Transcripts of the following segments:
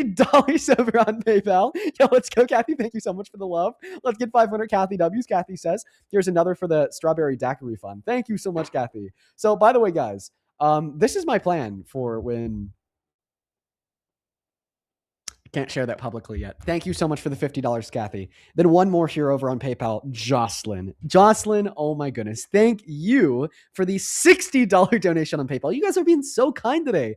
dollars over on PayPal. Yo, let's go, Kathy. Thank you so much for the love. Let's get 500 Kathy W's. Kathy says, here's another for the strawberry daiquiri fund. Thank you so much, Kathy. So, by the way, guys, this is my plan for when can't share that publicly yet. Thank you so much for the $50, Kathy. Then one more here over on PayPal, Jocelyn. Jocelyn, oh my goodness. Thank you for the $60 donation on PayPal. You guys are being so kind today.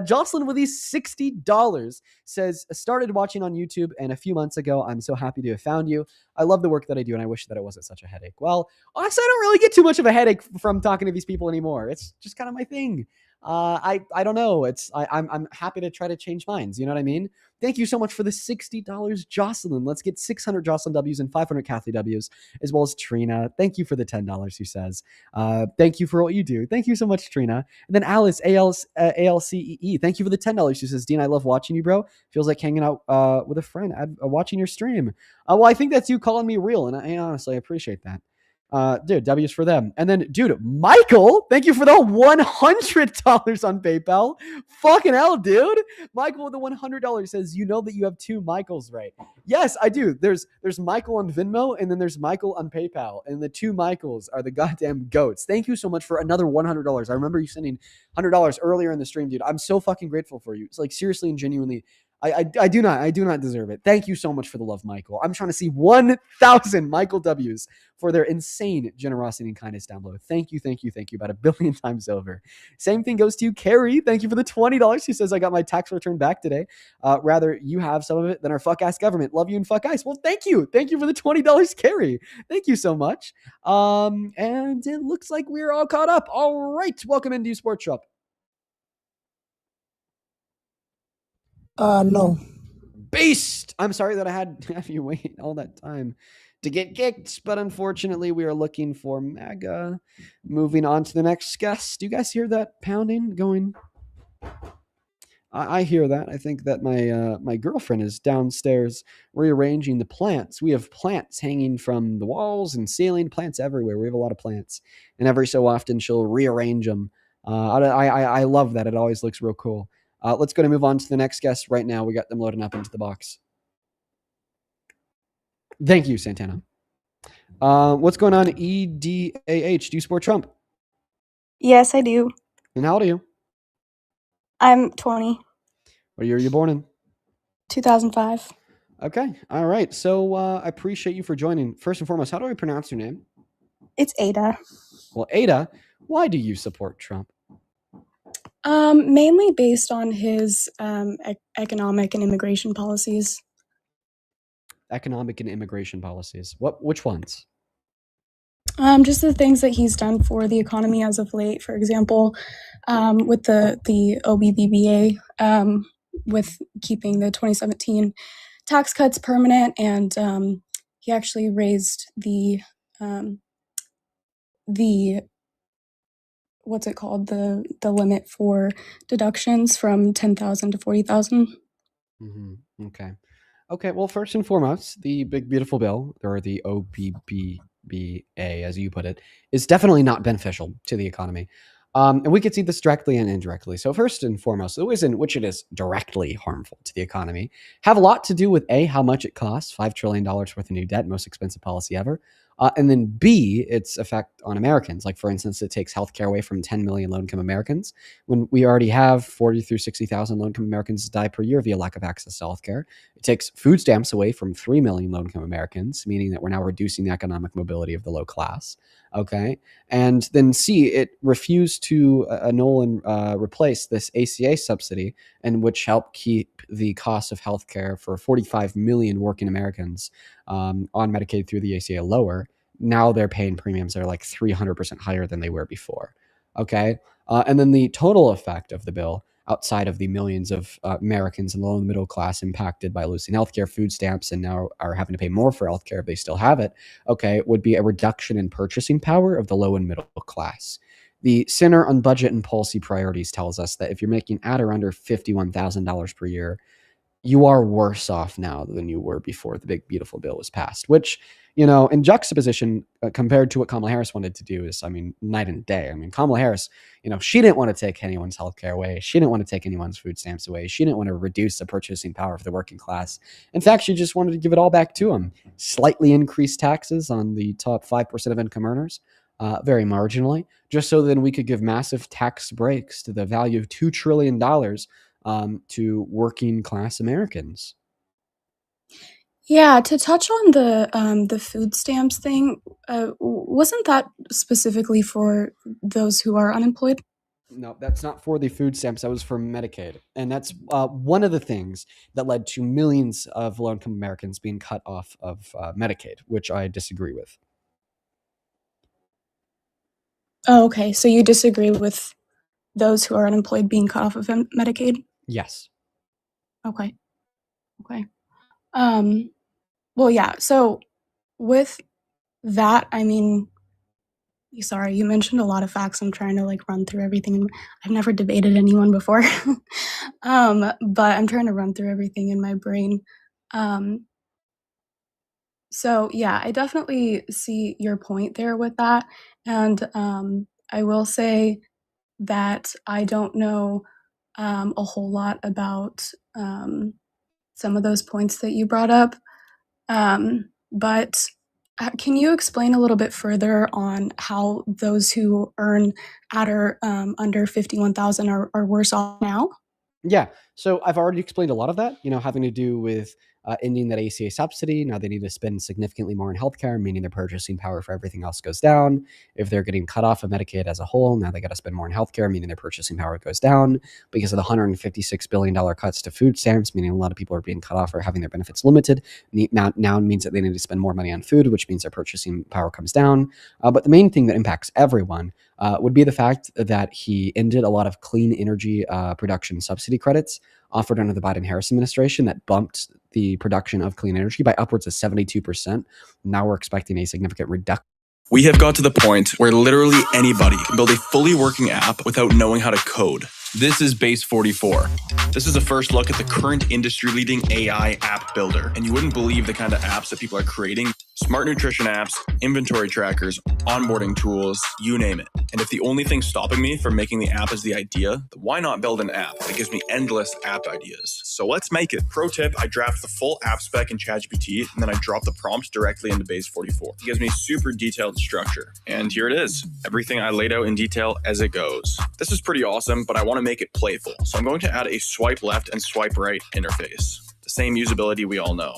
Jocelyn with these $60 says, started watching on YouTube and a few months ago. I'm so happy to have found you. I love the work that I do and I wish that it wasn't such a headache. Well, honestly, I don't really get too much of a headache from talking to these people anymore. It's just kind of my thing. I don't know. I'm happy to try to change minds. You know what I mean? Thank you so much for the $60, Jocelyn. Let's get 600 Jocelyn W's and 500 Kathy W's, as well as Trina. Thank you for the $10, who says, thank you for what you do. Thank you so much, Trina. And then Alice, ALCEE. Thank you for the $10. She says, Dean, I love watching you, bro. Feels like hanging out with a friend, watching your stream. Well, I think that's you calling me real, and I honestly appreciate that. Dude, W's for them. And then, dude, Michael, thank you for the $100 on PayPal. Fucking hell, dude. Michael with the $100 says, you know that you have two Michaels, right? Yes, I do. There's Michael on Venmo, and then there's Michael on PayPal. And the two Michaels are the goddamn goats. Thank you so much for another $100. I remember you sending $100 earlier in the stream, dude. I'm so fucking grateful for you. It's like, seriously and genuinely, I do not deserve it. Thank you so much for the love, Michael. I'm trying to see 1,000 Michael W's for their insane generosity and kindness down below. Thank you about 1 billion times over. Same thing goes to you, Carrie. Thank you for the $20. She says, I got my tax return back today. Rather you have some of it than our fuck ass government. Love you and fuck ice. Well, thank you. Thank you for the $20, Carrie. Thank you so much. And it looks like we're all caught up. All right. Welcome into Sports Shop. No. Beast! I'm sorry that I had to have you wait all that time to get kicked, but unfortunately we are looking for Mega. Moving on to the next guest. Do you guys hear that pounding going? I hear that. I think that my girlfriend is downstairs rearranging the plants. We have plants hanging from the walls and ceiling, plants everywhere. We have a lot of plants, and every so often she'll rearrange them. I love that. It always looks real cool. Let's go to move on to the next guest right now. We got them loading up into the box. Thank you, Santana. What's going on, EDAH? Do you support Trump? Yes, I do. And how old are you? I'm 20. What year are you born in? 2005. Okay. All right. So I appreciate you for joining. First and foremost, how do I pronounce your name? It's Ada. Well, Ada, why do you support Trump? Mainly based on his economic and immigration policies. Economic and immigration policies. Which ones? Just the things that he's done for the economy as of late. For example, with the OBBBA, with keeping the 2017 tax cuts permanent, and he actually raised the what's it called, the limit for deductions from 10,000 to 40,000. Mm-hmm. Okay. Well, first and foremost, the big beautiful bill, or the OBBBA, as you put it, is definitely not beneficial to the economy. And we could see this directly and indirectly. So first and foremost, the ways in which it is directly harmful to the economy have a lot to do with A, how much it costs, $5 trillion worth of new debt, most expensive policy ever. And then B, its effect on Americans. Like, for instance, it takes healthcare away from 10 million low-income Americans when we already have 40 through 60,000 low-income Americans die per year via lack of access to healthcare. It takes food stamps away from 3 million low-income Americans, meaning that we're now reducing the economic mobility of the low class. Okay. And then C, it refused to annul and replace this ACA subsidy, and which helped keep the cost of healthcare for 45 million working Americans on Medicaid through the ACA lower. Now they're paying premiums that are like 300% higher than they were before. Okay. And then the total effect of the bill, outside of the millions of Americans in the low and middle class impacted by losing healthcare, food stamps, and now are having to pay more for healthcare if they still have it, okay, would be a reduction in purchasing power of the low and middle class. The Center on Budget and Policy Priorities tells us that if you're making at or under $51,000 per year, you are worse off now than you were before the big beautiful bill was passed, which, in juxtaposition, compared to what Kamala Harris wanted to do, is, I mean, night and day. I mean, Kamala Harris, she didn't want to take anyone's healthcare away. She didn't want to take anyone's food stamps away. She didn't want to reduce the purchasing power of the working class. In fact, she just wanted to give it all back to them. Slightly increase taxes on the top 5% of income earners, very marginally, just so then we could give massive tax breaks to the value of $2 trillion to working class Americans. Yeah, to touch on the food stamps thing, wasn't that specifically for those who are unemployed? No, that's not for the food stamps. That was for Medicaid. And that's one of the things that led to millions of low income Americans being cut off of Medicaid, which I disagree with. Oh, okay. So you disagree with those who are unemployed being cut off of Medicaid? Yes. Okay. Okay. Um, well, yeah. So with that, I mean, sorry, you mentioned a lot of facts. I'm trying to like run through everything. I've never debated anyone before, but I'm trying to run through everything in my brain. Um, so yeah, I definitely see your point there with that, and I will say that I don't know a whole lot about some of those points that you brought up. But can you explain a little bit further on how those who earn at or under 51,000 are worse off now? Yeah. So I've already explained a lot of that, having to do with ending that ACA subsidy. Now they need to spend significantly more in healthcare, meaning their purchasing power for everything else goes down. If they're getting cut off of Medicaid as a whole, now they got to spend more in healthcare, meaning their purchasing power goes down because of the $156 billion cuts to food stamps, meaning a lot of people are being cut off or having their benefits limited. Now means that they need to spend more money on food, which means their purchasing power comes down. But the main thing that impacts everyone would be the fact that he ended a lot of clean energy production subsidy credits offered under the Biden-Harris administration that bumped the production of clean energy by upwards of 72%. Now we're expecting a significant reduction. We have got to the point where literally anybody can build a fully working app without knowing how to code. This is Base 44. This is a first look at the current industry-leading AI app builder, and you wouldn't believe the kind of apps that people are creating. Smart nutrition apps, inventory trackers, onboarding tools, you name it. And if the only thing stopping me from making the app is the idea, then why not build an app that gives me endless app ideas? So let's make it. Pro tip, I draft the full app spec in ChatGPT, and then I drop the prompt directly into Base 44. It gives me super detailed structure. And here it is. Everything I laid out in detail as it goes. This is pretty awesome, but I want to make it playful. So I'm going to add a swipe left and swipe right interface. The same usability we all know.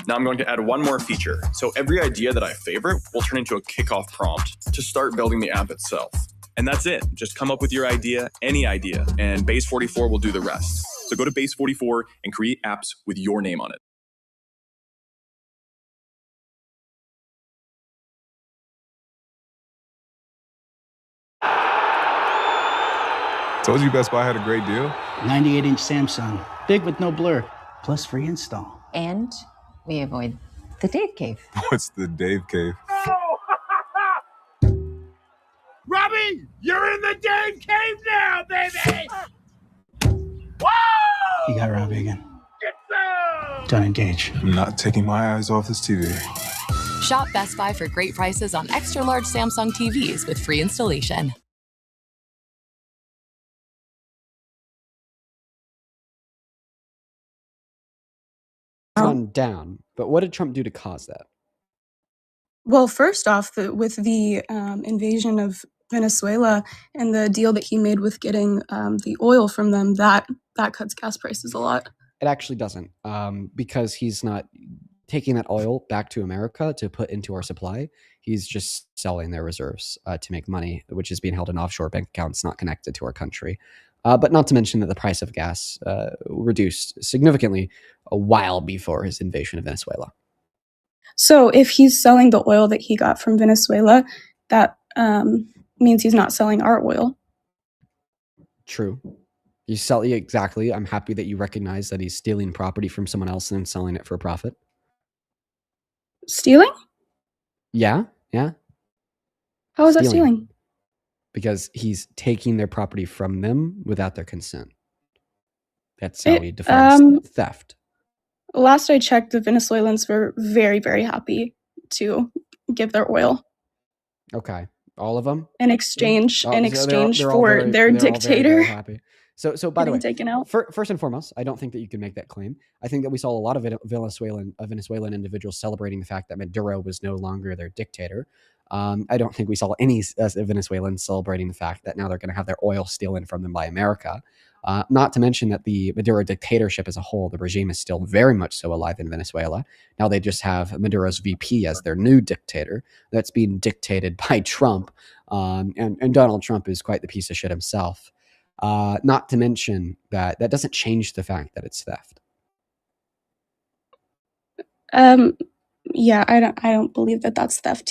Now I'm going to add one more feature. So every idea that I favorite will turn into a kickoff prompt to start building the app itself. And that's it. Just come up with your idea, any idea, and Base 44 will do the rest. So go to Base 44 and create apps with your name on it. Told you Best Buy had a great deal. 98-inch Samsung, big with no blur, plus free install. And we avoid the Dave Cave. What's the Dave Cave? Robbie, you're in the Dave Cave now, baby! Whoa! You got Robbie again. Get some! Don't engage. I'm not taking my eyes off this TV. Shop Best Buy for great prices on extra large Samsung TVs with free installation. Gone down. But what did Trump do to cause that? Well, first off, with the invasion of Venezuela and the deal that he made with getting the oil from them, that cuts gas prices a lot. It actually doesn't, because he's not taking that oil back to America to put into our supply. He's just selling their reserves to make money, which is being held in offshore bank accounts not connected to our country. But not to mention that the price of gas reduced significantly a while before his invasion of Venezuela. So if he's selling the oil that he got from Venezuela, that means he's not selling our oil. True. You sell exactly. I'm happy that you recognize that he's stealing property from someone else and then selling it for a profit. Stealing? Yeah. How is that stealing? Because he's taking their property from them without their consent. That's how he defines theft. Last I checked, the Venezuelans were very, very happy to give their oil Okay, all of them in exchange Oh, so they're all for very, their they're all very, very dictator happy. So by the way, getting taken out. first and foremost, I don't think that you can make that claim. I think that we saw a lot of Venezuelan individuals celebrating the fact that Maduro was no longer their dictator. I don't think we saw any Venezuelans celebrating the fact that now they're going to have their oil stolen from them by America. Not to mention that the Maduro dictatorship as a whole, the regime is still very much so alive in Venezuela. Now they just have Maduro's VP as their new dictator that's being dictated by Trump. And Donald Trump is quite the piece of shit himself. Not to mention that doesn't change the fact that it's theft. Yeah, I don't believe that that's theft.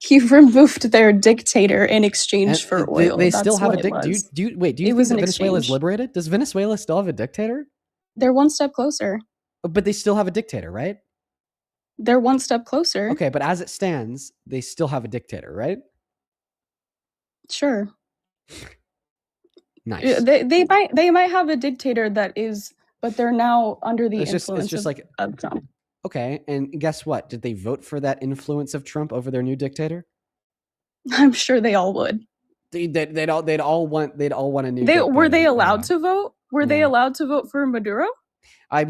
He removed their dictator in exchange for oil. They still have a dictator. Do you think that Venezuela is liberated? Does Venezuela still have a dictator? They're one step closer. But they still have a dictator, right? They're one step closer. Okay, but as it stands, they still have a dictator, right? Sure. Nice. They might have a dictator that is, but they're now under the influence of Trump. Okay, and guess what? Did they vote for that influence of Trump over their new dictator? I'm sure they all would. They'd all want a new dictator. Were they allowed to vote? Were they allowed to vote for Maduro? I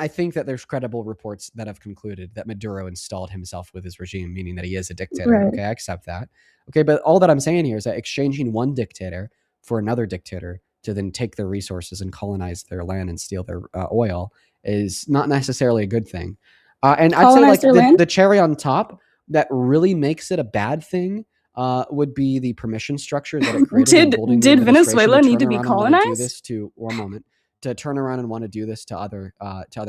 think that there's credible reports that have concluded that Maduro installed himself with his regime, meaning that he is a dictator. Right. Okay, I accept that. Okay, but all that I'm saying here is that exchanging one dictator for another dictator to then take their resources and colonize their land and steal their oil is not necessarily a good thing. And I'd say like the cherry on top that really makes it a bad thing would be the permission structure that it created. Did Venezuela need to be colonized? To turn around and want to do this to other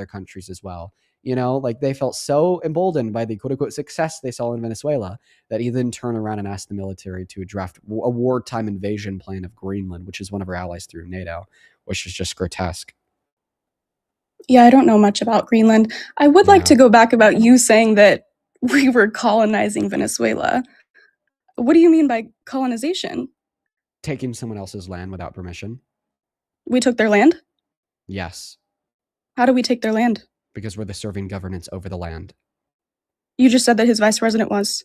countries as well. You know, like they felt so emboldened by the quote unquote success they saw in Venezuela that he then turned around and asked the military to draft a wartime invasion plan of Greenland, which is one of our allies through NATO, which is just grotesque. Yeah, I don't know much about Greenland. I would like to go back about you saying that we were colonizing Venezuela. What do you mean by colonization? Taking someone else's land without permission. We took their land? Yes. How do we take their land? Because we're the serving governance over the land. You just said that his vice president was.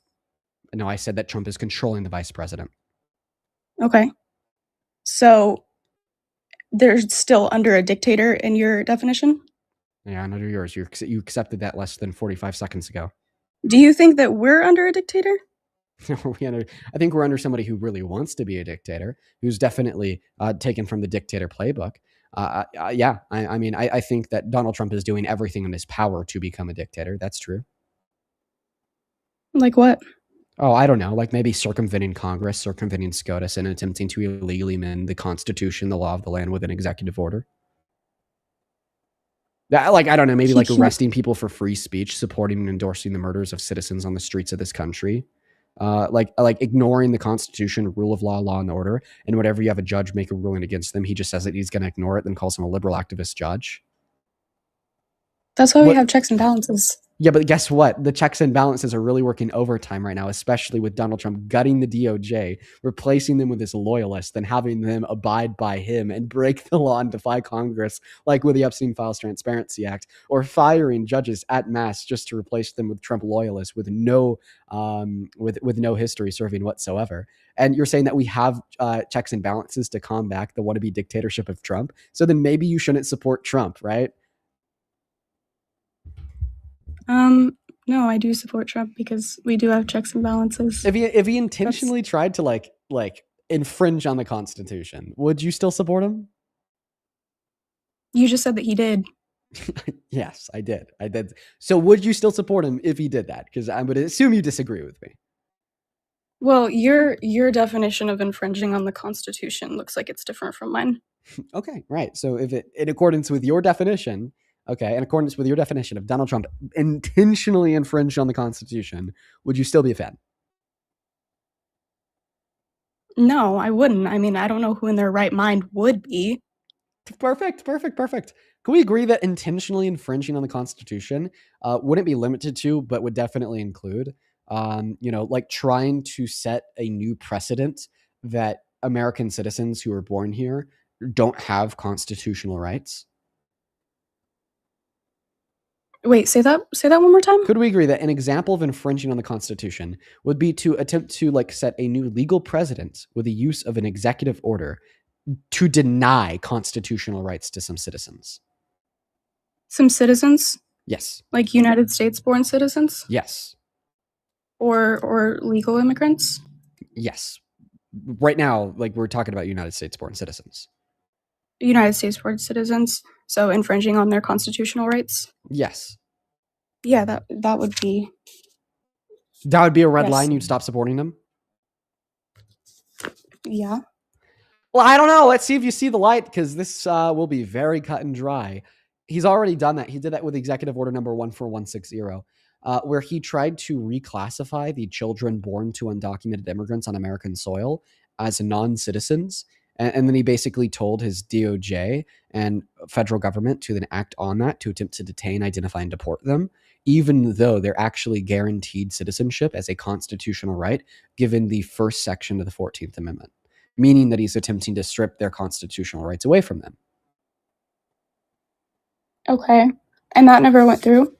No, I said that Trump is controlling the vice president. Okay. So they're still under a dictator in your definition? Yeah, under yours. You accepted that less than 45 seconds ago. Do you think that we're under a dictator? I think we're under somebody who really wants to be a dictator, who's definitely taken from the dictator playbook. I think that Donald Trump is doing everything in his power to become a dictator. That's true. Like what? Oh, I don't know. Like maybe circumventing Congress, circumventing SCOTUS, and attempting to illegally amend the Constitution, the law of the land with an executive order. Like, I don't know, maybe like arresting people for free speech, supporting and endorsing the murders of citizens on the streets of this country. Like ignoring the Constitution, rule of law and order, and whenever you have a judge make a ruling against them, he just says that he's going to ignore it, then calls him a liberal activist judge. That's why we have checks and balances. Yeah, but guess what? The checks and balances are really working overtime right now, especially with Donald Trump gutting the DOJ, replacing them with his loyalists, then having them abide by him and break the law and defy Congress, like with the Epstein Files Transparency Act, or firing judges at mass just to replace them with Trump loyalists with no history serving whatsoever. And you're saying that we have checks and balances to combat the wannabe dictatorship of Trump. So then maybe you shouldn't support Trump, right? No, I do support Trump because we do have checks and balances. If he intentionally tried to like infringe on the Constitution, would you still support him? You just said that he did. Yes, I did. So would you still support him if he did that? Because I would assume you disagree with me. Well, your definition of infringing on the Constitution looks like it's different from mine. Okay, right. So if it, in accordance with your definition, in accordance with your definition of Donald Trump intentionally infringed on the Constitution, would you still be a fan? No, I wouldn't. I mean, I don't know who in their right mind would be. Perfect. Can we agree that intentionally infringing on the Constitution wouldn't be limited to, but would definitely include, like trying to set a new precedent that American citizens who are born here don't have constitutional rights? Wait, say that one more time. Could we agree that an example of infringing on the Constitution would be to attempt to like set a new legal precedent with the use of an executive order to deny constitutional rights to some citizens? Some citizens, Yes. like United States born citizens Yes. or legal immigrants? Yes. Right now, like we're talking about United States born citizens. United States born citizens, so infringing on their constitutional rights? Yes. Yeah, that would be. That would be a red Yes. line. You'd stop supporting them? Yeah. Well, I don't know. Let's see if you see the light, because this will be very cut and dry. He's already done that. He did that with executive order number 14160, where he tried to reclassify the children born to undocumented immigrants on American soil as non-citizens. And then he basically told his DOJ and federal government to then act on that to attempt to detain, identify, and deport them, even though they're actually guaranteed citizenship as a constitutional right given the first section of the 14th Amendment, meaning that he's attempting to strip their constitutional rights away from them. Okay. And that never went through?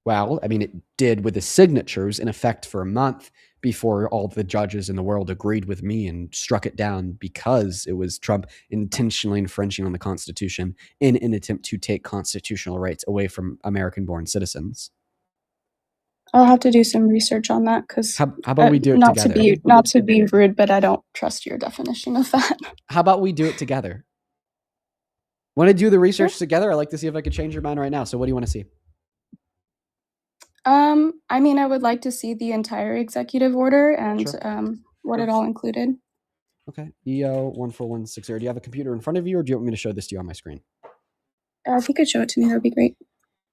Well, I mean, it did with the signatures in effect for a month before all the judges in the world agreed with me and struck it down because it was Trump intentionally infringing on the Constitution in an attempt to take constitutional rights away from American-born citizens. I'll have to do some research on that because How about we do it not together? not to be rude, but I don't trust your definition of that. How about we do it together? Want to do the research together? I'd like to see if I could change your mind right now. So what do you want to see? I mean, I would like to see the entire executive order and Sure. what it all included. Okay. EO 14160. Do you have a computer in front of you, or do you want me to show this to you on my screen? If you could show it to me, that would be great.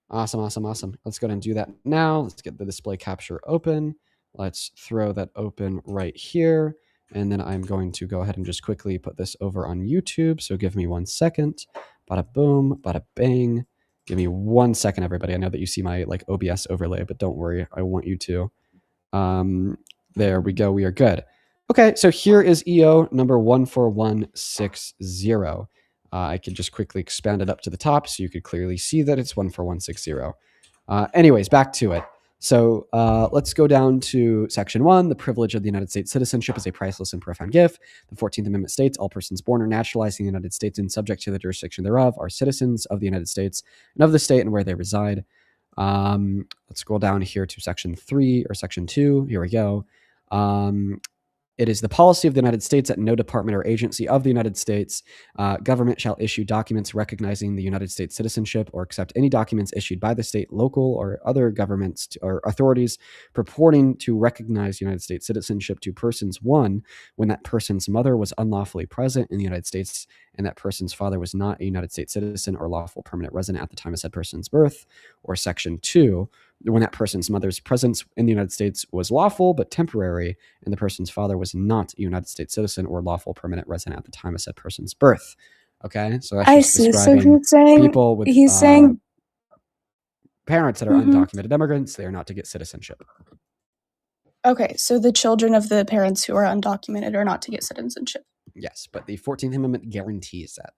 Awesome. Let's go ahead and do that now. Let's get the display capture open. Let's throw that open right here. And then I'm going to go ahead and just quickly put this over on YouTube. So give me 1 second. Bada boom, bada bang. Give me 1 second, everybody. I know that you see my like OBS overlay, but don't worry. I want you to. There we go. We are good. Okay, so here is EO number 14160. I can just quickly expand it up to the top so you could clearly see that it's 14160. Anyways, back to it. So let's go down to Section 1. The privilege of the United States citizenship is a priceless and profound gift. The 14th Amendment states all persons born or naturalized in the United States and subject to the jurisdiction thereof are citizens of the United States and of the state and where they reside. Let's scroll down here to Section 3 or Section 2. Here we go. It is the policy of the United States that no department or agency of the United States government shall issue documents recognizing the United States citizenship or accept any documents issued by the state, local, or other governments or authorities purporting to recognize United States citizenship to persons, one, when that person's mother was unlawfully present in the United States and that person's father was not a United States citizen or lawful permanent resident at the time of said person's birth, or Section 2, when that person's mother's presence in the United States was lawful but temporary, and the person's father was not a United States citizen or lawful permanent resident at the time of said person's birth. Okay, so that's I just see. So describing he's saying people with parents that are undocumented immigrants. They are not to get citizenship. Okay, so the children of the parents who are undocumented are not to get citizenship. Yes, but the 14th Amendment guarantees that.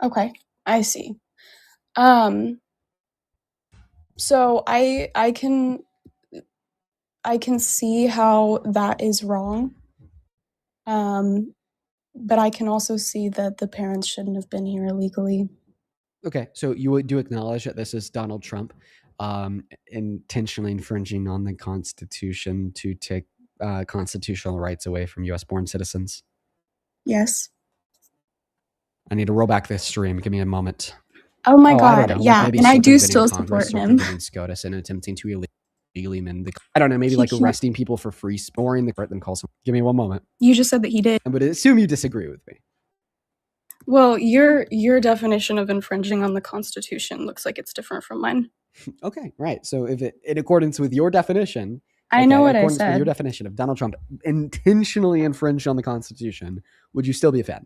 Okay, I see. So I can see how that is wrong. But I can also see that the parents shouldn't have been here illegally. Okay, so you do acknowledge that this is Donald Trump intentionally infringing on the Constitution to take constitutional rights away from U.S.-born citizens? Yes. I need to roll back this stream. Give me a moment. Oh my I God, don't know, yeah, maybe and I do circumventing still Congress, support him. circumventing SCOTUS, and attempting to illegally amend the. I don't know, maybe like arresting people for free scoring the court, then call some. Give me 1 moment. You just said that he did. I'm going to assume you disagree with me. Well, your definition of infringing on the Constitution looks like it's different from mine. Okay, right. So if it, in accordance with your definition, I know what in I accordance with said. your definition of Donald Trump intentionally infringed on the Constitution, would you still be a fan?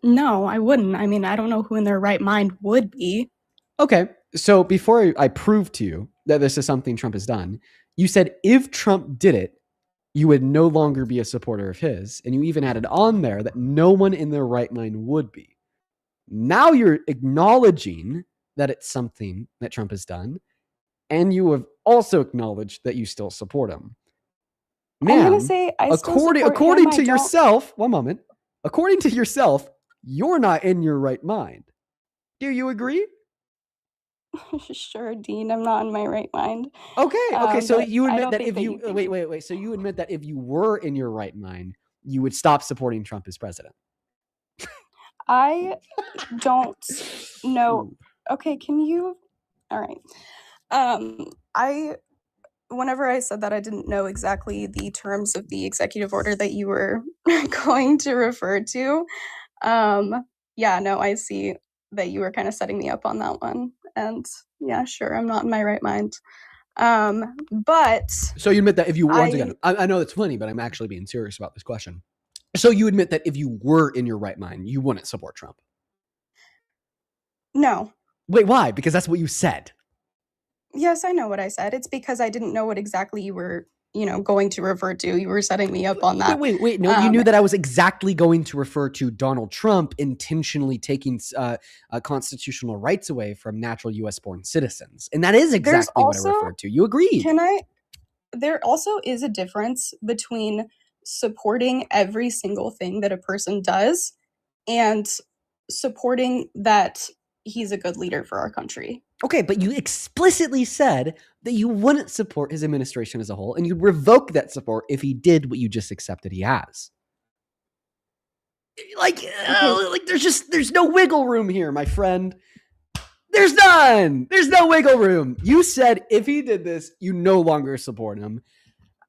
No, I wouldn't. I mean, I don't know who in their right mind would be. Okay, so before I prove to you that this is something Trump has done, you said if Trump did it, you would no longer be a supporter of his. And you even added on there that no one in their right mind would be. Now you're acknowledging that it's something that Trump has done. And you have also acknowledged that you still support him. I'm Ma'am, gonna say I still support according him. to yourself, one moment. According to yourself, you're not in your right mind. Do you agree? Sure, Dean, I'm not in my right mind. Okay. So but you I admit don't that think if that you think wait. So you admit that if you were in your right mind, you would stop supporting Trump as president. I don't know. Ooh. Okay, can you? All right. Whenever I said that, I didn't know exactly the terms of the executive order that you were going to refer to. Yeah, no, I see that you were kind of setting me up on that one. And yeah, sure, I'm not in my right mind. But So you admit that if you once I again, I know it's funny, but I'm actually being serious about this question. So you admit that if you were in your right mind, you wouldn't support Trump. no. Wait, why? Because that's what you said. Yes, I know what I said. It's because I didn't know what exactly you were, going to refer to. You were setting me up on that. Wait. No, you knew that I was exactly going to refer to Donald Trump intentionally taking constitutional rights away from natural U.S.-born citizens. And that is exactly what I referred to. You agreed. There also is a difference between supporting every single thing that a person does and supporting that he's a good leader for our country. Okay, but you explicitly said that you wouldn't support his administration as a whole, and you'd revoke that support if he did what you just accepted he has. Like there's no wiggle room here, my friend. There's none. There's no wiggle room. You said if he did this, you no longer support him.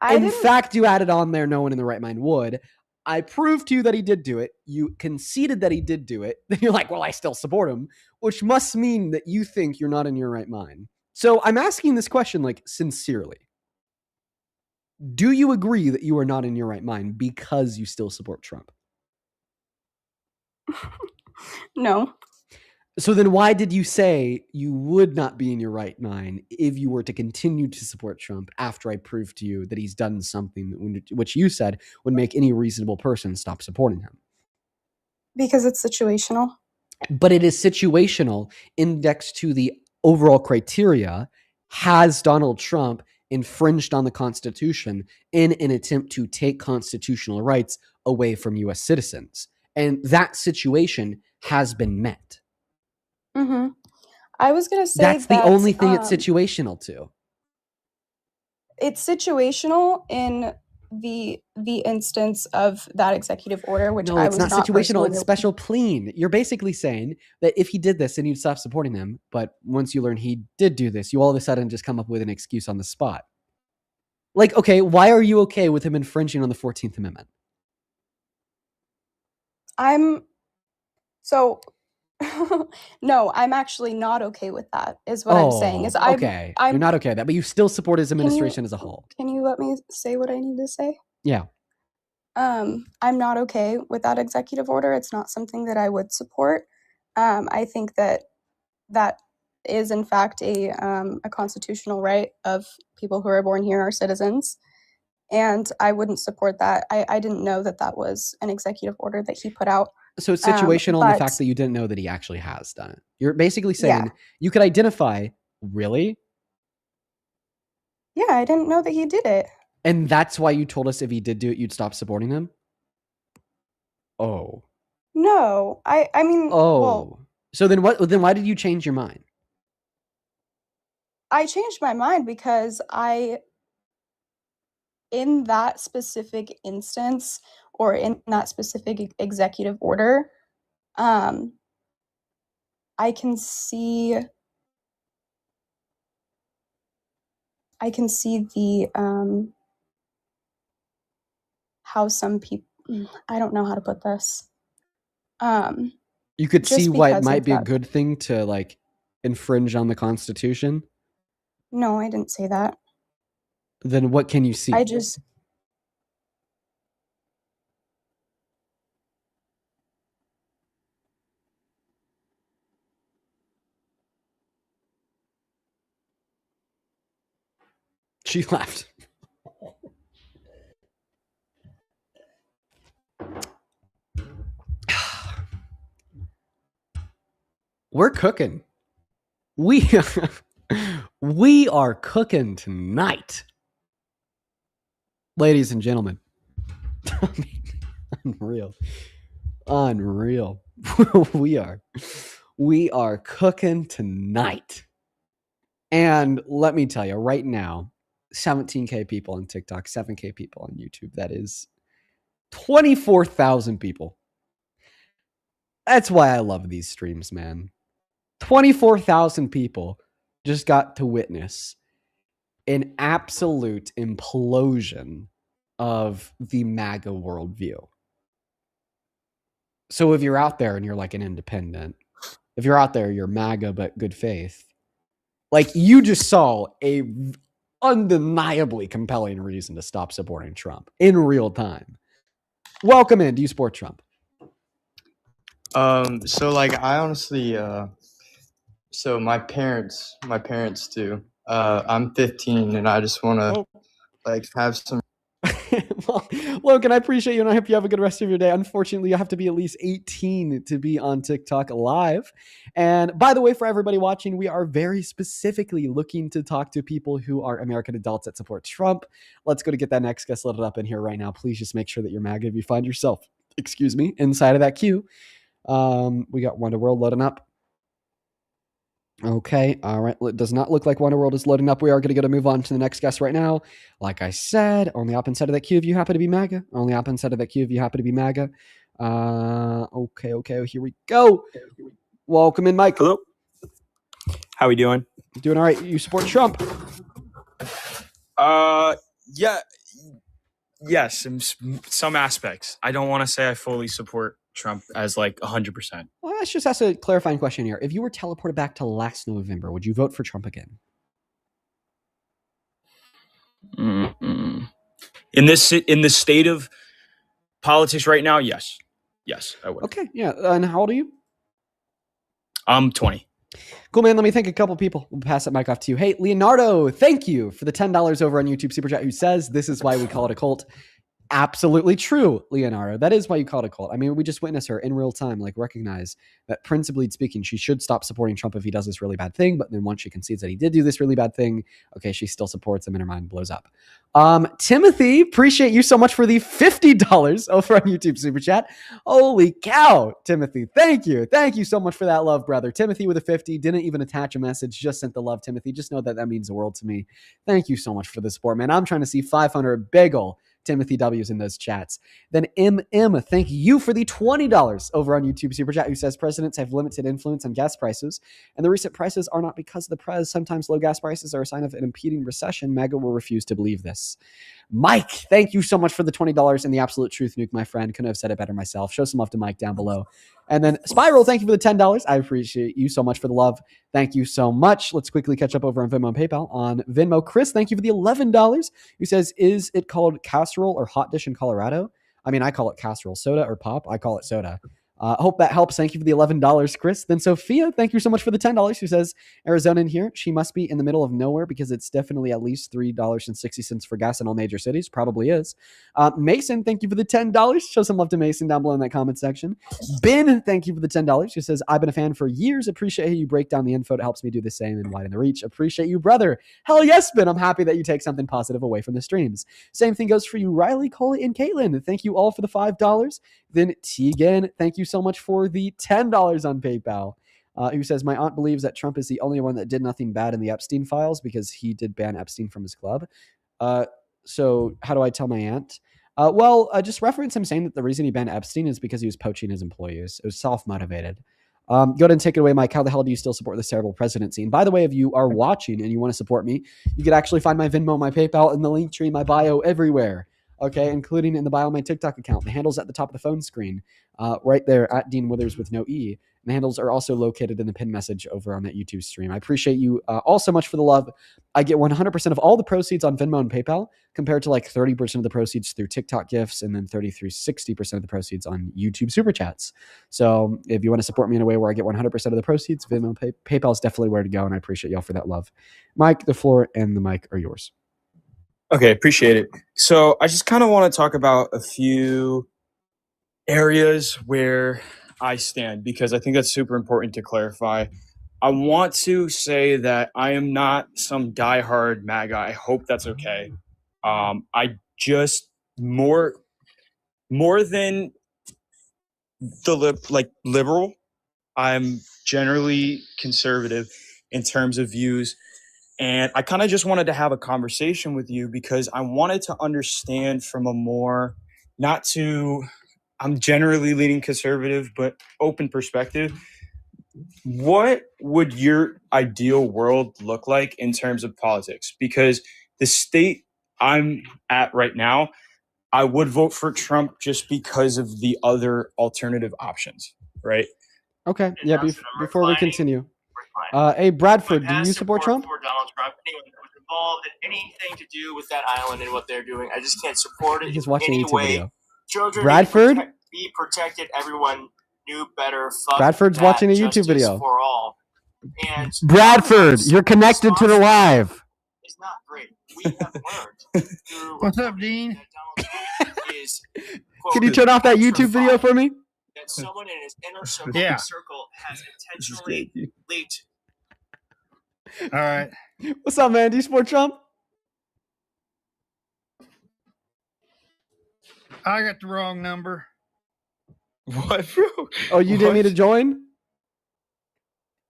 In fact, you added on there, no one in the right mind would. I proved to you that he did do it. You conceded that he did do it. Then you're like, well, I still support him, which must mean that you think you're not in your right mind. So I'm asking this question like sincerely. Do you agree that you are not in your right mind because you still support Trump? No. So then why did you say you would not be in your right mind if you were to continue to support Trump after I proved to you that he's done something which you said would make any reasonable person stop supporting him? Because it's situational. But it is situational indexed to the overall criteria. Has Donald Trump infringed on the Constitution in an attempt to take constitutional rights away from U.S. citizens? And that situation has been met. Mm-hmm. I was going to say that's the only thing it's situational to. It's situational in the instance of that executive order, which no, it's not situational. It's special plea. You're basically saying that if he did this, then you'd stop supporting him. But once you learn he did do this, you all of a sudden just come up with an excuse on the spot. Like, okay, why are you okay with him infringing on the 14th Amendment? No, I'm actually not okay with that, is what I'm saying. Okay. You're not okay with that, but you still support his administration as a whole. Can you let me say what I need to say? Yeah. I'm not okay with that executive order. It's not something that I would support. I think that is, in fact, a constitutional right of people who are born here, our citizens. And I wouldn't support that. I didn't know that was an executive order that he put out. So it's situational in the fact that you didn't know that he actually has done it. You're basically saying you could identify, really? Yeah, I didn't know that he did it. And that's why you told us if he did do it, you'd stop supporting him? Oh. No, I mean, well, so then what? Then why did you change your mind? I changed my mind because in that specific instance or in that specific executive order, I can see the how some people, I don't know how to put this. You could see why it might be a good thing to like infringe on the Constitution? No, I didn't say that. Then what can you see? She laughed. We're cooking. We we are cooking tonight, ladies and gentlemen. I mean, unreal. we are cooking tonight. And let me tell you right now, 17K people on TikTok, 7K people on YouTube. That is 24,000 people. That's why I love these streams, man. 24,000 people just got to witness an absolute implosion of the MAGA worldview. So if you're out there and you're like an independent, if you're out there, you're MAGA but good faith, like you just saw a undeniably compelling reason to stop supporting Trump in real time. Welcome in. Do you support Trump? So like I honestly so my parents do. I'm 15 and I just want to like have some Well, Logan, I appreciate you and I hope you have a good rest of your day. Unfortunately, you have to be at least 18 to be on TikTok live. And by the way, for everybody watching, we are very specifically looking to talk to people who are American adults that support Trump. Let's go to get that next guest loaded up in here right now. Please just make sure that you're MAGA if you find yourself, inside of that queue. We got Wonder World loading up. Okay, all right. It does not look like Wonder World is loading up. We are going to move on to the next guest right now. Like I said, only up inside of that queue if you happen to be MAGA. Only up inside of that queue if you happen to be MAGA. Okay, here we go. Welcome in, Mike. Hello. How we doing? Doing all right. You support Trump? Yeah. Yes, in some aspects. I don't want to say I fully support Trump as like 100%. Well, let's just ask a clarifying question here. If you were teleported back to last November, would you vote for Trump again? In the state of politics right now, yes, I would. Okay, yeah. And how old are you? I'm 20. Cool, man. Let me thank a couple people. We'll pass that mic off to you. Hey, Leonardo, thank you for the $10 over on YouTube Super Chat, who says this is why we call it a cult. Absolutely true, Leonardo. That is why you call it a cult. I mean, we just witnessed her in real time, like recognize that principally speaking, she should stop supporting Trump if he does this really bad thing. But then once she concedes that he did do this really bad thing, okay, she still supports him and her mind blows up. Timothy, appreciate you so much for the $50 over on YouTube Super Chat. Holy cow, Timothy. Thank you. Thank you so much for that love, brother. Timothy with a 50, didn't even attach a message, just sent the love, Timothy. Just know that means the world to me. Thank you so much for the support, man. I'm trying to see 500 big ol' Timothy W's in those chats. Then MM, thank you for the $20 over on YouTube Super Chat, who says presidents have limited influence on gas prices, and the recent prices are not because of the prez. Sometimes low gas prices are a sign of an impeding recession. MAGA will refuse to believe this. Mike, thank you so much for the $20 and the absolute truth nuke, my friend. Couldn't have said it better myself. Show some love to Mike down below. And then Spiral, thank you for the $10. I appreciate you so much for the love. Thank you so much. Let's quickly catch up over on Venmo and PayPal. On Venmo, Chris, thank you for the $11. Who says, is it called casserole or hot dish in Colorado? I mean, I call it casserole. Soda or pop? I call it soda. Hope that helps. Thank you for the $11, Chris. Then Sophia, thank you so much for the $10. Who says, Arizona in here. She must be in the middle of nowhere because it's definitely at least $3.60 for gas in all major cities. Probably is. Mason, thank you for the $10. Show some love to Mason down below in that comment section. Ben, thank you for the $10. Who says, I've been a fan for years. Appreciate how you break down the info. It helps me do the same and widen the reach. Appreciate you, brother. Hell yes, Ben. I'm happy that you take something positive away from the streams. Same thing goes for you, Riley, Coley, and Caitlin. Thank you all for the $5. Then Tegan, thank you so much for the $10 on PayPal. Who says, my aunt believes that Trump is the only one that did nothing bad in the Epstein files because he did ban Epstein from his club. So how do I tell my aunt? Just reference him saying that the reason he banned Epstein is because he was poaching his employees. It was self-motivated. Go ahead and take it away, Mike. How the hell do you still support this terrible presidency? And by the way, if you are watching and you want to support me, you can actually find my Venmo, my PayPal, and the link tree, my bio everywhere. Okay, including in the bio of my TikTok account. The handle's at the top of the phone screen, right there at Dean Withers with no E. And the handles are also located in the pin message over on that YouTube stream. I appreciate you all so much for the love. I get 100% of all the proceeds on Venmo and PayPal, compared to like 30% of the proceeds through TikTok gifts, and then 60% of the proceeds on YouTube Super Chats. So if you want to support me in a way where I get 100% of the proceeds, Venmo and PayPal is definitely where to go, and I appreciate y'all for that love. Mike, the floor and the mic are yours. Okay, appreciate it. So I just kind of want to talk about a few areas where I stand, because I think that's super important to clarify. I want to say that I am not some diehard MAGA. I hope that's okay. I just more than the liberal, I'm generally conservative in terms of views. And I kind of just wanted to have a conversation with you because I wanted to understand from a more, I'm generally leaning conservative, but open perspective. What would your ideal world look like in terms of politics? Because the state I'm at right now, I would vote for Trump just because of the other alternative options, right? Okay. Yeah. Before we continue, hey Bradford, do you support Trump? For Donald Trump, anyone that was involved in anything to do with that island and what they're doing, I just can't support it. He's watching a YouTube video. Children Bradford, be protected. Everyone knew better. Fuck Bradford's watching a YouTube video. For all. And Bradford, you're connected to the live. It's not great. We have learned through What's up, Dean? that Donald Trump is, quote, Can you turn off that YouTube video for me? That someone in his inner circle, circle has intentionally leaked. All right. What's up, man? Do you support Trump? I got the wrong number. What, bro? Oh, you didn't need to join?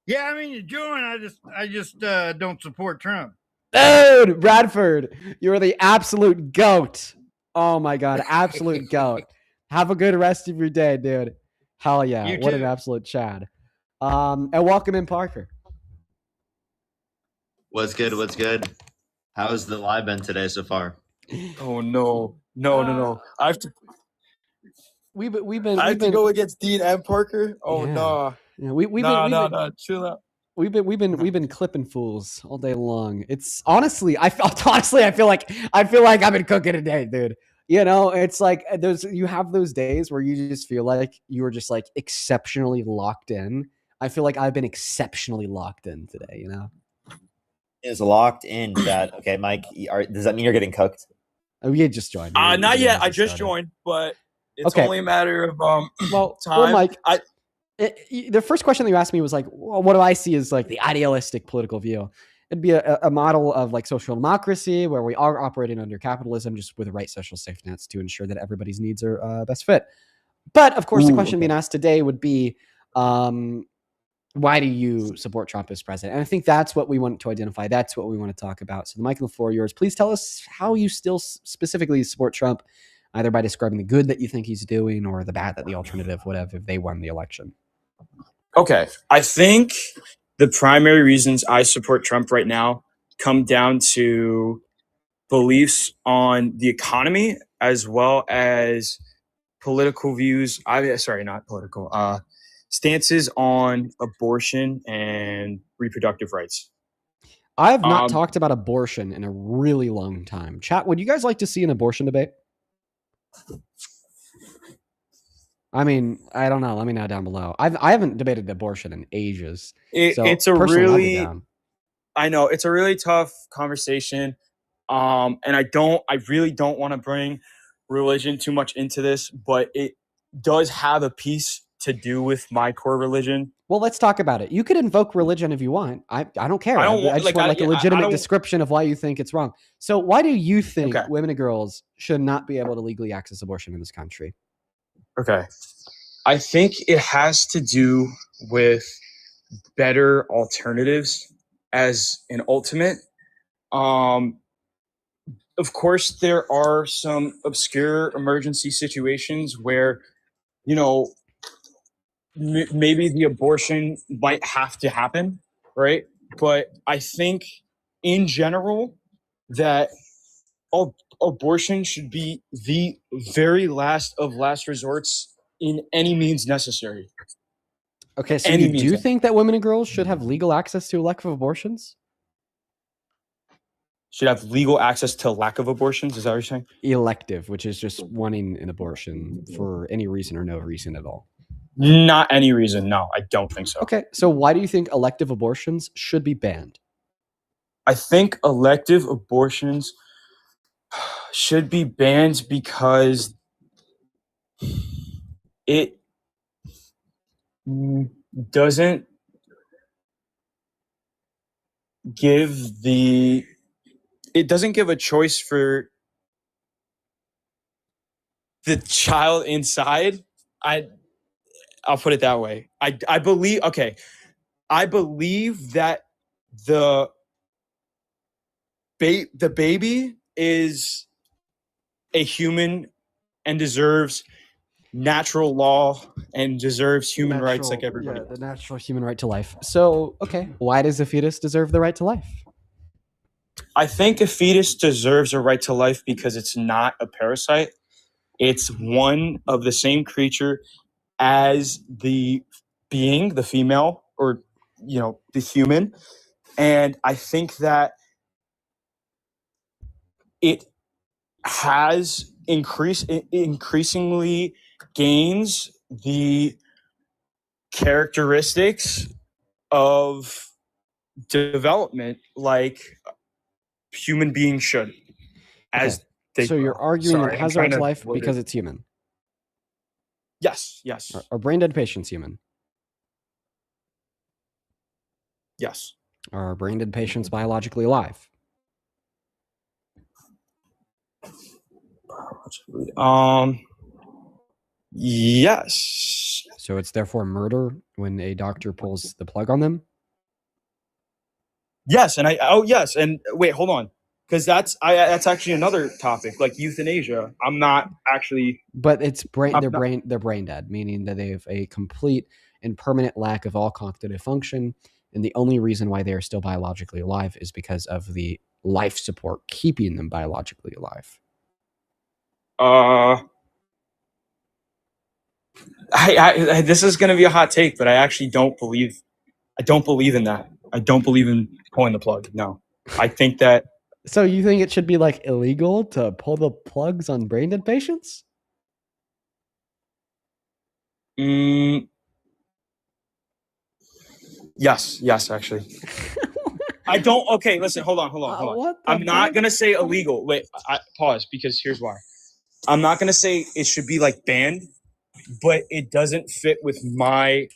Yeah, I mean, you join. I just don't support Trump. Dude, Bradford, you're the absolute goat. Oh my God, absolute goat. Have a good rest of your day, dude. Hell yeah. You what too. an absolute Chad. And welcome in, Parker. What's good? What's good? How's the live been today so far? Oh no. I have to We've to go against Dean and Parker. Oh no. Yeah, we've been chill out. We've been clipping fools all day long. It's honestly, I feel like I've been cooking today, dude. You know, it's like you have those days where you just feel like you were just like exceptionally locked in. I feel like I've been exceptionally locked in today, you know? Is locked in that okay, Mike? Does that mean you're getting cooked? Oh, you just joined. Not yet. I just joined, but it's only a matter of time. Well, Mike, the first question that you asked me was like, well, what do I see as like the idealistic political view? It'd be a model of like social democracy where we are operating under capitalism, just with the right social safety nets to ensure that everybody's needs are best fit. But of course, the question being asked today would be, why do you support Trump as president? And I think that's what we want to identify. That's what we want to talk about. So the mic and the floor yours. Please tell us how you still specifically support Trump, either by describing the good that you think he's doing or the bad that the alternative would have if they won the election. Okay. I think the primary reasons I support Trump right now come down to beliefs on the economy as well as political views. Not political. Stances on abortion and reproductive rights. I have not talked about abortion in a really long time. Chat, would you guys like to see an abortion debate? I mean, I don't know. Let me know down below. I haven't debated abortion in ages. It's a really, I know it's a really tough conversation. And I really don't want to bring religion too much into this, but it does have a piece to do with my core religion. Well, let's talk about it. You could invoke religion if you want. I don't care. I just want a legitimate description of why you think it's wrong. So why do you think women and girls should not be able to legally access abortion in this country? Okay. I think it has to do with better alternatives as an ultimate. Of course, there are some obscure emergency situations where, maybe the abortion might have to happen, right? But I think in general that abortion should be the very last of last resorts in any means necessary. Okay, so you do think that women and girls should have legal access to elective abortions? Should have legal access to lack of abortions? Is that what you're saying? Elective, which is just wanting an abortion for any reason or no reason at all. Not any reason. No, I don't think so. Okay, so why do you think elective abortions should be banned? I think elective abortions should be banned because it doesn't give a choice for the child inside. I'll put it that way. I believe that the baby is a human and deserves natural law and deserves human rights like everybody else. The natural human right to life. So, okay, why does a fetus deserve the right to life? I think a fetus deserves a right to life because it's not a parasite. It's one of the same creature as the being, the female, or, the human. And I think that it has increasingly gains the characteristics of development like human beings should. So you're arguing it has a right to life because it's human? Yes. Are brain dead patients human? Yes. Are brain dead patients biologically alive? Yes. So it's therefore murder when a doctor pulls the plug on them? Yes, and and wait, hold on, because that's actually another topic, like euthanasia. I'm not actually, but it's they're brain dead, meaning that they have a complete and permanent lack of all cognitive function, and the only reason why they are still biologically alive is because of the life support keeping them biologically alive. This is going to be a hot take, but I actually don't believe in that. I don't believe in pulling the plug. No, I think that. So you think it should be like illegal to pull the plugs on brain dead patients? Yes, actually. I don't. Okay, listen. Hold on. I'm not gonna say illegal. Wait, pause, because here's why. I'm not gonna say it should be like banned, but it doesn't fit with my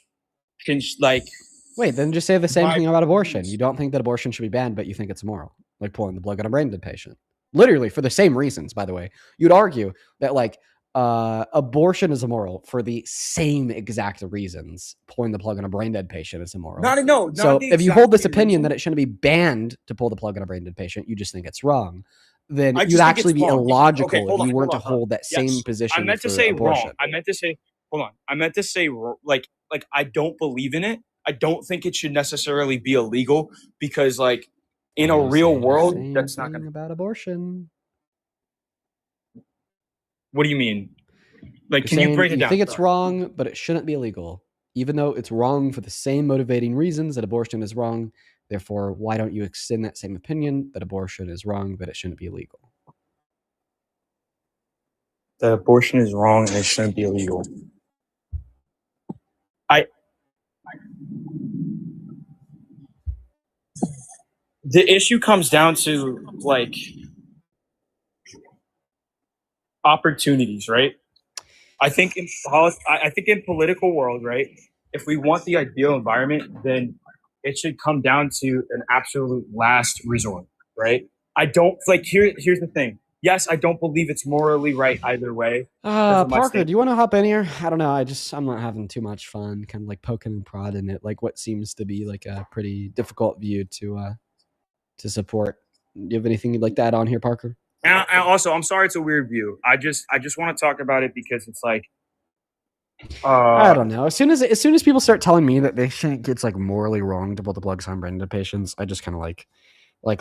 Wait, then just say the same thing about abortion. You don't think that abortion should be banned, but you think it's immoral, like pulling the plug on a brain dead patient. Literally for the same reasons, by the way. You'd argue that abortion is immoral for the same exact reasons. Pulling the plug on a brain dead patient is immoral. So if you hold this opinion that it shouldn't be banned to pull the plug on a brain dead patient, you just think it's wrong. Then you'd actually be illogical if you weren't to hold that same position. I meant to say wrong. I meant to say, hold on. I meant to say like I don't believe in it. I don't think it should necessarily be illegal because in a real world, that's not going to about abortion. What do you mean? Can you break it down? You think it's wrong, but it shouldn't be illegal, even though it's wrong for the same motivating reasons that abortion is wrong. Therefore, why don't you extend that same opinion that abortion is wrong, but it shouldn't be illegal? That abortion is wrong and it shouldn't be illegal. The issue comes down to opportunities, right? I think in political world, right? If we want the ideal environment, then it should come down to an absolute last resort, right? I don't here's the thing. Yes, I don't believe it's morally right either way. Parker, do you want to hop in here? I don't know. I'm not having too much fun, kind of poking and prodding at what seems to be a pretty difficult view to support. Do you have anything you'd like to add on here, Parker? And also, I'm sorry it's a weird view. I just want to talk about it because it's I don't know. As soon as people start telling me that they think it's morally wrong to pull the plugs on brain dead patients, I just kind of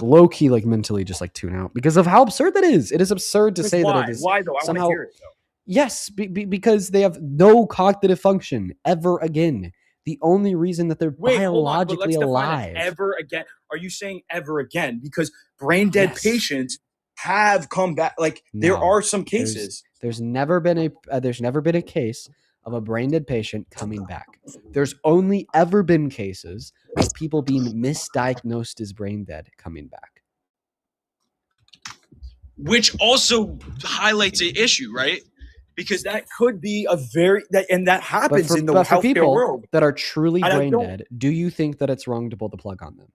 low key mentally just tune out because of how absurd that is. It is absurd to say that it is. Why though? I somehow, want to hear it though. Yes, because they have no cognitive function ever again. The only reason that they're biologically alive. Ever again? Are you saying ever again? Because brain dead patients have come back. There are some cases. There's never been a case of a brain dead patient coming back. There's only ever been cases of people being misdiagnosed as brain dead coming back. Which also highlights an issue, right? because that could be that happens in the but for healthcare people world that are truly And I brain don't- dead, do you think that it's wrong to pull the plug on them?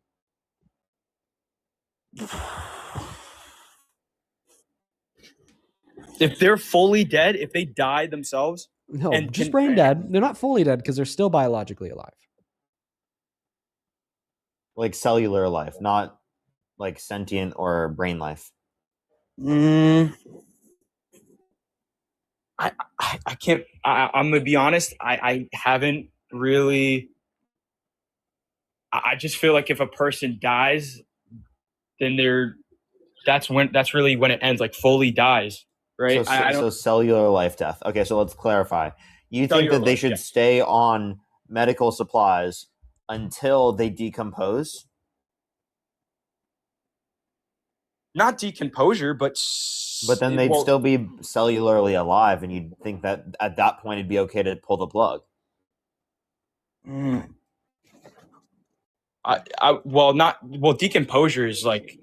If they're fully dead, if they die themselves, No, and just can- brain dead. They're not fully dead because they're still biologically alive. Like cellular life, not like sentient or brain life. I can't. I'm gonna be honest. I haven't really. I just feel like if a person dies, then that's really when it ends. Like fully dies, right? So cellular life death. Okay, so let's clarify. You think Cellular that they life, should yeah. stay on medical supplies until they decompose? Not decomposure, but then they'd still be cellularly alive, and you'd think that at that point it'd be okay to pull the plug. Decomposure is like.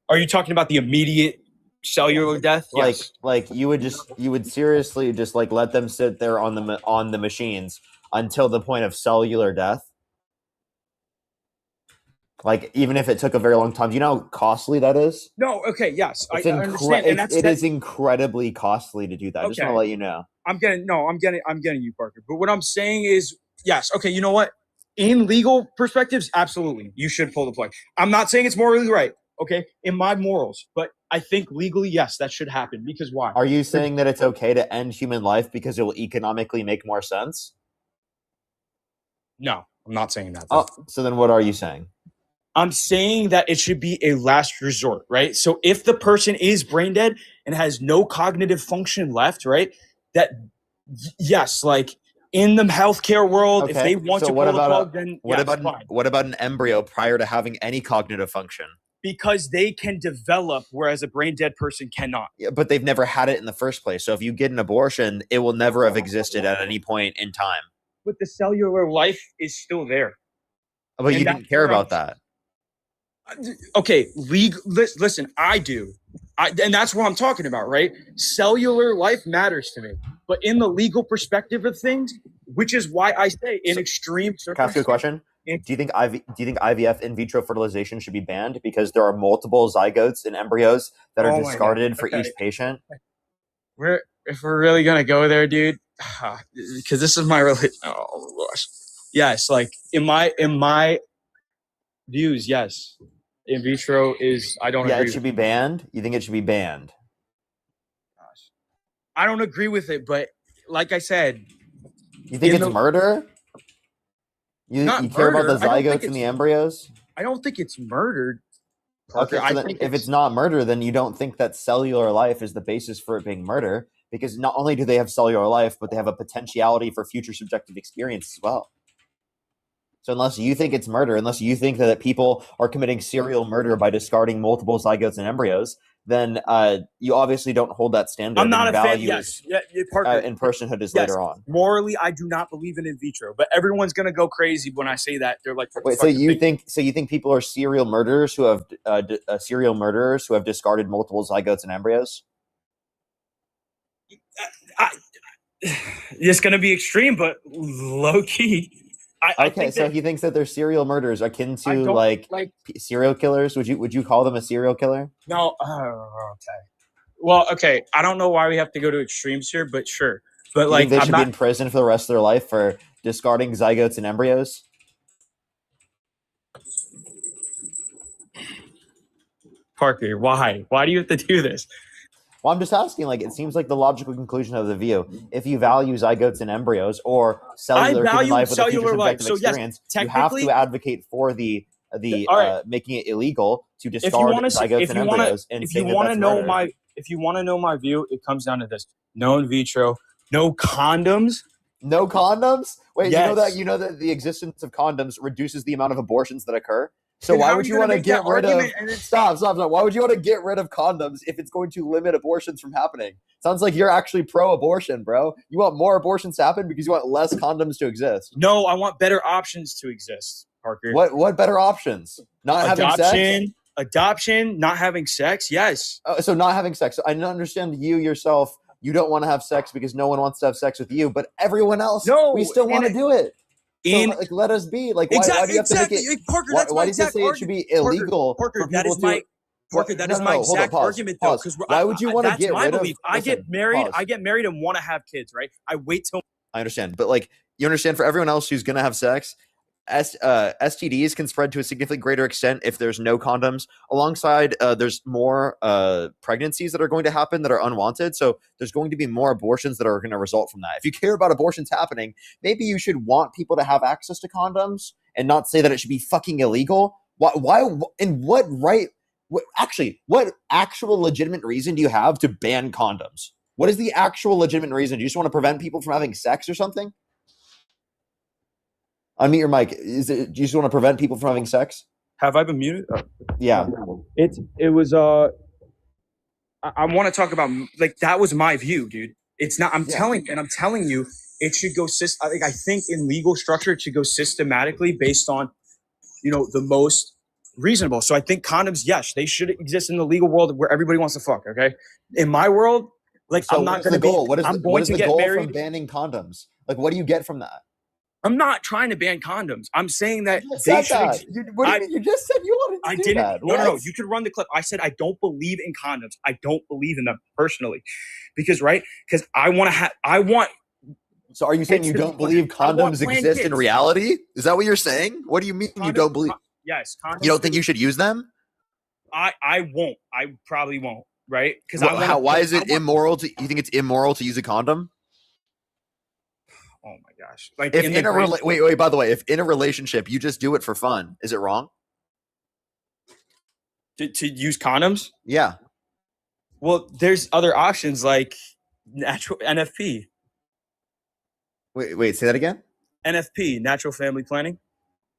Are you talking about the immediate cellular death? Yes. Like you would seriously just like let them sit there on the machines until the point of cellular death? Like even if it took a very long time, do you know how costly that is? No. Okay. Yes, I It's understand. And it is incredibly costly to do that. I just want to let you know. I'm getting you, Parker. But what I'm saying is, yes. Okay. You know what? In legal perspectives, absolutely, you should pull the plug. I'm not saying it's morally right. Okay, in my morals, but I think legally, yes, that should happen. Because why? Are you saying that it's okay to end human life because it will economically make more sense? No, I'm not saying that. Oh, so then what are you saying? I'm saying that it should be a last resort, right? So if the person is brain dead and has no cognitive function left, right? That yes, like in the healthcare world, if they want to pull the plug, then what about an embryo prior to having any cognitive function? Because they can develop, whereas a brain dead person cannot. Yeah, but they've never had it in the first place. So if you get an abortion, it will never have existed at any point in time. But the cellular life is still there. But you didn't care about that. Okay, listen, I do. And that's what I'm talking about, right? Cellular life matters to me. But in the legal perspective of things, which is why I say in extreme circumstances. Can I ask you a question? Do you think IVF in vitro fertilization should be banned because there are multiple zygotes and embryos that are discarded for each patient? If we're really gonna go there, dude, because this is my religion. Oh gosh, yes. Like in my views, yes, in vitro is. I don't. Yeah, agree it should be banned. You think it should be banned? Gosh, I don't agree with it, but like I said, you think it's murder? You care about the zygotes and the embryos? I don't think it's murdered. Okay, so if it's not murder, then you don't think that cellular life is the basis for it being murder, because not only do they have cellular life, but they have a potentiality for future subjective experience as well. So unless you think it's murder, unless you think that people are committing serial murder by discarding multiple zygotes and embryos, then you obviously don't hold that standard. I'm not a fan. Yes, Parker, in personhood is later on. Morally, I do not believe in vitro, but everyone's gonna go crazy when I say that. They're like, wait, so you think people are serial murderers who have discarded multiple zygotes and embryos? It's gonna be extreme, but low key. So he thinks that they're serial murderers akin to like serial killers. Would you call them a serial killer? No. Okay. Well, okay. I don't know why we have to go to extremes here, but sure. But you think they should be in prison for the rest of their life for discarding zygotes and embryos? Parker, why? Why do you have to do this? Well, I'm just asking. Like, it seems like the logical conclusion of the view. If you value zygotes and embryos or cellular human life with a future subjective experience, you have to advocate for the making it illegal to discard zygotes and embryos. If you want to know my view, it comes down to this: no in vitro, no condoms. No condoms? Wait, yes. you know that the existence of condoms reduces the amount of abortions that occur? So why would you want to get rid of stop. Why would you want to get rid of condoms if it's going to limit abortions from happening? Sounds like you're actually pro-abortion, bro. You want more abortions to happen because you want less condoms to exist. No, I want better options to exist, Parker. What better options? Not having sex? Adoption, not having sex, yes. So not having sex. So I understand you yourself, you don't want to have sex because no one wants to have sex with you, but everyone else, we still want to do it. So, let us be. Like, why do you have to make it? Parker, why did you say it should be illegal Parker, for people to? Parker, that is my exact argument, though. Because why would you want to get rid belief. of? I get married and want to have kids, right? I wait till. I understand, but like, you understand, for everyone else who's gonna have sex, STDs can spread to a significantly greater extent if there's no condoms. Alongside, there's more pregnancies that are going to happen that are unwanted. So there's going to be more abortions that are going to result from that. If you care about abortions happening, maybe you should want people to have access to condoms and not say that it should be fucking illegal. Why in what right? What actual legitimate reason do you have to ban condoms? What is the actual legitimate reason? Do you just want to prevent people from having sex or something? Unmute your mic. Do you just want to prevent people from having sex? Have I been muted? Oh. Yeah. It was I want to talk about, like, that was my view, dude. It's not. I'm telling you, it should go. I think in legal structure, it should go systematically based on, the most reasonable. So I think condoms, yes, they should exist in the legal world where everybody wants to fuck. Okay, in my world, like, so I'm not going to goal. What is I'm the, going what is to the get goal married from banning condoms? Like, what do you get from that? I'm not trying to ban condoms. I'm saying that they should. What do you mean? You just said you wanted to do that. No. You could run the clip. I said I don't believe in condoms. I don't believe in them personally, because I want to have. So are you saying you don't believe condoms exist in reality? Is that what you're saying? What do you mean you don't believe? Yes. Condoms. You don't think you should use them? I won't. I probably won't. Right? Because why is it immoral to? You think it's immoral to use a condom? Oh my gosh! Like, if wait. By the way, if in a relationship you just do it for fun, is it wrong? To use condoms? Yeah. Well, there's other options like natural NFP. Wait. Say that again. NFP, natural family planning.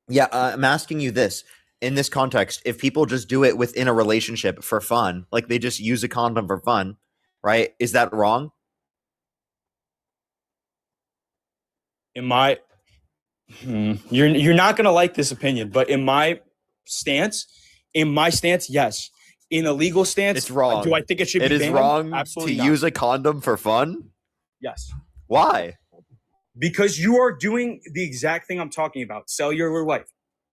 Yeah, I'm asking you this. In this context, if people just do it within a relationship for fun, like they just use a condom for fun, right? Is that wrong? You're not gonna like this opinion, but in my stance, yes. In a legal stance, it's wrong. Do I think it should be banned? It is wrong Absolutely to use a condom for fun? Yes. Why? Because you are doing the exact thing I'm talking about, cellular life.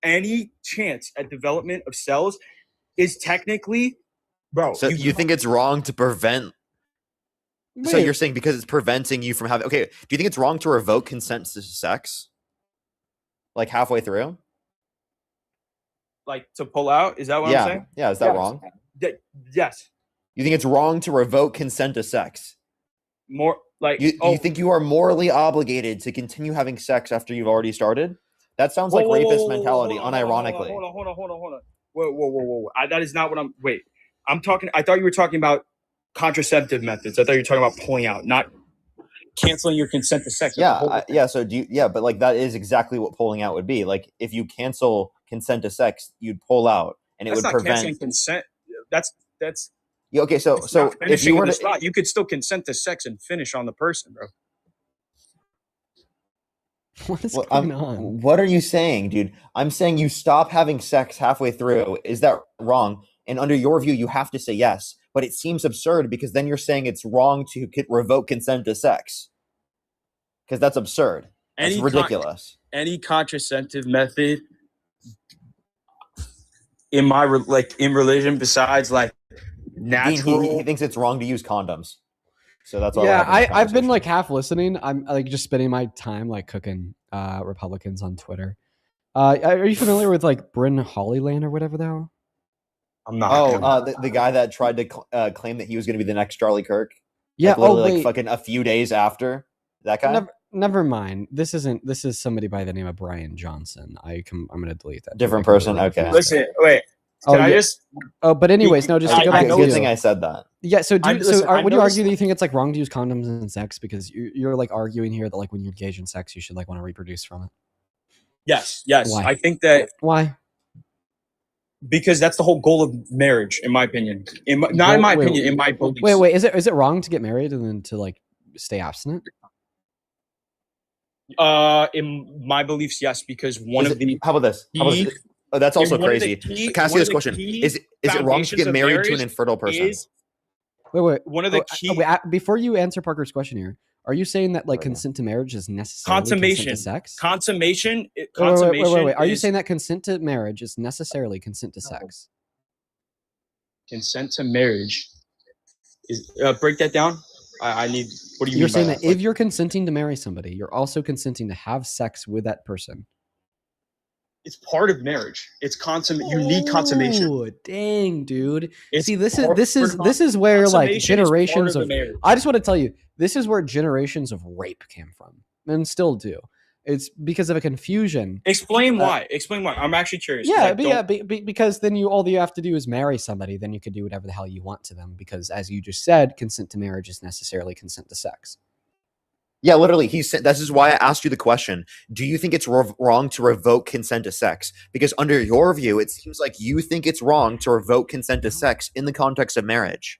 Any chance at development of cells is technically, bro. So you think it's wrong to prevent? Wait. So you're saying because it's preventing you from having? Okay, do you think it's wrong to revoke consent to sex? Like halfway through? Like to pull out? Is that what I'm saying? Yeah, is that wrong? Yes. You think it's wrong to revoke consent to sex? More like you think you are morally obligated to continue having sex after you've already started? That sounds like rapist mentality, unironically. Hold on. Whoa. That is not what I'm. Wait, I'm talking. I thought you were talking about contraceptive methods. I thought you were talking about pulling out, not canceling your consent to sex. Yeah. So do you? Yeah, but like that is exactly what pulling out would be. Like if you cancel consent to sex, you'd pull out, and it would prevent canceling consent. That's. Yeah, okay, so if you were to, you could still consent to sex and finish on the person, bro. What is going on? What are you saying, dude? I'm saying you stop having sex halfway through. Is that wrong? And under your view, you have to say yes. But it seems absurd because then you're saying it's wrong to revoke consent to sex. Because that's absurd. That's ridiculous. Any contraceptive method in religion besides like natural. He thinks it's wrong to use condoms. So that's all. Yeah, I've been like half listening. I'm like just spending my time like cooking Republicans on Twitter. Are you familiar with like Bryn Hollyland or whatever the hell? I'm not. Oh, the guy that tried to claim that he was going to be the next Charlie Kirk. Yeah. Like fucking a few days after that guy. Never mind. This is somebody by the name of Brian Johnson. I'm going to delete that. Different person. Okay. Listen. Wait. But anyways, no. Just to go back. Good thing I said that. Yeah. So would you argue that you think it's like wrong to use condoms in sex because you're like arguing here that like when you engage in sex you should like want to reproduce from it? Yes. Why? I think that. Why? Because that's the whole goal of marriage, in my opinion. In my opinion, in my beliefs. Wait. Is it wrong to get married and then to like stay abstinent? In my beliefs, yes. Because how about this? Oh, that's also crazy. Cassie's question: Is it wrong to get married to an infertile person? Wait. one of the key Before you answer Parker's question here, are you saying that like consent to marriage is necessarily consummation consent to sex? Consummation. Wait. Are you saying that consent to marriage is necessarily consent to sex? Consent to marriage is break that down. I need. What do you You're mean saying by that if you're consenting to marry somebody, you're also consenting to have sex with that person. It's part of marriage. It's consummate. You need consummation. Oh, dang, dude. It's See, this is where like generations of I just want to tell you, this is where generations of rape came from and still do. It's because of a confusion. Explain why. Explain why. I'm actually curious. Because then all you have to do is marry somebody. Then you could do whatever the hell you want to them. Because as you just said, consent to marriage is necessarily consent to sex. Yeah, literally. He said this is why I asked you the question. Do you think it's wrong to revoke consent to sex? Because under your view, it seems like you think it's wrong to revoke consent to sex in the context of marriage.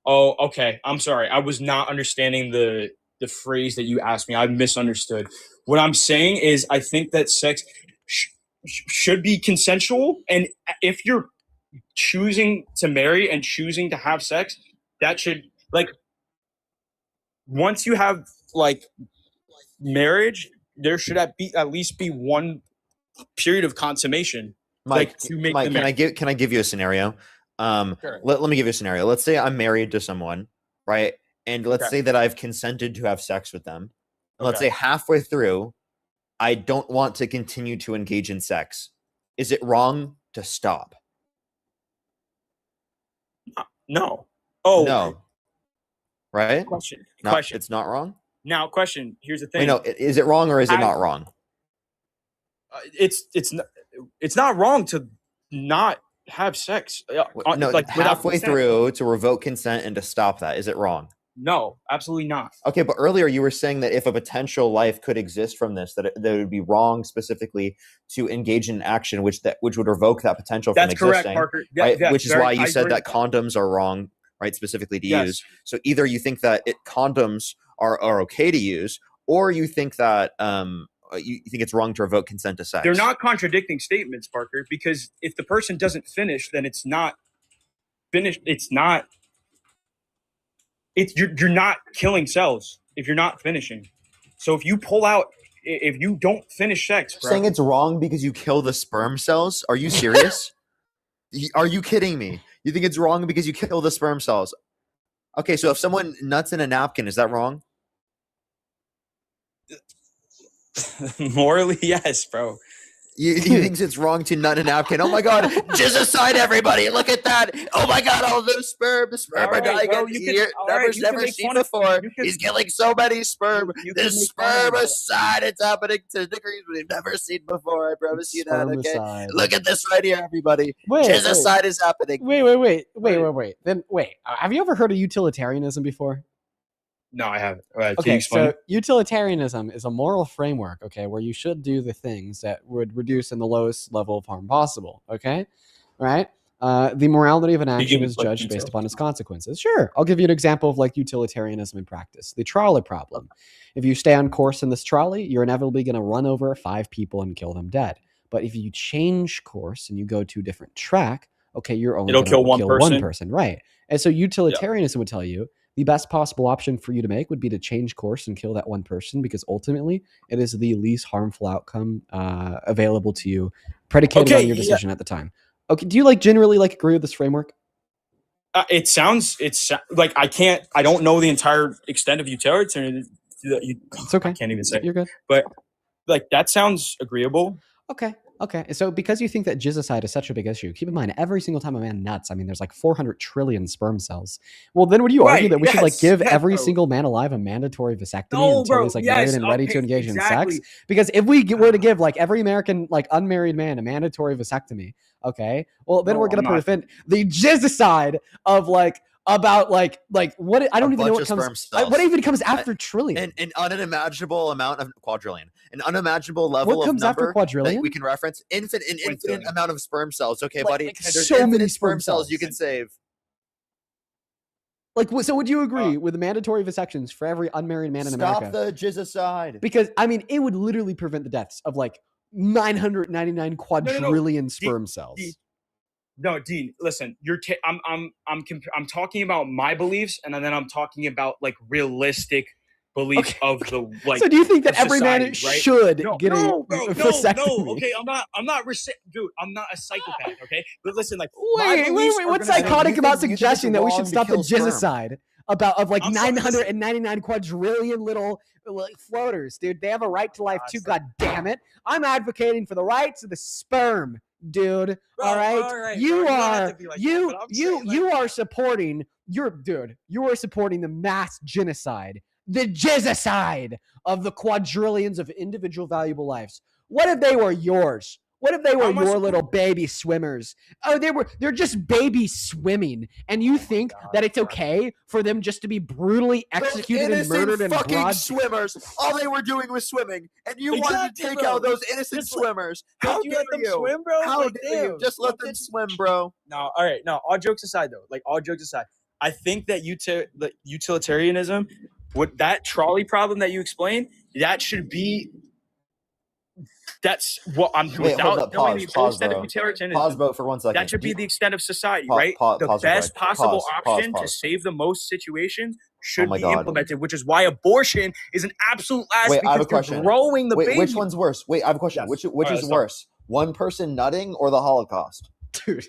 Oh, okay. I'm sorry. I was not understanding the phrase that you asked me. I misunderstood. What I'm saying is I think that sex should be consensual. And if you're choosing to marry and choosing to have sex, that should, like, once you have, like, marriage, there should at least be one period of consummation. Mike, like, to make Mike, can I give you a scenario? Sure. Let me give you a scenario. Let's say I'm married to someone, right? And let's say that I've consented to have sex with them. And let's say halfway through, I don't want to continue to engage in sex. Is it wrong to stop? No. Oh, no. Right? Question. It's not wrong? Now, question. Here's the thing. Wait, no, is it wrong or is it not wrong? It's not wrong to not have sex. No, like halfway through to revoke consent and to stop that. Is it wrong? No, absolutely not. Okay, but earlier you were saying that if a potential life could exist from this, that it would be wrong specifically to engage in action which would revoke that potential from existing. That's correct, Parker. Right? Which is why you said that condoms are wrong, right? Specifically to use. So either you think that condoms are okay to use, or you think that you think it's wrong to revoke consent to sex. They're not contradicting statements, Parker, because if the person doesn't finish, then it's not finished. It's not. You're not killing cells if you're not finishing. So if you pull out, if you don't finish sex, bro, saying it's wrong because you kill the sperm cells? Are you serious? Are you kidding me? You think it's wrong because you kill the sperm cells? Okay, so if someone nuts in a napkin, is that wrong? Morally, yes, bro. You think it's wrong to nut a napkin? Oh my God! Jizz aside, everybody! Look at that! Oh my God! All those sperm are dying. Never seen before. He's killing so many sperm. This spermicide, it's happening to degrees we've never seen before. I promise you that. Okay, look at this right here, everybody. Jizz aside is happening. Wait. Then wait. Have you ever heard of utilitarianism before? No, I haven't. Okay, so utilitarianism is a moral framework, okay, where you should do the things that would reduce in the lowest level of harm possible, okay? Right? The morality of an action is judged based upon its consequences. Sure, I'll give you an example of like utilitarianism in practice. The trolley problem. If you stay on course in this trolley, you're inevitably going to run over 5 people and kill them dead. But if you change course and you go to a different track, okay, you're only going to kill one person. Right. And so utilitarianism would tell you the best possible option for you to make would be to change course and kill that one person, because ultimately it is the least harmful outcome available to you, predicated on your decision at the time. Okay, do you like generally like agree with this framework? It's like I don't know the entire extent of utilitarianism. It's okay. I can't even say. You're good. But like that sounds agreeable. Okay. So because you think that jizzicide is such a big issue, keep in mind every single time a man nuts, I mean, there's like 400 trillion sperm cells. Well, then would you argue that we should like give every single man alive a mandatory vasectomy until he's like married and ready to engage in sex? Because if we were to give like every American like unmarried man a mandatory vasectomy, okay, well then we're going to prevent the jizzicide of like about like what I don't even know what comes what even comes after trillion, an unimaginable amount of quadrillion, an unimaginable level what comes of number after quadrillion that we can reference infinite amount of sperm cells. Okay, buddy, there's so many sperm cells you can save. Like, so would you agree with the mandatory vasections for every unmarried man in America? Stop the jizzicide. Because I mean, it would literally prevent the deaths of like 999 quadrillion sperm cells. No, Dean, listen. I'm talking about my beliefs, and then I'm talking about like realistic beliefs of the like. So do you think that every society, man right? should get a vasectomy? No. Okay, I'm not dude. I'm not a psychopath. Okay, but listen, like Wait. What's psychotic about suggesting that we should stop the genocide of like 999 quadrillion little like floaters, dude? They have a right to life too. God damn it! I'm advocating for the rights of the sperm, dude. Bro, all right, you are supporting you are supporting the mass genocide, the jizzicide of the quadrillions of individual valuable lives. What if they were yours? What if they were your little baby swimmers? Oh, they're just babies swimming, and you think that it's okay for them just to be brutally executed and murdered in fucking broad swimmers. All they were doing was swimming, and you wanted to take out those innocent swimmers. How you dare let them you? swim, bro? How Like, dare you? damn. Just let them swim, bro. No, all right. No, all jokes aside, though. Like all jokes aside, I think that utilitarianism, with that trolley problem that you explained, that should be. That's what I'm doing. Wait, hold Without up, knowing the pause, extent bro. of utilitarianism. Pause, bro, for 1 second. That should be the extent of society, Pause, right? pause, The pause, best Greg. possible Pause, option to pause. save the most situations should my be God. implemented, which is why abortion is an absolute last Wait, I have a because you're question. growing the Wait, baby. which one's worse? Wait, I have a question. Yes. Which All right, is let's talk. worse? One person nutting or the Holocaust? Dude.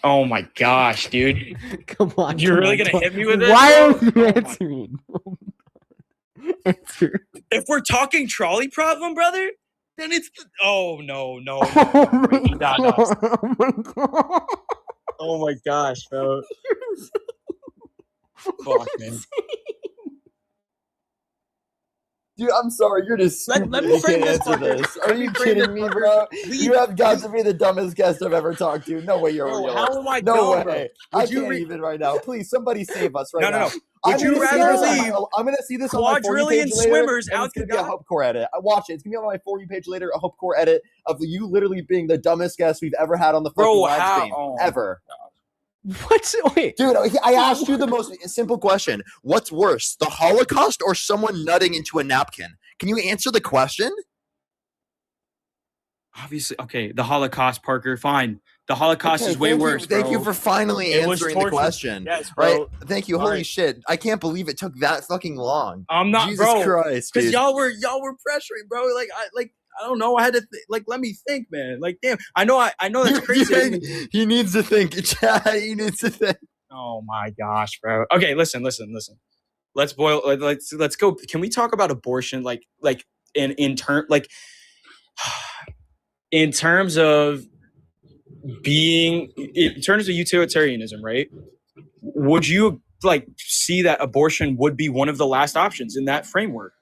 Oh my gosh, dude. Come on. You're really going to hit me with it? Why are bro? you answering? Answer. If we're talking trolley problem, brother, then it's no. Oh my God. Oh my gosh, bro. Fuck, man. Dude, I'm sorry. You're just stupid. Let me You frame can't this, answer fucker. this. Are Let you me frame kidding this, me, fucker. bro? Please. You have got to be the dumbest guest I've ever talked to. No way you're Bro, real. how am I No dumb, bro? way. I Would you can't even right now. Please, somebody save us right No. now. Would you rather leave I'm gonna see this on my For You quadrillion page later, swimmers and out it's gonna to be a die? Hub Core edit. Watch it. It's gonna be on my For You page later, a Hub Core edit of you literally being the dumbest guest we've ever had on the fucking Bro, live how? stream. Oh. Ever. What's wait? Dude, I asked you the most simple question. What's worse, the Holocaust or someone nutting into a napkin? Can you answer the question? Obviously, okay, the Holocaust, Parker, fine. The Holocaust Okay, is way thank you- worse, Thank bro. you for finally It was answering the torture. question. Yes, bro. Right? Thank you. All Holy right. shit. I can't believe it took that fucking long. I'm not, Jesus bro. Christ, Because dude. y'all were pressuring, bro. I don't know. I had to let me think, man. Like, damn. I know that's crazy. He needs to think. He needs to think. Oh my gosh, bro. Okay, listen. Let's go. Can we talk about abortion in terms of utilitarianism, right? Would you see that abortion would be one of the last options in that framework?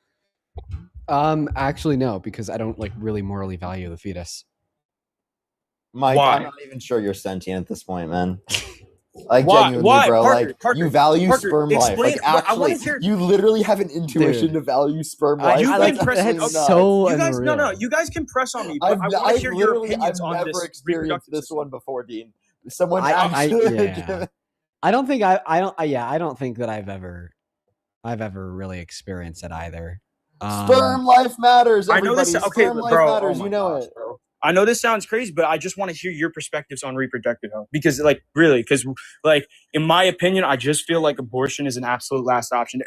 Actually no, because I don't really morally value the fetus. Mike, Why? I'm not even sure you're sentient at this point, man. Like, Why? genuinely, Why? bro. Parker, you value Parker, sperm life. explain- Like, I wanna actually, hear- you literally have an intuition to value sperm life. You've That's been pressing. absolutely that's nuts. so You guys, unreal. no. You guys can press on me, but I want to hear your opinions on never this experienced reproductive this system. one before, Dean. Someone I actually. don't think I don't think that I've ever really experienced it either. Sperm life matters. I know this. Everybody. Okay, Sperm life bro. matters. Oh You my know gosh, it. bro. I know this sounds crazy, but I just want to hear your perspectives on reproductive health because, in my opinion, I just feel like abortion is an absolute last option.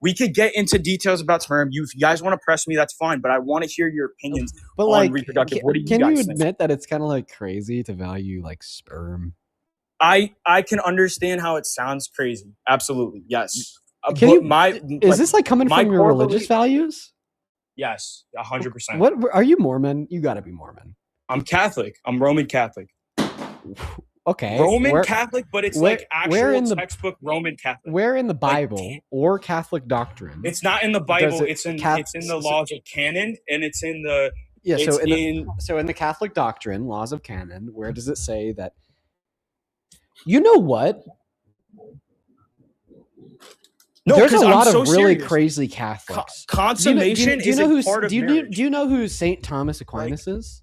We could get into details about sperm. You guys want to press me, that's fine, but I want to hear your opinions on reproductive. What do you can guys you think? admit that it's kind of crazy to value sperm? I can understand how it sounds crazy. Absolutely, yes. Is this coming from your religious values? Yes, 100%. What are you, Mormon? You got to be Mormon. I'm Catholic. I'm Roman Catholic. Okay. Roman Catholic, but it's actual textbook Roman Catholic. Where in the Bible or Catholic doctrine? It's not in the Bible. It's in the laws of canon, and it's in the So in the Catholic doctrine, laws of canon, where does it say that? You know what? No, there's a lot of really serious. crazy Catholics. Consummation is a part of marriage. Do you know who Saint Thomas Aquinas is?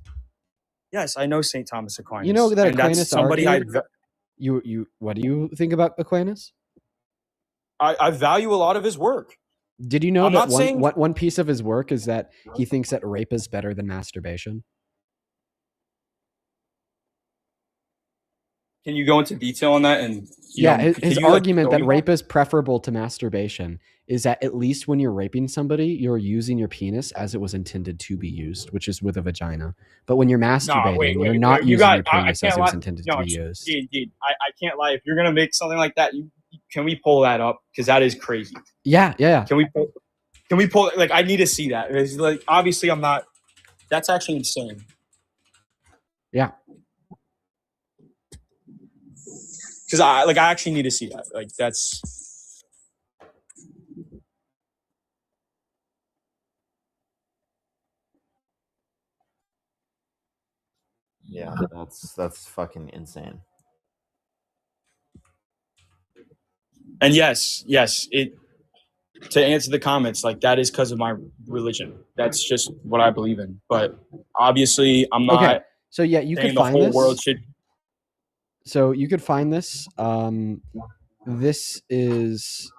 Yes, I know Saint Thomas Aquinas. You know that and Aquinas that's somebody argued? You what do you think about Aquinas? I value a lot of his work. Did you know that one piece of his work is that he thinks that rape is better than masturbation? Can you go into detail on that? And his argument that rape is preferable to masturbation is that at least when you're raping somebody, you're using your penis as it was intended to be used, which is with a vagina. But when you're masturbating, you're not using your penis as it was intended to be used. Dude, I can't lie. If you're gonna make something like that, can we pull that up? Because that is crazy. Yeah. Can we pull? Like, I need to see that. It's like, obviously, I'm not. That's actually insane. Yeah. Because I actually need to see that. Like, that's. Yeah, that's fucking insane. And yes, it. To answer the comments, like, that is because of my religion. That's just what I believe in. But obviously, I'm not. Okay. So yeah, you could find this. World should. So you could find this. This is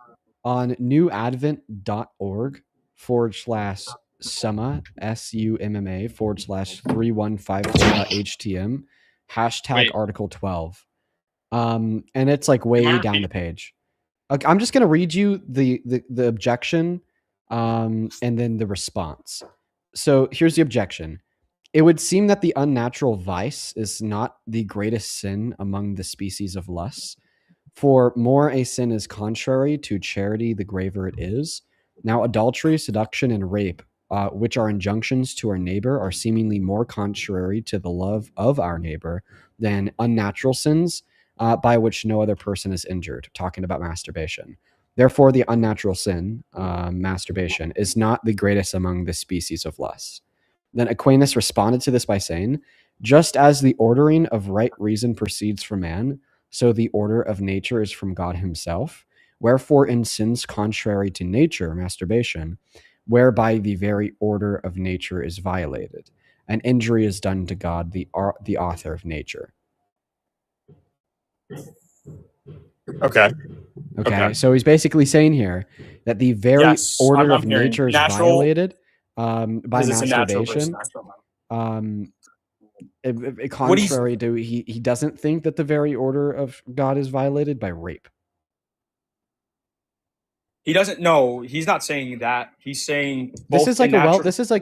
on newadvent.org/summa SUMMA /3154.htm #article 12. And it's like way down the page. Okay, I'm just gonna read you the objection, and then the response. So here's the objection. It would seem that the unnatural vice is not the greatest sin among the species of lusts, for more a sin is contrary to charity, the graver it is. Now, adultery, seduction, and rape, which are injunctions to our neighbor, are seemingly more contrary to the love of our neighbor than unnatural sins, by which no other person is injured, talking about masturbation. Therefore, the unnatural sin, masturbation, is not the greatest among the species of lust. Then Aquinas responded to this by saying, just as the ordering of right reason proceeds from man, so the order of nature is from God himself. Wherefore, in sins contrary to nature, masturbation, whereby the very order of nature is violated, an injury is done to God, the author of nature. Okay. So he's basically saying here that the very order of nature is violated by masturbation. Contrary to he doesn't think that the very order of God is violated by rape. He doesn't know. He's not saying that. He's saying this is like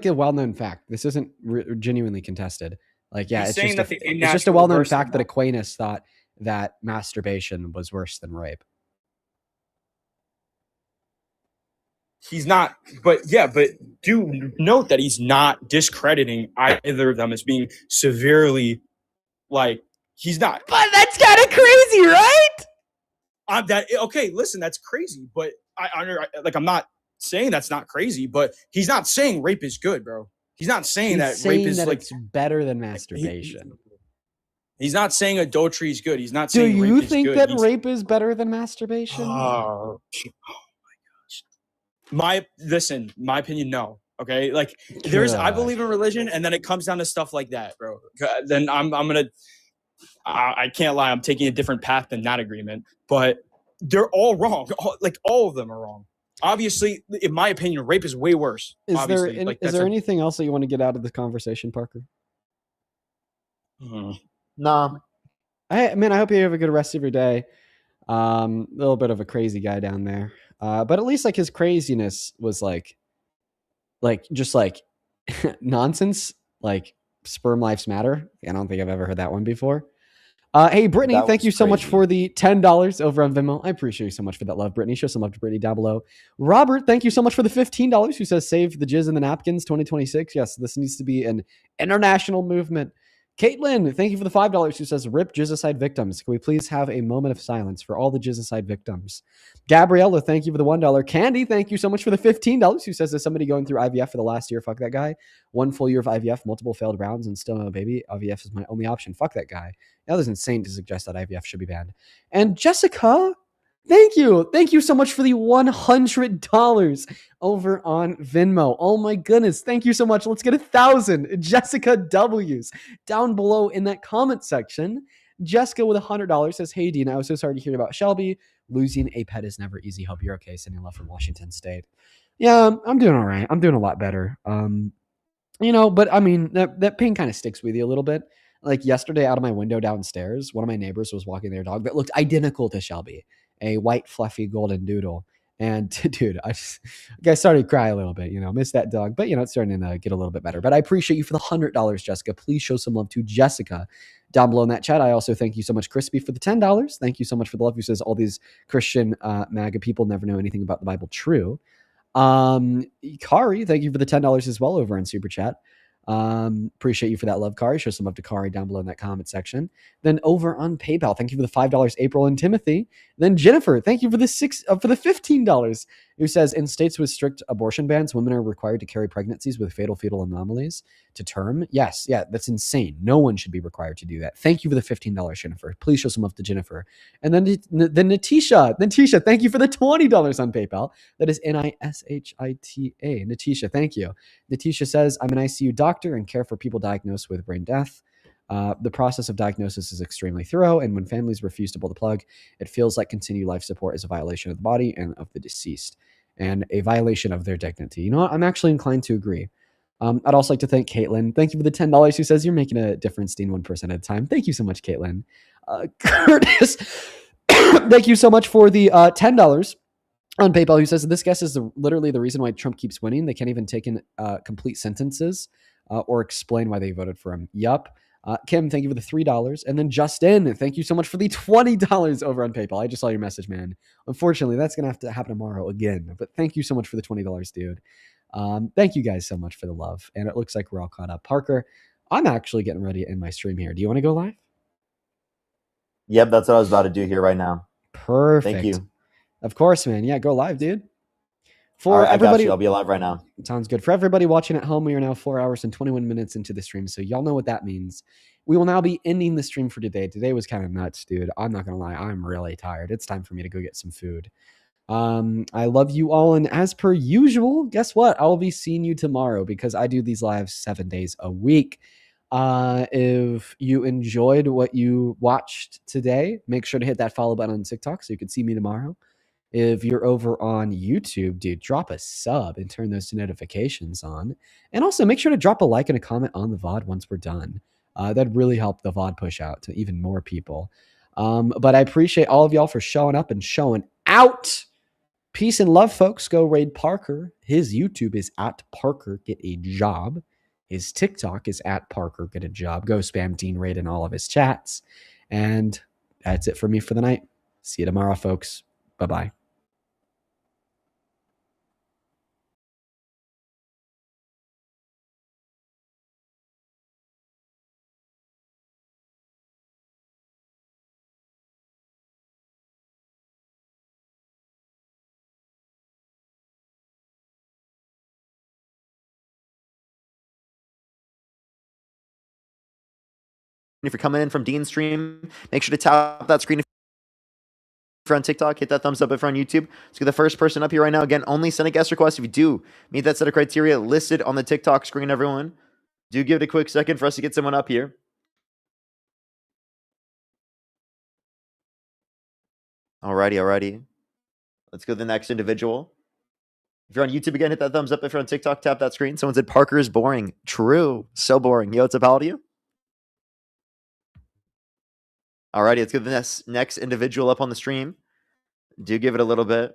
a well-known fact. This isn't genuinely contested. Like, yeah, it's just a well-known fact that Aquinas thought that masturbation was worse than rape. He's not, but do note that he's not discrediting either of them as being severely, like, he's not. But that's kind of crazy, right? Okay, listen, that's crazy, but I'm not saying that's not crazy, but he's not saying rape is good, bro. He's not saying that rape is like it's better than masturbation. He's not saying adultery is good. He's not saying rape is good. Do you think that rape is better than masturbation? Oh my gosh. My opinion, no. Okay, like I believe in religion, and then it comes down to stuff like that, bro. Then I can't lie, I'm taking a different path than that agreement, but they're all wrong. All of them are wrong. Obviously, in my opinion, rape is way worse. Is there anything else that you want to get out of the conversation, Parker? No. I hope you have a good rest of your day. A little bit of a crazy guy down there. But at least like his craziness was like just like nonsense, like sperm lives matter. I don't think I've ever heard that one before. Hey, Brittany, thank you so much for the $10 over on Venmo. I appreciate you so much for that love, Brittany. Show some love to Brittany down below. Robert, thank you so much for the $15 who says save the jizz in the napkins 2026. Yes, this needs to be an international movement. Caitlin, thank you for the $5 who says rip jizzicide victims. Can we please have a moment of silence for all the jizzicide victims? Gabriella, thank you for the $1. Candy, thank you so much for the $15 who says, is somebody going through IVF for the last year? Fuck that guy. 1 full year of IVF, multiple failed rounds, and still no baby. IVF is my only option. Fuck that guy. That was insane to suggest that IVF should be banned. And Jessica, thank you. Thank you so much for the $100 over on Venmo. Oh my goodness. Thank you so much. Let's get 1,000 Jessica W's down below in that comment section. Jessica with $100 says, hey, Dean, I was so sorry to hear about Shelby. Losing a pet is never easy. Hope you're okay. Sending love from Washington State. Yeah, I'm doing all right. I'm doing a lot better. But I mean, that pain kind of sticks with you a little bit. Like yesterday out of my window downstairs, one of my neighbors was walking their dog that looked identical to Shelby, a white, fluffy golden doodle. And dude, I started to cry a little bit, miss that dog, but it's starting to get a little bit better. But I appreciate you for the $100, Jessica. Please show some love to Jessica down below in that chat. I also thank you so much, Crispy, for the $10. Thank you so much for the love. Who says all these Christian MAGA people never know anything about the Bible. True. Kari, thank you for the $10 as well over in Super Chat. Appreciate you for that love, Kari. Show some love to Kari down below in that comment section. Then over on PayPal, thank you for the $5, April and Timothy. Then Jennifer, thank you for the $15. Who says in states with strict abortion bans, women are required to carry pregnancies with fatal fetal anomalies to term. Yes, yeah, that's insane. No one should be required to do that. Thank you for the $15, Jennifer. Please show some love to Jennifer. And then Natisha, thank you for the $20 on PayPal. That is Nishita. Natisha, thank you. Natisha says, I'm an ICU doctor and care for people diagnosed with brain death. The process of diagnosis is extremely thorough, and when families refuse to pull the plug, it feels like continued life support is a violation of the body and of the deceased, and a violation of their dignity. You know what? I'm actually inclined to agree. I'd also like to thank Caitlin. Thank you for the $10 who says you're making a difference, Dean, 1% at a time. Thank you so much, Caitlin. Curtis, thank you so much for the $10 on PayPal, who says this guess is literally the reason why Trump keeps winning. They can't even take in complete sentences or explain why they voted for him. Yup. Kim, thank you for the $3. And then Justin, thank you so much for the $20 over on PayPal. I just saw your message, man. Unfortunately, that's going to have to happen tomorrow again. But thank you so much for the $20, dude. Thank you guys so much for the love. And it looks like we're all caught up. Parker, I'm actually getting ready to end my stream here. Do you want to go live? Yep, that's what I was about to do here right now. Perfect. Thank you. Of course, man. Yeah, go live, dude. For everybody, I'll be live right now. Sounds good. For everybody watching at home, we are now 4 hours and 21 minutes into the stream, so y'all know what that means. We will now be ending the stream for today. Today was kind of nuts, dude. I'm not gonna lie, I'm really tired. It's time for me to go get some food. I love you all, and as per usual, guess what? I will be seeing you tomorrow because I do these lives 7 days a week. If you enjoyed what you watched today, make sure to hit that follow button on TikTok so you can see me tomorrow. If you're over on YouTube, dude, drop a sub and turn those notifications on. And also make sure to drop a like and a comment on the VOD once we're done. That'd really help the VOD push out to even more people. But I appreciate all of y'all for showing up and showing out. Peace and love, folks. Go raid Parker. His YouTube is at Parker Get a Job. His TikTok is at Parker Get a Job. Go spam Dean Raid in all of his chats. And that's it for me for the night. See you tomorrow, folks. Bye-bye. If you're coming in from Dean's stream, make sure to tap that screen. If you're on TikTok, hit that thumbs up. If you're on YouTube, let's get the first person up here right now. Again, only send a guest request if you do meet that set of criteria listed on the TikTok screen, everyone. Do give it a quick second for us to get someone up here. Alrighty. Let's go to the next individual. If you're on YouTube, again, hit that thumbs up. If you're on TikTok, tap that screen. Someone said Parker is boring. True. So boring. Yo, what's up, how old are you? Alrighty, let's get the next individual up on the stream. Do give it a little bit.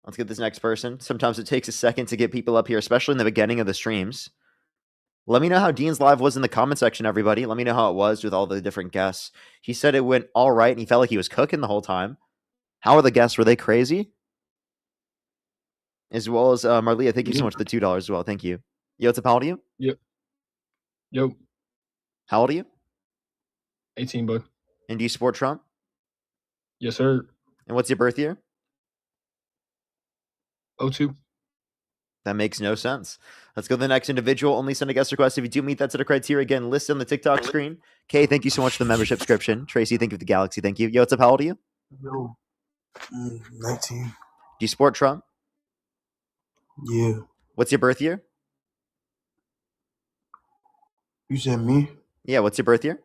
Let's get this next person. Sometimes it takes a second to get people up here, especially in the beginning of the streams. Let me know how Dean's live was in the comment section, everybody. Let me know how it was with all the different guests. He said it went all right, and he felt like he was cooking the whole time. How are the guests? Were they crazy? As well as Marlia, thank you so much for the $2 as well. Thank you. Yo, what's up? How old are you? Yep. Yo. How old are you? 18, bud. And do you support Trump? Yes, sir. And what's your birth year? 02. That makes no sense. Let's go to the next individual. Only send a guest request if you do meet that set of criteria. Again, listed on the TikTok screen. Kay, thank you so much for the membership subscription. Tracy, thank you for the Galaxy. Thank you. Yo, what's up? How old are you? Yo, 19. Do you support Trump? Yeah. What's your birth year? You said me? Yeah, what's your birth year?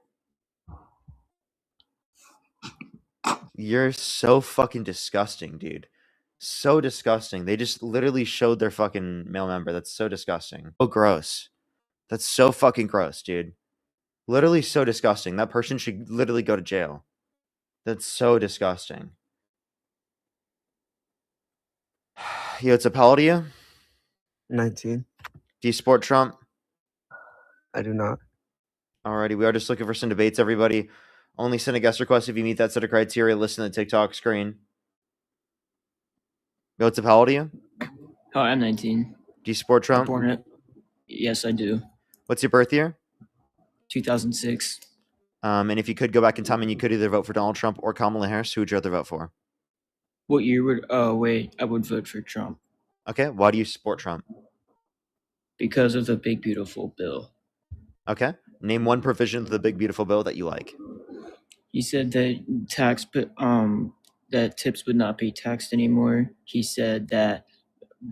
You're so fucking disgusting, dude. So disgusting. They just literally showed their fucking male member. That's so disgusting. Oh, gross. That's so fucking gross, dude. Literally so disgusting. That person should literally go to jail. That's so disgusting. Yo, it's a how do you? 19. Do you support Trump? I do not. Alrighty, we are just looking for some debates, everybody. Only send a guest request if you meet that set of criteria listed on the TikTok screen. Yo, it's how old are you? Oh, I'm 19. Do you support Trump? Born it. Yes, I do. What's your birth year? 2006. And if you could go back in time and you could either vote for Donald Trump or Kamala Harris, who would you rather vote for? What year would? Oh, wait. I would vote for Trump Okay, why do you support Trump? because of the big beautiful bill. Okay, name one provision of the big beautiful bill that you like. He said that that tips would not be taxed anymore. He said that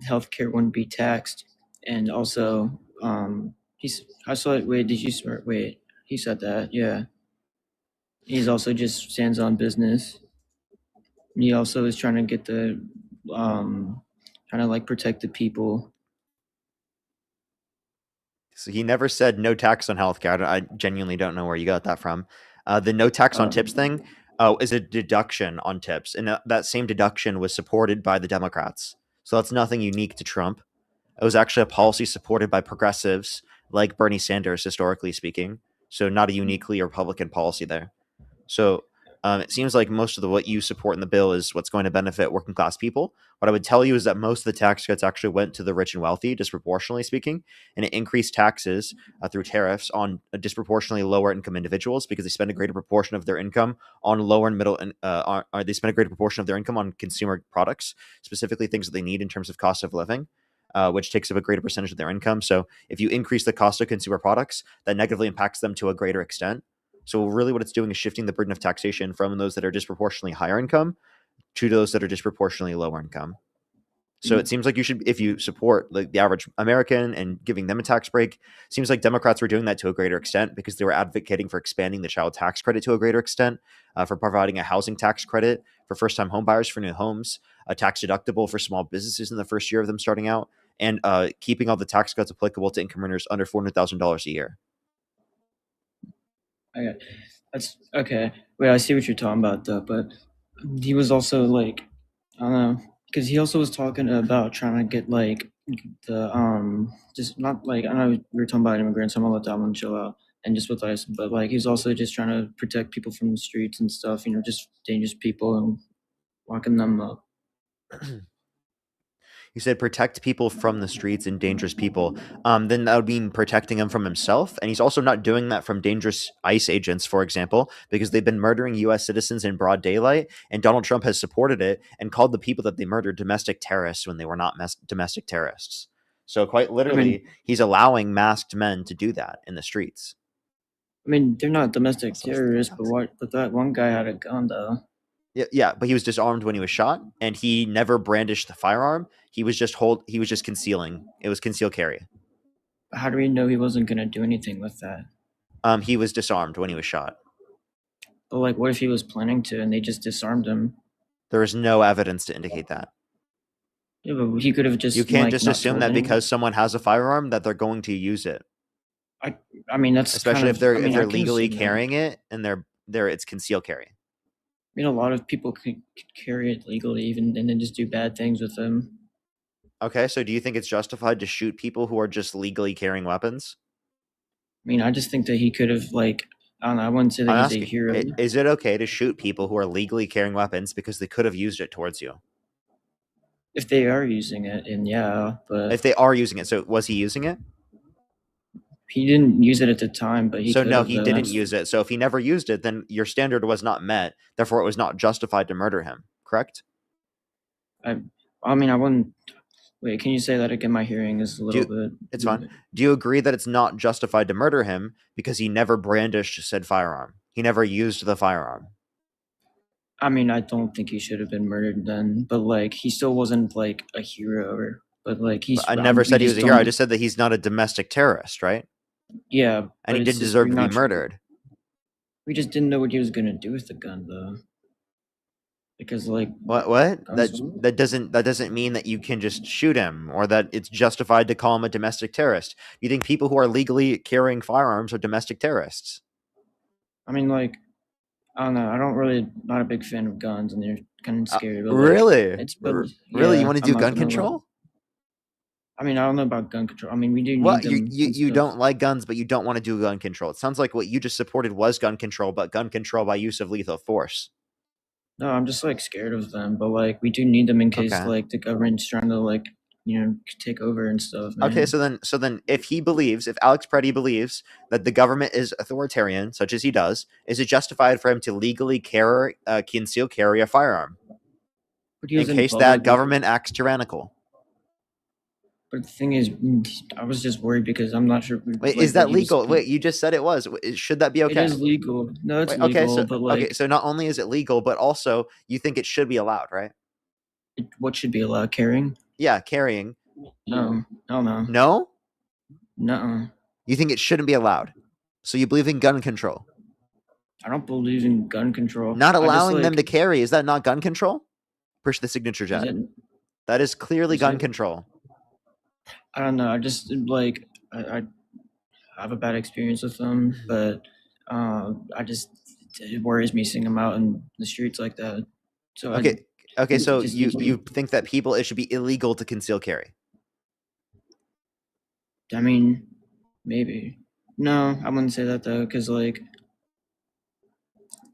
healthcare wouldn't be taxed, and also I saw it. Wait, did you swear? Wait, he said that. Yeah. He's also just stands on business. He also is trying to get the trying to like protect the people. So he never said no tax on healthcare. I genuinely don't know where you got that from. The no tax on tips thing is a deduction on tips, and that same deduction was supported by the Democrats. So that's nothing unique to Trump. It was actually a policy supported by progressives like Bernie Sanders, historically speaking. So not a uniquely Republican policy there. So it seems like most of what you support in the bill is what's going to benefit working class people. What I would tell you is that most of the tax cuts actually went to the rich and wealthy, disproportionately speaking, and it increased taxes through tariffs on disproportionately lower income individuals because they spend a greater proportion of their income on lower and middle, they spend a greater proportion of their income on consumer products, specifically things that they need in terms of cost of living. Which takes up a greater percentage of their income. So if you increase the cost of consumer products, that negatively impacts them to a greater extent. So really what it's doing is shifting the burden of taxation from those that are disproportionately higher income to those that are disproportionately lower income. So it seems like you should, if you support like the average American and giving them a tax break, seems like Democrats were doing that to a greater extent because they were advocating for expanding the child tax credit to a greater extent, for providing a housing tax credit for first-time home buyers for new homes, a tax deductible for small businesses in the first year of them starting out, and keeping all the tax cuts applicable to income earners under $400,000 a year. Okay, that's okay. Wait, I see what you're talking about though, but he was also like, I don't know, because he also was talking about trying to get like the just not like I know we were talking about immigrants. So I'm gonna let that one chill out and just with us, but like he's also just trying to protect people from the streets and stuff. Just dangerous people and locking them up. You said protect people from the streets and dangerous people. Then that would mean protecting him from himself. And he's also not doing that from dangerous ICE agents, for example, because they've been murdering U.S. citizens in broad daylight. And Donald Trump has supported it and called the people that they murdered domestic terrorists when they were not domestic terrorists. So quite literally, he's allowing masked men to do that in the streets. I mean, they're not domestic terrorists, but that one guy had a gun though. Yeah, but he was disarmed when he was shot, and he never brandished the firearm. He was just concealing. It was concealed carry. How do we know he wasn't gonna do anything with that? He was disarmed when he was shot. But like, what if he was planning to, and they just disarmed him? There is no evidence to indicate that. Yeah, but he could have just. You can't like, just not assume told that anyone. because someone has a firearm that they're going to use it. I mean, that's especially kind if they're I mean, if they're I can legally assume that. carrying it and they're it's concealed carry. I mean, a lot of people could carry it legally, even and then just do bad things with them. Okay, so do you think it's justified to shoot people who are just legally carrying weapons? I mean, I just think that he could have like. I don't know. I wouldn't say that I'm he's asking, a hero. is it okay to shoot people who are legally carrying weapons because they could have used it towards you? If they are using it, and yeah, but if they are using it, so was he using it? He didn't use it at the time, but he so could no, have, he though. didn't use it. So if he never used it, then your standard was not met. Therefore, it was not justified to murder him. Correct? I mean, I wouldn't. Wait, can you say that again? My hearing is a little bit. It's fine. Do you agree that it's not justified to murder him because he never brandished said firearm? He never used the firearm. I mean, I don't think he should have been murdered then, but like he still wasn't like a hero, but like he's. I never said he was a hero. I just said that he's not a domestic terrorist, right? Yeah, and he didn't deserve to be murdered. We just didn't know what he was gonna do with the gun, though. because like What? guns, That doesn't mean that you can just shoot him or that it's justified to call him a domestic terrorist. You think people who are legally carrying firearms are domestic terrorists? I mean, like, I don't know. I don't really not a big fan of guns, and they're kind of scary. But like, Really? it's but Really? You yeah, want to I'm do not gun gonna lie. control? I mean, I don't know about gun control. I mean, we do What need them and you stuff. don't like guns, but you don't want to do gun control. It sounds like what you just supported was gun control, but gun control by use of lethal force. No, I'm just like scared of them, but like we do need them in case Okay. like the government's trying to like take over and stuff. Man. Okay, so then if Alex Preddy believes that the government is authoritarian, such as he does, is it justified for him to legally conceal carry a firearm But he in was in case public, that government acts tyrannical? But the thing is, I was just worried because I'm not sure. Wait, like, is that what he was legal? saying. Wait, you just said it was. Should that be okay? It is legal. No, it's Wait, legal, but like, okay, so not only is it legal, but also you think it should be allowed, right? what should be allowed? Carrying? Yeah, carrying. No, no. No? No. You think it shouldn't be allowed? So you believe in gun control? I don't believe in gun control. Not I just, allowing them like- to carry, is that not gun control? Push the signature jet. That is clearly gun control. I don't know. I just like I have a bad experience with them, but it worries me seeing them out in the streets like that. So Okay, so just you makes me- you think that it should be illegal to conceal carry? I mean, maybe. No, I wouldn't say that though, because like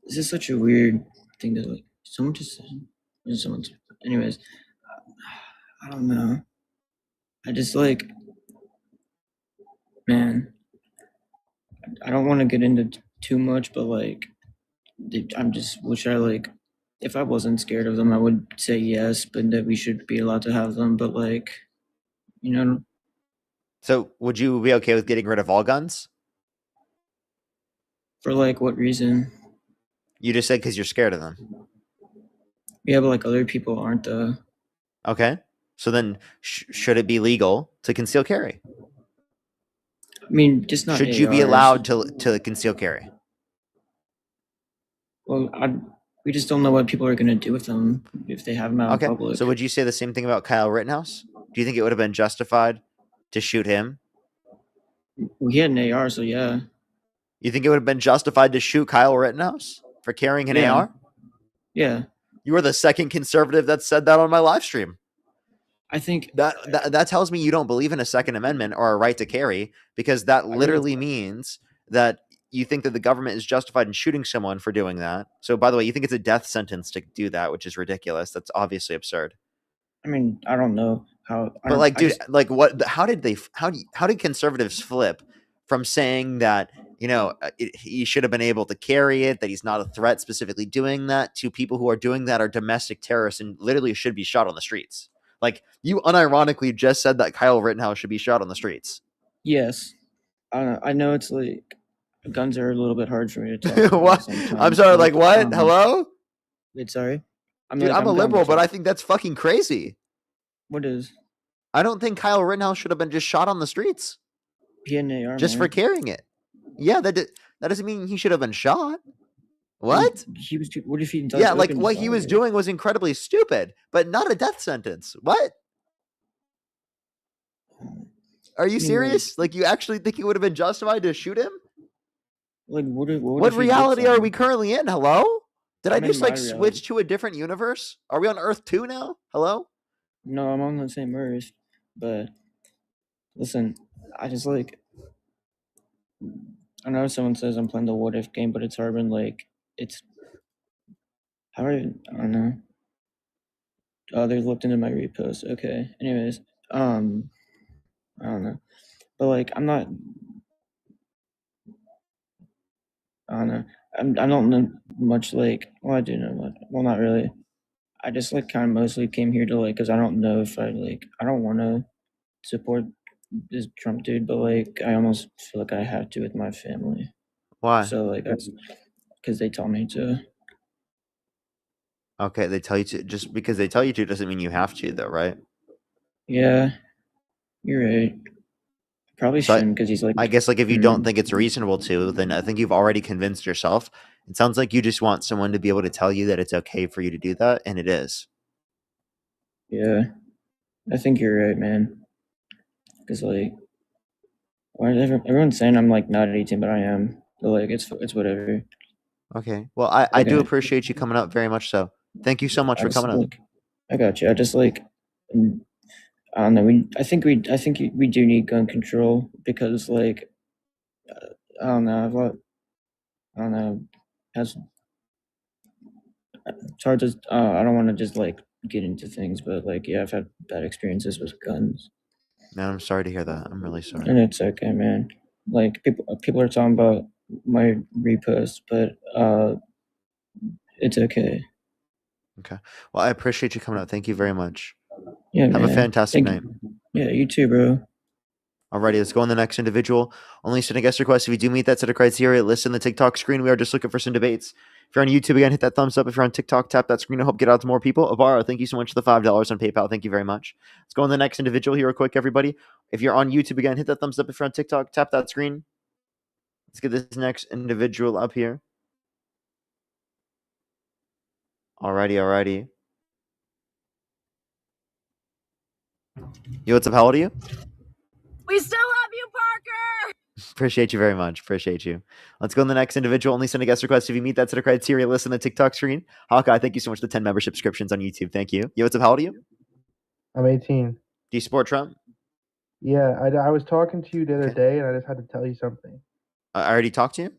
this is such a weird thing to like. Someone just said. Someone's. Anyways, I don't know. I just like, man. I don't want to get into too much, but like, I'm just wish I like. If I wasn't scared of them, I would say yes, but that we should be allowed to have them. But like, you know, So would you be okay with getting rid of all guns? for like what reason? You just said because you're scared of them. Yeah, but like other people aren't. Okay, so then should it be legal to conceal carry? I mean, just not. Should you be ARs. allowed to conceal carry? Well, we just don't know what people are going to do with them if they have them out Okay, in public. so would you say the same thing about Kyle Rittenhouse? Do you think it would have been justified to shoot him? Well, he had an AR, so yeah. You think it would have been justified to shoot Kyle Rittenhouse for carrying an Yeah. AR? Yeah. You are the second conservative that said that on my live stream. I think that tells me you don't believe in a Second Amendment or a right to carry, because that literally means that you think that the government is justified in shooting someone for doing that. So, by the way, you think it's a death sentence to do that, which is ridiculous. That's obviously absurd. I mean, I don't know how. But like, dude, like, what? How did conservatives flip from saying that he should have been able to carry it, that he's not a threat specifically doing that, to people who are doing that are domestic terrorists and literally should be shot on the streets? Like, you unironically just said that Kyle Rittenhouse should be shot on the streets. Yes, I don't know. I know it's like guns are a little bit hard for me to talk about What? sometimes, I'm sorry. but, Like, what? Hello? Wait, sorry. Dude, I'm a liberal, but I think that's fucking crazy. What is? I don't think Kyle Rittenhouse should have been just shot on the streets He had an AR, just for man. carrying it. Yeah, that doesn't mean he should have been shot. What? He was. What if he does? Yeah, like open what he was fire? doing was incredibly stupid, but not a death sentence. What? Are you serious? Like, you actually think it would have been justified to shoot him? Like, what What if he did reality are something? we currently in? Hello? Did I I'm in just like my reality. switch to a different universe? Are we on Earth 2 now? Hello? No, I'm on the same Earth, but listen, I just like. I know someone says I'm playing the what if game, but it's hard when like it's. How are you? I don't know. Oh, they looked into my repost. Okay. Anyways, I don't know, but like I'm not. I don't know. I don't know much. Like, well, I do know much. Well, not really. I just like kind of mostly came here to like because I don't know if I don't want to support this Trump dude, but like I almost feel like I have to with my family. Why? So like that's because they tell me to. Okay, they tell you to. Just because they tell you to doesn't mean you have to, though, right? Yeah, you're right. Probably So shouldn't because he's like. I guess, like, if you don't think it's reasonable to, then I think you've already convinced yourself It sounds like you just want someone to be able to tell you that it's okay for you to do that, and it is. Yeah, I think you're right, man. Because like, everyone's saying I'm like not 18, but I am. But like, it's whatever. Okay. Well, I do appreciate you coming up very much so. Thank you so much I for just coming up. like, I got you. I just like, I don't know. I think we do need gun control because like, I don't know. I don't know. Has It's hard to. I don't want to just like get into things, but like, yeah, I've had bad experiences with guns, Man, I'm sorry to hear that. I'm really sorry. and it's okay, man. Like people are talking about my repost, but it's okay. Okay. Well, I appreciate you coming up. Thank you very much. Yeah, Have man. a fantastic Thank night. Yeah, you too, bro. Alrighty, let's go on the next individual. Only send a guest request if you do meet that set of criteria. List in the TikTok screen. We are just looking for some debates. If you're on YouTube, again, hit that thumbs up. If you're on TikTok, tap that screen to help get out to more people. Avaro, thank you so much for the $5 on PayPal. Thank you very much. Let's go on the next individual here real quick, everybody. If you're on YouTube, again, hit that thumbs up. If you're on TikTok, tap that screen. Let's get this next individual up here. Alrighty. Yo, what's up? How old are you? We still love you, Parker. Appreciate you very much. Appreciate you. Let's go on the next individual. Only send a guest request if you meet that set of criteria. List on the TikTok screen. Hawkeye, thank you so much for the 10 membership subscriptions on YouTube. Thank you. Yo, what's up? How old are you? I'm 18. Do you support Trump? Yeah, I was talking to you the other day, and I just had to tell you something. I already talked to you?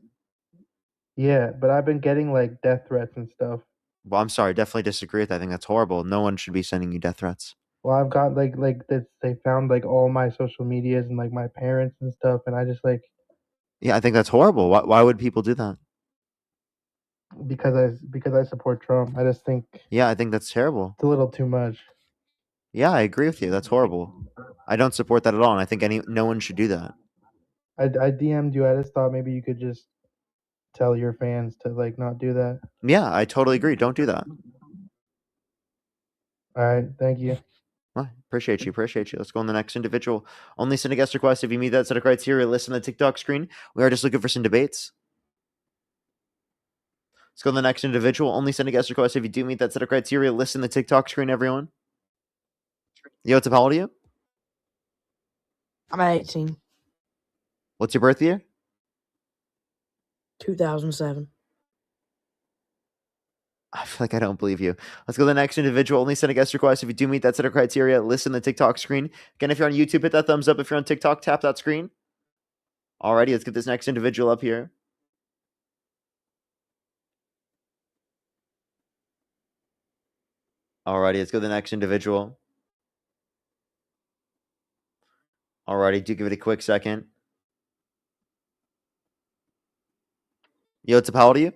Yeah, but I've been getting like death threats and stuff. Well, I'm sorry. Definitely disagree with that. I think that's horrible. No one should be sending you death threats. Well, I've got like this. They found like all my social medias and like my parents and stuff, and I just like Yeah, I think that's horrible. Why would people do that? because I support Trump. I just think Yeah, I think that's terrible. it's a little too much. Yeah, I agree with you. That's horrible. I don't support that at all, and I think no one should do that. I DM'd you. I just thought maybe you could just tell your fans to like not do that. Yeah, I totally agree. Don't do that. All right, thank you. Well, appreciate you. Let's go on the next individual. Only send a guest request if you meet that set of criteria. List on the TikTok screen. We are just looking for some debates. Let's go on the next individual. Only send a guest request if you do meet that set of criteria. List in the TikTok screen, everyone. Yo, what's up? How old are you? I'm 18. What's your birth year? 2007. I feel like I don't believe you. Let's go to the next individual. Only send a guest request if you do meet that set of criteria. List in the TikTok screen. Again, if you're on YouTube, hit that thumbs up. If you're on TikTok, tap that screen. Alrighty, let's get this next individual up here. Alrighty, let's go to the next individual. Alrighty, do give it a quick second. Yo, what's up? How old are you?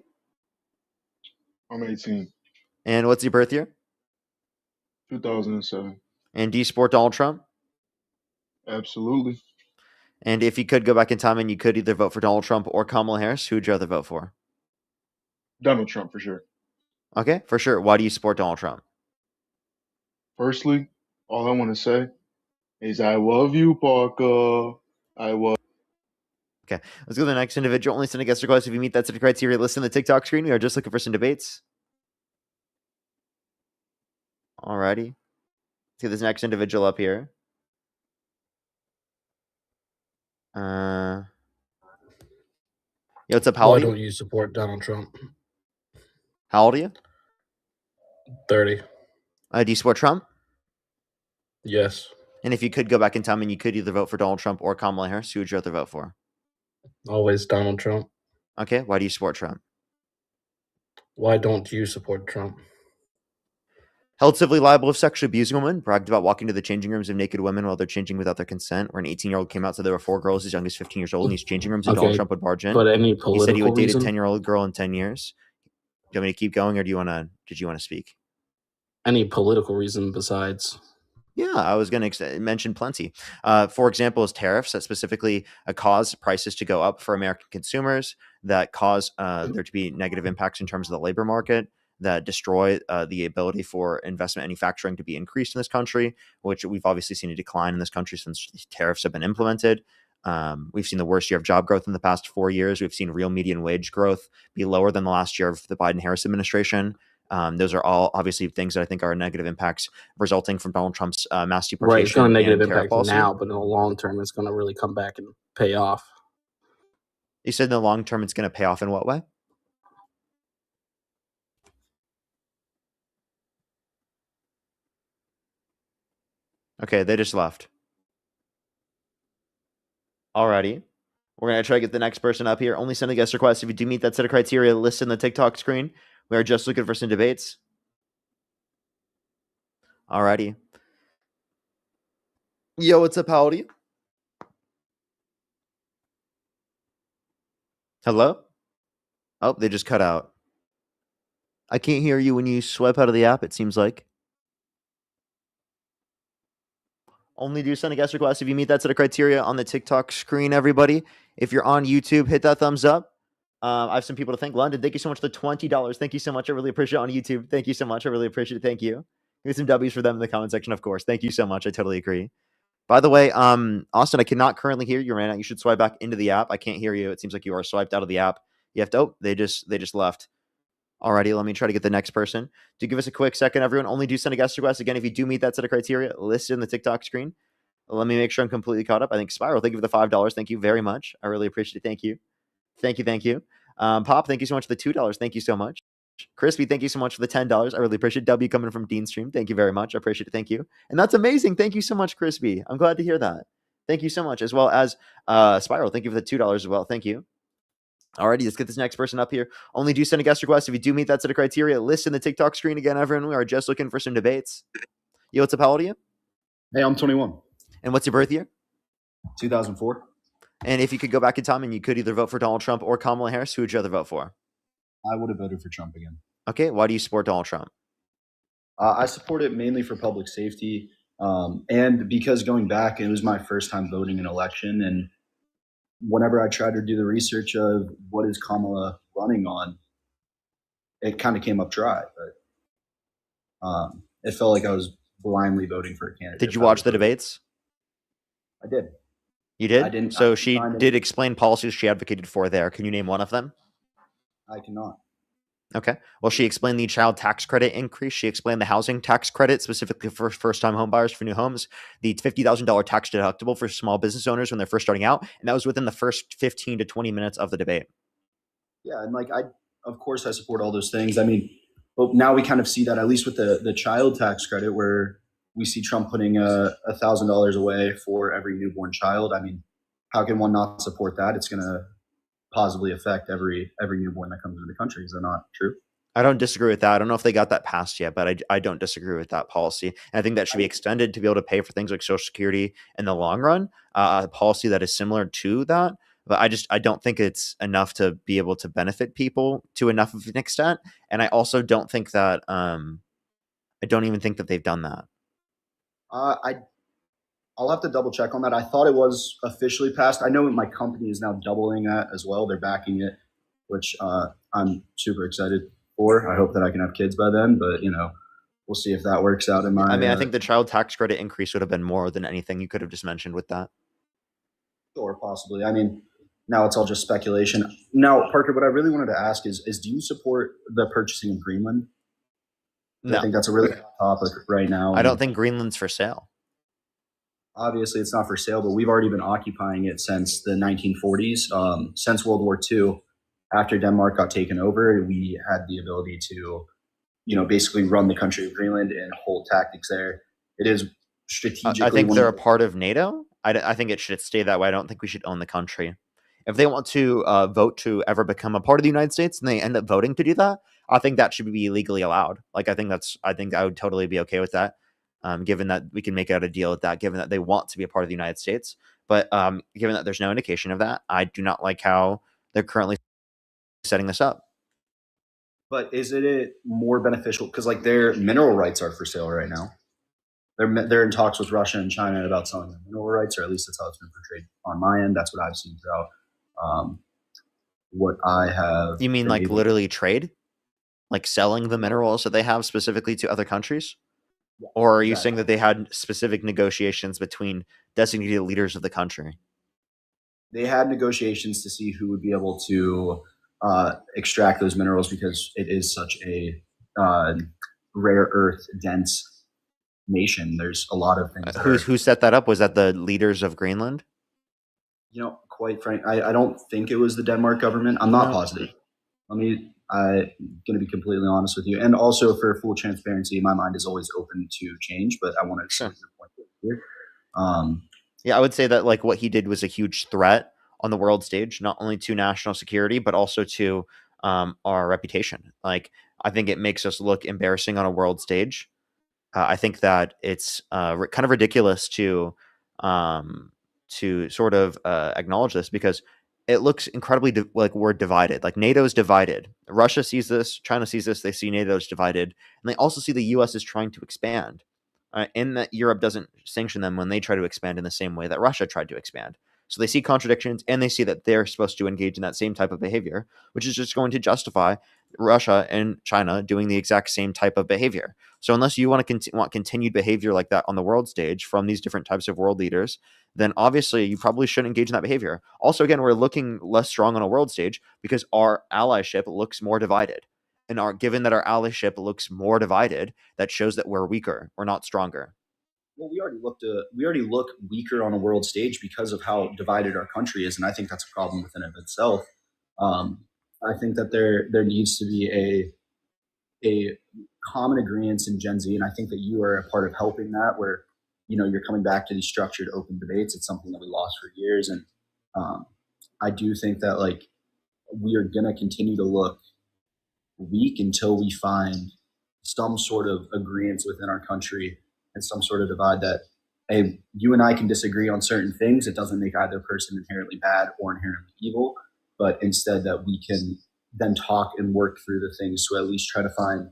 I'm 18. And what's your birth year? 2007. And do you support Donald Trump? Absolutely. And if you could go back in time and you could either vote for Donald Trump or Kamala Harris, who would you rather vote for? Donald Trump for sure. Okay, for sure. Why do you support Donald Trump? Firstly, all I want to say is I love you, Parker. I love. Okay, let's go to the next individual. Only send a guest request if you meet that set of criteria. List in the TikTok screen. We are just looking for some debates. Alrighty. Let's get this next individual up here. Yo, what's up? How Why old are you? don't you support Donald Trump? How old are you? 30. Do you support Trump? Yes. And if you could go back in time and you could either vote for Donald Trump or Kamala Harris, who would you rather vote for? Always Donald Trump. Okay, why do you support Trump? Why don't you support Trump? Held civilly liable of sexually abusing women, bragged about walking to the changing rooms of naked women while they're changing without their consent, where an 18-year-old came out, said there were 4 girls as young as 15 years old in these changing rooms, and Donald Okay, Trump would barge in. but any He said he would political date a reason? 10-year-old girl in 10 years. Do you want me to keep going, or did you want to speak? Any political reason besides? Yeah, I was going to mention plenty. For example, is tariffs that specifically cause prices to go up for American consumers, that cause there to be negative impacts in terms of the labor market, that destroy the ability for investment manufacturing to be increased in this country, which we've obviously seen a decline in this country since tariffs have been implemented. We've seen the worst year of job growth in the past 4 years. We've seen real median wage growth be lower than the last year of the Biden-Harris administration. Those are all obviously things that I think are negative impacts resulting from Donald Trump's mass deportation. Right, it's going to negative and tariff impact policy. now, but in the long term, it's going to really come back and pay off. You said in the long term, it's going to pay off in what way? Okay, they just left. Alrighty. We're going to try to get the next person up here. Only send a guest request if you do meet that set of criteria listed in the TikTok screen. We are just looking for some debates. Alrighty. Yo, what's up, howdy? Hello? Oh, they just cut out. I can't hear you when you swipe out of the app, it seems like. Only do send a guest request if you meet that set of criteria on the TikTok screen, everybody. If you're on YouTube, hit that thumbs up. I have some people to thank. London, thank you so much for the $20. Thank you so much. I really appreciate it on YouTube. Thank you so much. I really appreciate it. Thank you. Here's some W's for them in the comment section, of course. Thank you so much. I totally agree. By the way, Austin, I cannot currently hear you right now. You should swipe back into the app. I can't hear you. It seems like you are swiped out of the app. You have to, oh, they just left. Alrighty, let me try to get the next person. Do give us a quick second, everyone. Only do send a guest request. Again, if you do meet that set of criteria listed in the TikTok screen. Let me make sure I'm completely caught up. I think Spiral, thank you for the $5. Thank you very much. I really appreciate it. Thank you. Thank you. Thank you. Pop, thank you so much for the $2. Thank you so much. Crispy, thank you so much for the $10. I really appreciate it. W coming from Dean Stream. Thank you very much. I appreciate it. Thank you. And that's amazing. Thank you so much, Crispy. I'm glad to hear that. Thank you so much. As well as Spiral, thank you for the $2 as well. Thank you. Alrighty, let's get this next person up here. Only do send a guest request if you do meet that set of criteria. List in the TikTok screen again, everyone. We are just looking for some debates. Yo, what's up? How old are you? Hey, I'm 21. And what's your birth year? 2004. And if you could go back in time and you could either vote for Donald Trump or Kamala Harris, who would you rather vote for? I would have voted for Trump again. Okay, why do you support Donald Trump? I support it mainly for public safety, and because going back, it was my first time voting an election, and whenever I tried to do the research of what is Kamala running on, it kind of came up dry. But it felt like I was blindly voting for a candidate. Did you watch the debates? I did. You did? I didn't. So she did explain policies she advocated for there. Can you name one of them? I cannot. Okay. Well, she explained the child tax credit increase. She explained the housing tax credit, specifically for first-time home buyers for new homes, the $50,000 tax deductible for small business owners when they're first starting out. And that was within the first 15 to 20 minutes of the debate. Yeah, and of course, I support all those things. I mean, but now we kind of see that, at least with the child tax credit, where we see Trump putting $1,000 away for every newborn child. I mean, how can one not support that? It's going to positively affect every newborn that comes into the country. Is that not true? I don't disagree with that. I don't know if they got that passed yet, but I don't disagree with that policy. And I think that should be extended to be able to pay for things like Social Security in the long run, a policy that is similar to that. But I don't think it's enough to be able to benefit people to enough of an extent. And I also don't think that I don't even think that they've done that. I'll have to double check on that. I thought it was officially passed. I know my company is now doubling that as well. They're backing it, which I'm super excited for. I hope that I can have kids by then, but we'll see if that works out in my. I mean, I think the child tax credit increase would have been more than anything you could have just mentioned with that. Sure, possibly. I mean, now it's all just speculation. Now, Parker, what I really wanted to ask is do you support the purchasing of Greenland? No. I think that's a really hot topic right now. I don't think Greenland's for sale. Obviously, it's not for sale, but we've already been occupying it since the 1940s. Since World War II, after Denmark got taken over, we had the ability to, basically run the country of Greenland and hold tactics there. It is strategically. I think they're a part of NATO. I think it should stay that way. I don't think we should own the country. If they want to vote to ever become a part of the United States and they end up voting to do that, I think that should be legally allowed. I think I would totally be okay with that. Given that we can make out a deal with that, given that they want to be a part of the United States. But given that there's no indication of that, I do not like how they're currently setting this up. But isn't it more beneficial? Because their mineral rights are for sale right now. They're in talks with Russia and China about selling their mineral rights, or at least that's how it's been portrayed on my end. That's what I've seen throughout what I have. You mean literally trade? Like selling the minerals that they have specifically to other countries? Yeah, or are you saying that they had specific negotiations between designated leaders of the country? they had negotiations to see who would be able to extract those minerals because it is such a rare earth dense nation. There's a lot of things that Who set that up? Was that the leaders of Greenland? quite frank, I don't think it was the Denmark government. I'm not No. positive. I'm going to be completely honest with you. And also for full transparency, my mind is always open to change, but I want to explain your point here. Yeah, I would say that like what he did was a huge threat on the world stage, not only to national security, but also to our reputation. Like, I think it makes us look embarrassing on a world stage. I think that it's kind of ridiculous to sort of acknowledge this because it looks incredibly like we're divided. Like NATO's divided. Russia sees this, China sees this. They see NATO's divided, and they also see the U.S. is trying to expand. In that Europe doesn't sanction them when they try to expand in the same way that Russia tried to expand. So they see contradictions and they see that they're supposed to engage in that same type of behavior, which is just going to justify Russia and China doing the exact same type of behavior. So unless you want to want continued behavior like that on the world stage from these different types of world leaders, then obviously you probably shouldn't engage in that behavior. Also, again, we're looking less strong on a world stage because our allyship looks more divided. And given that our allyship looks more divided, that shows that we're weaker. We're not stronger. Well, we already look weaker on a world stage because of how divided our country is, and I think that's a problem within of itself. I think that there needs to be a common agreement in Gen Z, and I think that you are a part of helping that. Where you're coming back to these structured, open debates. It's something that we lost for years, and I do think that like we are going to continue to look weak until we find some sort of agreement within our country and some sort of divide that, hey, you and I can disagree on certain things. It doesn't make either person inherently bad or inherently evil, but instead that we can then talk and work through the things to at least try to find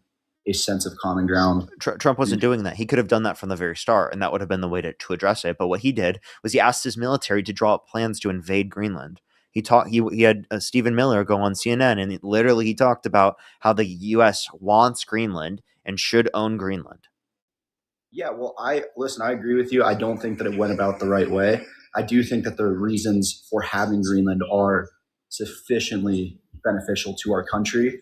a sense of common ground. Trump wasn't doing that. He could have done that from the very start, and that would have been the way to address it. But what he did was he asked his military to draw up plans to invade Greenland. He had Stephen Miller go on CNN, and he talked about how the U.S. wants Greenland and should own Greenland. Yeah, well, I agree with you. I don't think that it went about the right way. I do think that the reasons for having Greenland are sufficiently beneficial to our country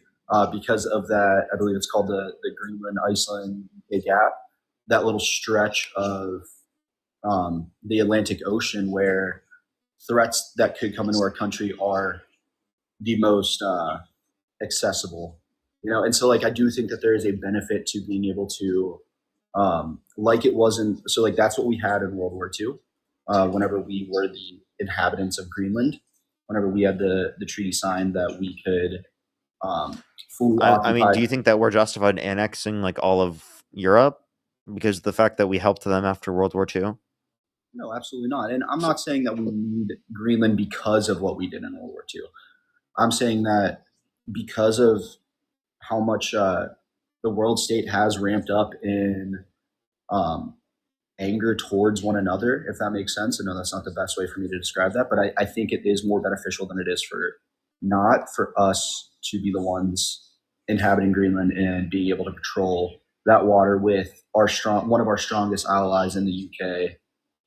because of that. I believe it's called the Greenland Iceland Gap, that little stretch of the Atlantic Ocean where threats that could come into our country are the most accessible, and so like I do think that there is a benefit to being able to like it wasn't so like that's what we had in World War II whenever we were the inhabitants of Greenland, whenever we had the treaty signed that we could fully I mean, do you think that we're justified in annexing like all of Europe because of the fact that we helped them after World War II? No, absolutely not. And I'm not saying that we need Greenland because of what we did in World War II. I'm saying that because of how much the world state has ramped up in anger towards one another, if that makes sense. I know that's not the best way for me to describe that, but I think it is more beneficial than it is not for us to be the ones inhabiting Greenland and being able to patrol that water with one of our strongest allies in the UK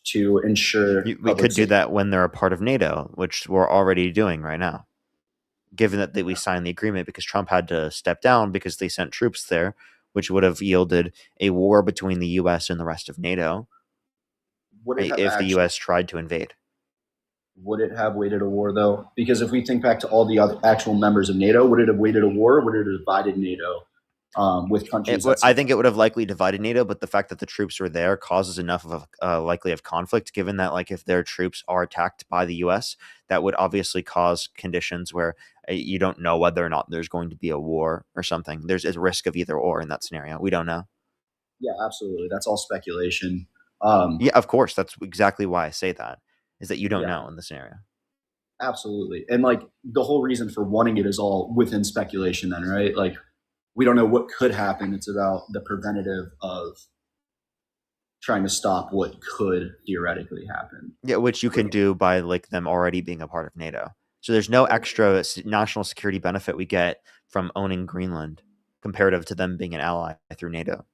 to ensure we could do that when they're a part of NATO, which we're already doing right now. Given that we signed the agreement because Trump had to step down because they sent troops there, which would have yielded a war between the U.S. and the rest of NATO if the U.S. tried to invade. Would it have waged a war, though? Because if we think back to all the other actual members of NATO, would it have waged a war or would it have divided NATO with countries? I think it would have likely divided NATO, but the fact that the troops were there causes enough of a likely of conflict, given that like if their troops are attacked by the U.S., that would obviously cause conditions where you don't know whether or not there's going to be a war or something. There's a risk of either or in that scenario. We don't know. Yeah, absolutely. That's all speculation. Yeah, of course. That's exactly why I say that, is that you don't know in the scenario. Absolutely. And like the whole reason for wanting it is all within speculation then, right? Like we don't know what could happen. It's about the preventative of trying to stop what could theoretically happen. Yeah, which you can do by like them already being a part of NATO. So there's no extra national security benefit we get from owning Greenland comparative to them being an ally through NATO.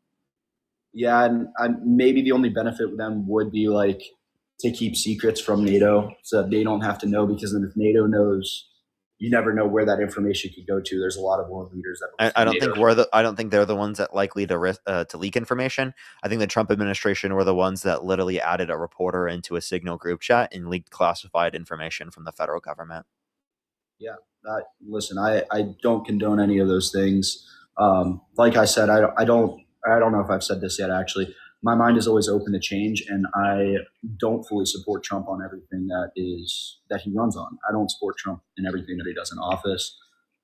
Yeah, and maybe the only benefit with them would be like to keep secrets from NATO so that they don't have to know, because then if NATO knows, you never know where that information could go to. There's a lot of world leaders that I don't think I don't think they're the ones that likely to leak information. I think the Trump administration were the ones that literally added a reporter into a Signal group chat and leaked classified information from the federal government. Yeah, listen, I don't condone any of those things. Like I said, I don't know if I've said this yet. Actually, my mind is always open to change, and I don't fully support Trump on everything that he runs on. I don't support Trump in everything that he does in office.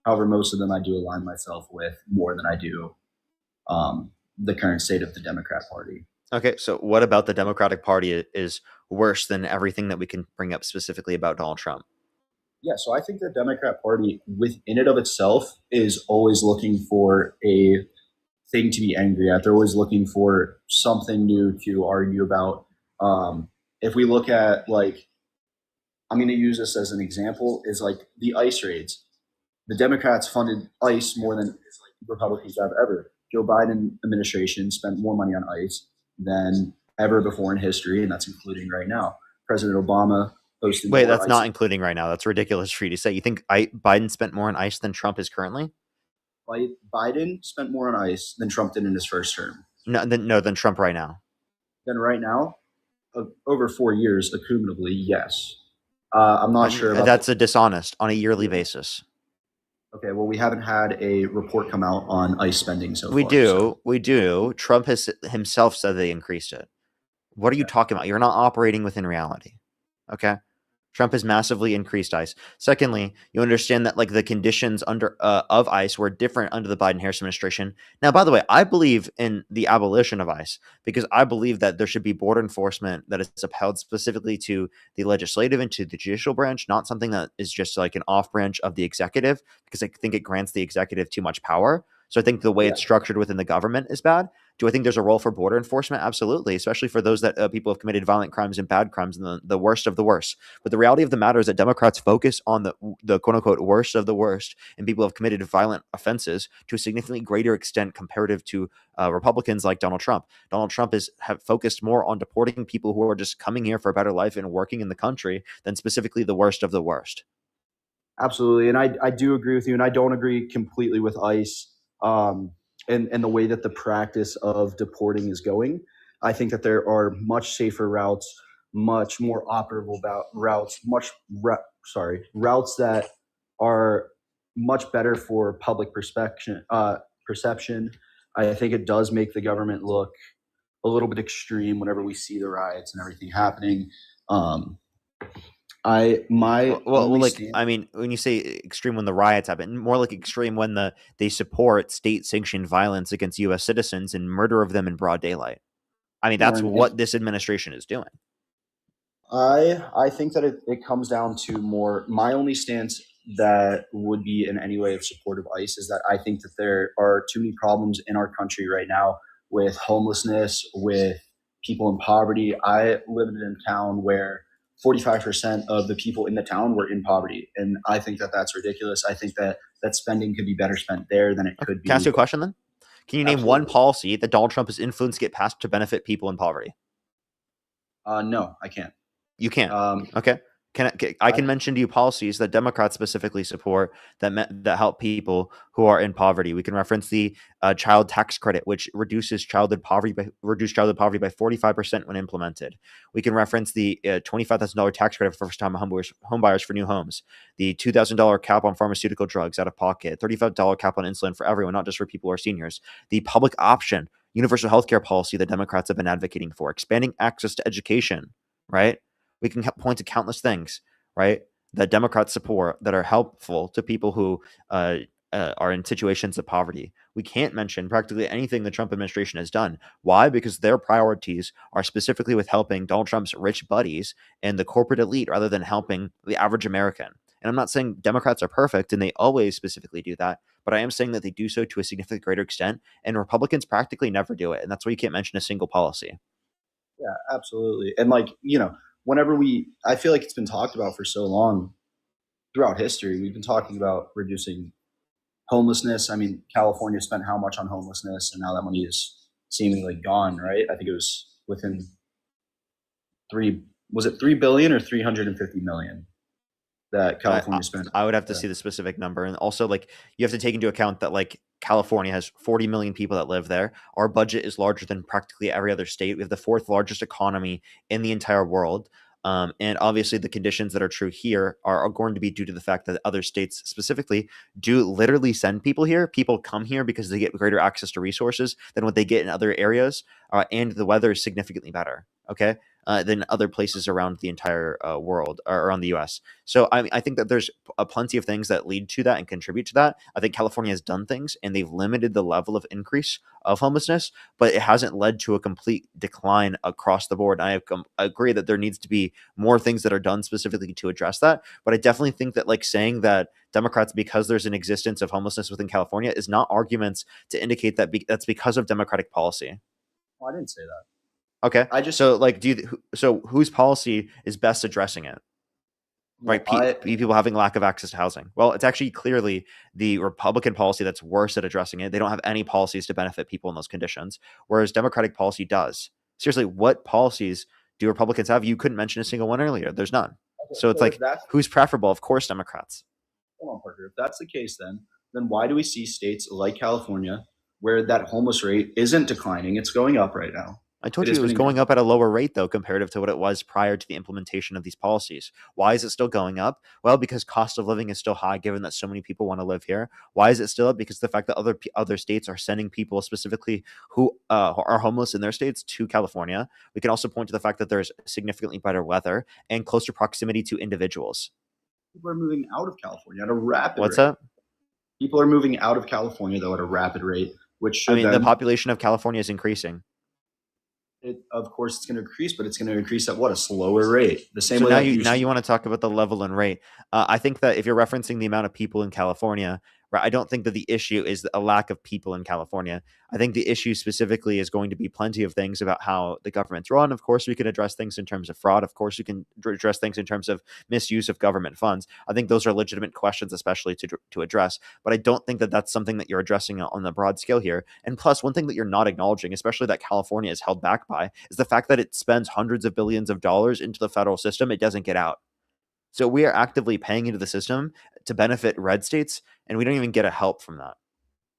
However, most of them I do align myself with more than I do the current state of the Democrat Party. Okay, so what about the Democratic Party is worse than everything that we can bring up specifically about Donald Trump? Yeah, so I think the Democrat Party within it of itself is always looking for a thing to be angry at. They're always looking for something new to argue about. If we look at, like, I'm going to use this as an example, is like the ICE raids. The Democrats funded ICE more than Republicans have ever. Joe Biden administration spent more money on ICE than ever before in history, and that's including right now. President Obama posted. Wait, that's not including right now. That's ridiculous for you to say. You think Biden spent more on ICE than Trump is currently? Biden spent more on ICE than Trump did in his first term. No, than Trump right now. Then right now, over 4 years, accumulatively, yes. I'm not sure. That's a dishonest on a yearly basis. Okay, well, we haven't had a report come out on ICE spending so far. We do. Trump has himself said they increased it. What are you talking about? You're not operating within reality. Okay? Trump has massively increased ICE. Secondly, you understand that like the conditions under of ICE were different under the Biden-Harris administration. Now, by the way, I believe in the abolition of ICE because I believe that there should be border enforcement that is upheld specifically to the legislative and to the judicial branch, not something that is just like an off branch of the executive, because I think it grants the executive too much power. So I think the way it's structured within the government is bad. Do I think there's a role for border enforcement? Absolutely, especially for those that people have committed violent crimes and bad crimes and the worst of the worst. But the reality of the matter is that Democrats focus on the quote unquote worst of the worst, and people have committed violent offenses to a significantly greater extent comparative to Republicans like Donald Trump. Donald Trump have focused more on deporting people who are just coming here for a better life and working in the country than specifically the worst of the worst. Absolutely, and I do agree with you, and I don't agree completely with ICE. And the way that the practice of deporting is going. I think that there are much safer routes, much more operable routes, routes that are much better for public perception. I think it does make the government look a little bit extreme whenever we see the riots and everything happening. I mean, when you say extreme when the riots happen, more like extreme when they support state-sanctioned violence against U.S. citizens and murder of them in broad daylight. I mean, that's what this administration is doing. I think that it comes down to more. My only stance that would be in any way of support of ICE is that I think that there are too many problems in our country right now with homelessness, with people in poverty. I lived in a town where 45% of the people in the town were in poverty. And I think that that's ridiculous. I think that spending could be better spent there than it could be. Can I ask you a question then? Can you name one policy that Donald Trump has influenced to get passed to benefit people in poverty? No, I can't. You can't. Okay. I can mention to you policies that Democrats specifically support that help people who are in poverty. We can reference the child tax credit, which reduces childhood poverty by 45% when implemented. We can reference the $25,000 tax credit for first-time homebuyers for new homes, the $2,000 cap on pharmaceutical drugs out of pocket, $35 cap on insulin for everyone, not just for people who are seniors, the public option universal healthcare policy that Democrats have been advocating for, expanding access to education, right? We can point to countless things, right, that Democrats support that are helpful to people who are in situations of poverty. We can't mention practically anything the Trump administration has done. Why? Because their priorities are specifically with helping Donald Trump's rich buddies and the corporate elite rather than helping the average American. And I'm not saying Democrats are perfect, and they always specifically do that, but I am saying that they do so to a significantly greater extent, and Republicans practically never do it. And that's why you can't mention a single policy. Yeah, absolutely. And I feel like it's been talked about for so long throughout history. We've been talking about reducing homelessness. I mean, California spent how much on homelessness, and now that money is seemingly gone, right? I think it was within $3 was it 3 billion or 350 million that California spent? I would have to see the specific number. And also, like, you have to take into account that, like, California has 40 million people that live there. Our budget is larger than practically every other state. We have the fourth largest economy in the entire world. And obviously, the conditions that are true here are going to be due to the fact that other states specifically do literally send people here. People come here because they get greater access to resources than what they get in other areas. And the weather is significantly better. Okay. Than other places around the entire world or around the U.S. So I think that there's plenty of things that lead to that and contribute to that. I think California has done things and they've limited the level of increase of homelessness, but it hasn't led to a complete decline across the board. And I agree that there needs to be more things that are done specifically to address that. But I definitely think that, like, saying that Democrats, because there's an existence of homelessness within California, is not arguments to indicate that that's because of Democratic policy. Well, I didn't say that. Okay. So whose policy is best addressing it? Right. People having lack of access to housing. Well, it's actually clearly the Republican policy that's worse at addressing it. They don't have any policies to benefit people in those conditions, whereas Democratic policy does. Seriously, what policies do Republicans have? You couldn't mention a single one earlier. There's none. Okay, so it's like, who's preferable? Of course, Democrats. Hold on, Parker. If that's the case, then why do we see states like California where that homeless rate isn't declining? It's going up right now. I told you it was going up at a lower rate, though, comparative to what it was prior to the implementation of these policies. Why is it still going up? Well, because cost of living is still high, given that so many people want to live here. Why is it still up? Because the fact that other states are sending people specifically who are homeless in their states to California. We can also point to the fact that there's significantly better weather and closer proximity to individuals. People are moving out of California at a rapid rate. What's up? People are moving out of California, though, at a rapid rate, which should the population of California is increasing. Of course, it's going to increase, but it's going to increase at what? A slower rate. The same way. Now you want to talk about the level and rate. I think that if you're referencing the amount of people in California, right, I don't think that the issue is a lack of people in California. I think the issue specifically is going to be plenty of things about how the government's run. Of course, we can address things in terms of fraud. Of course, we can address things in terms of misuse of government funds. I think those are legitimate questions, especially to address. But I don't think that that's something that you're addressing on the broad scale here. And plus, one thing that you're not acknowledging, especially that California is held back by, is the fact that it spends hundreds of billions of dollars into the federal system. It doesn't get out. So we are actively paying into the system to benefit red states, and we don't even get a help from that.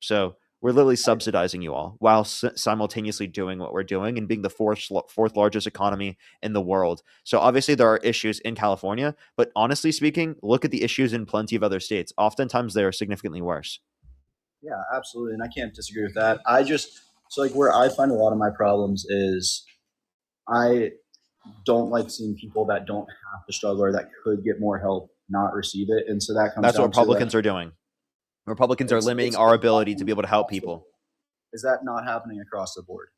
So we're literally subsidizing you all while simultaneously doing what we're doing and being the fourth largest economy in the world. So obviously there are issues in California, but honestly speaking, look at the issues in plenty of other states. Oftentimes they are significantly worse. Yeah, absolutely. And I can't disagree with that. Where I find a lot of my problems is I don't like seeing people that don't have to struggle or that could get more help not receive it. And so that comes That's down what Republicans are doing. Republicans are limiting our ability to be able to help people. Is that not happening across the board?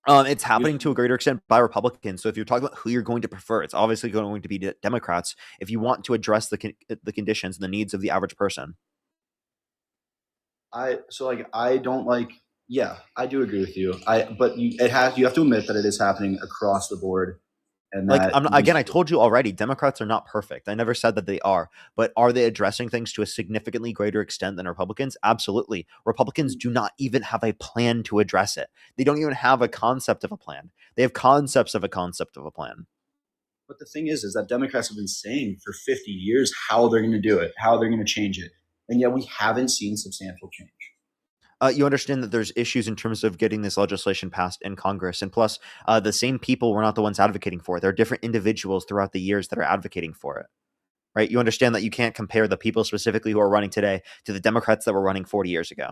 It's happening to a greater extent by Republicans. So if you're talking about who you're going to prefer, it's obviously going to be Democrats if you want to address the conditions and the needs of the average person. I do agree with you. But you have to admit that it is happening across the board. And I told you already, Democrats are not perfect. I never said that they are, but are they addressing things to a significantly greater extent than Republicans? Absolutely. Republicans do not even have a plan to address it. They don't even have a concept of a plan. They have concepts of a concept of a plan. But the thing is that Democrats have been saying for 50 years how they're going to do it, how they're going to change it. And yet we haven't seen substantial change. You understand that there's issues in terms of getting this legislation passed in Congress. And plus, the same people were not the ones advocating for it. There are different individuals throughout the years that are advocating for it. Right? You understand that you can't compare the people specifically who are running today to the Democrats that were running 40 years ago.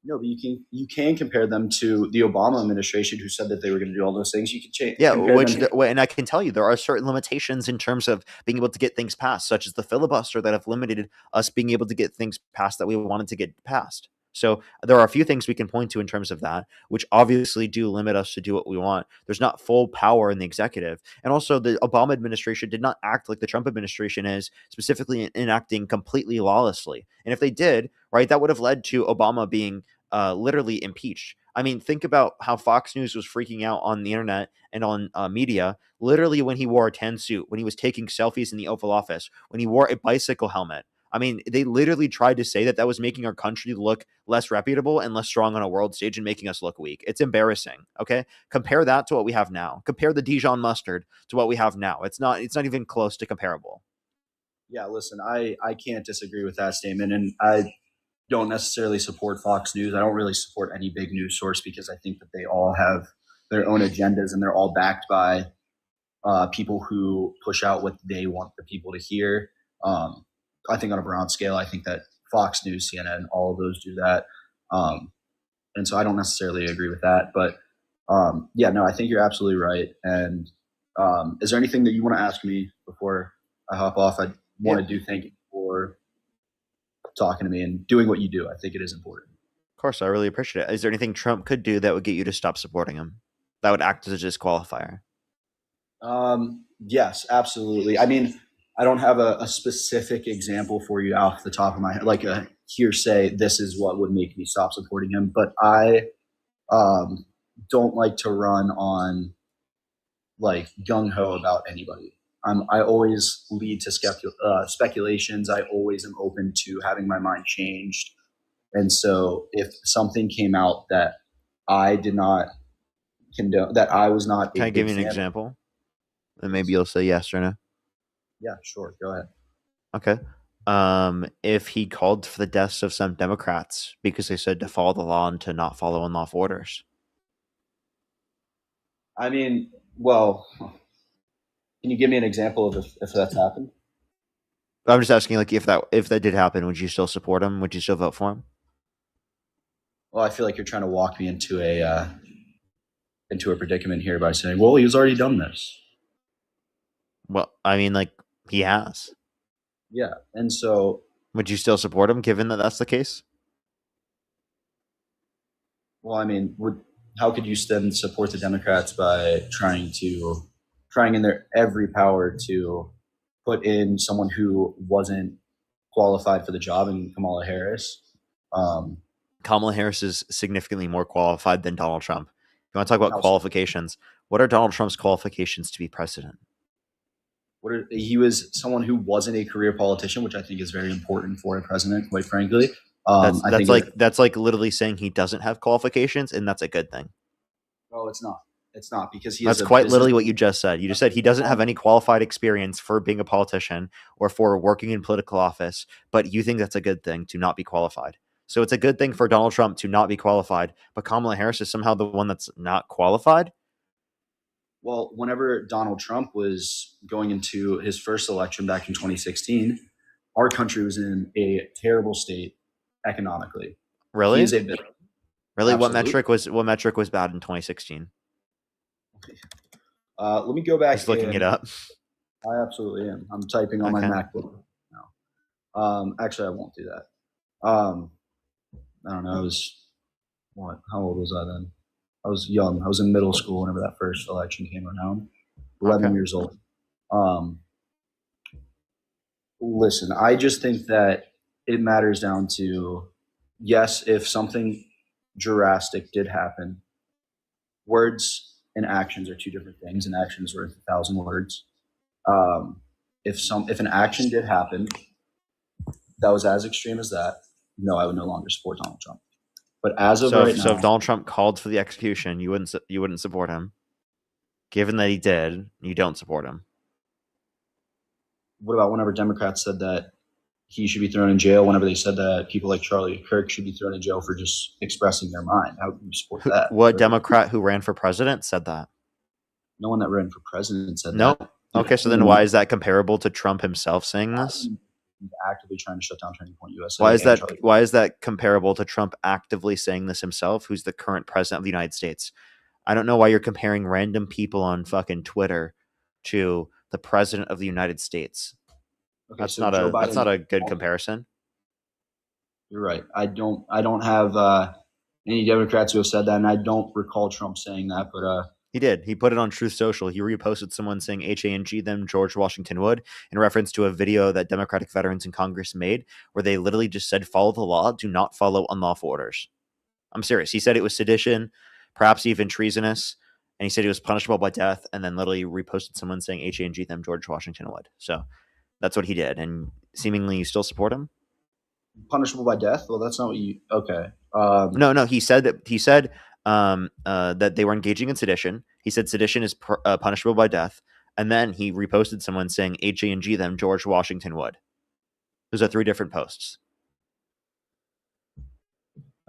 No, but you can compare them to the Obama administration who said that they were going to do all those things. You can change. Yeah, and I can tell you there are certain limitations in terms of being able to get things passed, such as the filibuster that have limited us being able to get things passed that we wanted to get passed. So there are a few things we can point to in terms of that, which obviously do limit us to do what we want. There's not full power in the executive. And also the Obama administration did not act like the Trump administration is, specifically enacting completely lawlessly. And if they did, right, that would have led to Obama being literally impeached. I mean, think about how Fox News was freaking out on the internet and on media, literally when he wore a tan suit, when he was taking selfies in the Oval Office, when he wore a bicycle helmet. I mean, they literally tried to say that that was making our country look less reputable and less strong on a world stage and making us look weak. It's embarrassing. Okay, compare that to what we have now. Compare the Dijon mustard to what we have now. It's not even close to comparable. Yeah, listen, I can't disagree with that statement, and I don't necessarily support Fox News. I don't really support any big news source because I think that they all have their own agendas and they're all backed by people who push out what they want the people to hear. I think on a broad scale, I think that Fox News, CNN, all of those do that. And so I don't necessarily agree with that. But yeah, no, I think you're absolutely right. And is there anything that you want to ask me before I hop off? I want to do thank you for talking to me and doing what you do. I think it is important. Of course, I really appreciate it. Is there anything Trump could do that would get you to stop supporting him? That would act as a disqualifier. Yes, absolutely. I mean, I don't have a specific example for you off the top of my head, like a hearsay, this is what would make me stop supporting him. But I don't like to run on like gung-ho about anybody. I always lead to speculations. I always am open to having my mind changed. And so if something came out that I did not condone, that I was not. Can I give you an example? And maybe you'll say yes or no. Yeah, sure. Go ahead. Okay. If he called for the deaths of some Democrats because they said to follow the law and to not follow unlawful orders. I mean, well, can you give me an example of if that's happened? I'm just asking, like, if that did happen, would you still support him? Would you still vote for him? Well, I feel like you're trying to walk me into a predicament here by saying, well, he's already done this. Well, I mean, like, he has. Yeah, and so would you still support him, given that that's the case? Well, I mean, how could you then support the Democrats by trying in their every power to put in someone who wasn't qualified for the job in Kamala Harris? Kamala Harris is significantly more qualified than Donald Trump. If you want to talk about qualifications, what are Donald Trump's qualifications to be president? He was someone who wasn't a career politician, which I think is very important for a president, quite frankly. That's like literally saying he doesn't have qualifications, and that's a good thing. Oh, it's not. It's not, because he. That's quite literally what you just said. You just said he doesn't have any qualified experience for being a politician or for working in political office, but you think that's a good thing to not be qualified. So it's a good thing for Donald Trump to not be qualified, but Kamala Harris is somehow the one that's not qualified? Well, whenever Donald Trump was going into his first election back in 2016, our country was in a terrible state economically. Really? Really? Absolutely. What metric was bad in 2016? Let me go back. Just looking it up. I absolutely am. I'm typing on my MacBook now. Actually, I won't do that. I don't know. How old was I then? I was young. I was in middle school whenever that first election came around. 11 years old. Listen, I just think that it matters down to, yes, if something drastic did happen, words and actions are two different things, and actions worth 1,000 words. If an action did happen that was as extreme as that, no, I would no longer support Donald Trump. But as of right now, so if Donald Trump called for the execution, you wouldn't support him. Given that he did, you don't support him. What about whenever Democrats said that he should be thrown in jail? Whenever they said that people like Charlie Kirk should be thrown in jail for just expressing their mind, how can you support that? What Democrat who ran for president said that? No one that ran for president said that. No. Okay, so then why is that comparable to Trump himself saying this? Actively trying to shut down Turning Point USA. Why is that comparable to Trump actively saying this himself, who's the current president of the United States? I don't know why you're comparing random people on fucking Twitter to the president of the United States. Okay, that's not a good comparison. You're right. I don't have any Democrats who have said that, and I don't recall Trump saying that, but he did. He put it on Truth Social. He reposted someone saying HANG them George Washington Wood in reference to a video that Democratic veterans in Congress made where they literally just said, follow the law, do not follow unlawful orders. I'm serious. He said it was sedition, perhaps even treasonous, and he said it was punishable by death, and then literally reposted someone saying HANG them George Washington Wood. So that's what he did. And seemingly you still support him? Punishable by death? Well, that's not what you. Okay. No. He said that they were engaging in sedition. He said sedition is punishable by death, and then he reposted someone saying HANG them George Washington Wood. Those are 3 different posts.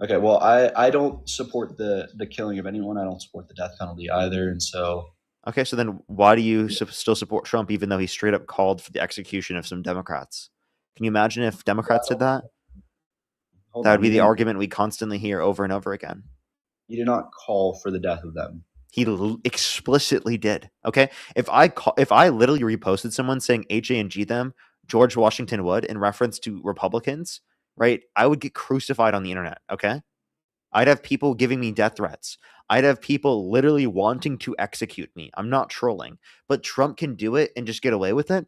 Okay, well, I don't support the killing of anyone. I don't support the death penalty either, and so. Okay, so then why do you still support Trump, even though he straight up called for the execution of some Democrats? Can you imagine if Democrats did that? That would be the argument we constantly hear over and over again. He did not call for the death of them. He explicitly did. Okay, if I literally reposted someone saying HANG them George Washington Wood in reference to Republicans, right? I would get crucified on the internet. Okay, I'd have people giving me death threats. I'd have people literally wanting to execute me. I'm not trolling, but Trump can do it and just get away with it.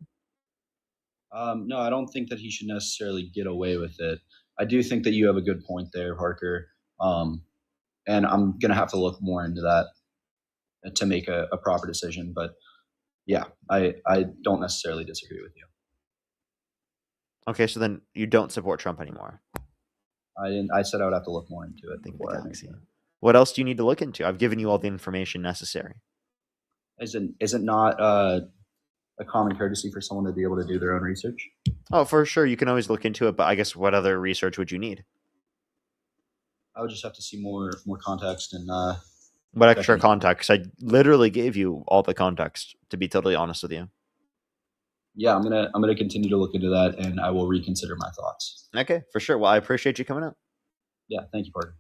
No, I don't think that he should necessarily get away with it. I do think that you have a good point there, Parker. And I'm going to have to look more into that to make a proper decision. But yeah, I don't necessarily disagree with you. Okay, so then you don't support Trump anymore. I said I would have to look more into it. What else do you need to look into? I've given you all the information necessary. Is it not a common courtesy for someone to be able to do their own research? Oh, for sure. You can always look into it, but I guess what other research would you need? I would just have to see more context and what extra context? I literally gave you all the context, to be totally honest with you. Yeah, I'm gonna continue to look into that, and I will reconsider my thoughts. Okay, for sure. Well, I appreciate you coming out. Yeah, thank you, Parker.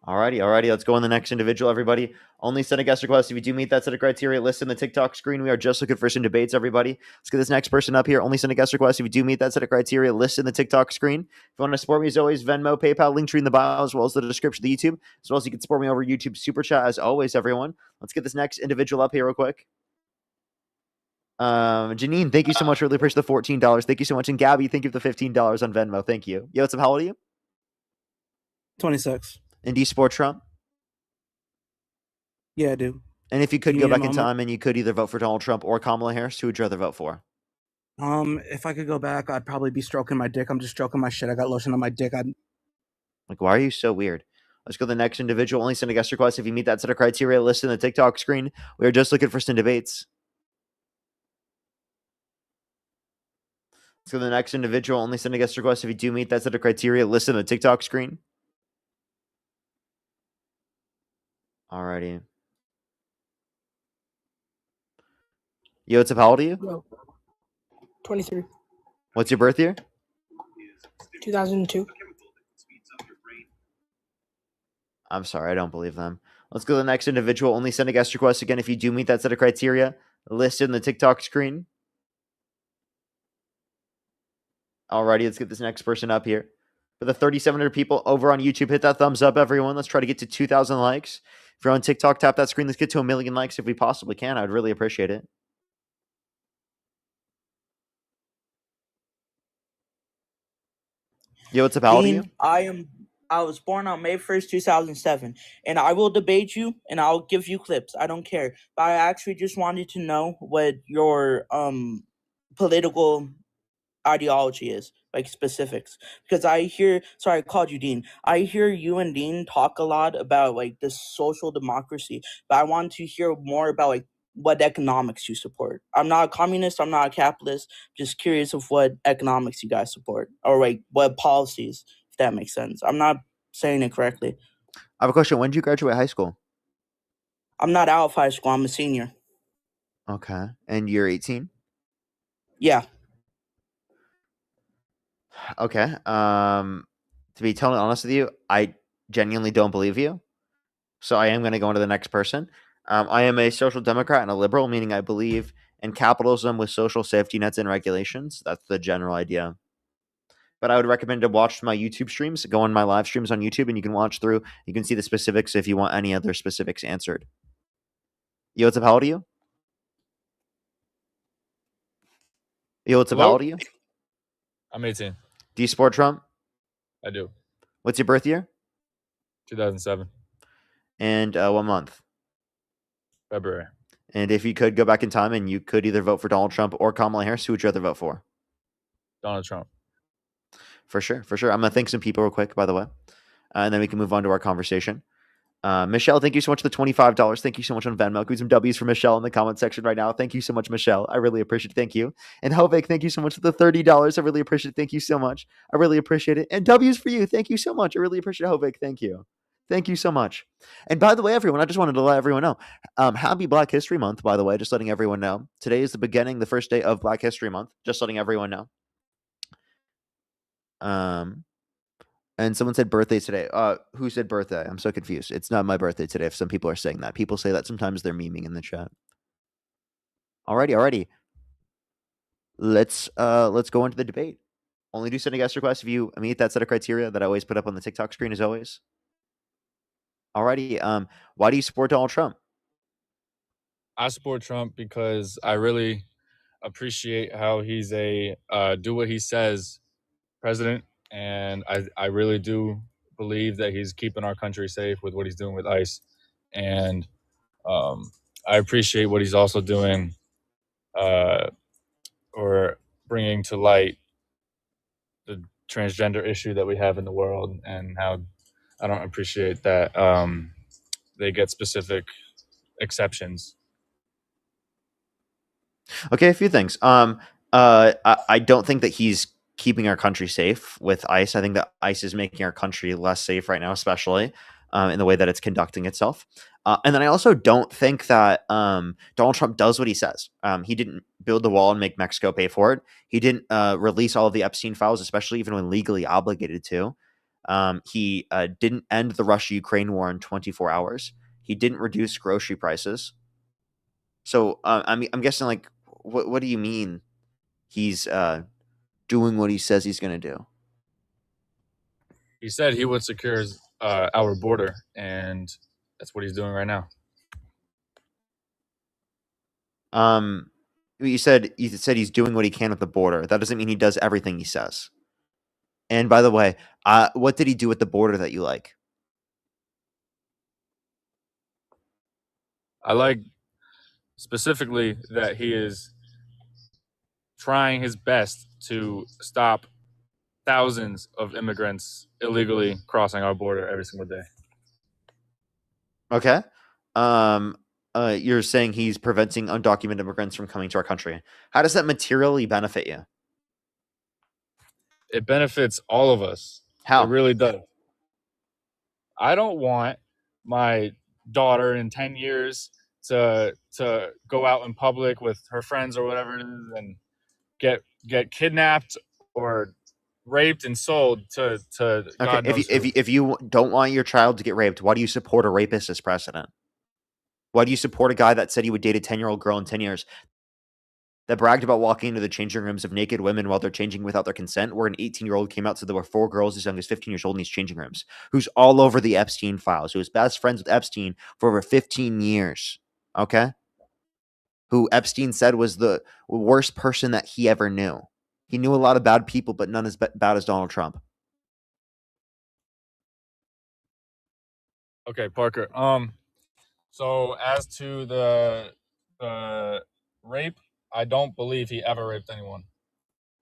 Alrighty. Let's go on the next individual, everybody. Only send a guest request if you do meet that set of criteria listed in the TikTok screen. We are just looking for some debates, everybody. Let's get this next person up here. Only send a guest request if you do meet that set of criteria listed in the TikTok screen. If you want to support me, as always, Venmo, PayPal, link tree in the bio, as well as the description of the YouTube, as well as you can support me over YouTube Super Chat, as always, everyone. Let's get this next individual up here real quick. Janine, thank you so much. Really appreciate the $14. Thank you so much. And Gabby, thank you for the $15 on Venmo. Thank you. Yo, what's up? How old are you? 26. And do you support Trump? Yeah, I do. And if you could go back in time and you could either vote for Donald Trump or Kamala Harris, who would you rather vote for? If I could go back, I'd probably be stroking my dick. I'm just stroking my shit. I got lotion on my dick. Like, why are you so weird? Let's go to the next individual. Only send a guest request if you meet that set of criteria listed in the TikTok screen. We are just looking for some debates. Let's go to the next individual. Only send a guest request if you do meet that set of criteria listed in the TikTok screen. Alrighty. Yo, what's up? How old are you? 23. What's your birth year? 2002. I'm sorry, I don't believe them. Let's go to the next individual. Only send a guest request again if you do meet that set of criteria listed in the TikTok screen. Alrighty, let's get this next person up here. For the 3,700 people over on YouTube, hit that thumbs up, everyone. Let's try to get to 2,000 likes. If you're on TikTok, tap that screen. Let's get to 1 million likes if we possibly can. I'd really appreciate it. Yo, what's up? How old are you? I was born on May 1st, 2007, and I will debate you and I'll give you clips. I don't care. But I actually just wanted to know what your political ideology is, like specifics. Because I called you Dean. I hear you and Dean talk a lot about like the social democracy, but I want to hear more about like what economics you support. I'm not a communist, I'm not a capitalist. Just curious of what economics you guys support, or like what policies, if that makes sense. I'm not saying it correctly. I have a question. When did you graduate high school? I'm not out of high school, I'm a senior. Okay. And you're 18? Yeah. Okay. To be totally honest with you, I genuinely don't believe you. So I am going to go on to the next person. I am a social democrat and a liberal, meaning I believe in capitalism with social safety nets and regulations. That's the general idea. But I would recommend to watch my YouTube streams, go on my live streams on YouTube, and you can watch through. You can see the specifics if you want any other specifics answered. Yo, what's up? How old are you? Yo, what's up? How old are you? I'm 18. Do you support Trump? I do. What's your birth year? 2007. And what month? February. And if you could go back in time and you could either vote for Donald Trump or Kamala Harris, who would you rather vote for? Donald Trump. For sure. I'm gonna thank some people real quick, by the way, and then we can move on to our conversation. Michelle, thank you so much for the $25. Thank you so much on Venmo. Give some W's for Michelle in the comment section right now. Thank you so much, Michelle. I really appreciate it. Thank you. And Hovik, thank you so much for the $30. I really appreciate it. Thank you so much. I really appreciate it. And W's for you. Thank you so much. I really appreciate it, Hovik. Thank you. Thank you so much. And by the way, everyone, I just wanted to let everyone know. Happy Black History Month, by the way, just letting everyone know. Today is the first day of Black History Month. Just letting everyone know. And someone said birthday today. Who said birthday? I'm so confused. It's not my birthday today. If some people are saying that, people say that sometimes they're memeing in the chat. Alrighty. Let's go into the debate. Only do send a guest request if you meet that set of criteria that I always put up on the TikTok screen as always. Alrighty. Why do you support Donald Trump? I support Trump because I really appreciate how he's a do what he says president. And I really do believe that he's keeping our country safe with what he's doing with ICE. And I appreciate what he's also doing or bringing to light the transgender issue that we have in the world, and how I don't appreciate that they get specific exceptions. Okay, a few things. I don't think that he's keeping our country safe with ICE. I think that ICE is making our country less safe right now, especially in the way that it's conducting itself. And then I also don't think that Donald Trump does what he says. He didn't build the wall and make Mexico pay for it. He didn't release all of the Epstein files, especially even when legally obligated to. He didn't end the Russia-Ukraine war in 24 hours. He didn't reduce grocery prices. So I'm guessing, like, what do you mean he's doing what he says he's going to do? He said he would secure our border, and that's what he's doing right now. You said he's doing what he can at the border. That doesn't mean he does everything he says. And by the way, what did he do at the border that you like? I like specifically that he is trying his best to stop thousands of immigrants illegally crossing our border every single day. Okay. You're saying he's preventing undocumented immigrants from coming to our country. How does that materially benefit you? It benefits all of us. How? It really does. I don't want my daughter in 10 years to go out in public with her friends or whatever it is and get kidnapped or raped and sold to Okay, God knows who. if you don't want your child to get raped, why do you support a rapist as president? Why do you support a guy that said he would date a 10-year-old girl in 10 years, that bragged about walking into the changing rooms of naked women while they're changing without their consent, where an 18-year-old came out, said there were 4 girls as young as 15 years old in these changing rooms, who's all over the Epstein files, who was best friends with Epstein for over 15 years, okay? Who Epstein said was the worst person that he ever knew. He knew a lot of bad people, but none as bad as Donald Trump. Okay, Parker. So as to the rape, I don't believe he ever raped anyone.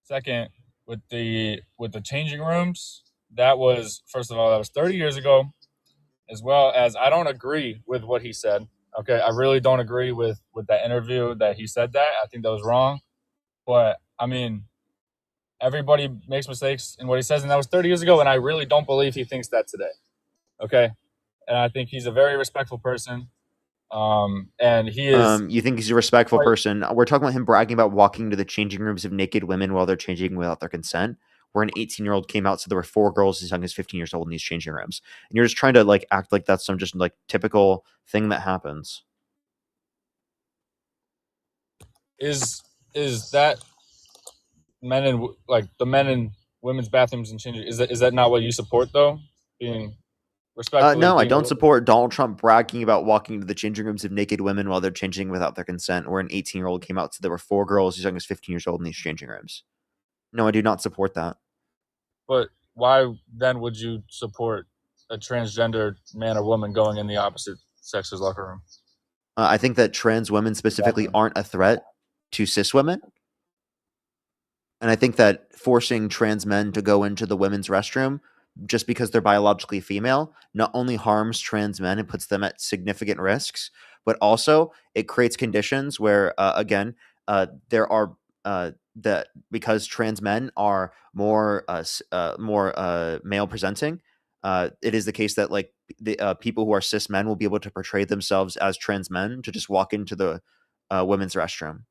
Second, with the changing rooms, that was, first of all, that was 30 years ago, as well as I don't agree with what he said. Okay, I really don't agree with that interview that he said that. I think that was wrong. But I mean, everybody makes mistakes in what he says, and that was 30 years ago, and I really don't believe he thinks that today. Okay, and I think he's a very respectful person. And he is. You think he's a respectful person? We're talking about him bragging about walking to the changing rooms of naked women while they're changing without their consent, where an 18-year-old came out, so there were 4 girls as young as 15 years old in these changing rooms, and you're just trying to like act like that's some just like typical thing that happens. Is that men and like the men in women's bathrooms and changing? Is that not what you support though? Being respectful. No, I don't support Donald Trump bragging about walking to the changing rooms of naked women while they're changing without their consent, where an 18-year-old came out, so there were 4 girls as young as 15 years old in these changing rooms. No, I do not support that. But why then would you support a transgender man or woman going in the opposite sex's locker room? I think that trans women specifically aren't a threat to cis women. And I think that forcing trans men to go into the women's restroom just because they're biologically female not only harms trans men and puts them at significant risks, but also it creates conditions where, again, there are that because trans men are more male presenting. It is the case that like the people who are cis men will be able to portray themselves as trans men to just walk into the women's restroom.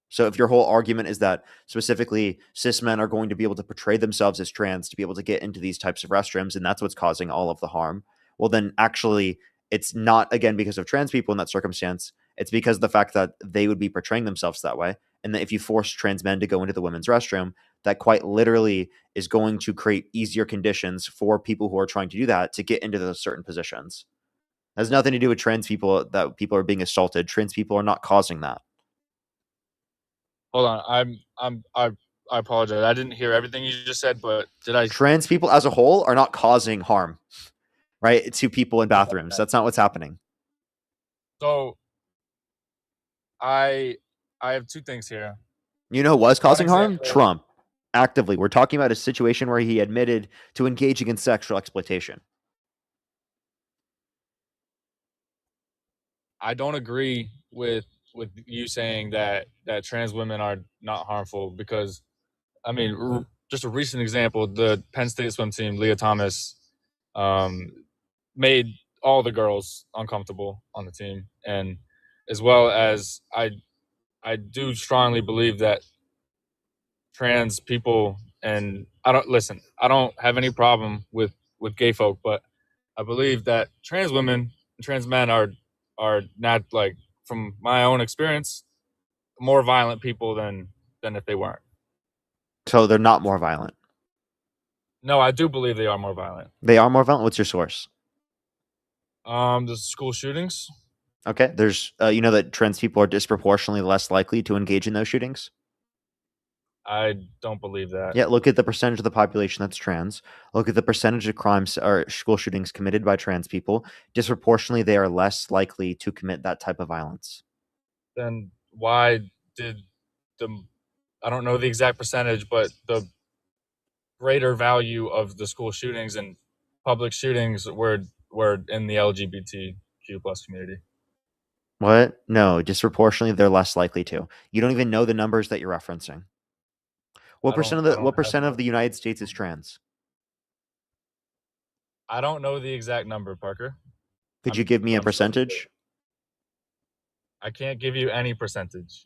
So if your whole argument is that specifically cis men are going to be able to portray themselves as trans to be able to get into these types of restrooms, and that's what's causing all of the harm, well, then actually it's not, again, because of trans people in that circumstance. It's because of the fact that they would be portraying themselves that way. And that if you force trans men to go into the women's restroom, that quite literally is going to create easier conditions for people who are trying to do that to get into those certain positions. It has nothing to do with trans people, that people are being assaulted. Trans people are not causing that. Hold on. I apologize. I didn't hear everything you just said, but did I? Trans people as a whole are not causing harm, right, to people in bathrooms. That's not what's happening. So I have two things here. You know who was One causing harm? example. Trump. Actively. We're talking about a situation where he admitted to engaging in sexual exploitation. I don't agree with you saying that trans women are not harmful because, I mean, just a recent example, the Penn State swim team, Leah Thomas, made all the girls uncomfortable on the team, and as well as I do strongly believe that trans people, and I don't have any problem with gay folk, but I believe that trans women and trans men are not, like, from my own experience, more violent people than if they weren't. So they're not more violent. No, I do believe they are more violent. They are more violent. What's your source? The school shootings. Okay. There's, you know that trans people are disproportionately less likely to engage in those shootings? I don't believe that. Yeah, look at the percentage of the population that's trans. Look at the percentage of crimes or school shootings committed by trans people. Disproportionately, they are less likely to commit that type of violence. Then why did I don't know the exact percentage, but the greater value of the school shootings and public shootings were in the LGBTQ plus community? What? No, disproportionately, they're less likely to. You don't even know the numbers that you're referencing. What percent of the United States is trans? I don't know the exact number, Parker. Could you give me a percentage? I can't give you any percentage.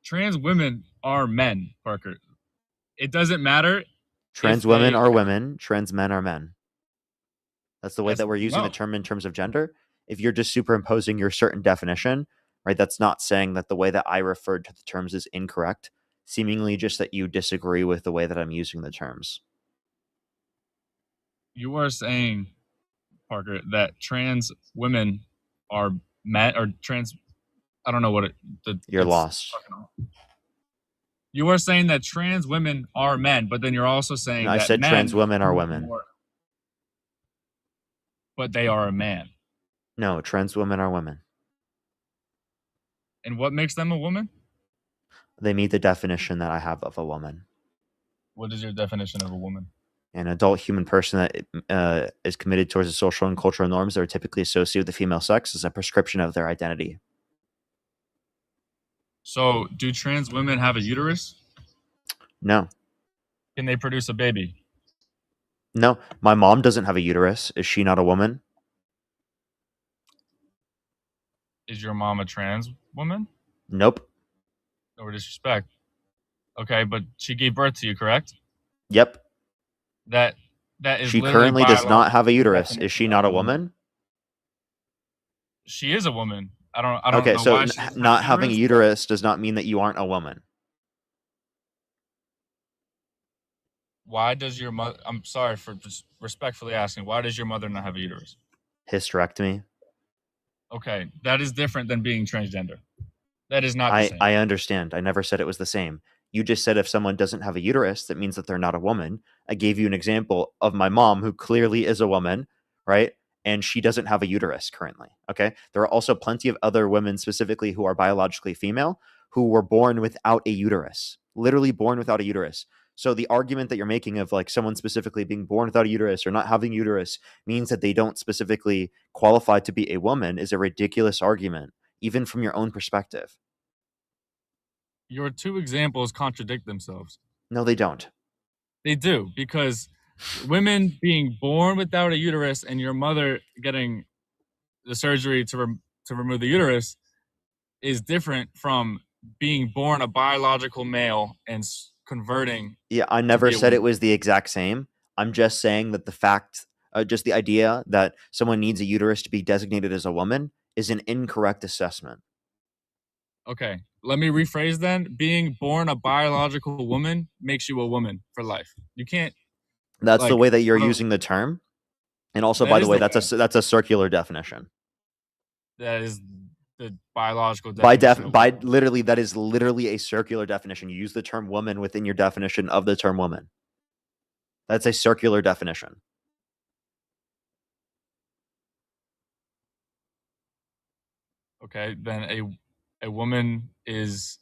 trans women are men, Parker. It doesn't matter. Trans women are women. Trans men are men. That's the way that we're using the no. term in terms of gender. If you're just superimposing your certain definition, right, that's not saying that the way that I referred to the terms is incorrect. Seemingly just that you disagree with the way that I'm using the terms. You are saying, Parker, that trans women are men or trans. I don't know what it. You're lost. You are saying that trans women are men, but then you're also saying No, I that said men trans women are women. But they are a man. No, trans women are women. And what makes them a woman? They meet the definition that I have of a woman. What is your definition of a woman? An adult human person that is committed towards the social and cultural norms that are typically associated with the female sex as a prescription of their identity. So, do trans women have a uterus? No. Can they produce a baby? No. My mom doesn't have a uterus. Is she not a woman? Is your mom a trans woman? Nope. No disrespect. Okay, but she gave birth to you, correct? Yep. That is. She currently does not have a uterus. Is she not a woman? She is a woman. I don't Okay, know so why she doesn't not have having a uterus does not mean that you aren't a woman. Why does your mother? I'm sorry for just respectfully asking. Why does your mother not have a uterus? Hysterectomy. Okay, that is different than being transgender. That is not the same. I understand. I never said it was the same. You just said if someone doesn't have a uterus, that means that they're not a woman. I gave you an example of my mom, who clearly is a woman, right? And she doesn't have a uterus currently. Okay. There are also plenty of other women specifically who are biologically female who were born without a uterus, literally born without a uterus. So the argument that you're making of like someone specifically being born without a uterus or not having a uterus means that they don't specifically qualify to be a woman is a ridiculous argument, even from your own perspective. Your two examples contradict themselves. No, they don't. They do, because women being born without a uterus and your mother getting the surgery to remove the uterus is different from being born a biological male and converting. Yeah, I never said it was the exact same. I'm just saying that the fact, just the idea that someone needs a uterus to be designated as a woman is an incorrect assessment. Okay, let me rephrase then. Being born a biological woman makes you a woman for life. You can't. That's like, the way that you're using the term. And also, That by the is way, the that's a circular definition. That is the biological definition. By literally, that is literally a circular definition. You use the term woman within your definition of the term woman. That's a circular definition. Okay, then a woman is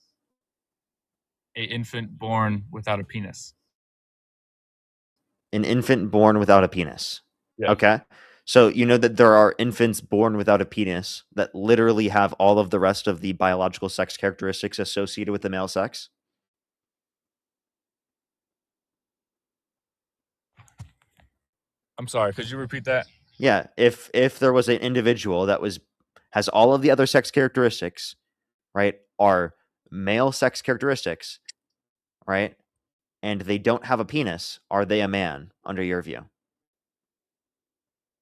a infant born without a penis. An infant born without a penis. Yeah. Okay. So you know that there are infants born without a penis that literally have all of the rest of the biological sex characteristics associated with the male sex? I'm sorry, could you repeat that? Yeah, if there was an individual that has all of the other sex characteristics, right, are male sex characteristics, right, and they don't have a penis, are they a man under your view?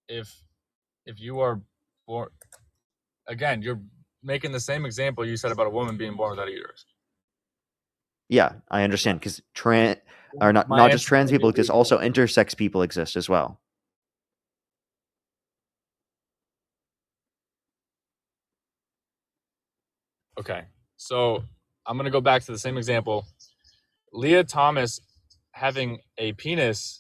If you are born, again, you're making the same example you said about a woman being born without a uterus. Yeah, I understand, because not just trans people, because also intersex people exist as well. Okay, so I'm gonna go back to the same example. Leah Thomas having a penis.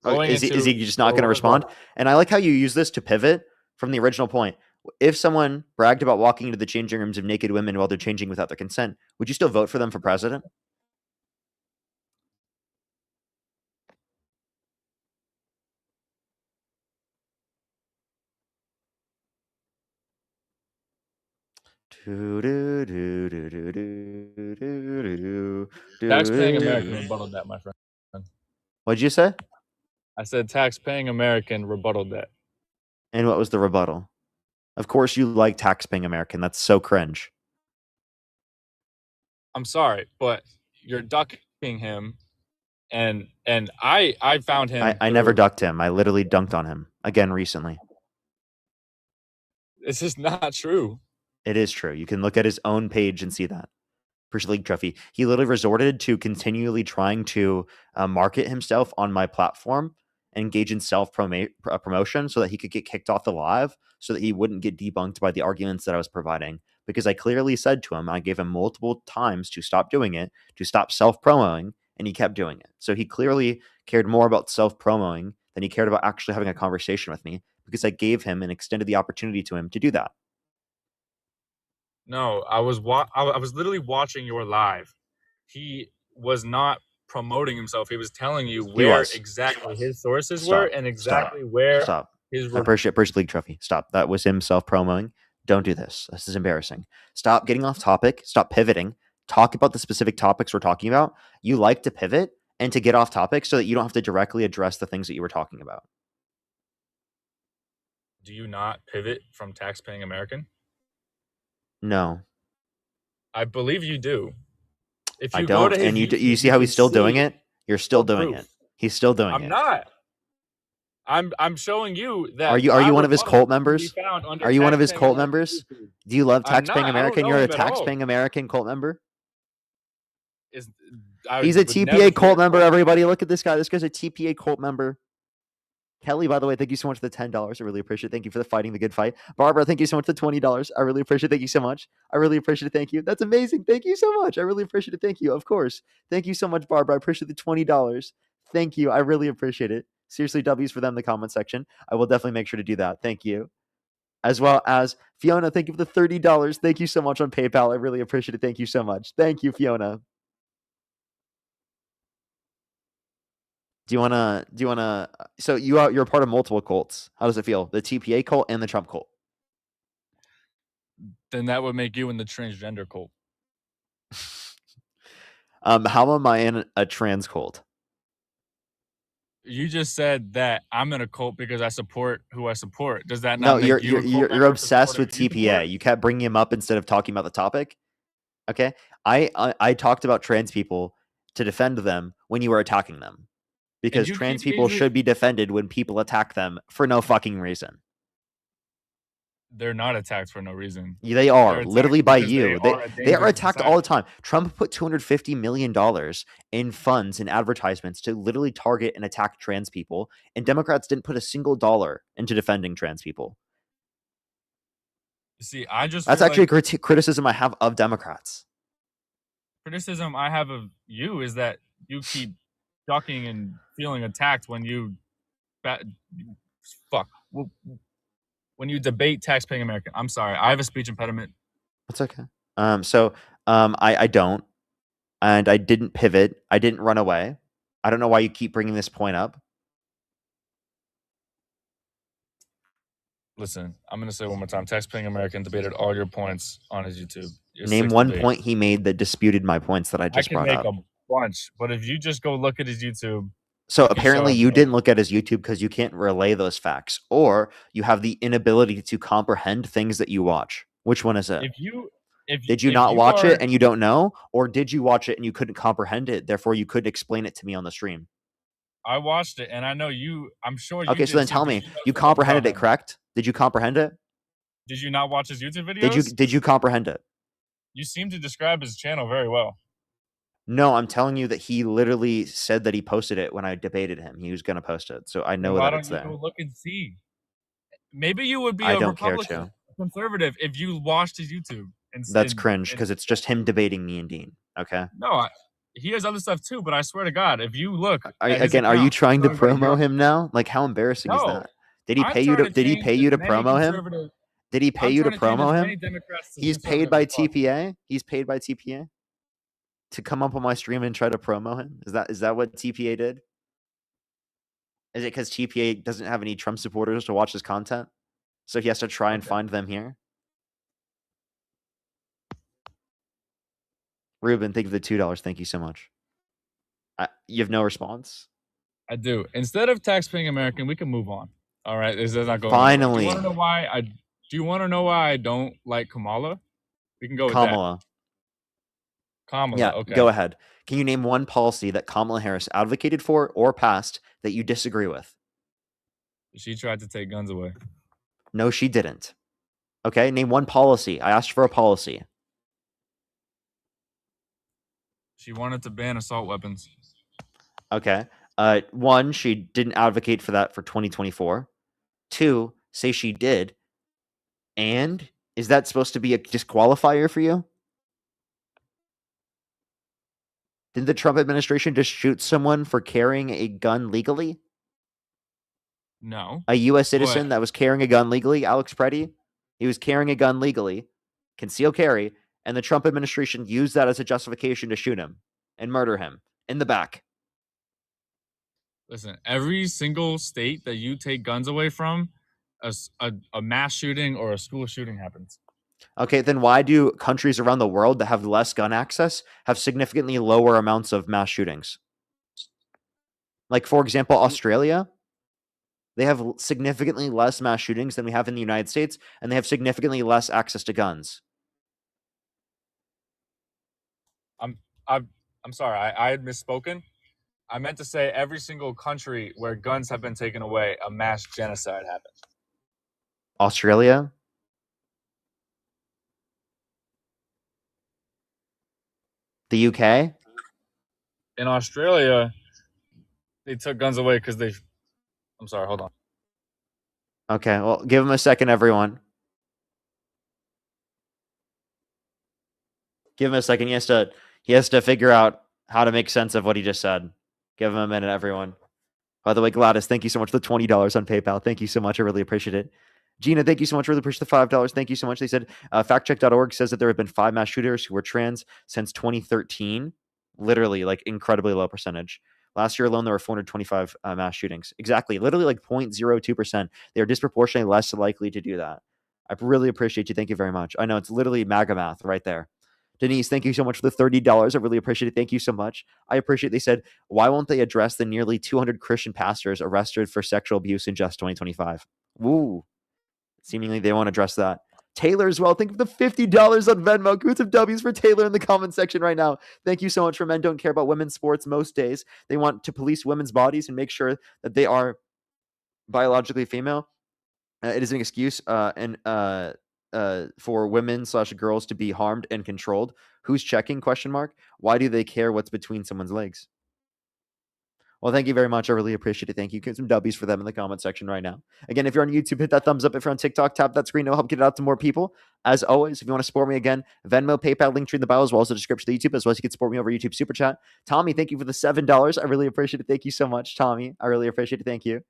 Is he just not going to respond? And I like how you use this to pivot from the original point. If someone bragged about walking into the changing rooms of naked women while they're changing without their consent, would you still vote for them for president? Tax-paying American rebutted that, my friend. What'd you say? I said tax-paying American rebutted that. And what was the rebuttal? Of course you like tax-paying American. That's so cringe. I'm sorry, but you're ducking him, and I found him. I never through- ducked him. I literally dunked on him again recently. It's just not true. It is true. You can look at his own page and see that. First League Trophy. He literally resorted to continually trying to market himself on my platform, engage in self-promotion so that he could get kicked off the live, so that he wouldn't get debunked by the arguments that I was providing. Because I clearly said to him, I gave him multiple times to stop doing it, to stop self-promoting, and he kept doing it. So he clearly cared more about self-promoting than he cared about actually having a conversation with me, because I gave him and extended the opportunity to him to do that. No, I was literally watching your live. He was not promoting himself. He was telling you where exactly his sources were and exactly where his. First League Trophy. Stop. That was him self-promoing. Don't do this. This is embarrassing. Stop getting off topic. Stop pivoting. Talk about the specific topics we're talking about. You like to pivot and to get off topic so that you don't have to directly address the things that you were talking about. Do you not pivot from tax-paying American? No. I believe you do. If you I go don't. to his And you YouTube, you see how he's still doing it? You're still no doing proof. it. He's still doing I'm it. not. I'm showing you that. Are you my one of his rebuttal cult can be members? found under Are you one of his tax-paying cult American members? YouTube. Do you love I'm tax-paying not. I don't American? know You're a him at all. tax-paying American cult member? He's He's a TPA cult member, everybody. Look at this guy. This guy's a TPA cult member. Kelly, by the way, thank you so much for the $10. I really appreciate it. Thank you for the fighting the good fight. Barbara, thank you so much for the $20. I really appreciate it. Thank you so much. I really appreciate it. Thank you. That's amazing. Thank you so much. I really appreciate it. Thank you. Of course. Thank you so much, Barbara. I appreciate the $20. Thank you. I really appreciate it. Seriously, W's for them in the comment section. I will definitely make sure to do that. Thank you. As well as Fiona, thank you for the $30. Thank you so much on PayPal. I really appreciate it. Thank you so much. Thank you, Fiona. Do you wanna so you're a part of multiple cults. How does it feel? The TPA cult and the Trump cult. Then that would make you in the transgender cult. How am I in a trans cult? You just said that I'm in a cult because I support who I support. Does that No, not make you a cult you're member for obsessed with supporting who you TPA. support? You kept bringing him up instead of talking about the topic. Okay, I talked about trans people to defend them when you were attacking them, because you trans keep people using- should be defended when people attack them for no fucking reason. They're not attacked for no reason. They are They're literally attacked by because you. They are, a They danger are to attacked society. all the time. Trump put $250 million in funds and advertisements to literally target and attack trans people, and Democrats didn't put a single dollar into defending trans people. See, I just That's feel actually like a criticism I have of Democrats. criticism I have of you is that you keep ducking and feeling attacked when you when you debate tax-paying American. I'm sorry, I have a speech impediment. That's okay. I don't, and I didn't pivot. I didn't run away. I don't know why you keep bringing this point up. Listen, I'm going to say it one more time. Tax-paying American debated all your points on his YouTube. Your Name 6 one debates. point he made that disputed my points that I just can brought make up. a bunch, but if you just go look at his YouTube. So you can apparently show you him- didn't look at his YouTube because you can't relay those facts, or you have the inability to comprehend things that you watch. Which one is it? Did you if not you watch are- it and you don't know, or did you watch it and you couldn't comprehend it, therefore you couldn't explain it to me on the stream? I watched it, and I know you. I'm sure you. Okay, so did then too, tell 'cause me, you know you so much about comprehended it, him. correct? Did you comprehend it? Did you not watch his YouTube videos? Did you comprehend it? You seem to describe his channel very well. No, I'm telling you that he literally said that he posted it when I debated him. He was going to post it, so I know Why that don't it's you there. go look and see? Maybe you would be I a don't care Republican, to. a conservative, if you watched his YouTube. That's cringe because it's just him debating me and Dean. Okay. No, he has other stuff too. But I swear to God, if you look at his Again, are you account, trying to showing that promo you're- him now? Like, how embarrassing is No, that? Did he I'm pay you trying to? Did he change pay as you to many promo him? conservative- Did he pay I'm you to trying change as promo many him? Democrats to He's paid conservative by as possible. TPA. He's paid by TPA to come up on my stream and try to promo him. Is that what TPA did? Is it because TPA doesn't have any Trump supporters to watch his content, so he has to try and find them here? Ruben, thank you for the $2. Thank you so much. You have no response? I do. Instead of tax-paying American, we can move on. All right, this is not going. Finally. Do you want to know why Do you want to know why I don't like Kamala? We can go with Kamala. Kamala. Yeah, Okay. go ahead. Can you name one policy that Kamala Harris advocated for or passed that you disagree with? She tried to take guns away. No, she didn't. Okay, name one policy. I asked for a policy. She wanted to ban assault weapons. Okay. One, she didn't advocate for that for 2024. Two, say she did. And is that supposed to be a disqualifier for you? Didn't the Trump administration just shoot someone for carrying a gun legally? No. A U.S. citizen But that was carrying a gun legally, Alex Preddy? He was carrying a gun legally, concealed carry, and the Trump administration used that as a justification to shoot him and murder him in the back. listen, every single state that you take guns away from, a mass shooting or a school shooting happens. Okay, then why do countries around the world that have less gun access have significantly lower amounts of mass shootings? Like, for example, Australia, they have significantly less mass shootings than we have in the United States, and they have significantly less access to guns. I'm sorry, I had misspoken. I meant to say every single country where guns have been taken away, a mass genocide happened. Australia? The UK? In Australia, they took guns away because they. I'm sorry, hold on. Okay, well, give him a second, everyone. Give him a second. He has to figure out how to make sense of what he just said. Give him a minute, everyone. By the way, Gladys, thank you so much for the $20 on PayPal. Thank you so much. I really appreciate it. Gina, thank you so much. Really appreciate the $5. Thank you so much. They said factcheck.org says that there have been 5 mass shooters who were trans since 2013. Literally, like incredibly low percentage. Last year alone, there were 425 mass shootings. Exactly. Literally like 0.02%. They are disproportionately less likely to do that. I really appreciate you. Thank you very much. I know it's literally MAGA math right there. Denise, thank you so much for the $30. I really appreciate it. Thank you so much. I appreciate they said, why won't they address the nearly 200 Christian pastors arrested for sexual abuse in just 2025? Woo. Seemingly they won't address that. Taylor as well. Think of the $50 on Venmo. Give some W's for Taylor in the comment section right now. Thank you so much for Men Don't Care About Women's Sports most days. They want to police women's bodies and make sure that they are biologically female. It is an excuse for women/girls to be harmed and controlled. Who's checking? ? Why do they care what's between someone's legs? Well, thank you very much. I really appreciate it. Thank you. Get some W's for them in the comment section right now. Again, if you're on YouTube, hit that thumbs up. If you're on TikTok, tap that screen. It'll help get it out to more people. As always, if you want to support me again, Venmo, PayPal, link tree in the bio, as well as the description of the YouTube, as well as you can support me over YouTube Super Chat. Tommy, thank you for the $7. I really appreciate it. Thank you so much, Tommy. I really appreciate it. Thank you.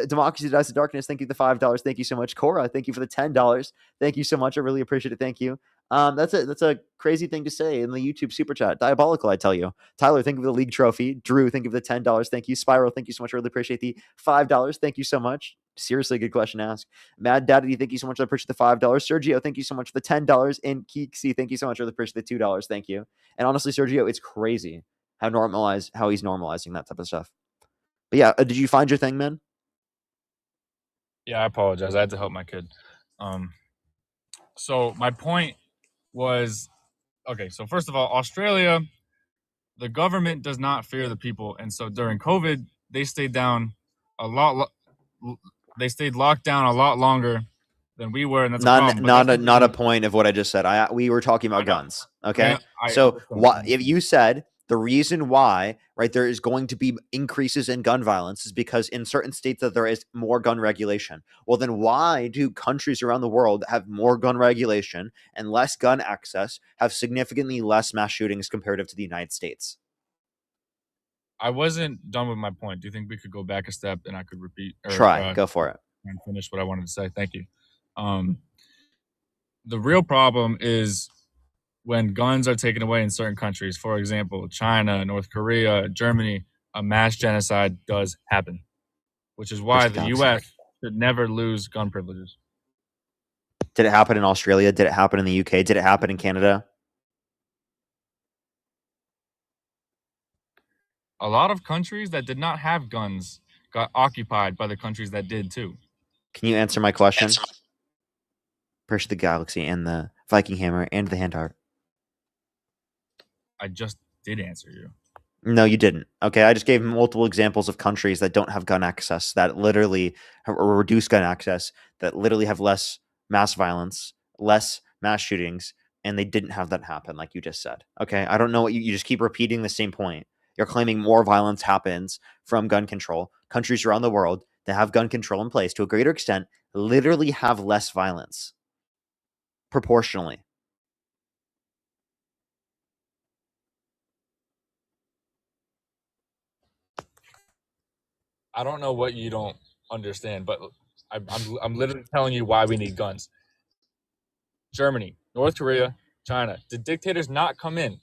Democracy Dies of Darkness, thank you for the $5. Thank you so much. Cora, thank you for the $10. Thank you so much. I really appreciate it. Thank you. That's a crazy thing to say in the YouTube super chat. Diabolical, I tell you. Tyler, thank you for the league trophy. Drew, thank you for the $10. Thank you. Spiral, thank you so much. I really appreciate the $5. Thank you so much. Seriously, good question to ask. Mad Daddy, thank you so much. I appreciate the $5. Sergio, thank you so much for the $10. And Keeksy, thank you so much. I really appreciate the $2. Thank you. And honestly, Sergio, it's crazy how he's normalizing that type of stuff. But yeah, did you find your thing, man? Yeah, I apologize. I had to help my kid. So my point was, okay, so first of all, Australia, the government does not fear the people. And so during COVID, they stayed down they stayed locked down a lot longer than we were. And that's not a point of what I just said. We were talking about guns. Okay. So if you said the reason why, right, there is going to be increases in gun violence is because in certain states that there is more gun regulation. Well, then why do countries around the world have more gun regulation and less gun access, have significantly less mass shootings comparative to the United States? I wasn't done with my point. Do you think we could go back a step and I could repeat? Go for it. And finish what I wanted to say. Thank you. The real problem is when guns are taken away in certain countries, for example, China, North Korea, Germany, a mass genocide does happen, which is why the U.S. should never lose gun privileges. Did it happen in Australia? Did it happen in the UK? Did it happen in Canada? A lot of countries that did not have guns got occupied by the countries that did too. Can you answer my question? Appreciate the galaxy and the Viking hammer and the hand heart. I just did answer you. No, you didn't. Okay, I just gave multiple examples of countries that don't have gun access, that literally or reduce gun access, that literally have less mass violence, less mass shootings, and they didn't have that happen, like you just said. Okay, I don't know what you just keep repeating the same point. You're claiming more violence happens from gun control. Countries around the world that have gun control in place to a greater extent literally have less violence proportionally. I don't know what you don't understand, but I'm literally telling you why we need guns. Germany, North Korea, China. Did dictators not come in?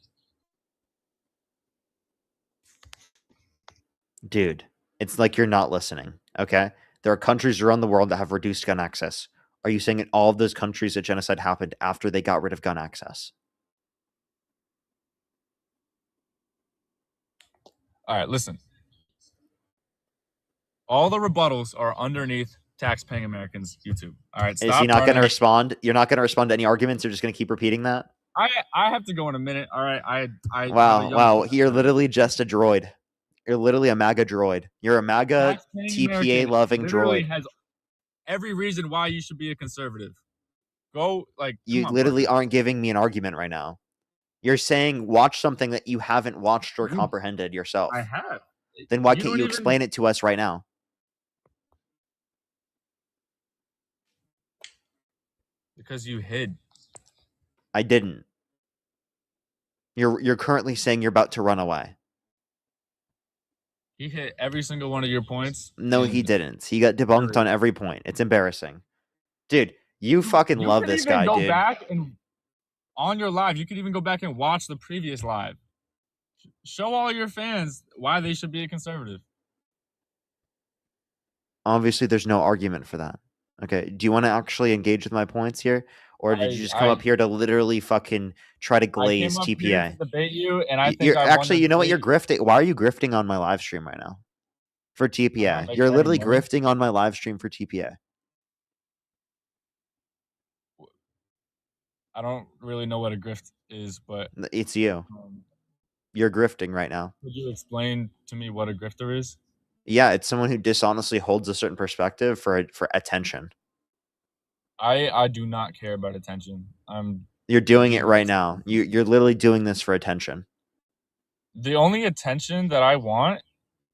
Dude, it's like you're not listening, okay? There are countries around the world that have reduced gun access. Are you saying in all of those countries that genocide happened after they got rid of gun access? All right, listen. All the rebuttals are underneath tax-paying Americans' YouTube. All right, stop. Is he not going to respond? You're not going to respond to any arguments? You're just going to keep repeating that? I have to go in a minute. All right, Wow. You're literally just a droid. You're literally a MAGA droid. You're a MAGA Tax-paying TPA American loving literally droid. has every reason why you should be a conservative. Go, like, You come on, literally aren't giving me an argument right now. You're saying watch something that you haven't watched or comprehended yourself. I have. Then why You can't don't you even- explain it to us right now? Because you hid. I didn't. You're currently saying you're about to run away. He hit every single one of your points. No, he didn't. He got debunked on every point. It's embarrassing. Dude, you fucking You love could this even guy, go dude. back and on your live, you could even go back and watch the previous live. Show all your fans why they should be a conservative. Obviously, there's no argument for that. Okay, do you want to actually engage with my points here? Or did you just come up here to literally fucking try to glaze I came up TPA? here to debate you, and I think You're I won actually, the you know what? debate. You're grifting. Why are you grifting on my live stream right now? For TPA. making You're any literally money. grifting on my live stream for TPA. I don't really know what a grift is, but It's you. You're grifting right now. could you explain to me what a grifter is? Yeah, it's someone who dishonestly holds a certain perspective for attention. I do not care about attention. You're doing it right now. You're literally doing this for attention. The only attention that I want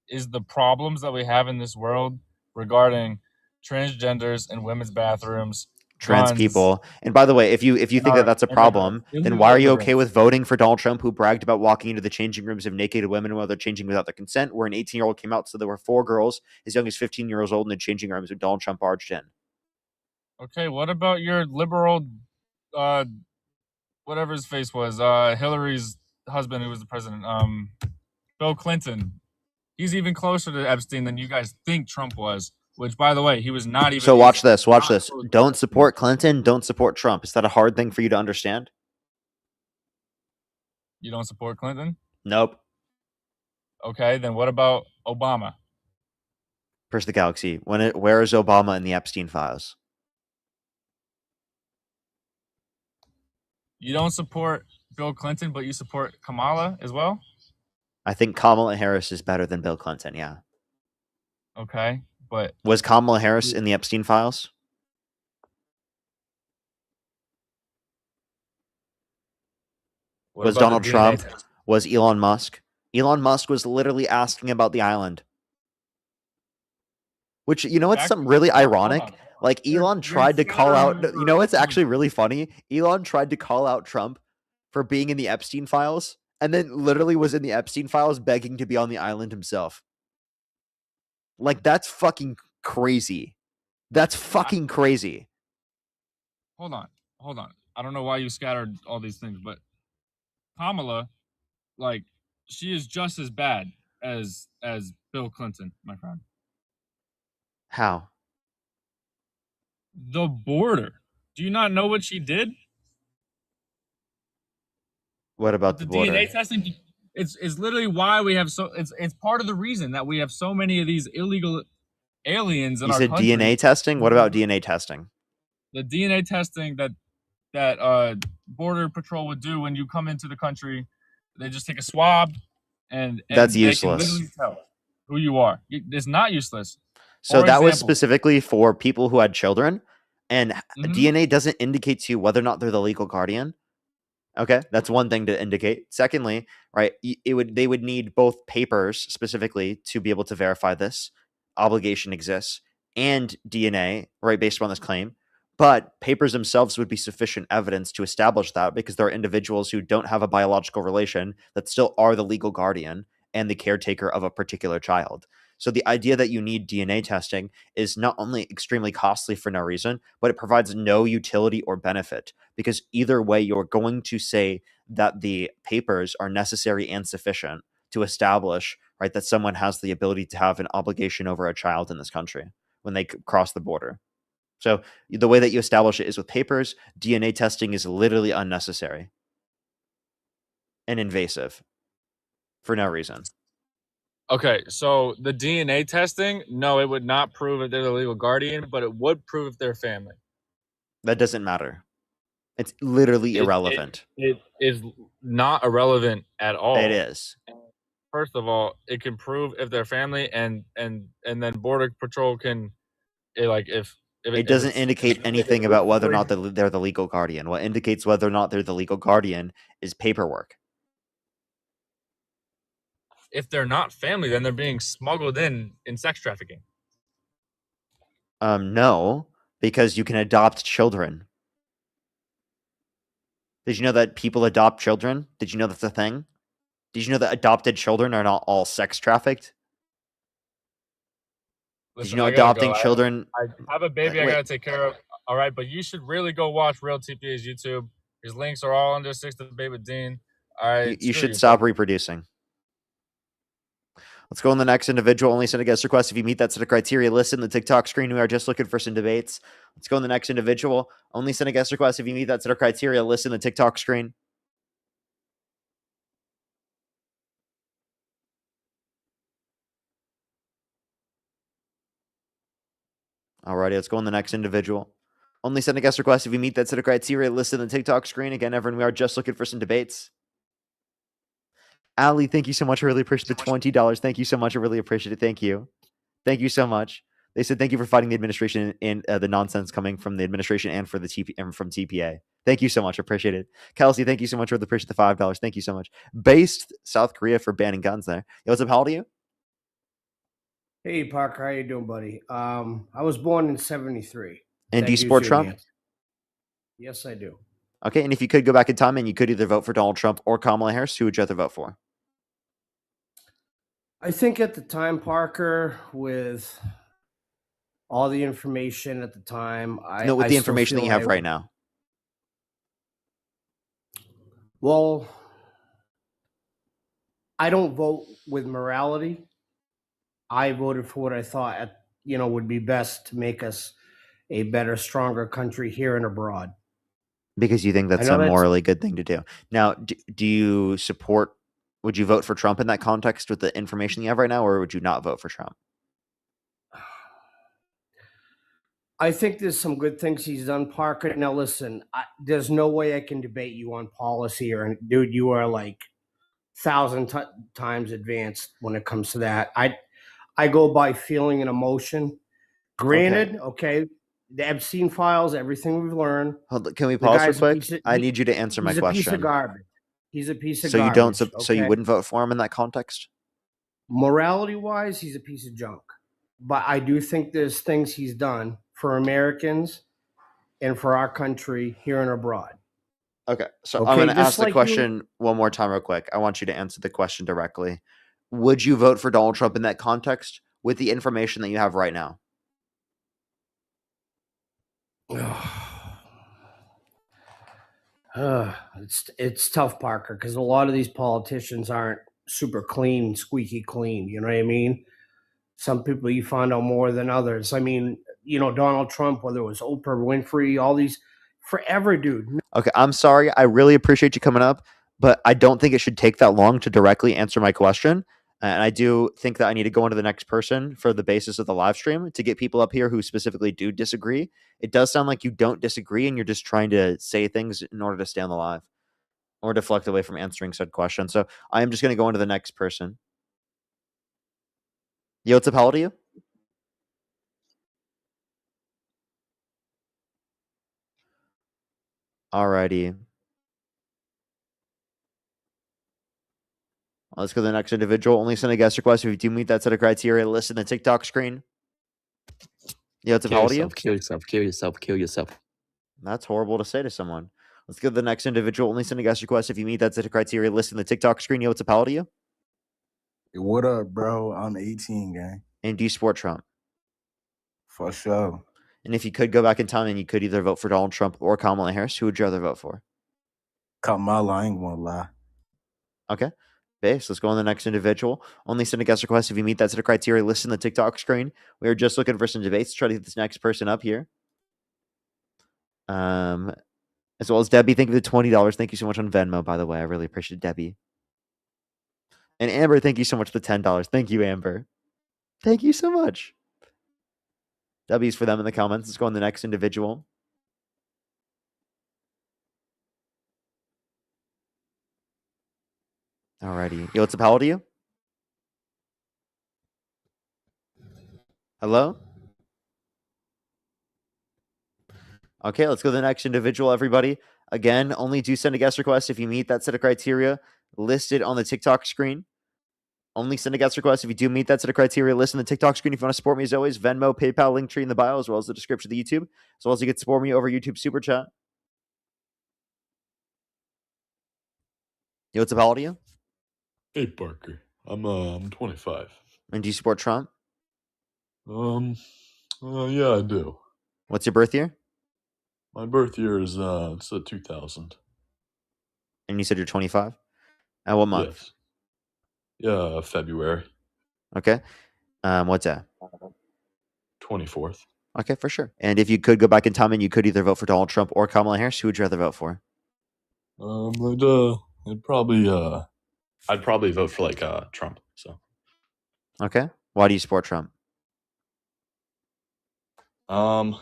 is the problems that we have in this world regarding transgenders in women's bathrooms, Trans guns. people. And by the way, if you think that that's a problem, then why are you okay with voting for Donald Trump, who bragged about walking into the changing rooms of naked women while they're changing without their consent, where an 18-year-old came out, so there were 4 girls as young as 15 years old in the changing rooms when Donald Trump barged in? Okay, what about your liberal, whatever his face was, Hillary's husband, who was the president, Bill Clinton? He's even closer to Epstein than you guys think Trump was. Which, by the way, he was not even. So watch this. Watch this. Don't support Clinton. Don't support Trump. Is that a hard thing for you to understand? You don't support Clinton? Nope. Okay, then what about Obama? First the galaxy. Where is Obama in the Epstein files? You don't support Bill Clinton, but you support Kamala as well? I think Kamala Harris is better than Bill Clinton, yeah. Okay, but... Was Kamala Harris in the Epstein files? Was Donald Trump? Was Elon Musk? Elon Musk was literally asking about the island. Which, you know what's something really ironic? Like, Elon tried to call out... You know what's actually really funny? Elon tried to call out Trump for being in the Epstein files, and then literally was in the Epstein files begging to be on the island himself. Like, that's fucking crazy. That's fucking crazy. Hold on. I don't know why you scattered all these things, but Kamala, like, she is just as bad as Bill Clinton, my friend. How? The border. Do you not know what she did? What about the border? DNA testing. It's literally why we have it's part of the reason that we have so many of these illegal aliens in you our said country. DNA testing? What about DNA testing? The DNA testing that Border Patrol would do when you come into the country, They just take a swab, and That's they can useless. literally tell who you are. It's not useless. So For that was example, specifically for people who had children, and Mhm. DNA doesn't indicate to you whether or not they're the legal guardian. Okay, that's one thing to indicate. Secondly, right, they would need both papers specifically to be able to verify this obligation exists and DNA, right, based on this claim. But papers themselves would be sufficient evidence to establish that because there are individuals who don't have a biological relation that still are the legal guardian and the caretaker of a particular child. So the idea that you need DNA testing is not only extremely costly for no reason, but it provides no utility or benefit because either way, you're going to say that the papers are necessary and sufficient to establish, right, that someone has the ability to have an obligation over a child in this country when they cross the border. So the way that you establish it is with papers. DNA testing is literally unnecessary and invasive for no reason. Okay, so the DNA testing, no, it would not prove if they're the legal guardian, but it would prove if they're family. That doesn't matter. It's literally irrelevant. It is not irrelevant at all. It is. First of all, it can prove if they're family, and then Border Patrol can, if it doesn't indicate anything about whether or not they're the legal guardian. What indicates whether or not they're the legal guardian is paperwork. If they're not family, then they're being smuggled in sex trafficking. No, because you can adopt children. Did you know that people adopt children? Did you know that's a thing? Did you know that adopted children are not all sex trafficked? Listen, Did you know I gotta adopting go. children? I have a baby I Wait. gotta take care of. All right, but you should really go watch Real TPA's YouTube. His links are all under 6 Debate with Dean. All right, You screw should stop bro. reproducing. Let's go on the next individual. Only send a guest request if you meet that set of criteria listed in the TikTok screen. We are just looking for some debates. Let's go on the next individual. Only send a guest request if you meet that set of criteria listed in the TikTok screen. Alrighty, let's go on the next individual. Only send a guest request if you meet that set of criteria listed in the TikTok screen. Again, everyone, we are just looking for some debates. Ali, thank you so much. I really appreciate the $20. Thank you so much. I really appreciate it. Thank you. Thank you so much. They said thank you for fighting the administration and the nonsense coming from the administration and for the and from TPA. Thank you so much. I appreciate it. Kelsey, thank you so much. I really appreciate the $5. Thank you so much. Based South Korea for banning guns there. Yo, what's up? How old are you? Hey Parker, how you doing, buddy? I was born in '73. And do you support Trump? Yes, I do. Okay, and if you could go back in time and you could either vote for Donald Trump or Kamala Harris, who would you rather vote for? I think at the time, Parker, with all the information at the time, No, with the information that you have right now. Well, I don't vote with morality. I voted for what I thought, would be best to make us a better, stronger country here and abroad. Because you think that's a morally good thing to do. Now, do you support, would you vote for Trump in that context with the information you have right now, or would you not vote for Trump? I think there's some good things he's done, Parker. Now, listen, there's no way I can debate you on policy, dude, you are like 1,000 times advanced when it comes to that. I go by feeling and emotion. Granted, okay, the Epstein files, everything we've learned. Can we pause real quick? I need you to answer my question. He's a piece of garbage. He's a piece of garbage. You don't. Okay? So you wouldn't vote for him in that context? Morality-wise, he's a piece of junk. But I do think there's things he's done for Americans and for our country here and abroad. Okay, so I'm going to ask the question one more time real quick. I want you to answer the question directly. Would you vote for Donald Trump in that context with the information that you have right now? It's tough, Parker, because a lot of these politicians aren't super clean, squeaky clean. You know what I mean? Some people you find out more than others. I mean, Donald Trump, whether it was Oprah Winfrey, all these, forever, dude. Okay, I'm sorry. I really appreciate you coming up, but I don't think it should take that long to directly answer my question. And I do think that I need to go on to the next person for the basis of the live stream to get people up here who specifically do disagree. It does sound like you don't disagree and you're just trying to say things in order to stay on the live. or deflect away from answering said question. So I am just going to go into the next person. Yo, what's up? How old are you? Alrighty. Let's go to the next individual. Only send a guest request if you do meet that set of criteria listed in the TikTok screen. Yo, what's up? How old are you? Kill yourself. Kill yourself. Kill yourself. That's horrible to say to someone. Let's go to the next individual. Only send a guest request if you meet that set of criteria listed in the TikTok screen. Yo, what's up? How old are you? What up, bro? I'm 18, gang. And do you support Trump? For sure. And if you could go back in time and you could either vote for Donald Trump or Kamala Harris, who would you rather vote for? Kamala, I ain't gonna lie. Okay. Base. Let's go on the next individual. Only send a guest request if you meet that set of criteria listed in the TikTok screen. We are just looking for some debates to try to get this next person up here. As well as Debbie. Thank you for the $20. Thank you so much on Venmo, by the way. I really appreciate it, Debbie. And Amber, thank you so much for the $10. Thank you, Amber. Thank you so much. W's for them in the comments. Let's go on the next individual. Alrighty. Yo, what's up? How old are you? Hello? Okay, let's go to the next individual, everybody. Again, only do send a guest request if you meet that set of criteria listed on the TikTok screen. Only send a guest request if you do meet that set of criteria listed on the TikTok screen. If you want to support me, as always, Venmo, PayPal, link tree in the bio, as well as the description of the YouTube, as well as you can support me over YouTube Super Chat. Yo, what's up? How old are you? Hey, Parker. I'm 25. And do you support Trump? Yeah, I do. What's your birth year? My birth year is it's 2000. And you said you're 25? At what month? Yes. Yeah, February. Okay. What's that? 24th. Okay, for sure. And if you could go back in time and you could either vote for Donald Trump or Kamala Harris, who would you rather vote for? I'd probably vote for like Trump. So. Okay. Why do you support Trump? I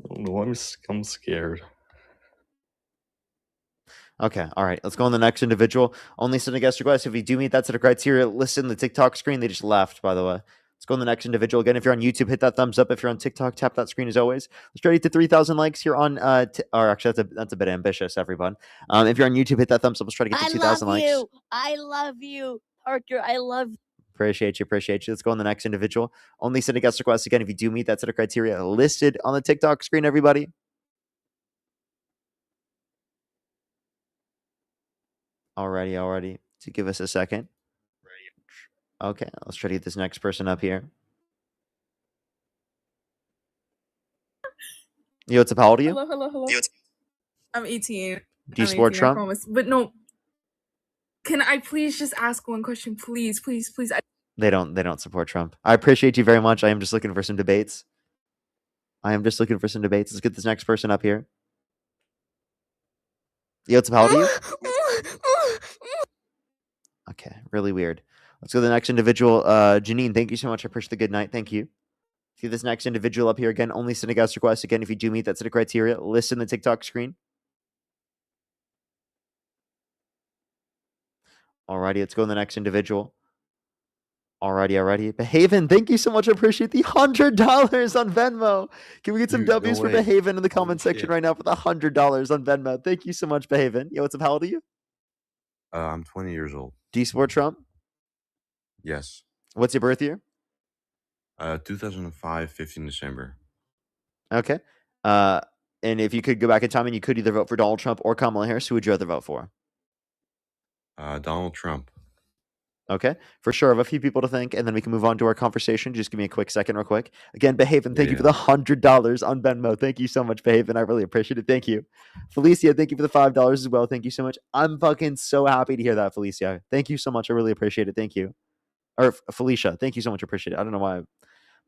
don't know. I'm scared. Okay. All right. Let's go on the next individual. Only send a guest request if you do meet that set of criteria listed in the TikTok screen. They just left, by the way. Let's go on the next individual. Again, if you're on YouTube, hit that thumbs up. If you're on TikTok, tap that screen as always. Let's try to get to 3,000 likes here on, or actually, that's a bit ambitious, everyone. If you're on YouTube, hit that thumbs up. Let's try to get to 2,000 likes. I love you, Parker. I love you. Appreciate you. Let's go on the next individual. Only send a guest request again if you do meet that set of criteria listed on the TikTok screen, everybody. Alrighty. So give us a second. Okay, let's try to get this next person up here. Yo, what's up? How old are you? Hello. I'm 18. Do you support Trump? I promise. But no. Can I please just ask one question? Please. They don't support Trump. I appreciate you very much. I am just looking for some debates. Let's get this next person up here. Yo, what's up? How old are you? Okay, really weird. Let's go to the next individual. Janine, thank you so much. I appreciate the good night. Thank you. See this next individual up here again. Only send a guest request again if you do meet that set of criteria. List in the TikTok screen. Alrighty, let's go to the next individual. Alrighty. Behaven, thank you so much. I appreciate the $100 on Venmo. Can we get some W's for Behaven in the comment section right now for the $100 on Venmo? Thank you so much, Behaven. Yo, what's up? How old are you? I'm 20 years old. Do you support Trump? Yes. What's your birth year? 2005, 15 December. Okay. And if you could go back in time and you could either vote for Donald Trump or Kamala Harris, who would you rather vote for? Donald Trump. Okay, for sure. I have a few people to thank, and then we can move on to our conversation. Just give me a quick second real quick. Again, Behaven, thank you for the $100 on Venmo. Thank you so much, Behaven. I really appreciate it. Thank you. Felicia, thank you for the $5 as well. Thank you so much. I'm fucking so happy to hear that, Felicia. Thank you so much. I really appreciate it. Thank you. Or Felicia, thank you so much. I appreciate it. I don't know why.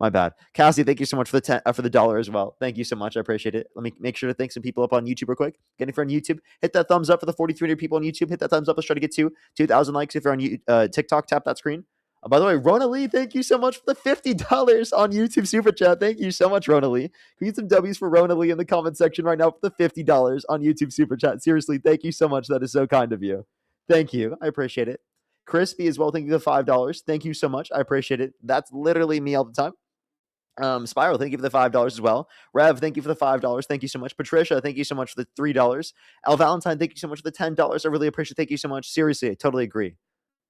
My bad. Cassie, thank you so much for the $1 as well. Thank you so much. I appreciate it. Let me make sure to thank some people up on YouTube real quick. Again, if you're on YouTube, hit that thumbs up for the 4,300 people on YouTube. Hit that thumbs up. Let's try to get to 2,000 likes. If you're on TikTok, tap that screen. By the way, Rona Lee, thank you so much for the $50 on YouTube Super Chat. Thank you so much, Rona Lee. We need some W's for Rona Lee in the comment section right now for the $50 on YouTube Super Chat. Seriously, thank you so much. That is so kind of you. Thank you. I appreciate it. Crispy as well, thank you for the $5. Thank you so much. I appreciate it. That's literally me all the time. Spiral, thank you for the $5 as well. Rev, thank you for the $5. Thank you so much. Patricia, thank you so much for the $3. Al Valentine, thank you so much for the $10. I really appreciate it. Thank you so much. Seriously, I totally agree.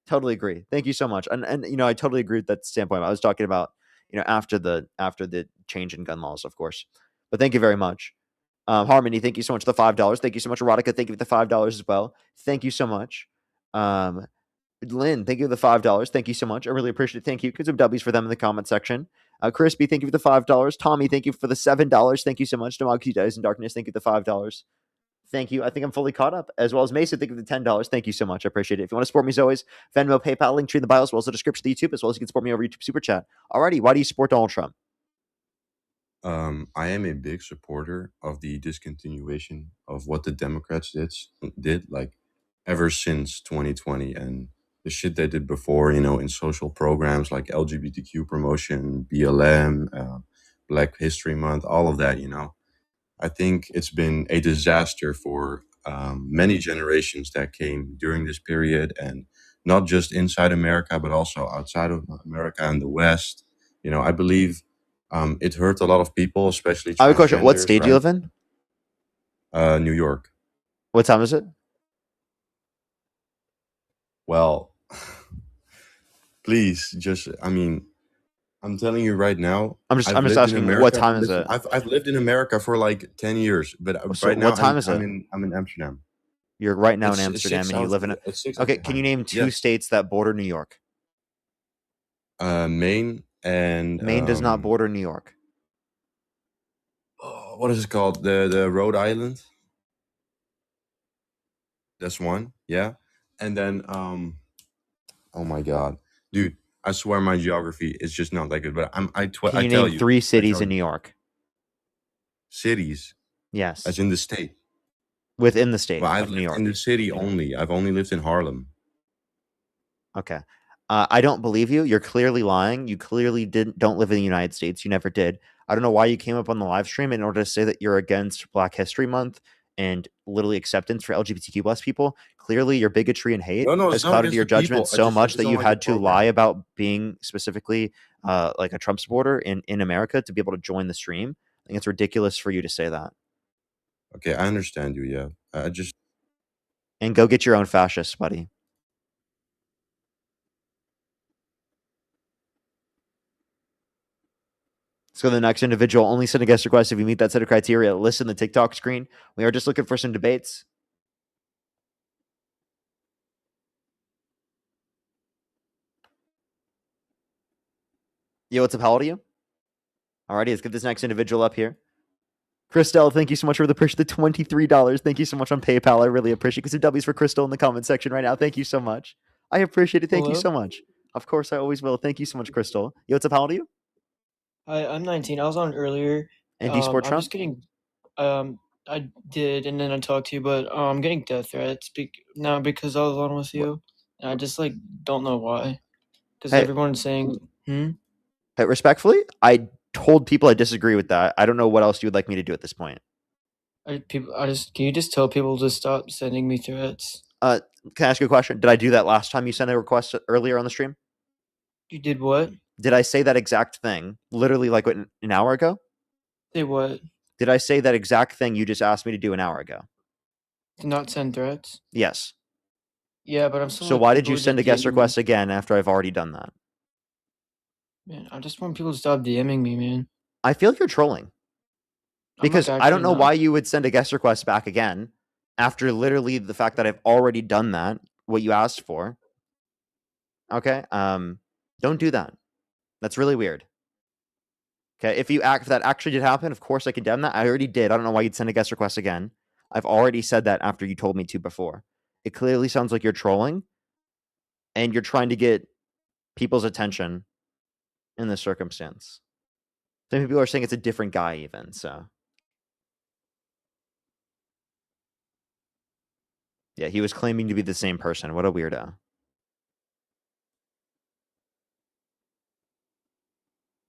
Totally agree. Thank you so much. And I totally agree with that standpoint. I was talking about, after the change in gun laws, of course. But thank you very much. Harmony, thank you so much for the $5. Thank you so much. Erotica, thank you for the $5 as well. Thank you so much. Lynn, thank you for the $5. Thank you so much. I really appreciate it. Thank you. Get some W's for them in the comment section. Crispy, thank you for the $5. Tommy, thank you for the $7. Thank you so much. Demoggy Dies in Darkness, thank you for the $5. Thank you. I think I'm fully caught up, as well as Mason. Thank you for the $10. Thank you so much. I appreciate it. If you want to support me, as always, Venmo, PayPal, link tree in the bio, as well as the description of the YouTube, as well as you can support me over YouTube Super Chat. Alrighty, why do you support Donald Trump? I am a big supporter of the discontinuation of what the Democrats did like ever since 2020 and the shit they did before, in social programs like LGBTQ promotion, BLM, Black History Month, all of that, I think it's been a disaster for many generations that came during this period, and not just inside America, but also outside of America and the West. I believe it hurt a lot of people, especially I have a question. What transgenders, state do you live in? New York. What time is it? Well, please, I'm telling you right now. I'm just lived in asking, what America- time is listen, it? I've lived in America for like 10 years, but So right now what time is it? I'm in Amsterdam. You're right now It's in Amsterdam, 6 and you hours- live in it. it's 6 Okay, hours can you behind. name two Yes. states that border New York? Maine and Maine does not border New York. what is it called? The Rhode Island. That's one, yeah. And then oh my god, dude, I swear my geography is just not that good. But Can I you tell name you, three I cities tell in you. New York? Cities, Yes. as in the state. Within the state Well, I've of New lived York. in the city only. I've only lived in Harlem. Okay. I don't believe you. You're clearly lying. You clearly don't live in the United States. You never did. I don't know why you came up on the live stream in order to say that you're against Black History Month and literally acceptance for LGBTQ plus people. Clearly, your bigotry and hate No, has it's not clouded against your the people. judgment I so just much that don't you like the had to program. lie about being specifically like a Trump supporter in America to be able to join the stream. I think it's ridiculous for you to say that. Okay, I understand you. Yeah, I just And go get your own fascists, buddy. Let's go to the next individual. Only send a guest request if you meet that set of criteria. Listen the TikTok screen. We are just looking for some debates. Yo, what's up? How old are you? Alrighty, let's get this next individual up here. Christelle, thank you so much for the push. The $23. Thank you so much on PayPal. I really appreciate it. Get some W's for Crystal in the comment section right now. Thank you so much. I appreciate it. Thank you Hello? so much. Of course, I always will. Thank you so much, Crystal. Yo, what's up? How old are you? Hi, I'm 19. I was on earlier. And do you support I'm Trump? just getting, I did, and then I talked to you, but I'm getting death threats now because I was on with you, and I just don't know why, because Hey. everyone's saying, Hey, respectfully, I told people I disagree with that. I don't know what else you would like me to do at this point. Can you just tell people to stop sending me threats? Can I ask you a question? Did I do that last time you sent a request earlier on the stream? You did what? Did I say that exact thing literally like an hour ago? Say what? Did I say that exact thing you just asked me to do an hour ago? To not send threats? Yes. Yeah, but I'm still. So like, why did people you are send a just guest DMing me. request again after I've already done that? Man, I just want people to stop DMing me, man. I feel like you're trolling. Because I don't actually know not. why you would send a guest request back again after literally the fact that I've already done that, what you asked for. Okay? Don't do that. That's really weird. Okay, if that actually did happen, of course I condemn that. I already did. I don't know why you'd send a guest request again. I've already said that after you told me to before. It clearly sounds like you're trolling and you're trying to get people's attention in this circumstance. Some people are saying it's a different guy even, so. Yeah, he was claiming to be the same person. What a weirdo.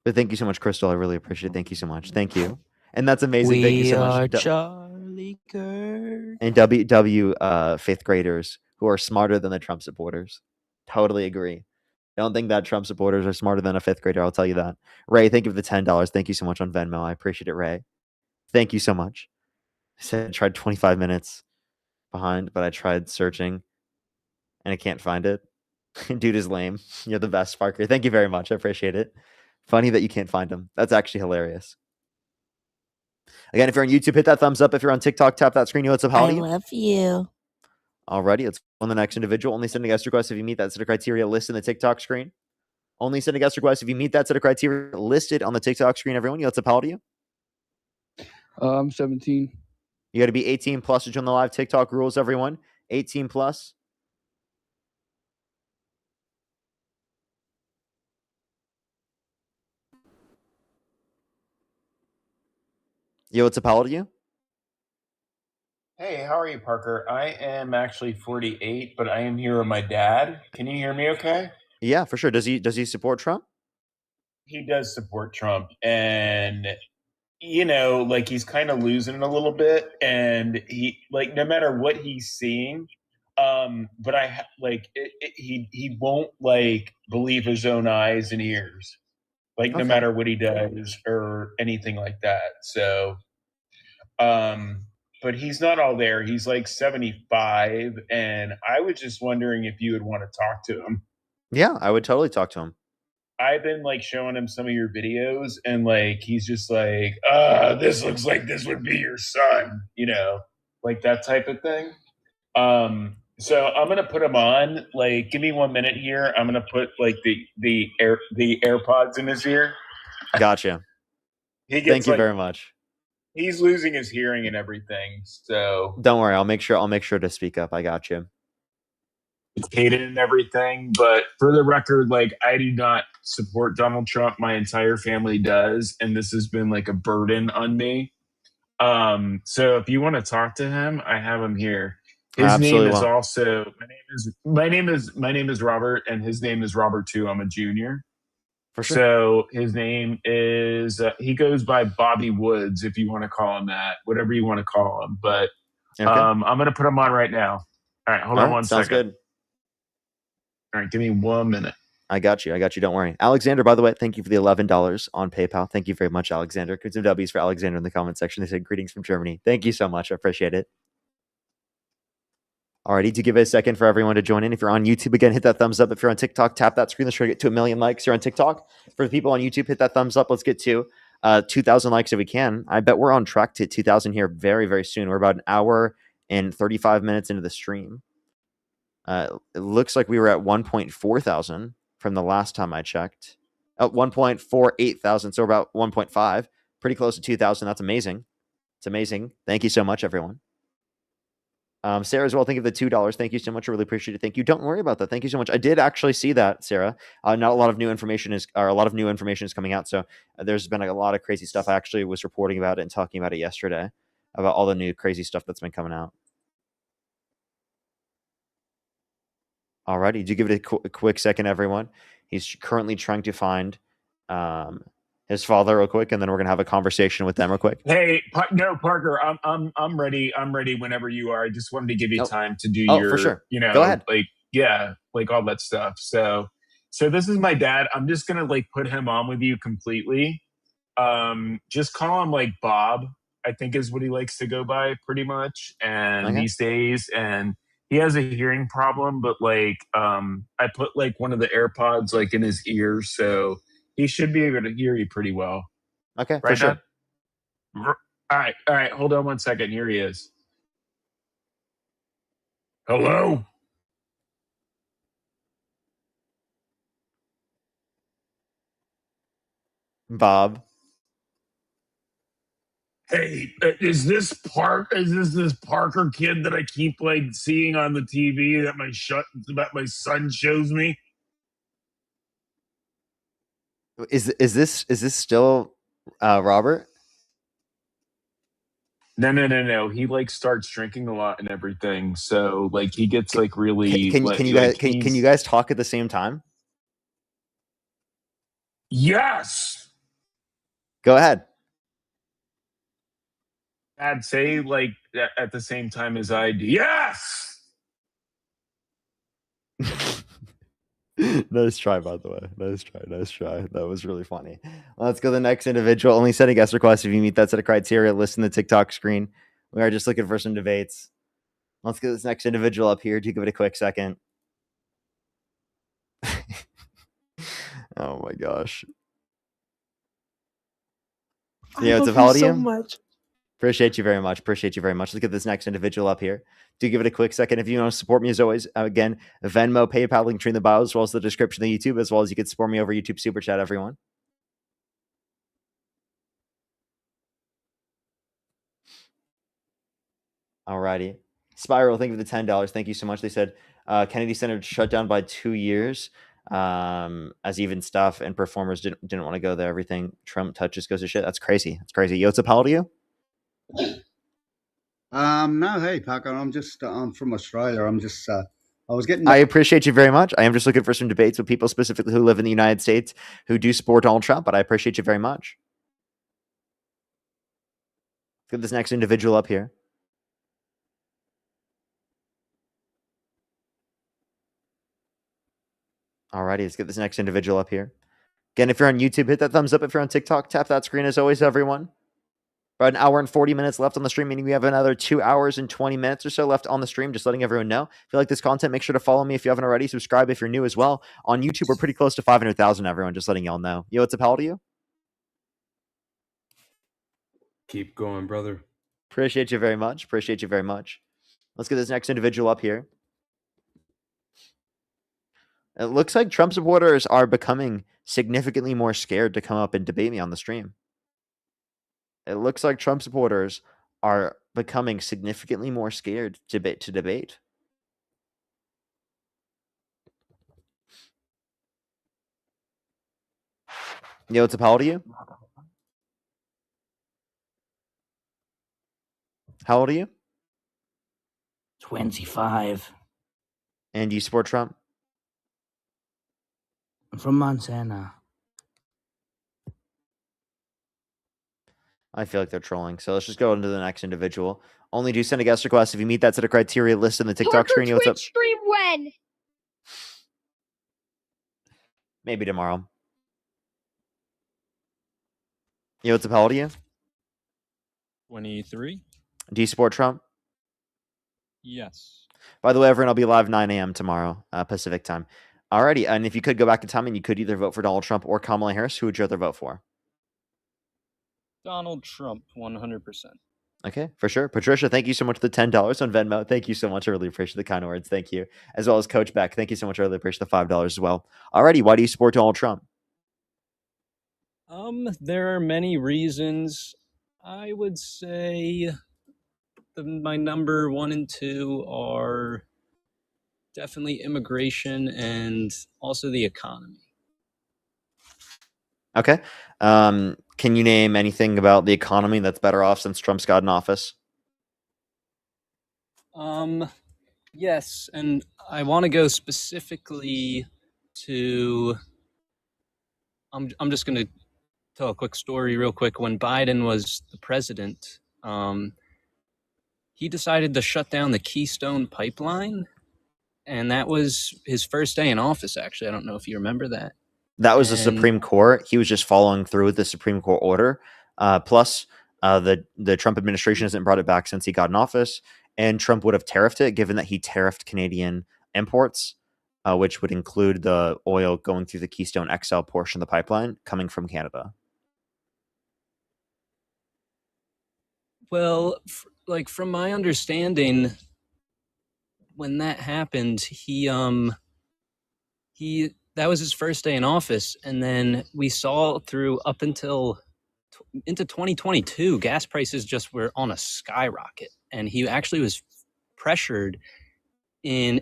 But thank you so much, Crystal. I really appreciate it. Thank you so much. Thank you. And that's amazing. Thank you so much. Charlie Kirk. And WW 5th graders who are smarter than the Trump supporters. Totally agree. I don't think that Trump supporters are smarter than a 5th grader. I'll tell you that. Ray, thank you for the $10. Thank you so much on Venmo. I appreciate it, Ray. Thank you so much. I said I tried 25 minutes behind, but I tried searching and I can't find it. Dude is lame. You're the best, Parker. Thank you very much. I appreciate it. Funny that you can't find him. That's actually hilarious. Again, if you're on YouTube, hit that thumbs up. If you're on TikTok, tap that screen. What's up, how I do you? love you. Alrighty, let's on the next individual. Only send a guest request if you meet that set of criteria listed in the TikTok screen. Only send a guest request if you meet that set of criteria listed on the TikTok screen. Everyone, what's up, how do you? I'm 17. You got to be 18 plus to join the live TikTok rules, everyone. 18 plus. Yo, what's up, how old are you? Hey, how are you, Parker? I am actually 48, but I am here with my dad. Can you hear me okay? Yeah, for sure. Does he support Trump? He does support Trump, and like he's kind of losing it a little bit, and he no matter what he's seeing, but he won't believe his own eyes and ears, no Okay. matter what he does or anything like that. So, but he's not all there. He's 75, and I was just wondering if you would want to talk to him. Yeah, I would totally talk to him. I've been showing him some of your videos, and he's just this looks like this would be your son, that type of thing. So I'm gonna put him on. Give me 1 minute here. I'm gonna put the AirPods in his ear. Gotcha. Thank you very much. He's losing his hearing and everything. So Don't worry, I'll make sure to speak up. I got you. It's hated and everything, but for the record, I do not support Donald Trump. My entire family does, and this has been a burden on me. So if you want to talk to him, I have him here. His name is also my name is Robert, and his name is Robert too. I'm a junior. For sure. So his name is he goes by Bobby Woods, if you want to call him that, whatever you want to call him. But Okay. I'm gonna put him on right now. All right, hold on one sounds second. good. All right, give me 1 minute. I got you. Don't worry. Alexander, by the way, thank you for the $11 on PayPal. Thank you very much, Alexander. Put some W's for Alexander in the comment section. They said greetings from Germany. Thank you so much. I appreciate it. Alrighty, to give it a second for everyone to join in. If you're on YouTube, again, hit that thumbs up. If you're on TikTok, tap that screen. Let's try to get to 1 million likes. You're on TikTok. For the people on YouTube, hit that thumbs up. Let's get to 2,000 likes if we can. I bet we're on track to 2,000 here very, very soon. We're about an hour and 35 minutes into the stream. It looks like we were at 1.4 thousand from the last time I checked. 1.48 thousand, so about 1.5. Pretty close to 2,000. That's amazing. It's amazing. Thank you so much, everyone. Sarah as well, thank you for the $2. Thank you so much. I really appreciate it. Thank you. Don't worry about that. Thank you so much. I did actually see that, Sarah. Not a lot of new information is coming out. So there's been a lot of crazy stuff. I actually was reporting about it and talking about it yesterday about all the new crazy stuff that's been coming out. Alrighty, did you give it a quick second, everyone? He's currently trying to find his father real quick, and then we're gonna have a conversation with them real quick. Hey, no, Parker, I'm ready. I'm ready whenever you are. I just wanted to give you time to do your, for sure. Go ahead. all that stuff. So this is my dad. I'm just gonna put him on with you completely. Just call him Bob, I think is what he likes to go by pretty much. And these days, and he has a hearing problem, but I put one of the AirPods in his ear, so he should be able to hear you pretty well. Okay, right, for sure. Dad? All right. Hold on 1 second. Here he is. Hello? Bob. Hey, is this Parker kid that I keep seeing on the TV that my son shows me? Is this still Robert? No. He starts drinking a lot and everything, so he gets really. Can you guys talk at the same time? Yes. Go ahead. I'd say like at the same time as I do. Yes. Nice try, by the way. Nice try. Nice try. That was really funny. Let's go to the next individual. Only send a guest request if you meet that set of criteria. Listen to the TikTok screen. We are just looking for some debates. Let's get this next individual up here. Do give it a quick second. Oh my gosh. Yeah, it's a how old are you? Much. Appreciate you very much. Appreciate you very much. Let's get this next individual up here. Do give it a quick second. If you want to support me as always, again, Venmo, PayPal, link tree in the bio, as well as the description of YouTube, as well as you can support me over YouTube Super Chat, everyone. Alrighty. Spiral, thank you for the $10. Thank you so much. They said Kennedy Center shut down by 2 years. As even staff and performers didn't want to go there. Everything Trump touches goes to shit. That's crazy. That's crazy. Yo, what's up? How old are you? No, hey, Paco. I'm from Australia. I was getting. I appreciate you very much. I am just looking for some debates with people specifically who live in the United States who do support Donald Trump, but I appreciate you very much. Let's get this next individual up here. Alrighty, let's get this next individual up here. Again, if you're on YouTube, hit that thumbs up. If you're on TikTok, tap that screen as always, everyone. About an hour and 40 minutes left on the stream, meaning we have another 2 hours and 20 minutes or so left on the stream. Just letting everyone know. If you like this content, make sure to follow me if you haven't already. Subscribe if you're new as well. On YouTube, we're pretty close to 500,000, everyone. Just letting y'all know. Yo, what's up? How old are you? Keep going, brother. Appreciate you very much. Appreciate you very much. Let's get this next individual up here. It looks like Trump supporters are becoming significantly more scared to come up and debate me on the stream. It looks like Trump supporters are becoming significantly more scared to debate. Yo, what's up? How old are you? How old are you? 25. And you support Trump? I'm from Montana. I feel like they're trolling. So let's just go into the next individual. Only do send a guest request if you meet that set of criteria listed in the TikTok screen. Yo, what's up? Stream when? Maybe tomorrow. Yo, what's up? How old are you? 23. Do you support Trump? Yes. By the way, everyone, I'll be live 9 a.m. tomorrow, Pacific time. Alrighty, and if you could go back in time and you could either vote for Donald Trump or Kamala Harris, who would you rather vote for? Donald Trump, 100%. Okay, for sure. Patricia, thank you so much for the $10 on Venmo. Thank you so much. I really appreciate the kind words. Thank you. As well as Coach Beck. Thank you so much. I really appreciate the $5 as well. Alrighty, why do you support Donald Trump? There are many reasons. I would say my number 1 and 2 are definitely immigration and also the economy. Okay. Can you name anything about the economy that's better off since Trump's got in office? Yes, and I want to go specifically to. I'm just going to tell a quick story real quick. When Biden was the president, he decided to shut down the Keystone Pipeline, and that was his first day in office. Actually, I don't know if you remember that. That was the Supreme Court. He was just following through with the Supreme Court order. Plus, the Trump administration hasn't brought it back since he got in office, and Trump would have tariffed it, given that he tariffed Canadian imports, which would include the oil going through the Keystone XL portion of the pipeline coming from Canada. Well, from my understanding, when that happened, that was his first day in office, and then we saw through up until into 2022, gas prices just were on a skyrocket, and he actually was pressured.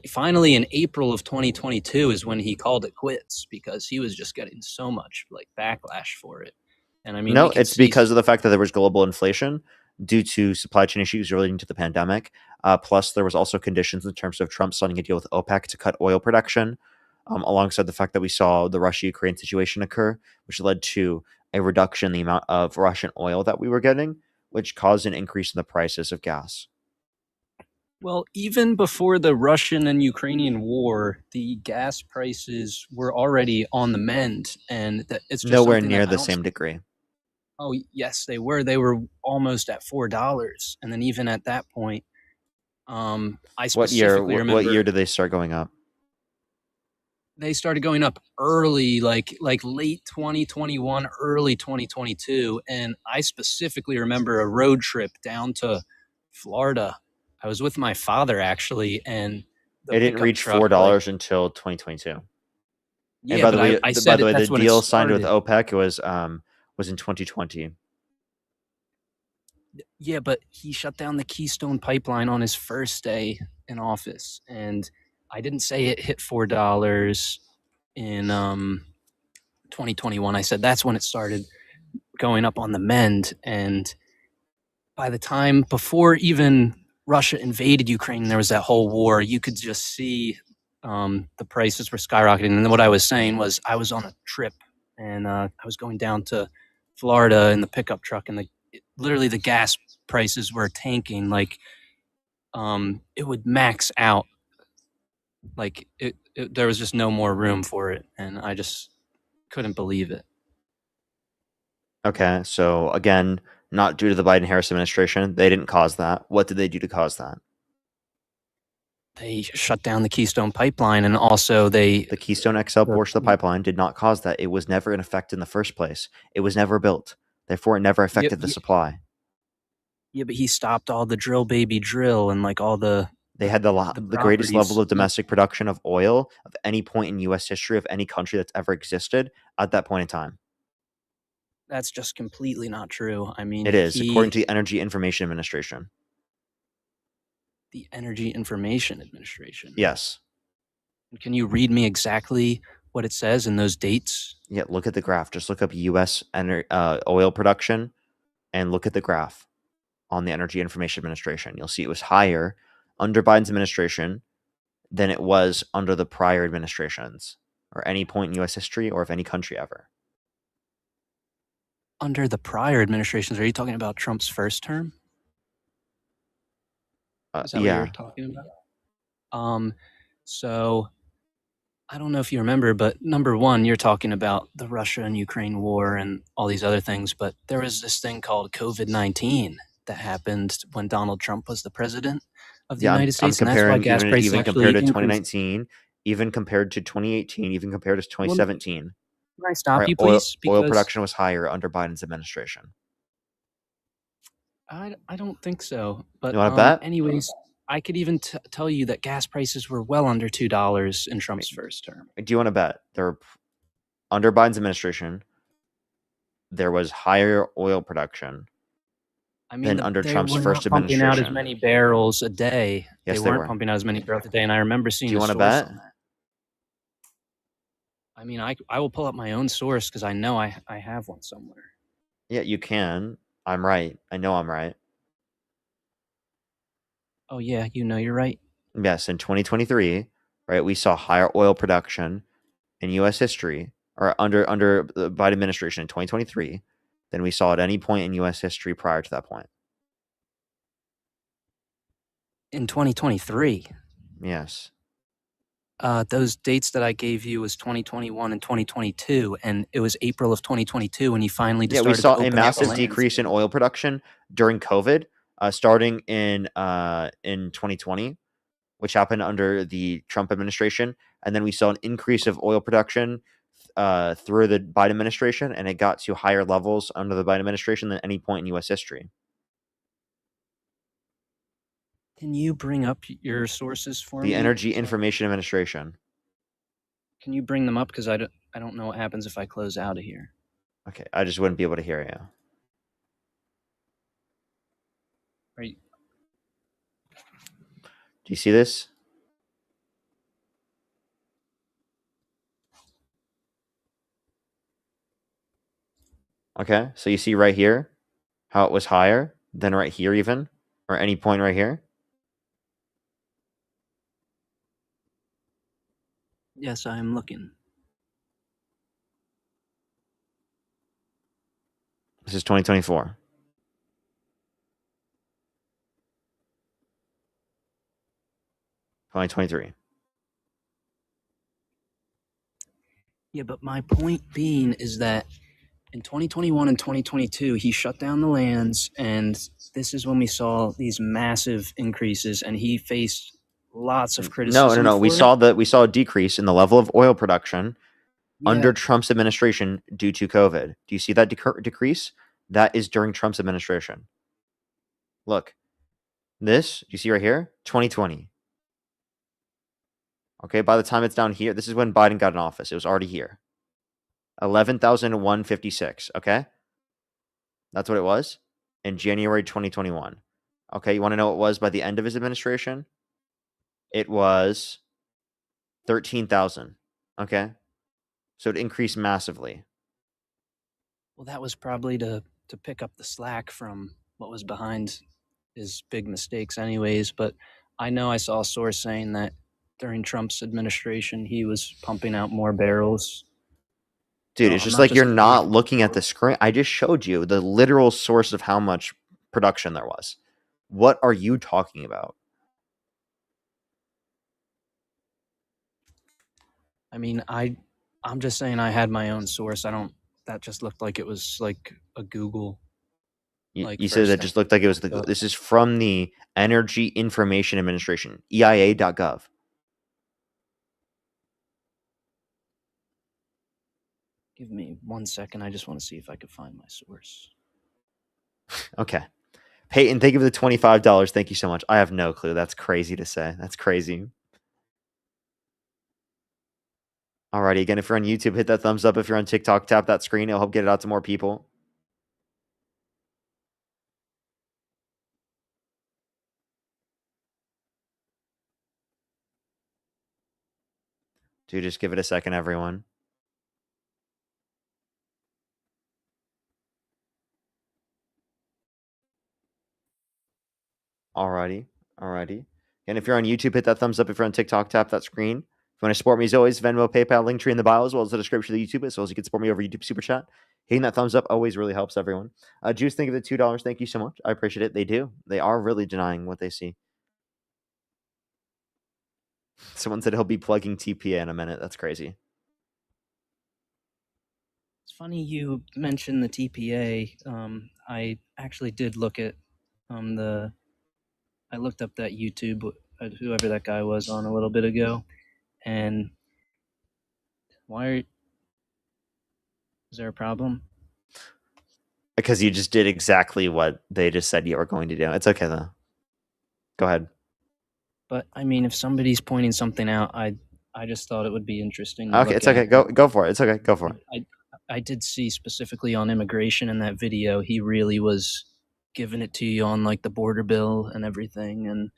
Finally in April of 2022 is when he called it quits, because he was just getting so much backlash for it. And I mean, no, it's because of the fact that there was global inflation due to supply chain issues relating to the pandemic. Plus, there was also conditions in terms of Trump signing a deal with OPEC to cut oil production, alongside the fact that we saw the Russia-Ukraine situation occur, which led to a reduction in the amount of Russian oil that we were getting, which caused an increase in the prices of gas. Well, even before the Russian and Ukrainian war, the gas prices were already on the mend, and it's just Nowhere something near that I the don't same think. degree. Oh, yes, they were. They were almost at $4, and then even at that point, I What year? specifically What remember year did they start going up? they started going up early, like late 2021, early 2022, and I specifically remember a road trip down to Florida. I was with my father actually, and the It didn't pickup reach truck, $4 until 2022. And yeah, by but the way, I said the that's when it deal signed with started. OPEC was in 2020. Yeah, but he shut down the Keystone Pipeline on his first day in office, and I didn't say it hit $4 in 2021. I said that's when it started going up on the mend, and by the time before even Russia invaded Ukraine, there was that whole war. You could just see the prices were skyrocketing. And then what I was saying was I was on a trip, and I was going down to Florida in the pickup truck, and literally the gas prices were tanking. Like it would max out. Like there was just no more room for it, and I just couldn't believe it. Okay, so again, not due to the Biden-Harris administration. They didn't cause that. What did they do to cause that? They shut down the Keystone Pipeline, and also the Keystone XL portion of the pipeline did not cause that. It was never in effect in the first place. It was never built. Therefore, it never affected the supply. Yeah, but he stopped all the drill, baby, drill, and like all the. They had the greatest level of domestic production of oil of any point in U.S. history of any country that's ever existed at that point in time. That's just completely not true. I mean, It is, according to the Energy Information Administration. The Energy Information Administration. Yes. Can you read me exactly what it says in those dates? Yeah, look at the graph. Just look up U.S. Oil production and look at the graph on the Energy Information Administration. You'll see it was higher under Biden's administration than it was under the prior administrations or any point in U.S. history or of any country ever. Under the prior administrations, are you talking about Trump's first term? Is that what you're talking about? So I don't know if you remember, but number one, you're talking about the Russia and Ukraine war and all these other things, but there was this thing called COVID-19 that happened when Donald Trump was the president of the United States, and that's why gas prices even actually compared to increased. 2019, even compared to 2018, even compared to 2017. Can I stop you, please? Oil production was higher under Biden's administration. I don't think so. But You want to bet? anyways, I could even tell you that gas prices were well under $2 in Trump's first term. Do you want to bet? Under Biden's administration, there was higher oil production than under Trump's first pumping administration. out as many barrels a day. Yes, they they weren't were. pumping out as many barrels a day, and I remember seeing. Do you want to bet? On that. I mean, I will pull up my own source because I know I have one somewhere. Yeah, you can. I'm right. I know I'm right. Oh yeah, you know you're right. Yes, in 2023, right, we saw higher oil production in U.S. history, or under the Biden administration in 2023, than we saw at any point in U.S. history prior to that point. In 2023. Yes. Those dates that I gave you was 2021 and 2022, and it was April of 2022 when he finally Yeah, we saw a massive decrease in oil production during COVID, starting in 2020, which happened under the Trump administration, and then we saw an increase of oil production through the Biden administration, and it got to higher levels under the Biden administration than any point in U.S. history. Can you bring up your sources for me? The Energy Information Administration. Can you bring them up? Because I don't know what happens if I close out of here. Okay, I just wouldn't be able to hear you. Are you? Do you see this? Okay, so you see right here how it was higher than right here even, or any point right here? Yes, I am looking. This is 2024. $2023. Yeah, but my point being is that in 2021 and 2022, he shut down the lands, and this is when we saw these massive increases, and he faced lots of criticism. No. We saw a decrease in the level of oil production under Yeah. Trump's administration due to COVID. Do you see that decrease? That is during Trump's administration. Look, this, do you see right here? 2020. Okay, by the time it's down here, this is when Biden got in office. It was already here. 11,156. Okay, that's what it was in January 2021. Okay, you want to know what it was by the end of his administration? It was 13,000. Okay, so it increased massively. Well, that was probably to pick up the slack from what was behind his big mistakes anyways, but I know I saw a source saying that during Trump's administration, he was pumping out more barrels. Dude, So it's I'm just not like you're just not looking at the screen. I just showed you the literal source of how much production there was. What are you talking about? I mean, I'm just saying I had my own source. That just looked like it was like a Google. You said that just looked like it was So- this is from the Energy Information Administration, EIA.gov. Give me 1 second. I just want to see if I could find my source. Okay. Peyton, thank you for the $25. Thank you so much. I have no clue. That's crazy to say. That's crazy. Alrighty, again, if you're on YouTube, hit that thumbs up. If you're on TikTok, tap that screen. It'll help get it out to more people. Dude, just give it a second, everyone. Alrighty. And if you're on YouTube, hit that thumbs up. If you're on TikTok, tap that screen. If you want to support me as always, Venmo, PayPal, link tree in the bio, as well as the description of the YouTube, as well as you can support me over YouTube Super Chat. Hitting that thumbs up always really helps everyone. Juice, think of the $2. Thank you so much. I appreciate it. They do. They are really denying what they see. Someone said he'll be plugging TPA in a minute. That's crazy. It's funny you mentioned the TPA. I actually did look at I looked up that YouTube, whoever that guy was on a little bit ago, and is there a problem? Because you just did exactly what they just said you were going to do. It's okay though. Go ahead. But I mean, if somebody's pointing something out, I just thought it would be interesting. To Okay, look it's okay. at. Go for it. It's okay. Go for it. I did see specifically on immigration in that video, he really was giving it to you on like the border bill and everything, and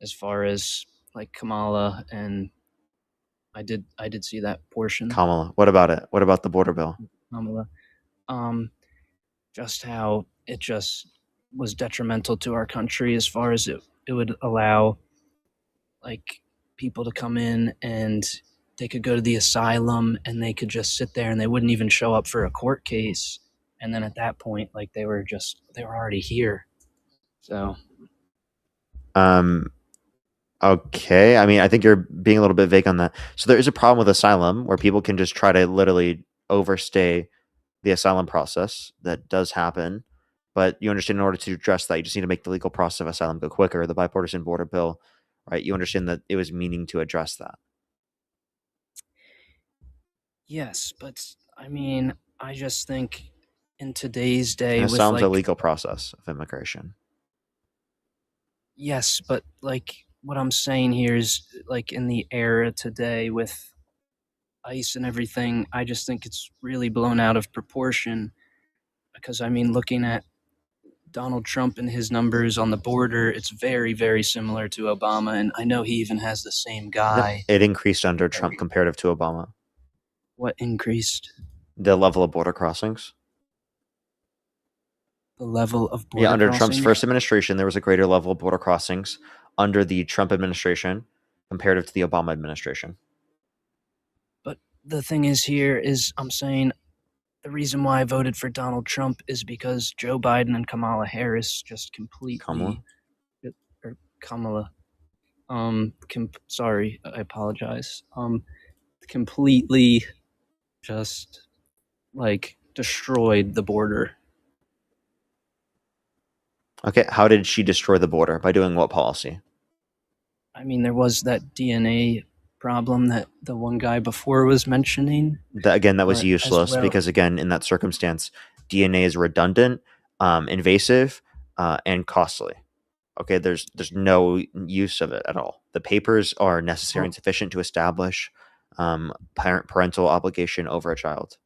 as far as like Kamala, and I did see that portion. Kamala, what about it? What about the border bill? Kamala, just how it just was detrimental to our country as far as it would allow like people to come in and they could go to the asylum and they could just sit there and they wouldn't even show up for a court case. And then at that point, like they were already here. So. Okay. I mean, I think you're being a little bit vague on that. So there is a problem with asylum where people can just try to literally overstay the asylum process. That does happen. But you understand in order to address that, you just need to make the legal process of asylum go quicker. The bipartisan border bill, right? You understand that it was meaning to address that. Yes, but I mean, I just think in today's day, Asylum's a legal process of immigration. Yes, but like what I'm saying here is like in the era today with ICE and everything, I just think it's really blown out of proportion. Because I mean, looking at Donald Trump and his numbers on the border, it's very, very similar to Obama, and I know he even has the same guy. No, it increased under Trump comparative to Obama. What increased? The level of border crossings. The level of border under crossings? Trump's first administration, there was a greater level of border crossings under the Trump administration comparative to the Obama administration. But the thing is here is I'm saying The reason why I voted for Donald Trump is because Joe Biden and Kamala Harris just completely or Kamala sorry, I apologize. Completely just like destroyed the border. Okay, how did she destroy the border? By doing what policy? I mean, there was that DNA problem that the one guy before was mentioning. That was but as useless well- because, again, in that circumstance, DNA is redundant, invasive, and costly. Okay, there's no use of it at all. The papers are necessary and sufficient to establish parental obligation over a child.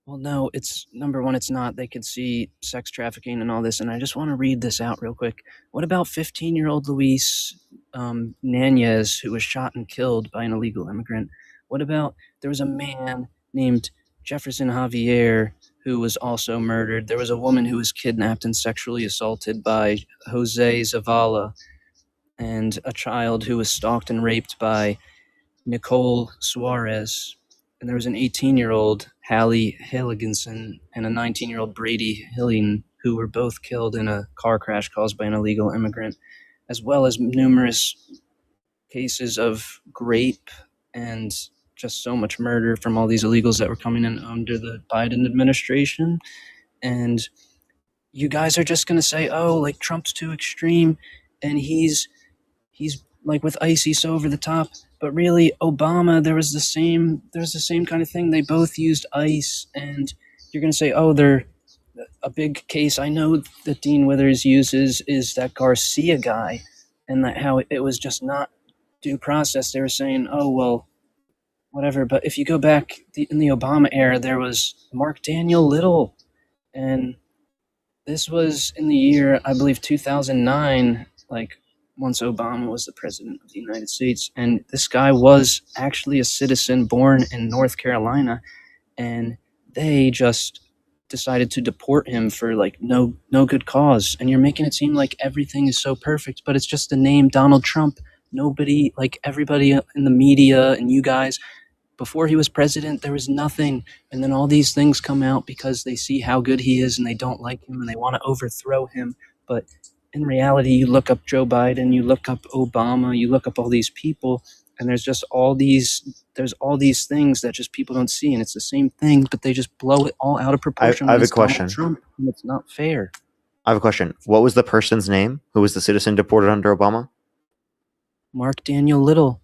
Well, no, it's number one, it's not. They could see sex trafficking and all this. And I just want to read this out real quick. What about 15-year-old Luis Nanez, who was shot and killed by an illegal immigrant? What about there was a man named Jefferson Javier who was also murdered? There was a woman who was kidnapped and sexually assaulted by Jose Zavala, and a child who was stalked and raped by Nicole Suarez. And there was an 18-year-old Hallie Hilliginson and a 19-year-old Brady Hilling who were both killed in a car crash caused by an illegal immigrant, as well as numerous cases of rape and just so much murder from all these illegals that were coming in under the Biden administration. And you guys are just going to say, oh, like Trump's too extreme and he's like with ICE so over the top. But really, Obama, there was the same kind of thing. They both used ICE, and you're going to say, oh, they're a big case I know that Dean Withers uses is that Garcia guy, and that how it was just not due process. They were saying, oh, well, whatever. But if you go back in the Obama era, there was Mark Daniel Little, and this was in the year, I believe, 2009, like once Obama was the president of the United States. And this guy was actually a citizen born in North Carolina, and they just decided to deport him for like no good cause. And you're making it seem like everything is so perfect, but it's just the name Donald Trump. Nobody, like everybody in the media and you guys, before he was president, there was nothing. And then all these things come out because they see how good he is and they don't like him and they want to overthrow him. But in reality, you look up Joe Biden, you look up Obama, you look up all these people, and there's all these things that just people don't see. And it's the same thing, but they just blow it all out of proportion. I have when a it's Donald question. Trump, and it's not fair. I have a question. What was the person's name who was the citizen deported under Obama? Mark Daniel Little.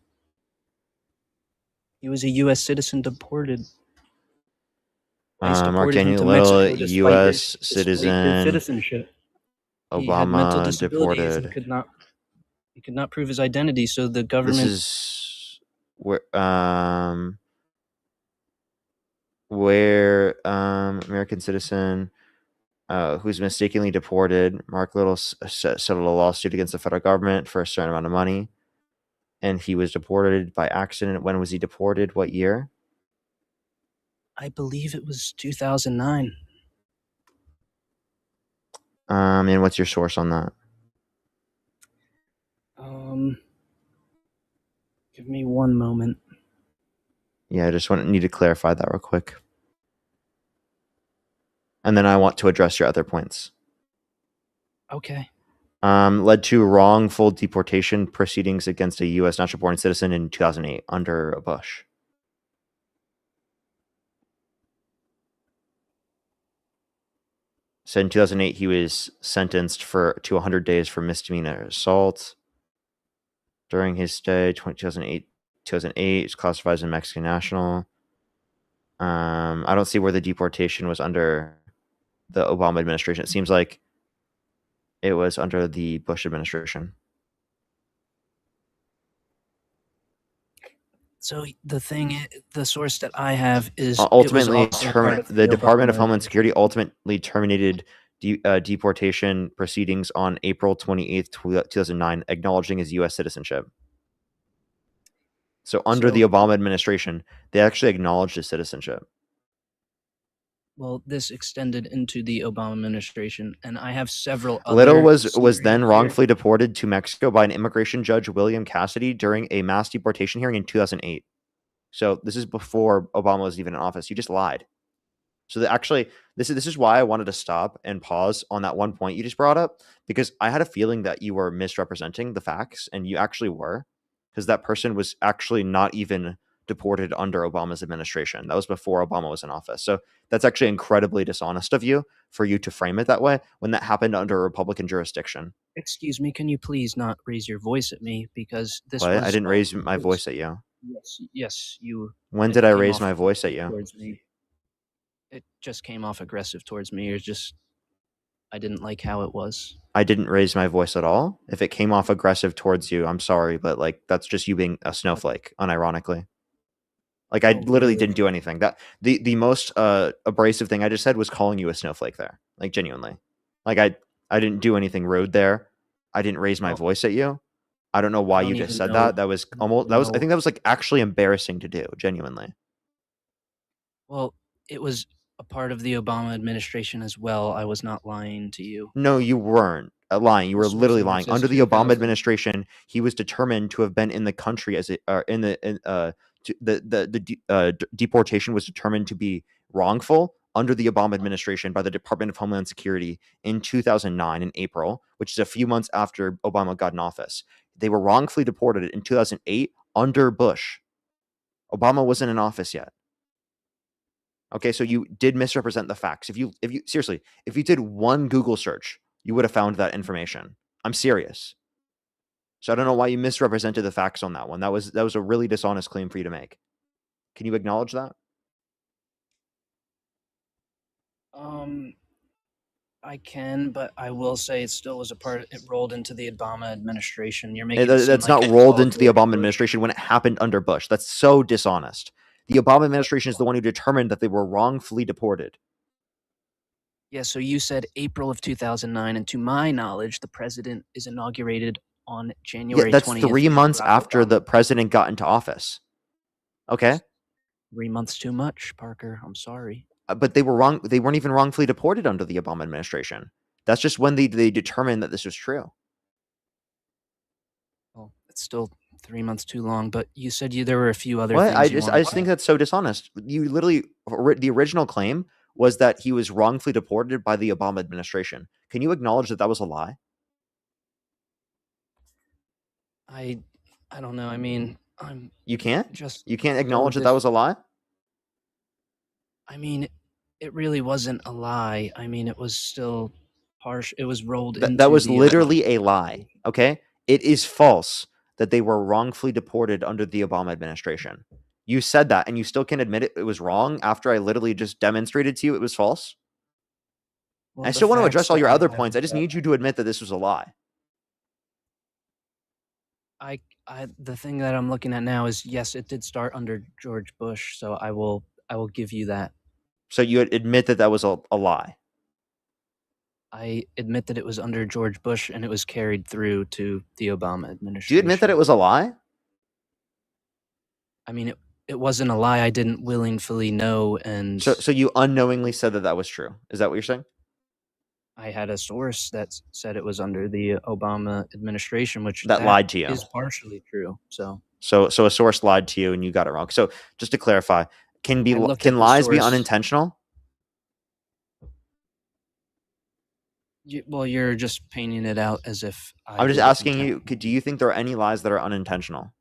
He was a U.S. citizen deported. ICE Mark deported him Daniel to Little, Mexico despite U.S. his citizen. citizenship. He had mental Obama disabilities deported. and could not prove his identity, so the government. This is where American citizen who's mistakenly deported. Mark Little settled a lawsuit against the federal government for a certain amount of money, and he was deported by accident. When was he deported? What year? I believe it was 2009. And what's your source on that? Give me one moment. Yeah, I just need to clarify that real quick. And then I want to address your other points. Okay. Led to wrongful deportation proceedings against a U.S. natural-born citizen in 2008 under Bush. So in 2008, he was sentenced to 100 days for misdemeanor assault. During his stay, 2008, he's classified as a Mexican national. I don't see where the deportation was under the Obama administration. It seems like it was under the Bush administration. So the source that I have is Ultimately, it was also part of the Department of Obama Homeland Security ultimately terminated deportation proceedings on April 28th, 2009, acknowledging his U.S. citizenship. So under the Obama administration, they actually acknowledged his citizenship. Well, this extended into the Obama administration, and I have several other. Little was then wrongfully deported to Mexico by an immigration judge, William Cassidy, during a mass deportation hearing in 2008. So this is before Obama was even in office. You just lied. So actually, this is why I wanted to stop and pause on that one point you just brought up, because I had a feeling that you were misrepresenting the facts, and you actually were, because that person was actually not even deported under Obama's administration. That was before Obama was in office. So that's actually incredibly dishonest of you for you to frame it that way when that happened under a Republican jurisdiction. Excuse me, can you please not raise your voice at me, because this What? was I didn't raise my voice at you. Yes, you. When it did I came raise off my voice at you? towards me. It just came off aggressive towards me. I didn't like how it was. I didn't raise my voice at all. If it came off aggressive towards you, I'm sorry, but like that's just you being a snowflake, unironically. Like I literally didn't do anything. That the most abrasive thing I just said was calling you a snowflake there. Like genuinely. Like I didn't do anything rude there. I didn't raise my voice at you. I don't know why you just said that. That was almost I think that was like actually embarrassing to do, genuinely. Well, it was a part of the Obama administration as well. I was not lying to you. No, you weren't lying. You were This was literally where it lying. says Under the Obama 2000. administration, he was determined to have been in the country as deportation was determined to be wrongful under the Obama administration by the Department of Homeland Security in 2009 in April, which is a few months after Obama got in office. They were wrongfully deported in 2008 under Bush. Obama wasn't in office yet. Okay, so you did misrepresent the facts. If you seriously, if you did one Google search, you would have found that information. I'm serious. So I don't know why you misrepresented the facts on that one. That was a really dishonest claim for you to make. Can you acknowledge that? I can, but I will say it still was a part. It rolled into the Obama administration. You're making it seem That's like not it rolled all into the George Obama Bush. administration when it happened under Bush. That's so dishonest. The Obama administration is the one who determined that they were wrongfully deported. Yeah, so you said April of 2009, and to my knowledge, the president is inaugurated on Yeah, January that's 20th. 3 months Barack after Obama. the president got into office. Okay? 3 months too much, Parker. I'm sorry. But they were wrong. They weren't even wrongfully deported under the Obama administration. That's just when they determined that this was true. Well, it's still 3 months too long, but you said there were a few other What? things I just think that's so dishonest. You literally the original claim was that he was wrongfully deported by the Obama administration. Can you acknowledge that that was a lie? I don't know. I mean, I'm You can't? just You can't so acknowledge that that was a lie? I mean, it really wasn't a lie. I mean, it was still harsh. It was rolled into That was the literally a lie. Okay? It is false that they were wrongfully deported under the Obama administration. You said that, and you still can admit it was wrong after I literally just demonstrated to you it was false? Well, I the still want to facts address all that your I other have points. I just that- need you to admit that this was a lie. the thing that I'm looking at now is yes, it did start under George Bush, so I will give you that. So you admit that that was a lie. I admit that it was under George Bush and it was carried through to the Obama administration. Do you admit that it was a lie? I mean, it wasn't a lie. I didn't willingly know, and So you unknowingly said that that was true. Is that what you're saying? I had a source that said it was under the Obama administration, which That lied to you. is partially true. So So a source lied to you and you got it wrong. So just to clarify, I looked at can the lies be source. unintentional? Well, you're just painting it out as if I'm just did it asking you, do you think there are any lies that are unintentional?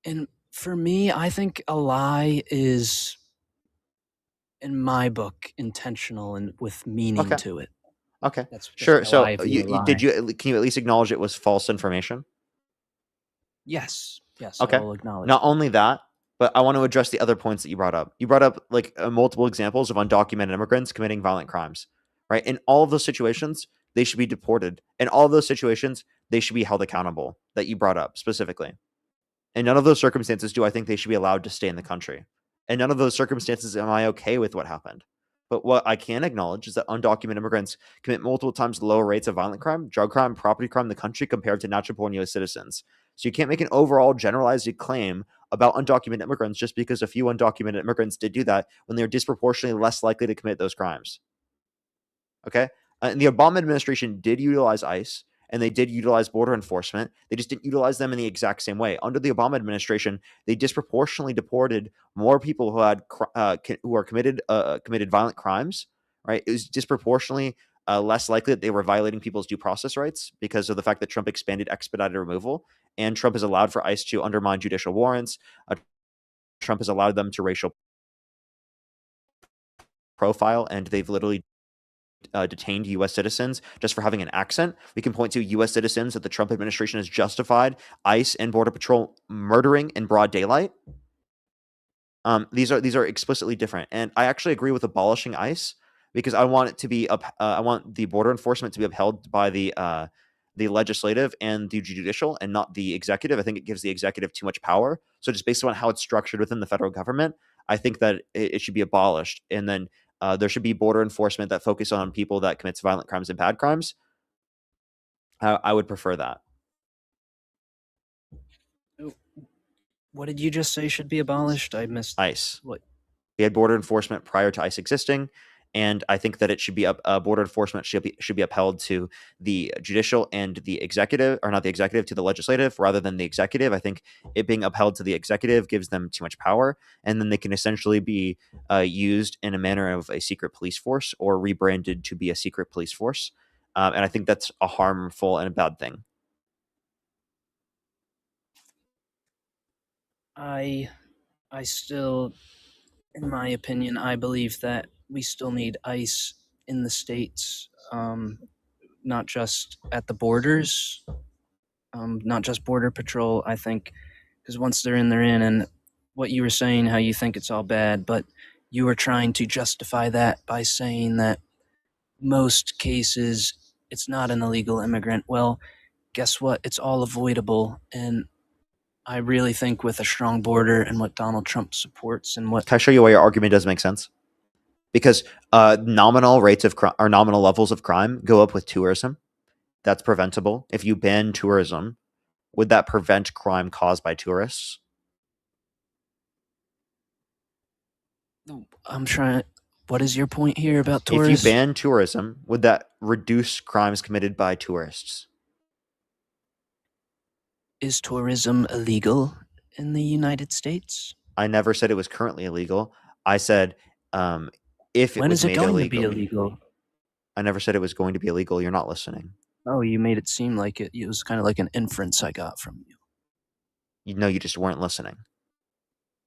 And for me, I think a lie is, in my book, intentional and with meaning Okay. to it. Okay. That's just Sure. how So I view a lie. can you at least acknowledge it was false information? Yes. Yes. Okay. I will acknowledge. Not only that, but I want to address the other points that you brought up. You brought up like multiple examples of undocumented immigrants committing violent crimes, right? In all of those situations, they should be deported. In all of those situations, they should be held accountable, that you brought up specifically. In none of those circumstances do I think they should be allowed to stay in the country. In none of those circumstances am I okay with what happened. But what I can acknowledge is that undocumented immigrants commit multiple times lower rates of violent crime, drug crime, property crime in the country compared to natural born U.S. citizens. So you can't make an overall generalized claim about undocumented immigrants just because a few undocumented immigrants did do that when they're disproportionately less likely to commit those crimes. Okay? And the Obama administration did utilize ICE, and they did utilize border enforcement. They just didn't utilize them in the exact same way. Under the Obama administration, they disproportionately deported more people who had committed violent crimes. Right? It was disproportionately less likely that they were violating people's due process rights because of the fact that Trump expanded expedited removal, and Trump has allowed for ICE to undermine judicial warrants. Trump has allowed them to racial profile, and they've literally detained U.S. citizens just for having an accent. We can point to U.S. citizens that the Trump administration has justified ICE and Border Patrol murdering in broad daylight. These are explicitly different, and I actually agree with abolishing ICE because I want it to be I want the border enforcement to be upheld by the legislative and the judicial, and not the executive. I think it gives the executive too much power. So just based on how it's structured within the federal government, I think that it should be abolished, and then there should be border enforcement that focus on people that commits violent crimes and bad crimes. I would prefer that. What did you just say should be abolished? I missed ICE. What? We had border enforcement prior to ICE existing, and I think that it should be border enforcement should be upheld to the judicial and the executive, or not the executive, to the legislative rather than the executive. I think it being upheld to the executive gives them too much power, and then they can essentially be used in a manner of a secret police force or rebranded to be a secret police force, and I think that's a harmful and a bad thing. I still, in my opinion, I believe that we still need ICE in the states, not just at the borders, not just Border Patrol. I think because once they're in, and what you were saying, how you think it's all bad, but you were trying to justify that by saying that most cases it's not an illegal immigrant. Well, guess what? It's all avoidable, and I really think with a strong border and what Donald Trump supports and what... Can I show you why your argument doesn't make sense? Because nominal rates of or nominal levels of crime go up with tourism. That's preventable. If you ban tourism, would that prevent crime caused by tourists? I'm trying... What is your point here about tourists? If you ban tourism, would that reduce crimes committed by tourists? Is tourism illegal in the United States? I never said it was currently illegal. I said if it When was is it made going illegal. to be illegal? I never said it was going to be illegal. You're not listening. Oh, you made it seem like it was kind of like an inference I got from you. You just weren't listening.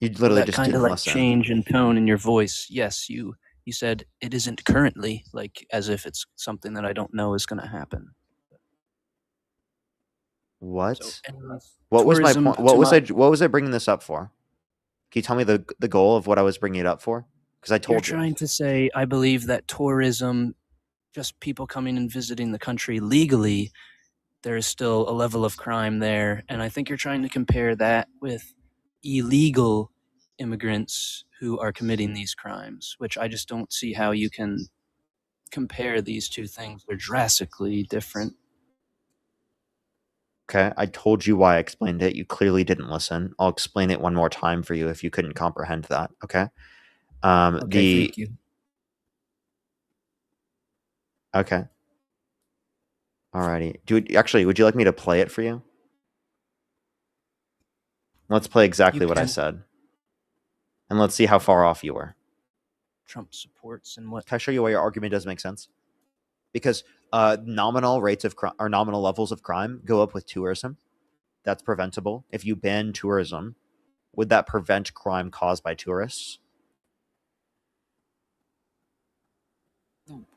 You Well, literally that just kind of didn't like listen. change in tone in your voice. Yes, you said it isn't currently, like as if it's something that I don't know is going to happen. What? So, anyways, What was my tourism point? to What was I bringing this up for? Can you tell me the goal of what I was bringing it up for? Because I You're told you. trying to say, I believe that tourism, just people coming and visiting the country legally, there is still a level of crime there. And I think you're trying to compare that with illegal immigrants who are committing these crimes, which I just don't see how you can compare these two things. They're drastically different. Okay, I told you why I explained it. You clearly didn't listen. I'll explain it one more time for you if you couldn't comprehend that. Okay. Okay, thank you. Okay. Alrighty. Would you like me to play it for you? Let's play exactly what I can. said. And let's see how far off you were. Trump supports and what? Can I show you why your argument doesn't make sense? Because nominal rates of crime or nominal levels of crime go up with tourism. That's preventable. If you ban tourism, would that prevent crime caused by tourists?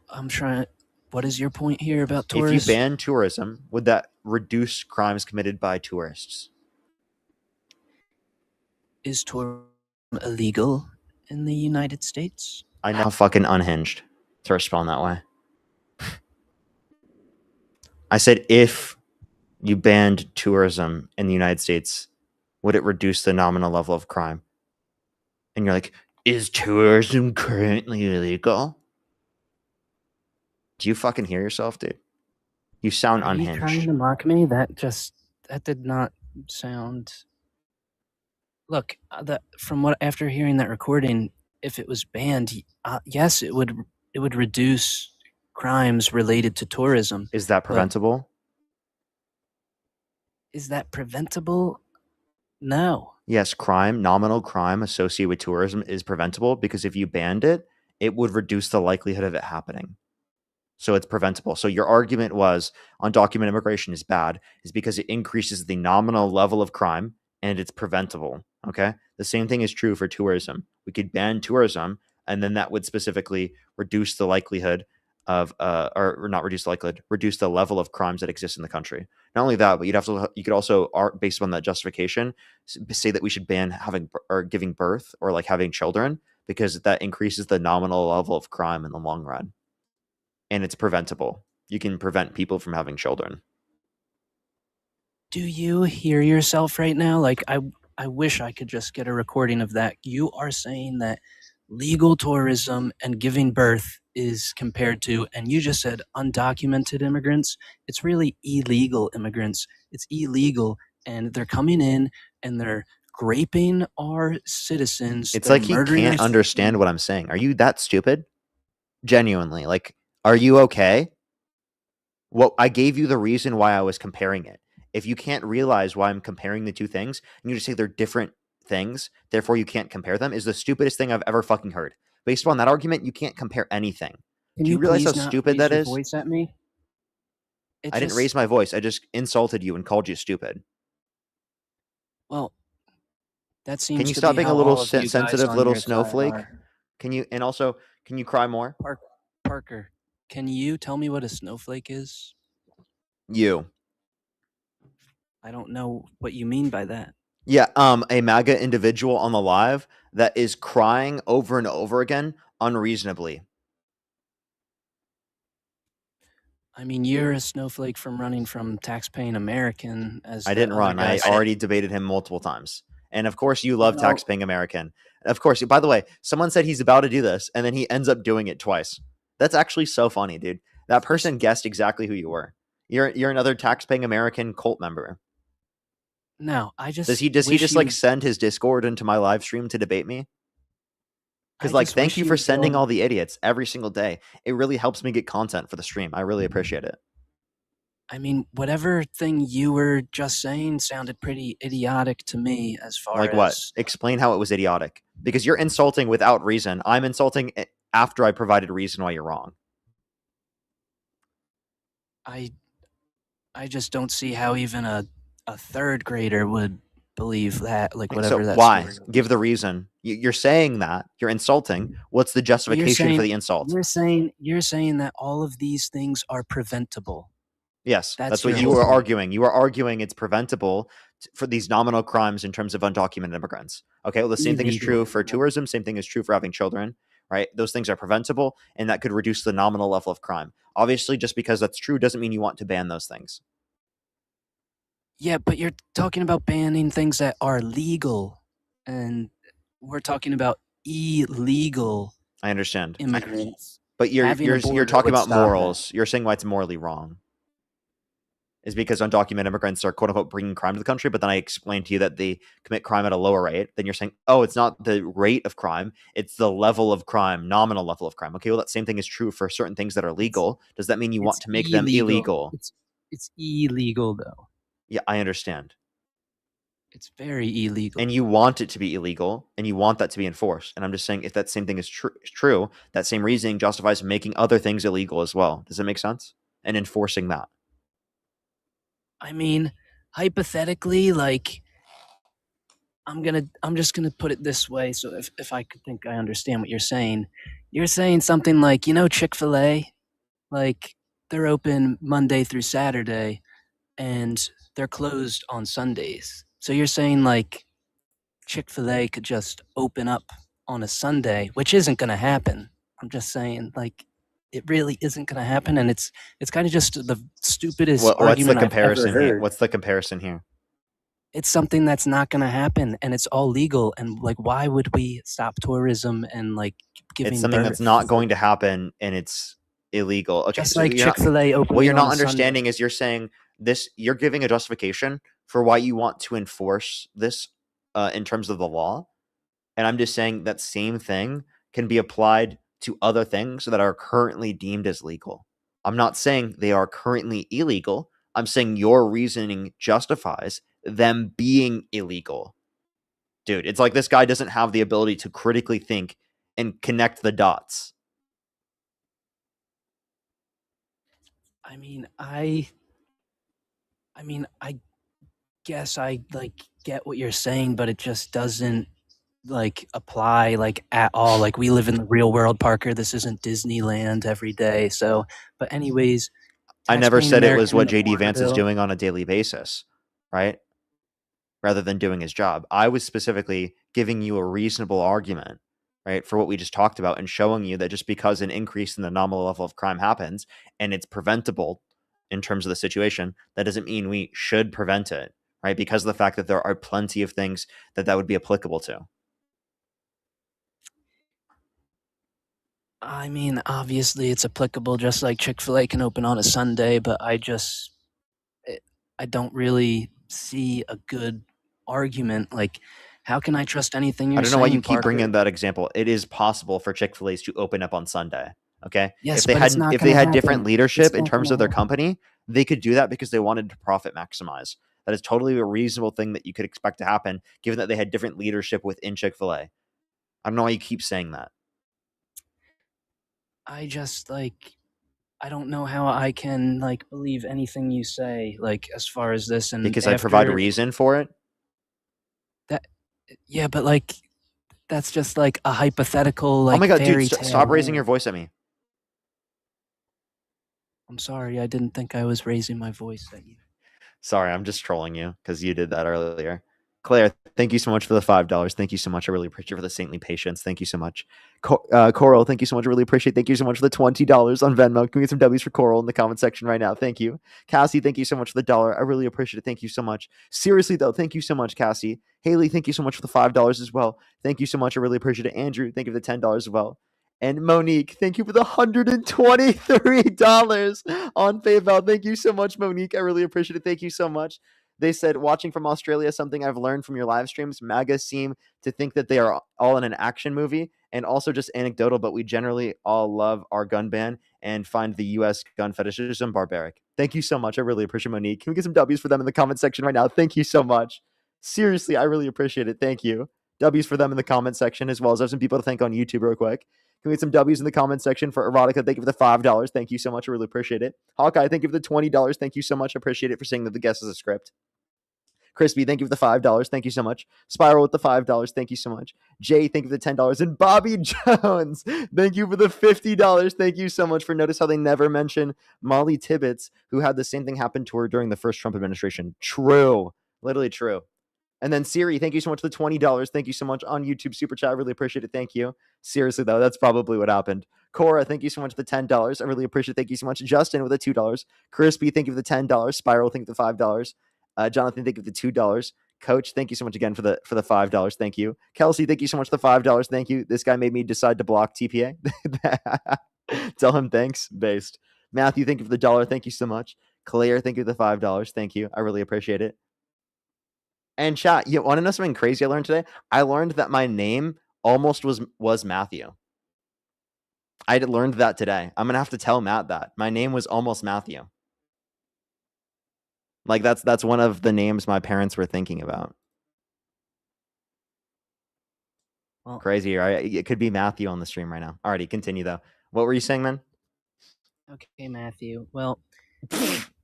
I'm trying... What is your point here about tourists? If you ban tourism, would that reduce crimes committed by tourists? Is tourism illegal in the United States? I know how fucking unhinged to respond that way. I said if you banned tourism in the United States, would it reduce the nominal level of crime? And you're like, is tourism currently illegal? Do you fucking hear yourself, dude? You sound Are you unhinged. trying to mock me? That did not sound... Look, after hearing that recording, if it was banned, yes, it would reduce crimes related to tourism. Is that preventable? Is that preventable? No. Yes, nominal crime associated with tourism is preventable because if you banned it, it would reduce the likelihood of it happening. So it's preventable. So your argument was undocumented immigration is bad is because it increases the nominal level of crime and it's preventable. Okay. The same thing is true for tourism. We could ban tourism and then that would specifically reduce the likelihood of, or not reduce the likelihood, reduce the level of crimes that exist in the country. Not only that, but you could also, based on that justification, say that we should ban having or giving birth or like having children because that increases the nominal level of crime in the long run. And it's preventable. You can prevent people from having children. Do you hear yourself right now? Like, I wish I could just get a recording of that. You are saying that legal tourism and giving birth is compared to, and you just said undocumented immigrants. It's really illegal immigrants. It's illegal, and they're coming in and they're raping our citizens. It's they're like he murdering can't our understand what I'm saying. Are you that stupid? Genuinely. Like, are you okay? Well, I gave you the reason why I was comparing it. If you can't realize why I'm comparing the two things, and you just say they're different things, therefore you can't compare them, is the stupidest thing I've ever fucking heard. Based on that argument, you can't compare anything. Can Do you you realize how please not stupid raise that your is? voice at me? I didn't raise my voice. I just insulted you and called you stupid. Well, that Can seems you to stop be being how a little all of you guys sensitive on little your side snowflake? are. Can you, and also, can you cry more? Parker, can you tell me what a snowflake is? You. I don't know what you mean by that. Yeah, a MAGA individual on the live that is crying over and over again unreasonably. I mean, you're a snowflake from running from tax-paying American as I the didn't other run. I guy said. already debated him multiple times. And of course, you love No. tax-paying American. Of course, by the way, someone said he's about to do this, and then he ends up doing it twice. That's actually so funny, dude. That person guessed exactly who you were. You're another tax-paying American cult member. No, I just Does he wish just you like would- send his Discord into my live stream to debate me? Because I like, just thank wish you you for would go- sending all the idiots every single day. It really helps me get content for the stream. I really appreciate it. I mean, whatever thing you were just saying sounded pretty idiotic to me as far Like as what? Explain how it was idiotic. Because you're insulting without reason. I'm insulting after I provided a reason why you're wrong. I just don't see how even a third grader would believe that, like whatever So that why? story was. Give the reason. You're saying that. You're insulting. What's the You're justification for saying- the insult? You're saying that all of these things are preventable. Yes, That's that's what your you whole were point. arguing. You were arguing it's preventable for these nominal crimes in terms of undocumented immigrants. Okay, well, the same thing is true for tourism. Same thing is true for having children, right? Those things are preventable, and that could reduce the nominal level of crime. Obviously, just because that's true doesn't mean you want to ban those things. Yeah, but you're talking about banning things that are legal, and we're talking about illegal I understand. immigrants. But you're Having a you're border talking would about stop that. morals. You're saying why it's morally wrong. Is because undocumented immigrants are quote unquote bringing crime to the country, but then I explained to you that they commit crime at a lower rate. Then you're saying, oh, it's not the rate of crime, it's the level of crime, nominal level of crime. Okay, well, that same thing is true for certain things that are legal. Does that mean you want to make them illegal? It's illegal though. Yeah, I understand. It's very illegal. And you want it to be illegal, and you want that to be enforced. And I'm just saying, if that same thing is true, that same reasoning justifies making other things illegal as well. Does that make sense? And enforcing that. I mean, hypothetically, like I'm just gonna put it this way. So if I could think I understand what you're saying something like, you know, Chick-fil-A, like they're open Monday through Saturday and they're closed on Sundays. So you're saying like Chick-fil-A could just open up on a Sunday, which isn't gonna happen. I'm just saying like it really isn't gonna happen, and it's kind of just the stupidest What's the argument comparison I've ever here? heard. What's the comparison here? It's something that's not going to happen, and it's all legal. And like, why would we stop tourism and like giving? It's something that's not going to happen, and it's illegal. Okay, Just so like you're not- Chick-fil-A opening What you're on not a Sunday. understanding is you're saying this. You're giving a justification for why you want to enforce this in terms of the law, and I'm just saying that same thing can be applied to other things that are currently deemed as legal. I'm not saying they are currently illegal. I'm saying your reasoning justifies them being illegal. Dude, it's like this guy doesn't have the ability to critically think and connect the dots. I mean, I guess I like get what you're saying, but it just doesn't like apply like at all. Like we live in the real world, Parker. This isn't Disneyland every day. So, but anyways, I never taxpaying said it was American what in the JD Vance is Bill- doing on a daily basis, right? Rather than doing his job. I was specifically giving you a reasonable argument, right, for what we just talked about and showing you that just because an increase in the nominal level of crime happens and it's preventable in terms of the situation, that doesn't mean we should prevent it, right? Because of the fact that there are plenty of things that would be applicable to. I mean, obviously it's applicable just like Chick-fil-A can open on a Sunday, but I don't really see a good argument. Like, how can I trust anything you're I don't know saying, why you keep Parker? bringing that example. It is possible for Chick-fil-A's to open up on Sunday. Okay. Yes, if they but it's had not if they gonna had different happen. leadership It's in not terms gonna of their happen. company, they could do that because they wanted to profit maximize. That is totally a reasonable thing that you could expect to happen, given that they had different leadership within Chick-fil-A. I don't know why you keep saying that. I just like I don't know how I can like believe anything you say, like as far as this and Because I provide after reason for it. that. Yeah, but like that's just like a hypothetical, like Oh my god, fairy dude, tale. stop raising your voice at me. I'm sorry, I didn't think I was raising my voice at you. Sorry, I'm just trolling you because you did that earlier. Claire, thank you so much for the $5. Thank you so much. I really appreciate it for the saintly patience. Thank you so much. Coral, thank you so much. I really appreciate it. Thank you so much for the $20 on Venmo. Can we get some W's for Coral in the comment section right now? Thank you. Cassie, thank you so much for the $1. I really appreciate it. Thank you so much. Seriously, though, thank you so much, Cassie. Haley, thank you so much for the $5 as well. Thank you so much. I really appreciate it. Andrew, thank you for the $10 as well. And Monique, thank you for the $123 on PayPal. Thank you so much, Monique. I really appreciate it. Thank you so much. They said, watching from Australia, something I've learned from your live streams, MAGA seem to think that they are all in an action movie, and also just anecdotal, but we generally all love our gun ban and find the U.S. gun fetishism barbaric. Thank you so much. I really appreciate Monique. Can we get some W's for them in the comment section right now? Thank you so much. Seriously, I really appreciate it. Thank you. W's for them in the comment section, as well as I have some people to thank on YouTube real quick. Can we get some W's in the comment section for Erotica? Thank you for the $5. Thank you so much. I really appreciate it. Hawkeye, thank you for the $20. Thank you so much. I appreciate it for saying that the guest is a script. Crispy, thank you for the $5. Thank you so much. Spiral with the $5. Thank you so much. Jay, thank you for the $10. And Bobby Jones, thank you for the $50. Thank you so much. For notice how they never mention Molly Tibbetts, who had the same thing happen to her during the first Trump administration. True. Literally true. And then Siri, thank you so much for the $20. Thank you so much on YouTube Super Chat. I really appreciate it. Thank you. Seriously, though, that's probably what happened. Cora, thank you so much for the $10. I really appreciate it. Thank you so much. Justin with the $2. Crispy, thank you for the $10. Spiral, thank you for the $5. Jonathan, thank you for the $2. Coach, thank you so much again for the $5. Thank you. Kelsey, thank you so much for the $5. Thank you. This guy made me decide to block TPA. Tell him thanks. Based. Matthew, thank you for the $1. Thank you so much. Claire, thank you for the $5. Thank you. I really appreciate it. And chat, you want to know something crazy I learned today? I learned that my name almost was Matthew. I learned that today. I'm gonna have to tell Matt that my name was almost Matthew. Like that's one of the names my parents were thinking about. Well, crazy, right? It could be Matthew on the stream right now. Alrighty, continue though. What were you saying, man? Okay, Matthew. Well,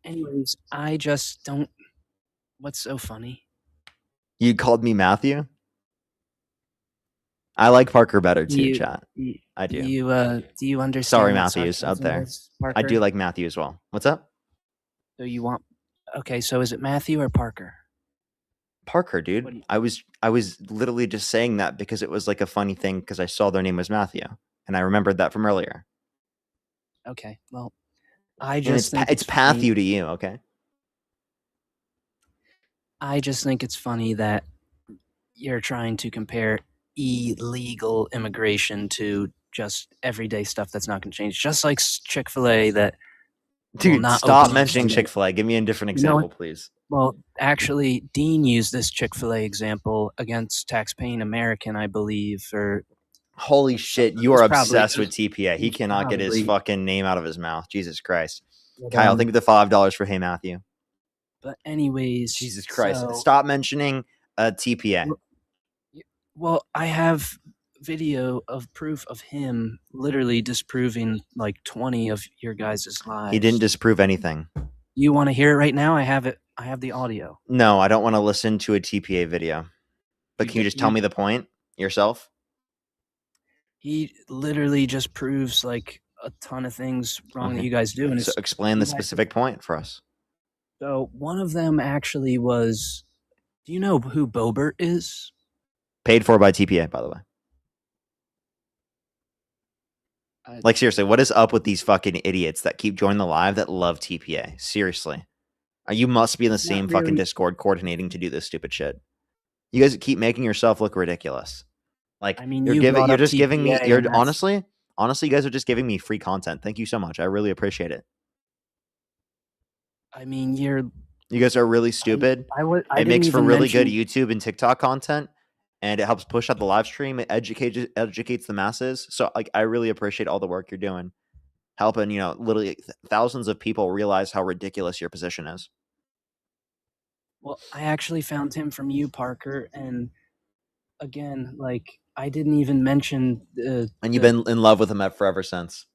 anyways, I just don't. What's so funny? You called me Matthew? I like Parker better too, chat. I do. Do you understand? Sorry, what Matthews out sarcasm there. is, I do Parker? like Matthew as well. What's up? So you want? Okay, so is it Matthew or Parker? Parker, dude. I was literally just saying that because it was like a funny thing because I saw their name was Matthew and I remembered that from earlier. Okay, well, I And just think it's funny. Pathu to you, okay? I just think it's funny that you're trying to compare illegal immigration to just everyday stuff that's not going to change. Just like Chick-fil-A that will Dude, not stop open on mentioning Sunday. Chick-fil-A. Give me a different You know example, what? please. Well, actually, Dean used this Chick-fil-A example against tax-paying American, I believe. Or Holy shit, you It's are probably- obsessed with TPA. He it's cannot get his probably- fucking name out of his mouth. Jesus Christ. But, Kyle, thank you for the $5 for Hey Matthew. But anyways, Jesus Christ! so- Stop mentioning TPA. Well, I have video of proof of him literally disproving like 20 of your guys' lives. He didn't disprove anything. You want to hear it right now? I have it. I have the audio. No, I don't want to listen to a TPA video. But You can you get- just tell you- me the point yourself? He literally just proves like a ton of things wrong that Okay. you guys do. And So it's, explain the you guys- specific point for us. So one of them actually was, do you know who Bobert is? Paid for by TPA, by the way. Like, seriously, what is up with these fucking idiots that keep joining the live that love TPA? Seriously. You must be in the same fucking really. Discord coordinating to do this stupid shit. You guys keep making yourself look ridiculous. Like, I mean, you're you brought you're up just giving me, TPA, you're and that's- honestly, you guys are just giving me free content. Thank you so much. I really appreciate it. I mean, you guys are really stupid. I It makes for didn't really even good YouTube and TikTok content, and it helps push out the live stream. It educates the masses. So, like, I really appreciate all the work you're doing, helping literally thousands of people realize how ridiculous your position is. Well, I actually found him from you, Parker, and again, like I didn't even mention And you've been in love with him forever since.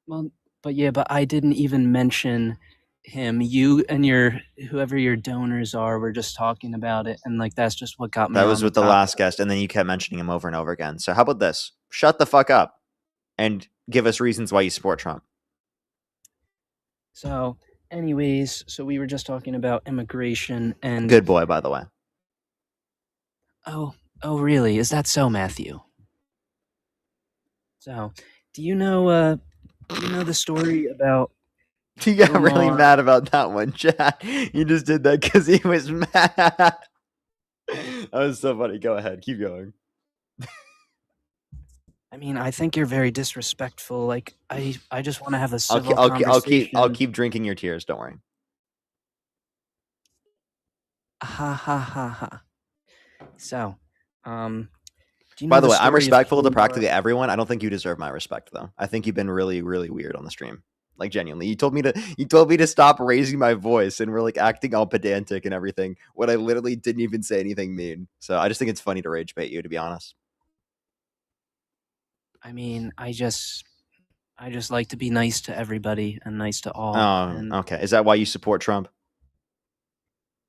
well, but I didn't even mention him. You and whoever your donors are were just talking about it, and like that's just what got me. That was on with the topic. last guest, and then you kept mentioning him over and over again. So how about this? Shut the fuck up and give us reasons why you support Trump. So, anyways, so we were just talking about immigration and Good boy, by the way. Oh, really? Is that so, Matthew? So, do you know the story about You got really Omar? mad about that one, Chad. You just did that because he was mad. That was so funny. Go ahead. Keep going. I mean, I think you're very disrespectful. Like, I just want to have a civil conversation. I'll keep drinking your tears. Don't worry. Ha ha ha ha. So, do you know By the way, I'm story of respectful to Omar? practically everyone. I don't think you deserve my respect, though. I think you've been really, really weird on the stream. Like, genuinely, you told me to stop raising my voice, and we're like acting all pedantic and everything when I literally didn't even say anything mean. So I just think it's funny to rage bait you, to be honest. I mean, I just like to be nice to everybody and nice to all. Oh, and okay. Is that why you support Trump?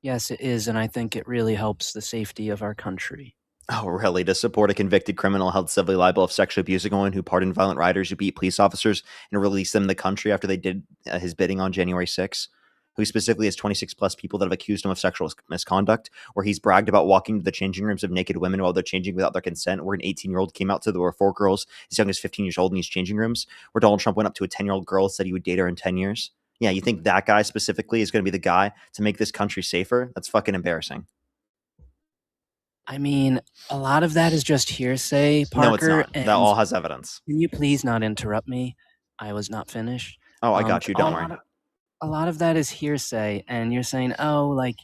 yes, it is, and I think it really helps the safety of our country. Oh, really? To support a convicted criminal held civilly liable of sexually abusing one who pardoned violent rioters who beat police officers and released them in the country after they did his bidding on January 6th, who specifically has 26 plus people that have accused him of sexual misconduct, where he's bragged about walking to the changing rooms of naked women while they're changing without their consent, where an 18-year-old came out to there were 4 girls as young as 15 years old in these changing rooms, where Donald Trump went up to a 10-year-old girl and said he would date her in 10 years. Yeah, you think that guy specifically is going to be the guy to make this country safer? That's fucking embarrassing. I mean, a lot of that is just hearsay, Parker. No, it's not. That all has evidence. Can you please not interrupt me? I was not finished. Oh, I got you. Don't worry. A lot of that is hearsay, and you're saying, oh, like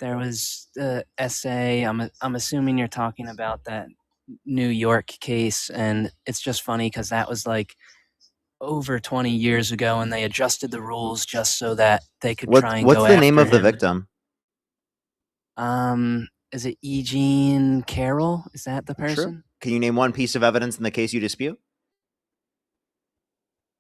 there was the essay. I'm assuming you're talking about that New York case, and it's just funny because that was like over 20 years ago, and they adjusted the rules just so that they could try and What's go the name after of the him. victim? Is it Eugene Carroll? Is that the person? True. Can you name one piece of evidence in the case you dispute?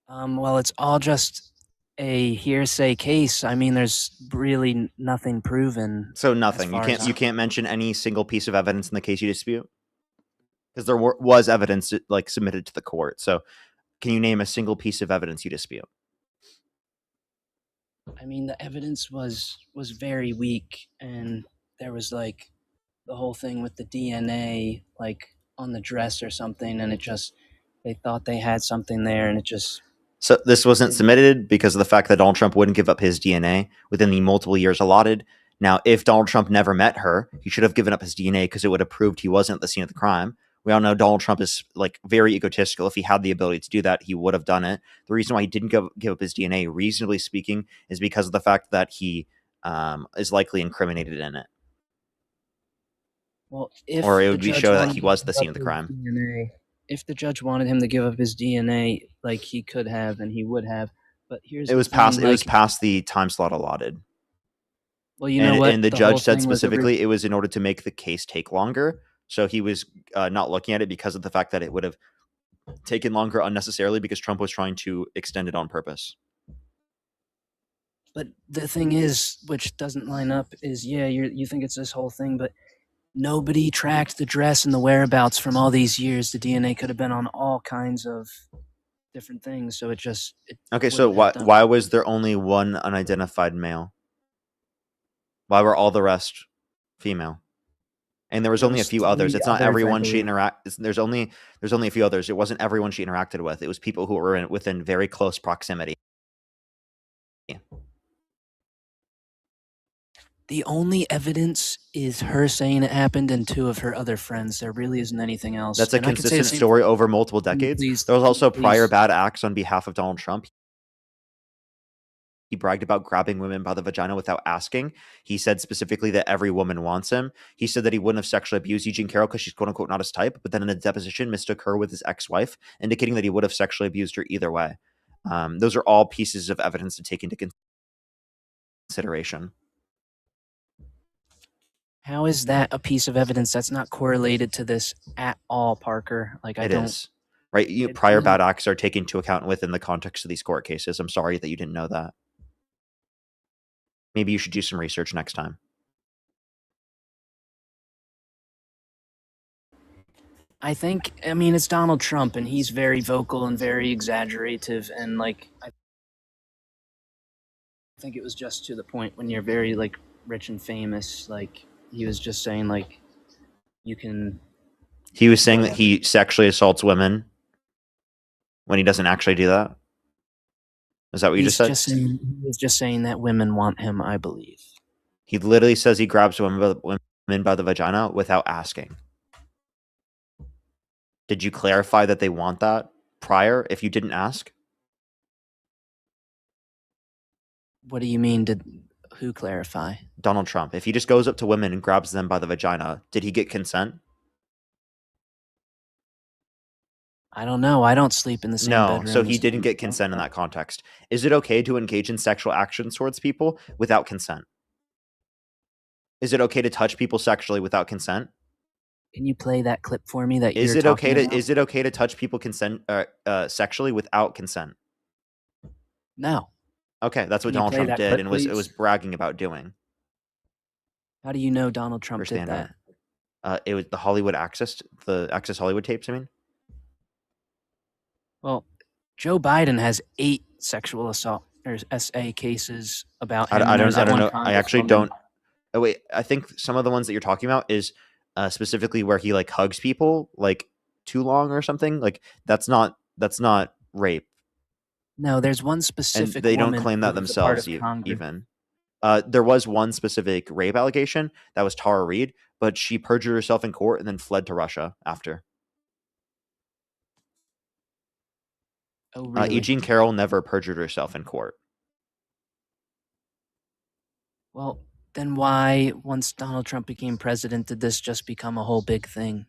Well, it's all just a hearsay case. I mean, there's really nothing proven. So nothing. You can't mention any single piece of evidence in the case you dispute, because there was evidence like submitted to the court. So, can you name a single piece of evidence you dispute? I mean, the evidence was very weak, and there was like the whole thing with the DNA, like on the dress or something, and they thought they had something there, and it just. So this wasn't submitted because of the fact that Donald Trump wouldn't give up his DNA within the multiple years allotted. Now, if Donald Trump never met her, he should have given up his DNA because it would have proved he wasn't at the scene of the crime. We all know Donald Trump is like very egotistical. If he had the ability to do that, he would have done it. The reason why he didn't give up his DNA, reasonably speaking, is because of the fact that he is likely incriminated in it. Well, if or it the would be judge show that wanted he him was to at the give scene up of the his crime. DNA, if the judge wanted him to give up his DNA, like he could have and he would have. But here's It was the thing, past. It was like, past the time slot allotted. Well, you know what? And the The whole judge said thing was a re- specifically it was in order to make the case take longer. So he was not looking at it because of the fact that it would have taken longer unnecessarily because Trump was trying to extend it on purpose. But the thing is, which doesn't line up, is you think it's this whole thing, but nobody tracked the dress and the whereabouts from all these years. The DNA could have been on all kinds of different things, so Okay, so why was there only one unidentified male? Why were all the rest female? And there was only a few others. It's not everyone she there's only a few others. It wasn't everyone she interacted with. It was people who were within very close proximity. The only evidence is her saying it happened and 2 of her other friends. There really isn't anything else. That's a And I could say the consistent same story thing- over multiple decades. There was also prior bad acts on behalf of Donald Trump. He bragged about grabbing women by the vagina without asking. He said specifically that every woman wants him. He said that he wouldn't have sexually abused Eugene Carroll because she's quote unquote not his type, but then in a deposition mistook her with his ex-wife, indicating that he would have sexually abused her either way. Those are all pieces of evidence to take into consideration. How is that a piece of evidence that's not correlated to this at all, Parker? Like It is. Right? Prior bad acts are taken into account within the context of these court cases. I'm sorry that you didn't know that. Maybe you should do some research next time. I mean, it's Donald Trump, and he's very vocal and very exaggerative, and like, I think it was just to the point when you're very like rich and famous. Like, he was just saying like, you can. He was saying that he sexually assaults women when he doesn't actually do that. Is that what you just said? He was just saying that women want him, I believe. He literally says he grabs women by the vagina without asking. Did you clarify that they want that prior if you didn't ask? What do you mean? Who clarify? Donald Trump. If he just goes up to women and grabs them by the vagina, did he get consent? I don't know. I don't sleep in the same bedroom. No, so he didn't get consent in that context. Is it okay to engage in sexual actions towards people without consent? Is it okay to touch people sexually without consent? Can you play that clip for me? That Is it okay to touch people sexually without consent? No. Okay, that's what Can you Donald play Trump that did clip, and was please? bragging about doing. How do you know Donald Trump did that? It was the Access Hollywood tapes. I mean, well, Joe Biden has 8 sexual assault or SA cases about him. I don't know. I actually don't. Oh wait, I think some of the ones that you're talking about is specifically where he like hugs people like too long or something. Like that's not rape. No, there's one specific. And they don't woman claim who that was a part themselves of Congress. even. There was one specific rape allegation that was Tara Reid, but she perjured herself in court and then fled to Russia after. Oh, really? Eugene Carroll never perjured herself in court. Well, then why, once Donald Trump became president, did this just become a whole big thing?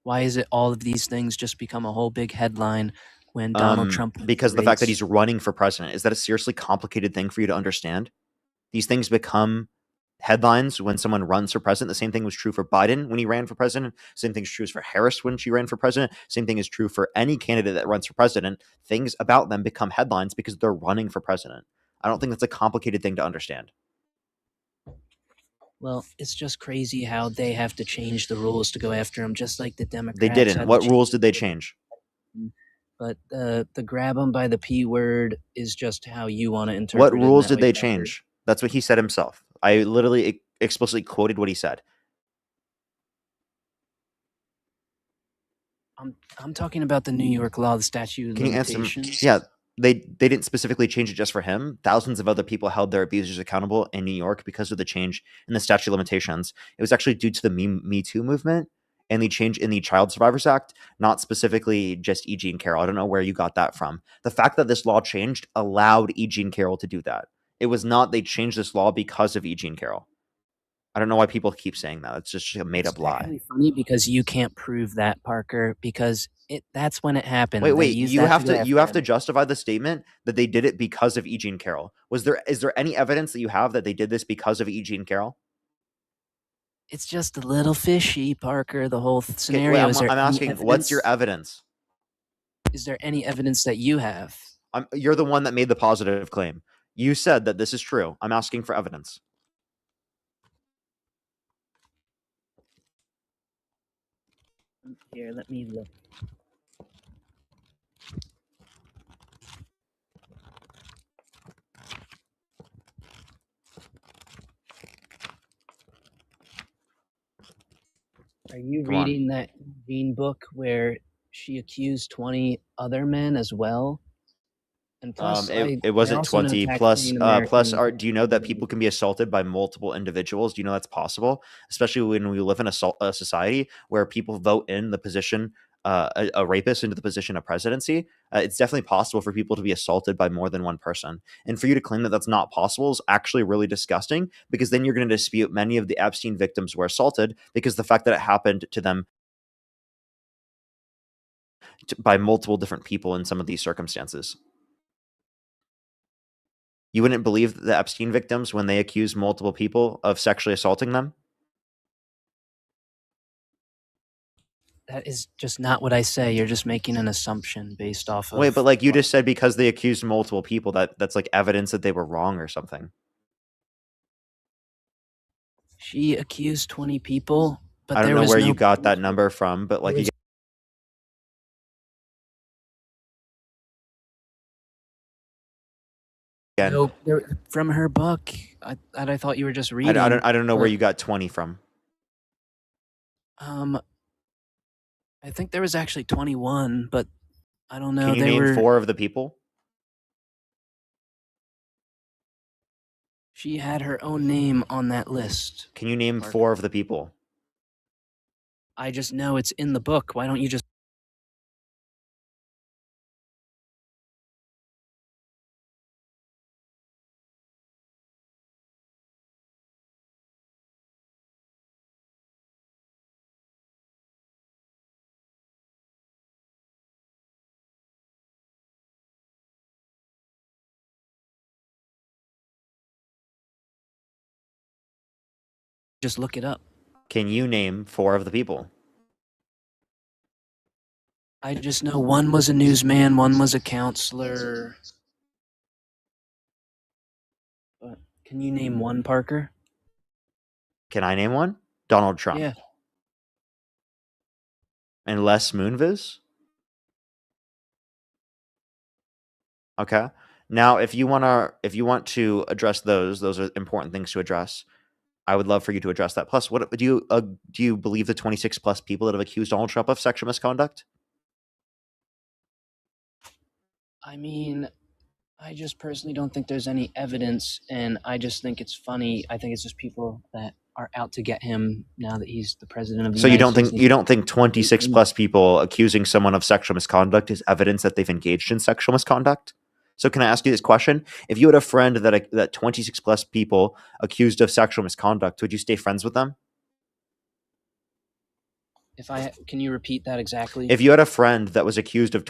Why is it all of these things just become a whole big headline when Donald Trump? Because of the fact that he's running for president. Is that a seriously complicated thing for you to understand? These things become headlines when someone runs for president. The same thing was true for Biden when he ran for president. Same thing is true for Harris when she ran for president. Same thing is true for any candidate that runs for president. Things about them become headlines because they're running for president. I don't think that's a complicated thing to understand. Well, it's just crazy how they have to change the rules to go after him, just like the Democrats. They didn't. had to What change- rules did they change? But the grab him by the P word is just how you want to interpret What it. rules and that did they way- change? That's what he said himself. I literally explicitly quoted what he said. I'm talking about the New York law, the statute of Can you answer? limitations. Yeah, they didn't specifically change it just for him. Thousands of other people held their abusers accountable in New York because of the change in the statute of limitations. It was actually due to the Me Too movement and the change in the Child Survivors Act, not specifically just E. Jean Carroll. I don't know where you got that from. The fact that this law changed allowed E. Jean Carroll to do that. It was not they changed this law because of E. Jean Carroll. I don't know why people keep saying that. It's just a made up lie. Actually funny because you can't prove that, Parker, because that's when it happened. Wait, They wait. used You that have go to after him. justify the statement that they did it because of E. Jean Carroll. Is there any evidence that you have that they did this because of E. Jean Carroll? It's just a little fishy, Parker, the whole Okay, scenario. wait, Is there I'm any asking, what's your evidence? evidence? Is there any evidence that you have? You're the one that made the positive claim. You said that this is true. I'm asking for evidence. Here, let me look. Are you Come on. reading that Jean book where she accused 20 other men as well? And plus, It I wasn't also know 20 plus. taxing Plus, Americans. do you know that people can be assaulted by multiple individuals? Do you know that's possible? Especially when we live in a society where people vote in the position, a rapist into the position of presidency. It's definitely possible for people to be assaulted by more than one person. And for you to claim that that's not possible is actually really disgusting, because then you're going to dispute many of the Epstein victims were assaulted because the fact that it happened to them by multiple different people in some of these circumstances. You wouldn't believe the Epstein victims when they accused multiple people of sexually assaulting them? That is just not what I say. You're just making an assumption based off of. Wait, but like you just said, because they accused multiple people, that's like evidence that they were wrong or something. She accused 20 people, but I don't there know was where no you got that number from, but like There you was- again, no, from her book. I thought you were just reading. I don't know where but, you got 20 from. I think there was actually 21, but I don't know. Can you they name were. 4 of the people? She had her own name on that list. Can you name Parker. 4 of the people? I just know it's in the book. Why don't you just look it up? Can you name 4 of the people? I just know one was a newsman, one was a counselor. But can you name one, Parker? Can I name one? Donald Trump. Yeah. And Les Moonves? Okay. Now, if you want to address those are important things to address. I would love for you to address that. Plus, what do you believe the 26 plus people that have accused Donald Trump of sexual misconduct? I mean, I just personally don't think there's any evidence, and I just think it's funny. I think it's just people that are out to get him now that he's the president of the So you United don't States. think 26 plus people accusing someone of sexual misconduct is evidence that they've engaged in sexual misconduct? So can I ask you this question? If you had a friend that 26 plus people accused of sexual misconduct, would you stay friends with them? Can you repeat that exactly? If you had a friend that was accused of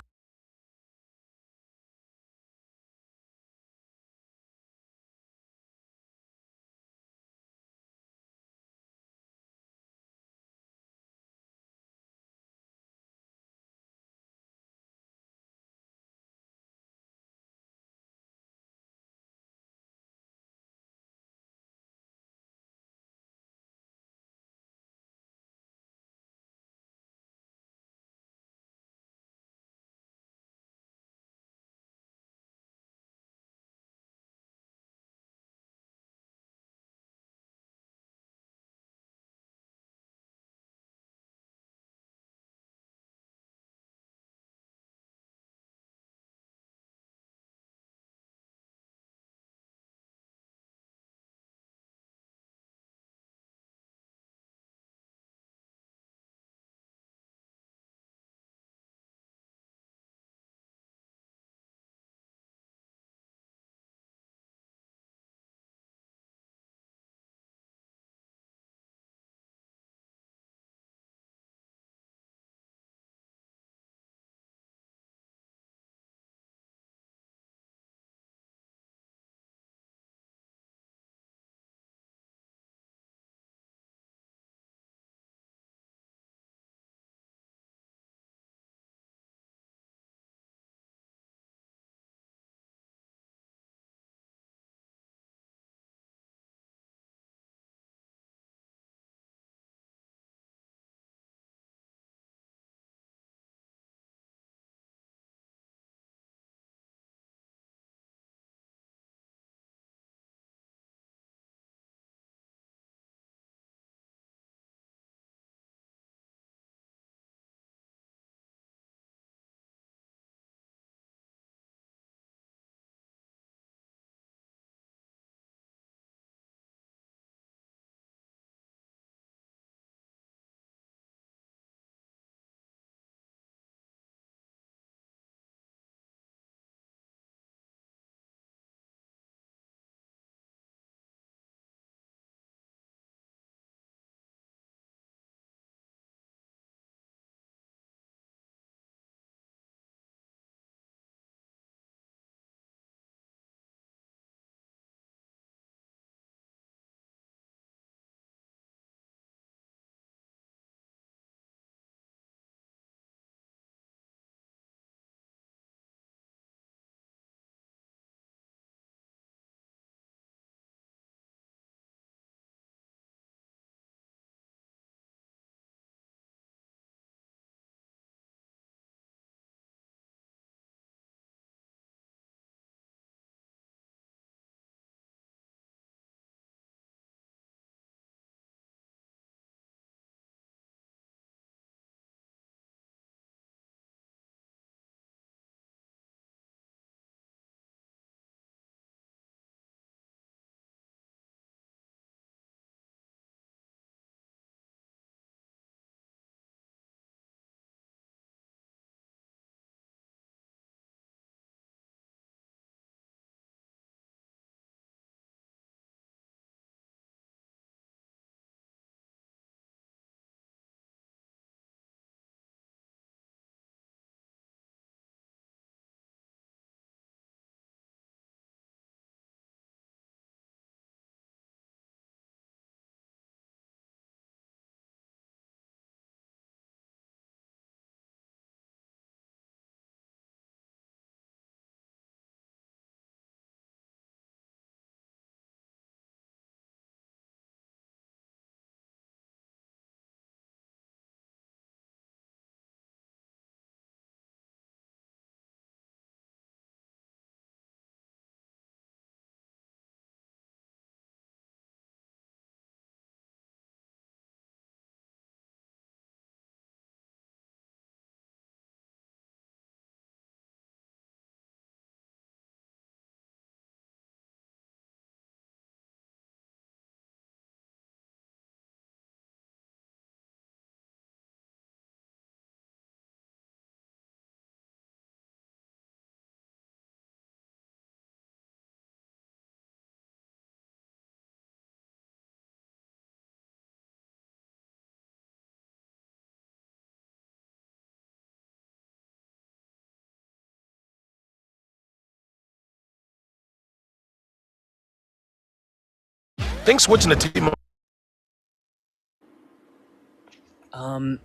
think switching the team.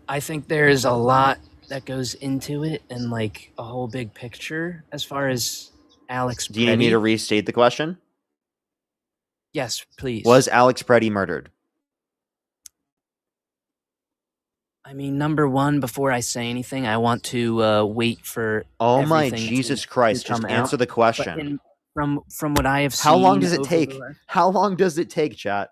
I think there's a lot that goes into it and like a whole big picture as far as Alex Do you need me to Preddy. restate the question? Yes, please. Was Alex Preddy murdered? I mean, number one, before I say anything, I want to wait for Oh my everything Jesus to Christ! come Just out. answer the But question. from what I have seen, How long does it over take? the last- How long does it take, chat?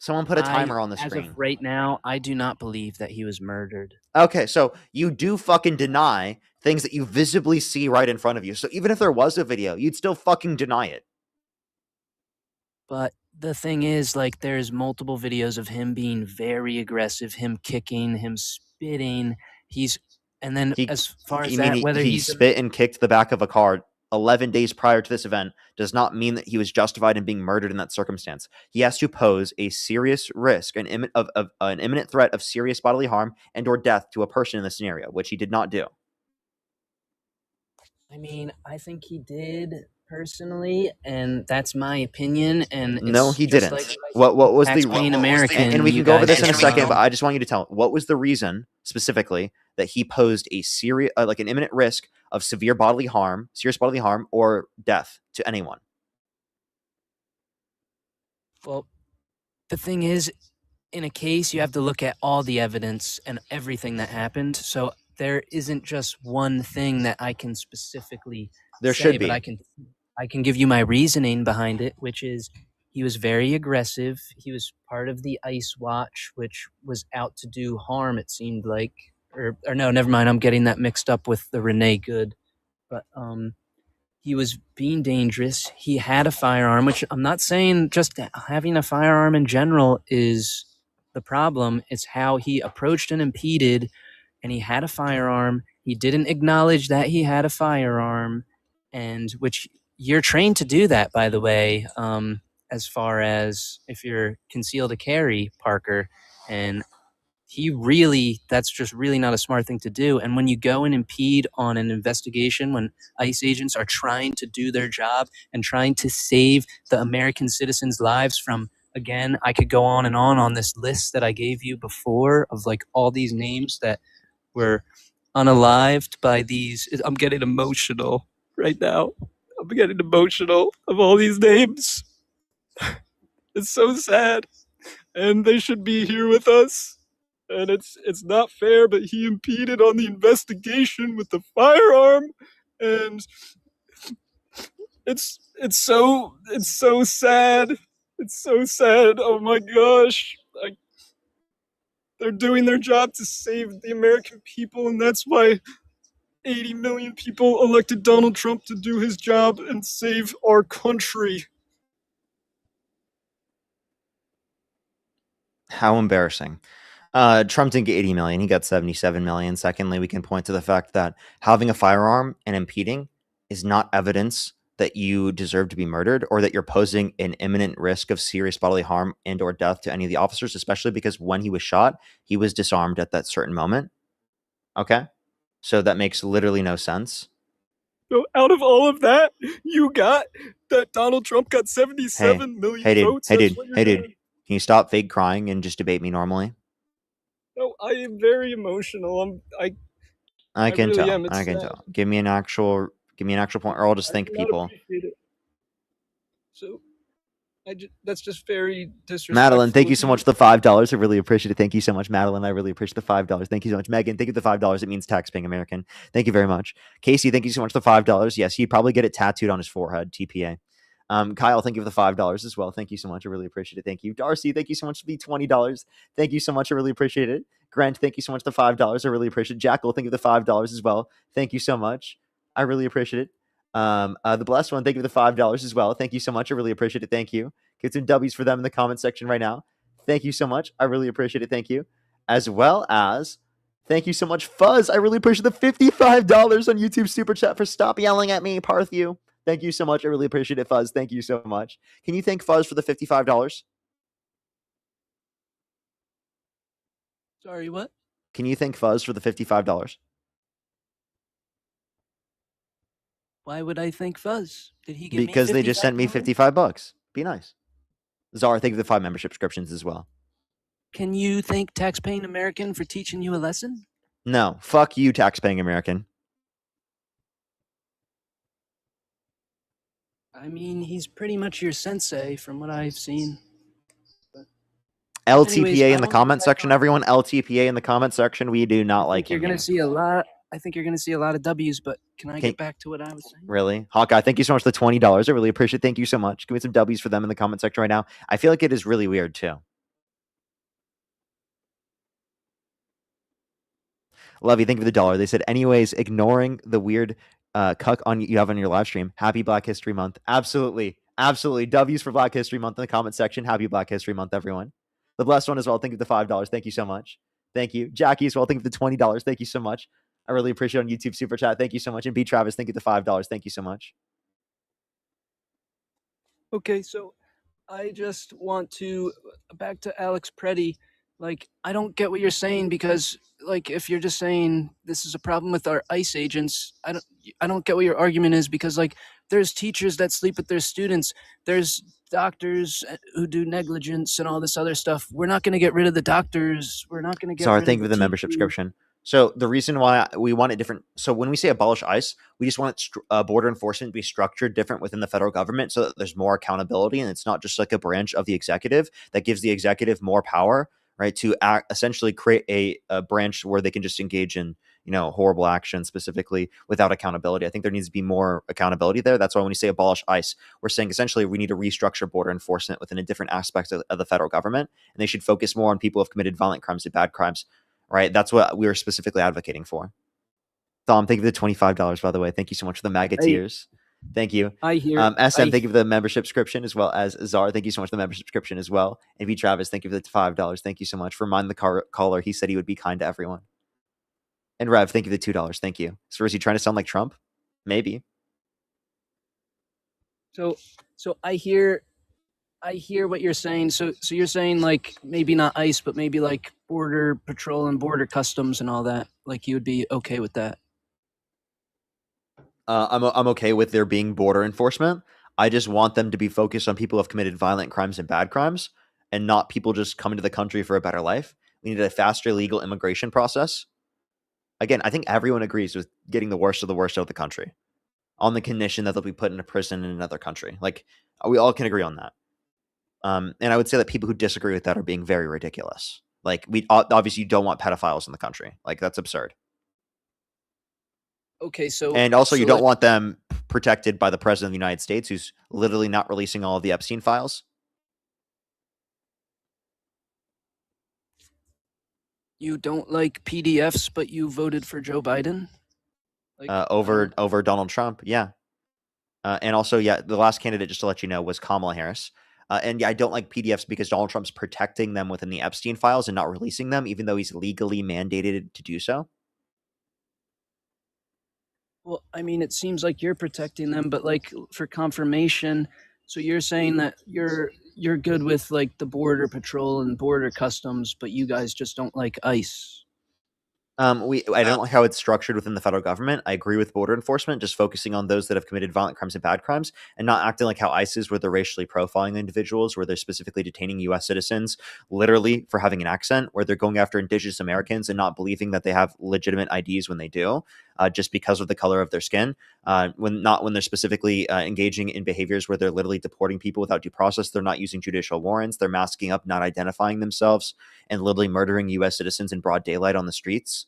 Someone put a timer on the as screen. of right now, I do not believe that he was murdered. Okay, so you do fucking deny things that you visibly see right in front of you. So even if there was a video, you'd still fucking deny it. But the thing is, like, there's multiple videos of him being very aggressive, him kicking, him spitting. And then as far as You mean that, whether he he's spit and kicked the back of a car 11 days prior to this event does not mean that he was justified in being murdered in that circumstance. He has to pose a serious risk, an imminent threat of serious bodily harm and or death to a person in the scenario, which he did not do. I mean, I think he did personally, and that's my opinion. And No, it's he just didn't. like What was the taxpaying American? And we you can go over guys this in a just second, know. but I just want you to tell what was the reason specifically that he posed a serious, like an imminent risk of serious bodily harm, or death to anyone. Well, the thing is, in a case, you have to look at all the evidence and everything that happened. So there isn't just one thing that I can specifically There say, should be. but I can give you my reasoning behind it, which is he was very aggressive. He was part of the Ice Watch, which was out to do harm, it seemed like. Or no, never mind. I'm getting that mixed up with the Renee Good. But he was being dangerous. He had a firearm, which I'm not saying just having a firearm in general is the problem. It's how he approached and impeded, and he had a firearm. He didn't acknowledge that he had a firearm, and which you're trained to do that, by the way, as far as if you're concealed to carry, Parker. And that's just really not a smart thing to do. And when you go and impede on an investigation, when ICE agents are trying to do their job and trying to save the American citizens' lives from, again, I could go on this list that I gave you before of like all these names that were unalived by these. I'm getting emotional right now. I'm getting emotional of all these names. It's so sad. And they should be here with us. And it's not fair, but he impeded on the investigation with the firearm, and it's so sad. It's so sad. Oh my gosh. They're doing their job to save the American people, and that's why 80 million people elected Donald Trump to do his job and save our country. How embarrassing. Trump didn't get 80 million. He got 77 million. Secondly, we can point to the fact that having a firearm and impeding is not evidence that you deserve to be murdered or that you're posing an imminent risk of serious bodily harm and or death to any of the officers, especially because when he was shot, he was disarmed at that certain moment. Okay? So that makes literally no sense. So out of all of that, you got that Donald Trump got 77 million Hey, dude. votes. Hey, That's dude. what you're Hey, dude. gonna- Can you stop fake crying and just debate me normally? No, I am very emotional. I can really tell. am. It's I can sad. tell. Give me an actual point, or I'll just thank do not people. appreciate it. So, that's just very disrespectful. Madeline, thank you of so much for the $5. I really appreciate it. Thank you so much, Madeline. I really appreciate the $5. Thank you so much, Megan. Thank you for the $5. It means tax-paying American. Thank you very much, Casey. Thank you so much for the $5. Yes, he'd probably get it tattooed on his forehead. TPA. Kyle, thank you for the $5 as well. Thank you so much. I really appreciate it. Thank you, Darcy. Thank you so much for the $20. Thank you so much. I really appreciate it. Grant, thank you so much for the $5. I really appreciate it. Jackal, thank you for the $5 as well. Thank you so much. I really appreciate it. The blessed one, thank you for the $5 as well. Thank you so much. I really appreciate it. Thank you. Get some W's for them in the comment section right now. Thank you so much. I really appreciate it. Thank you. As well as thank you so much, Fuzz. I really appreciate the $55 on YouTube Super Chat for Stop Yelling at Me, Parthew. Thank you so much. I really appreciate it, Fuzz. Thank you so much. Can you thank Fuzz for the $55? Sorry, what? Can you thank Fuzz for the $55? Why would I thank Fuzz? Did he give Because me they just sent me $55? $55. Be nice. Czar, thank you for the 5 membership subscriptions as well. Can you thank taxpaying American for teaching you a lesson? No, fuck you, taxpaying American. I mean, he's pretty much your sensei from what I've seen. LTPA Anyways, I in the wanna comment get back section, everyone. LTPA in the comment section. We do not I like think you're him gonna here. see a lot. I think you're gonna see a lot of W's, but can I Can- get back to what I was saying? Really? Hawkeye, thank you so much for the $20. I really appreciate it. Thank you so much. Give me some W's for them in the comment section right now. I feel like it is really weird too. Lovey, thank you for the $1. They said, anyways, ignoring the weird cuck on you have on your live stream. Happy Black History Month. Absolutely. Absolutely. W's for Black History Month in the comment section. Happy Black History Month, everyone. The blessed one as well. Thank you for the $5. Thank you so much. Thank you. Jackie as well. Thank you for the $20. Thank you so much. I really appreciate it on YouTube Super Chat. Thank you so much. And B Travis, thank you for the $5. Thank you so much. Okay, so I just want to back to Alex Preddy. Like, I don't get what you're saying because, like, if you're just saying this is a problem with our ICE agents, I don't get what your argument is because, like, there's teachers that sleep with their students. There's doctors who do negligence and all this other stuff. We're not going to get rid of the doctors. We're not going to get Sorry, rid thank of you for the membership subscription. So the reason why we want it different, so when we say abolish ICE, we just want border enforcement to be structured different within the federal government so that there's more accountability and it's not just like a branch of the executive that gives the executive more power, right, to essentially create a branch where they can just engage in, you know, horrible action specifically without accountability. I think there needs to be more accountability there. That's why when we say abolish ICE, we're saying essentially we need to restructure border enforcement within a different aspect of the federal government, and they should focus more on people who have committed violent crimes and bad crimes. Right, that's what we were specifically advocating for. Thom, thank you for the $25, by the way. Thank you so much for the MAGA tiers. Thank you. I hear. SM, thank you for the membership subscription, as well as Czar. Thank you so much for the membership subscription as well. And V Travis, thank you for the $5. Thank you so much. For Mind the Caller, he said he would be kind to everyone. And Rev, thank you for the $2. Thank you. So is he trying to sound like Trump? Maybe. So I hear what you're saying. So you're saying like maybe not ICE, but maybe like border patrol and border customs and all that. Like you would be okay with that. I'm okay with there being border enforcement. I just want them to be focused on people who have committed violent crimes and bad crimes, and not people just coming to the country for a better life. We need a faster legal immigration process. Again, I think everyone agrees with getting the worst of the worst out of the country, on the condition that they'll be put into prison in another country. Like we all can agree on that. And I would say that people who disagree with that are being very ridiculous. Like we obviously don't want pedophiles in the country. Like that's absurd. Okay, so and also you so don't like- want them protected by the president of the United States, who's literally not releasing all of the Epstein files. You don't like PDFs, but you voted for Joe Biden? Over Donald Trump, yeah. And also, yeah, the last candidate, just to let you know, was Kamala Harris. And yeah, I don't like PDFs because Donald Trump's protecting them within the Epstein files and not releasing them, even though he's legally mandated to do so. Well, I mean, it seems like you're protecting them, but like for confirmation, so you're saying that you're good with like the border patrol and border customs, but you guys just don't like ICE. I don't like how it's structured within the federal government. I agree with border enforcement, just focusing on those that have committed violent crimes and bad crimes, and not acting like how ICE is, where they're racially profiling individuals, where they're specifically detaining U.S. citizens, literally for having an accent, where they're going after Indigenous Americans and not believing that they have legitimate IDs when they do, just because of the color of their skin. When they're specifically engaging in behaviors where they're literally deporting people without due process, they're not using judicial warrants, they're masking up, not identifying themselves, and literally murdering U.S. citizens in broad daylight on the streets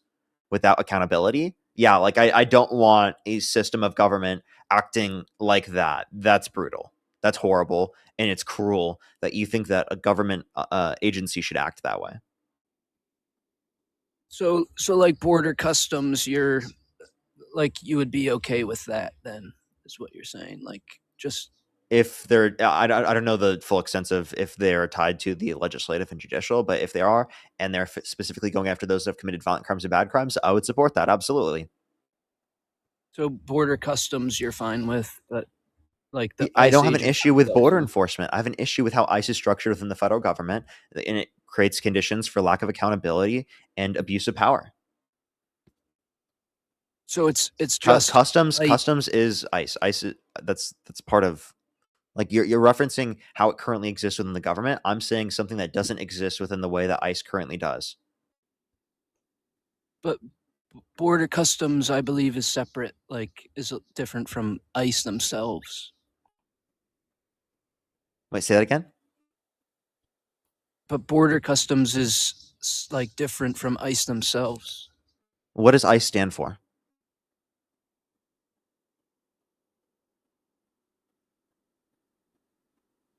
without accountability. Yeah, like I don't want a system of government acting like that. That's brutal. That's horrible. And it's cruel that you think that a government agency should act that way. So like border customs, you're like you would be okay with that then, is what you're saying. Like just If they're, I don't know the full extent of if they're tied to the legislative and judicial, but if they are, and they're specifically going after those that have committed violent crimes and bad crimes, I would support that. Absolutely. so border customs you're fine with, but like the I don't ICE have an agent issue with also- border enforcement. I have an issue with how ICE is structured within the federal government, and it creates conditions for lack of accountability and abuse of power. So it's just customs. ICE. Customs is ICE. ICE. That's part of Like you're referencing how it currently exists within the government. I'm saying something that doesn't exist within the way that ICE currently does. But border customs, I believe, is separate. Like, is different from ICE themselves. Wait, say that again. But border customs is like different from ICE themselves. What does ICE stand for?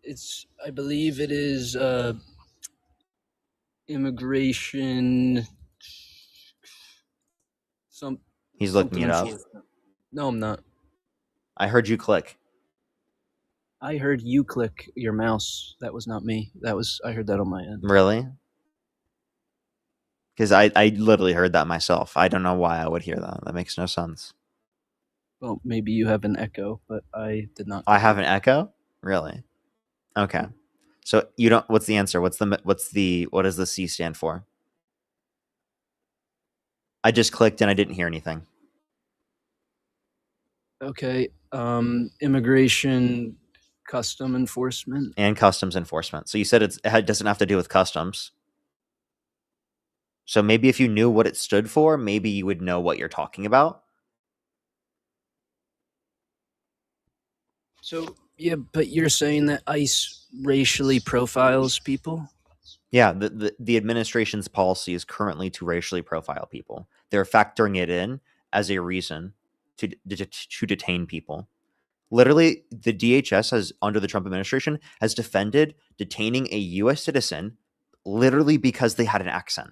It's, I believe, it is immigration. He's looking Something it up. enforcement. No, I'm not. I heard you click. I heard you click your mouse. That was not me. I heard that on my end. Really? Because I literally heard that myself. I don't know why I would hear that. That makes no sense. Well, maybe you have an echo, but I did not. I have an echo? Really? Okay. So you don't. What's the answer? What does the C stand for? I just clicked and I didn't hear anything. Okay. Immigration, custom enforcement. And customs enforcement. So you said it doesn't have to do with customs. So maybe if you knew what it stood for, maybe you would know what you're talking about. So yeah, but you're saying that ICE racially profiles people? Yeah, the administration's policy is currently to racially profile people. They're factoring it in as a reason to detain people. Literally, the DHS has, under the Trump administration, has defended detaining a U.S. citizen literally because they had an accent.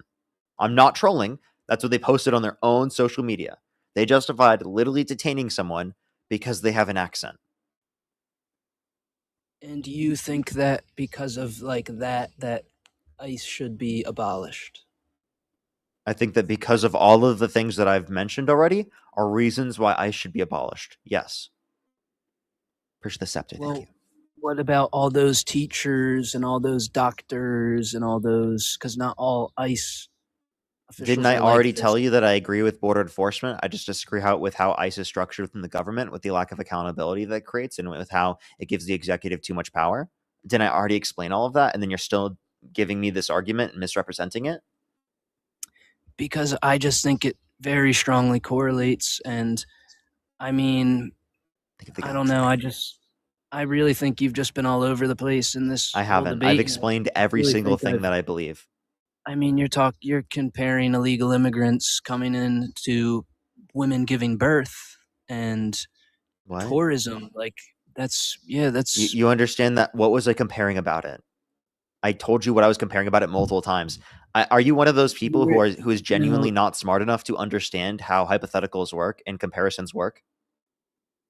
I'm not trolling. That's what they posted on their own social media. They justified literally detaining someone because they have an accent. And you think that because of like that ICE should be abolished? I think that because of all of the things that I've mentioned already are reasons why ICE should be abolished. Yes. Push the scepter. Well, thank you. what about all those teachers and all those doctors and all those? Because not all ICE officials. Didn't I are already like tell you that I agree with border enforcement? I just disagree with how ICE is structured within the government, with the lack of accountability that it creates, and with how it gives the executive too much power. Didn't I already explain all of that? And then you're still giving me this argument and misrepresenting it? Because I just think it very strongly correlates. And I mean, I don't know. I really think you've just been all over the place in this. I whole haven't. debate. I've explained every really single think thing that I believe. I mean, you're comparing illegal immigrants coming in to women giving birth and What? tourism. Like that's You understand that? What was I comparing about it? I told you what I was comparing about it multiple times. Are you one of those people who is genuinely not smart enough to understand how hypotheticals work and comparisons work?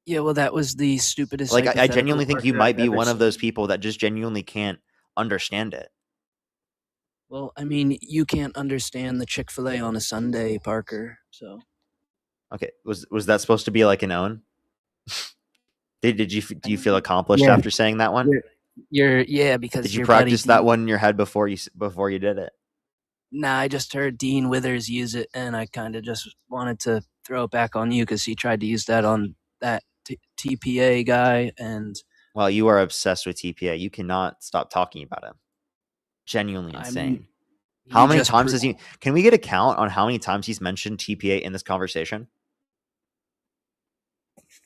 Yeah, well, that was the stupidest. Like, I hypothetical genuinely think you Parker might I've be ever one of seen. those people that just genuinely can't understand it. Well, I mean, you can't understand the Chick-fil-A on a Sunday, Parker. So Okay, was that supposed to be like an own? Do you feel accomplished Yeah. after saying that one? yeah, because Did you your buddy practice that Dean- one in your head before you did it? Nah, I just heard Dean Withers use it, and I kind of just wanted to throw it back on you because he tried to use that on that TPA guy. And Well, you are obsessed with TPA. You cannot stop talking about him. Genuinely insane. How many times has he? Can we get a count on how many times he's mentioned TPA in this conversation?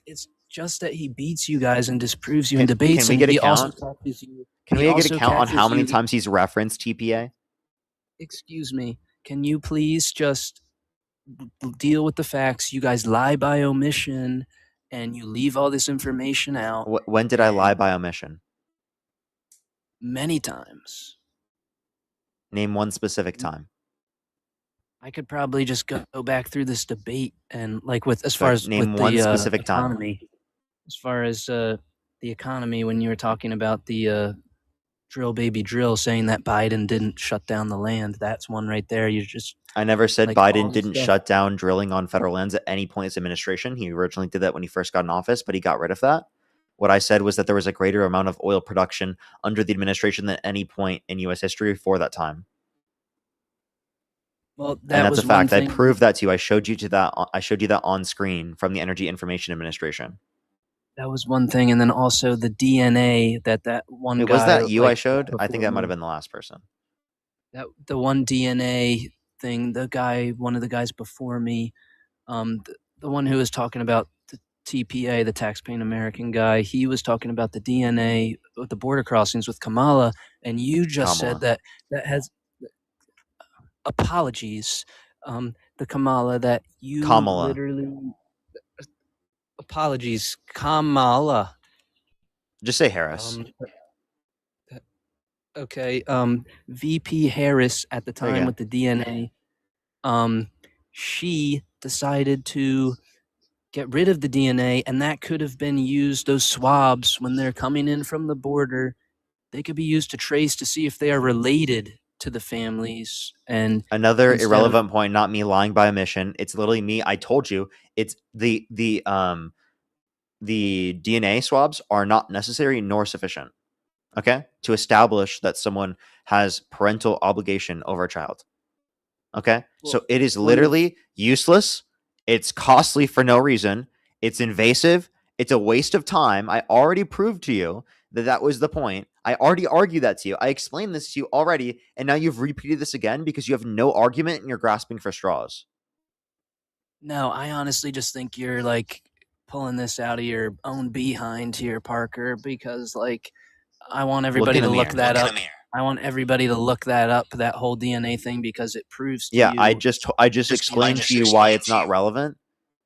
it's just that he beats you guys and disproves you in debates. Can we and get a he also count? catches you. Can he we get a also count on catches how many you- times he's referenced TPA? Excuse me. Can you please just deal with the facts? You guys lie by omission, and you leave all this information out When did I lie by omission? many times. Name one specific time. I could probably just go back through this debate and like with as So far as name with one the specific time. economy. As far as the economy, when you were talking about the drill baby drill, saying that Biden didn't shut down the land, that's one right there. You just I never said like, all Biden the didn't stuff- shut down drilling on federal lands at any point in his administration. He originally did that when he first got in office, but he got rid of that. What I said was that there was a greater amount of oil production under the administration than any point in U.S. history for that time. Well, And that that's was a fact. one I thing. proved that to you. I showed you that on screen from the Energy Information Administration. That was one thing, and then also the DNA that one Wait, guy. was that you I like, showed? I think before that might me. have been the last person. That the one DNA thing. One of the guys before me, the one who was talking about the TPA, the tax-paying American guy. He was talking about the DNA with the border crossings with Kamala, and you just said Kamala. that has apologies. The Kamala that you Kamala. literally apologies, Kamala. Just say Harris. Okay. VP Harris at the There you time go. with the DNA. She decided to get rid of the DNA, and that could have been used. Those swabs, when they're coming in from the border, they could be used to trace to see if they are related to the families. And Another instead of irrelevant point, not me lying by omission. It's literally me. I told you it's the DNA swabs are not necessary nor sufficient. Okay, to establish that someone has parental obligation over a child. Okay, so it is literally useless. It's costly for no reason. It's invasive. It's a waste of time. I already proved to you that that was the point. I already argued that to you. I explained this to you already, and now you've repeated this again because you have no argument and you're grasping for straws. No, I honestly just think you're like pulling this out of your own behind here, Parker, because like I want everybody in to the look mirror. that up. I want everybody to look that up, that whole DNA thing, because it proves to Yeah, you. I just explained to you why it's not relevant.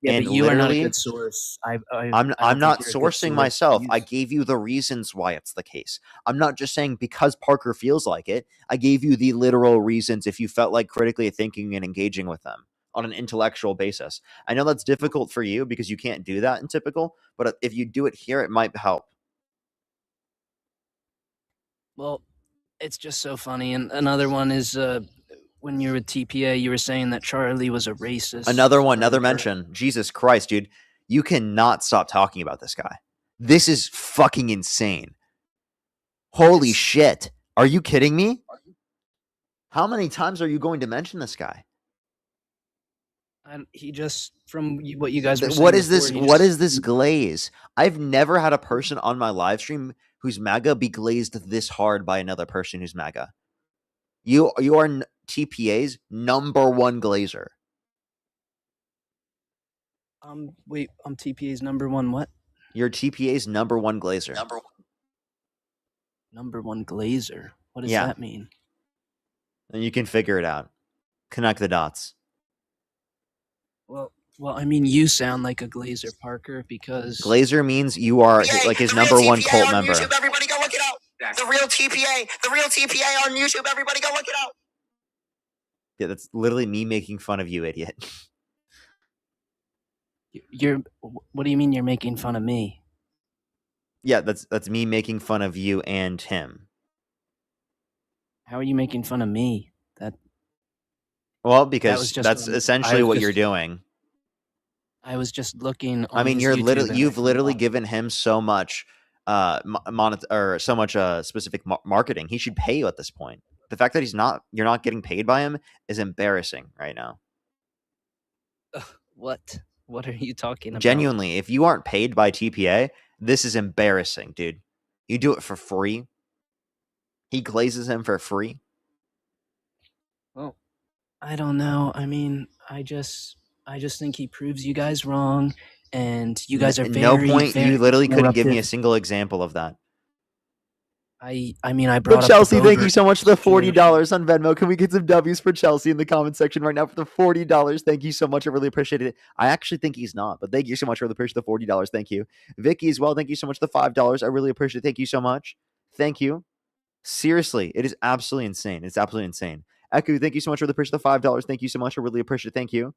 Yeah, and but you are not a literally, good source. I I'm don't not think you're a good sourcing source. myself. I gave you the reasons why it's the case. I'm not just saying because Parker feels like it. I gave you the literal reasons if you felt like critically thinking and engaging with them on an intellectual basis. I know that's difficult for you because you can't do that in typical, but if you do it here, it might help. Well, it's just so funny. And another one is when you were with TPA, you were saying that Charlie was a racist. Another mention. Jesus Christ, dude. You cannot stop talking about this guy. This is fucking insane. Holy shit. Are you kidding me? How many times are you going to mention this guy? And he just, from what you guys were saying, What is before, this? What is this glaze? I've never had a person on my live stream who's MAGA be glazed this hard by another person who's MAGA. You are TPA's number one glazer. Wait, I'm TPA's number one what? You're TPA's number one glazer. Number one glazer. What does Yeah. that mean? And you can figure it out. Connect the dots. Well, I mean, you sound like a glazer, Parker, because Glazer means you are like his number one cult member. YouTube, everybody go look it out. The real TPA on YouTube, everybody go look it out. Yeah, that's literally me making fun of you, idiot. What do you mean you're making fun of me? Yeah, that's me making fun of you and him. How are you making fun of me? Well, because that's essentially what you're doing. I was just looking. I mean, you've literally given him so much, specific marketing. He should pay you at this point. The fact that you're not getting paid by him is embarrassing right now. What? What are you talking about? Genuinely, if you aren't paid by TPA, this is embarrassing, dude. You do it for free. He glazes him for free. Well, I don't know. I mean, I just think he proves you guys wrong, and you guys are very. No point. Very you literally couldn't give me a interruptive. single example of that. I mean, I brought But up Chelsea, the thank Bover you so much for the $40 on Venmo. Can we get some W's for Chelsea in the comment section right now for the $40? Thank you so much. I really appreciate it. I actually think he's not, but thank you so much. I really appreciate the $40. Thank you. Vicky as well. Thank you so much for the $5. I really appreciate it. Thank you so much. Thank you. Seriously, it is absolutely insane. It's absolutely insane. Eku, thank you so much for the appreciate the $5. Thank you so much. I really appreciate it. Thank you.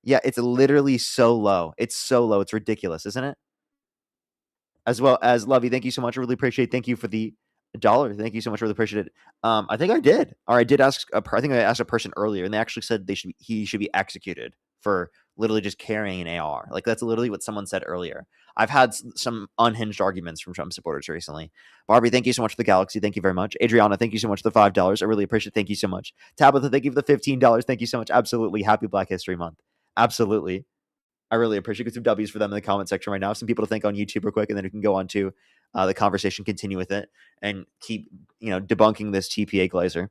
Yeah, it's literally so low. It's so low. It's ridiculous, isn't it? As well as Lovey, thank you so much. I really appreciate it. Thank you for the $1. Thank you so much. Really appreciate it. I think I did. Or I did ask. I think I asked a person earlier, and they actually said he should be executed for literally just carrying an AR. Like that's literally what someone said earlier. I've had some unhinged arguments from Trump supporters recently. Barbie, thank you so much for the Galaxy. Thank you very much. Adriana, thank you so much for the $5. I really appreciate it. Thank you so much. Tabitha, thank you for the $15. Thank you so much. Absolutely. Happy Black History Month. Absolutely. I really appreciate it. Get some W's for them in the comment section right now. Some people to think on YouTube real quick, and then we can go on to the conversation, continue with it, and keep debunking this TPA Glazer.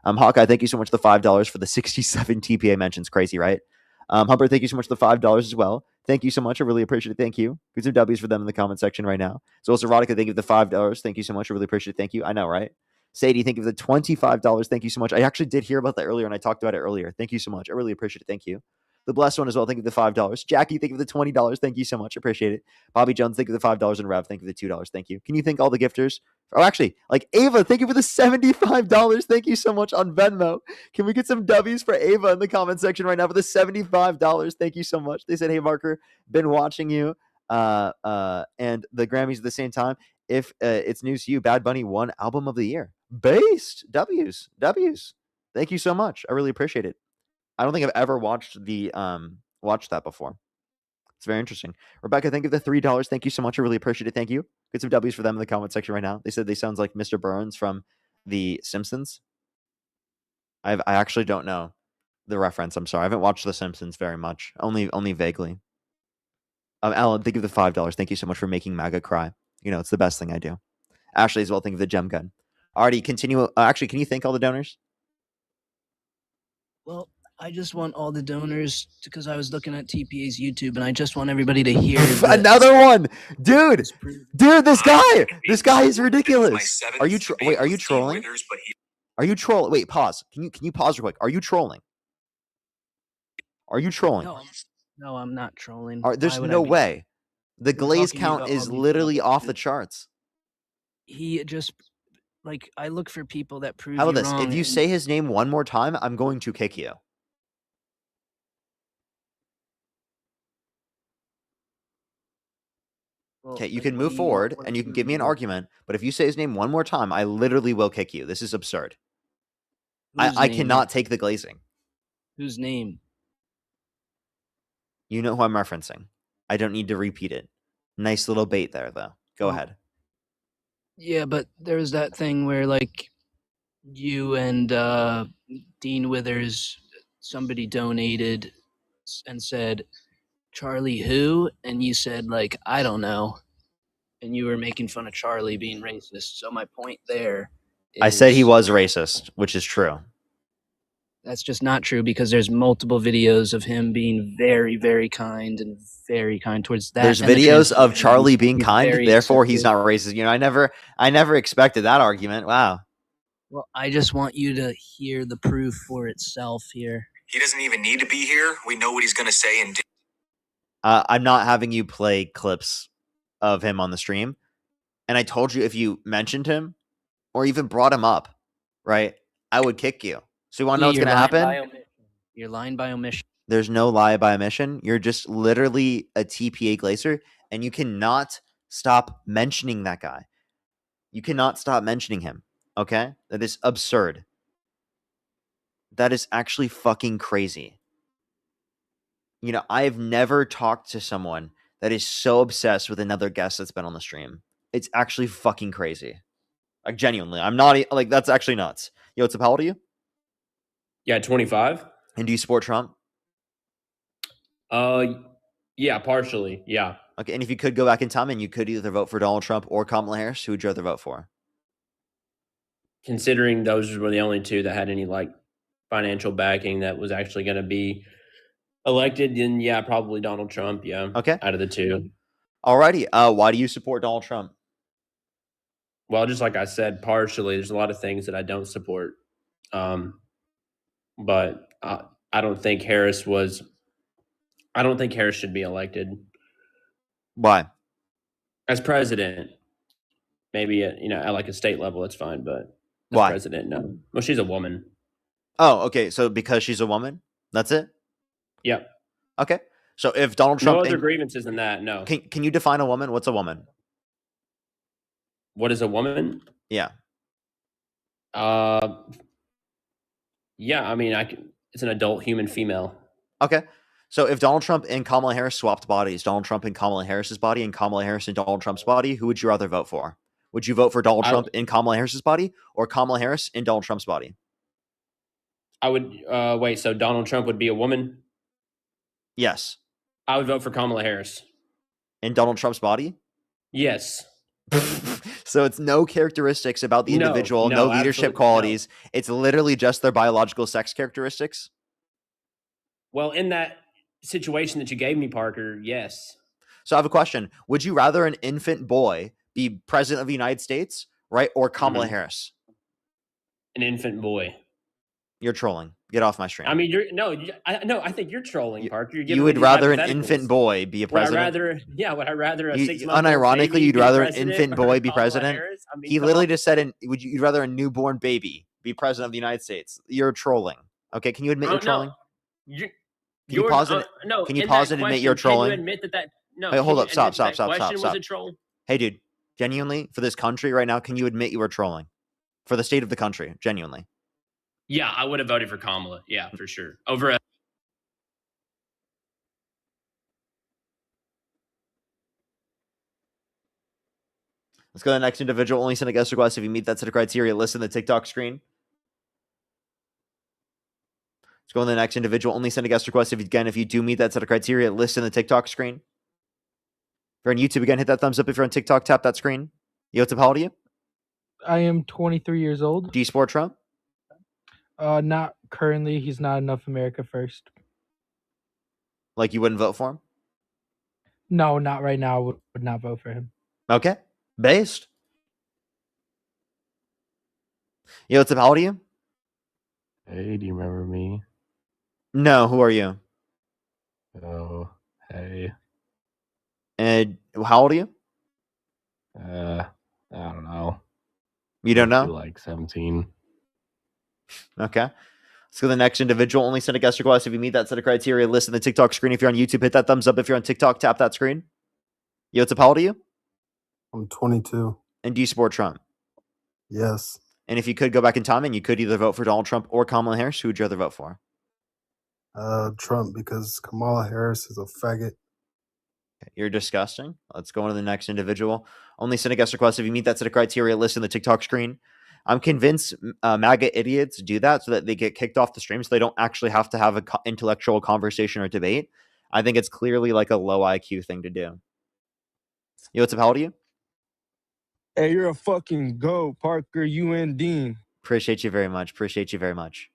Hawkeye, thank you so much for the $5 for the 67 TPA mentions. Crazy, right? Humber, thank you so much for the $5 as well. Thank you so much. I really appreciate it. Thank you. Get some W's for them in the comment section right now. So also, Erotica, thank you for the $5. Thank you so much. I really appreciate it. Thank you. I know, right? Sadie, thank you for the $25. Thank you so much. I actually did hear about that earlier, and I talked about it earlier. Thank you so much. I really appreciate it. Thank you. The blessed one as well. Thank you for the $5. Jackie, thank you for the $20. Thank you so much. Appreciate it. Bobby Jones, thank you for the $5. And Rev, thank you for the $2. Thank you. Can you thank all the gifters? Oh, actually, like Ava, thank you for the $75. Thank you so much on Venmo. Can we get some W's for Ava in the comment section right now for the $75? Thank you so much. They said, hey, Marker, been watching you. And the Grammys at the same time. If it's news to you, Bad Bunny won Album of the Year. Based. W's. Thank you so much. I really appreciate it. I don't think I've ever watched that before. It's very interesting. Rebecca, thank you for the $3. Thank you so much. I really appreciate it. Thank you. Get some W's for them in the comment section right now. They said they sounds like Mr. Burns from The Simpsons. I actually don't know the reference. I'm sorry. I haven't watched The Simpsons very much. Only vaguely. Alan, thank you for the $5. Thank you so much for making MAGA cry. It's the best thing I do. Ashley as well, thank you for the gem gun. Alrighty, continue. Actually, can you thank all the donors? Well, I just want all the donors because I was looking at TPA's YouTube and I just want everybody to hear another one, dude. This guy is ridiculous. Are you Are you trolling? Are you trolling? Wait, pause. Can you pause real quick? Are you trolling? Are you trolling? No, I'm not trolling. There's no way. The glaze count is literally off the charts. He just I look for people that prove How about you this? wrong. If you say his name one more time, I'm going to kick you. Okay, you can move forward and you can give me an argument, but if you say his name one more time, I literally will kick you. This is absurd. I cannot take the glazing. Whose name? You know who I'm referencing. I don't need to repeat it. Nice little bait there, though. Go ahead. Yeah, but there's that thing where you and Dean Withers, somebody donated and said, Charlie who? And you said I don't know. And you were making fun of Charlie being racist. So my point there is, I said he was racist, which is true. That's just not true because there's multiple videos of him being very, very kind and very kind towards that. There's videos of Charlie being kind, therefore he's not racist. I never expected that argument. Wow. Well, I just want you to hear the proof for itself here. He doesn't even need to be here. We know what he's going to say and do. I'm not having you play clips of him on the stream. And I told you if you mentioned him or even brought him up, right, I would kick you. So you want to know what's going to happen? You're lying by omission. There's no lie by omission. You're just literally a TPA glazer, and you cannot stop mentioning that guy. You cannot stop mentioning him, okay? That is absurd. That is actually fucking crazy. I have never talked to someone that is so obsessed with another guest that's been on the stream. It's actually fucking crazy. Genuinely. I'm not, that's actually nuts. Yo, what's up? How old are you? Yeah, 25. And do you support Trump? Yeah, partially. Yeah. Okay, and if you could go back in time and you could either vote for Donald Trump or Kamala Harris, who would you rather vote for? Considering those were the only two that had any financial backing that was actually going to be elected, then yeah, probably Donald Trump. Yeah. Okay. Out of the two. Alrighty. Why do you support Donald Trump? Well, just like I said, partially. There's a lot of things that I don't support. But I don't think Harris should be elected. Why? As president. Maybe at a state level, it's fine, but as why? President, no. Well, she's a woman. Oh, okay. So because she's a woman, that's it? Yep. Okay. So if Donald Trump, no other grievances than that, no. Can you define a woman? What's a woman? What is a woman? Yeah. Yeah, I mean, it's an adult human female. Okay. So if Donald Trump and Kamala Harris swapped bodies, Donald Trump in Kamala Harris's body and Kamala Harris in Donald Trump's body, who would you rather vote for? Would you vote for Donald Trump in Kamala Harris's body or Kamala Harris in Donald Trump's body? I would wait. So Donald Trump would be a woman? Yes. I would vote for Kamala Harris. In Donald Trump's body? Yes. So it's no characteristics about the individual, no leadership qualities. No. It's literally just their biological sex characteristics. Well, in that situation that you gave me, Parker, yes. So I have a question. Would you rather an infant boy be president of the United States, right? Or Kamala Harris? An infant boy. You're trolling. Get off my stream. I mean, I think you're trolling, Parker. You would rather an infant boy be a president? Would I rather a 6-month-old unironically, baby you'd be rather an president infant or boy be Kamala president? Harris? I mean, He literally just said, you'd rather a newborn baby be president of the United States? You're trolling. Okay, can you admit you're trolling? Can you pause it? No. Can you pause and admit you're trolling? Can you admit that? No. Wait, hold up. Stop. Was a troll? Hey, dude. Genuinely, for this country right now, can you admit you were trolling? For the state of the country, genuinely. Yeah, I would have voted for Kamala. Yeah, for sure. Over a. Let's go to the next individual. Only send a guest request if you meet that set of criteria listed in the TikTok screen. Let's go to the next individual. Only send a guest request if you do meet that set of criteria listed in the TikTok screen. If you're on YouTube, again, hit that thumbs up. If you're on TikTok, tap that screen. Yo, how old are you? I am 23 years old. Do you support Trump? Not currently. He's not enough America first. Like you wouldn't vote for him? No, not right now. I would not vote for him. Okay. Based. Yo, what's up? How old are you? Hey, do you remember me? No, who are you? Oh, hey. And how old are you? I don't know. You don't know? Like 17. Okay. Let's go to the next individual. Only send a guest request if you meet that set of criteria listed in the TikTok screen. If you're on YouTube, hit that thumbs up. If you're on TikTok, tap that screen. Yo, what's up? How old are you? I'm 22. And do you support Trump? Yes. And if you could go back in time and you could either vote for Donald Trump or Kamala Harris, who would you rather vote for? Trump, because Kamala Harris is a faggot. You're disgusting. Let's go on to the next individual. Only send a guest request if you meet that set of criteria listed in the TikTok screen. I'm convinced MAGA idiots do that so that they get kicked off the stream so they don't actually have to have an intellectual conversation or debate. I think it's clearly like a low IQ thing to do. Yo, what's up? How old are you? Hey, you're a fucking goat, Parker. You and Dean. Appreciate you very much. Appreciate you very much.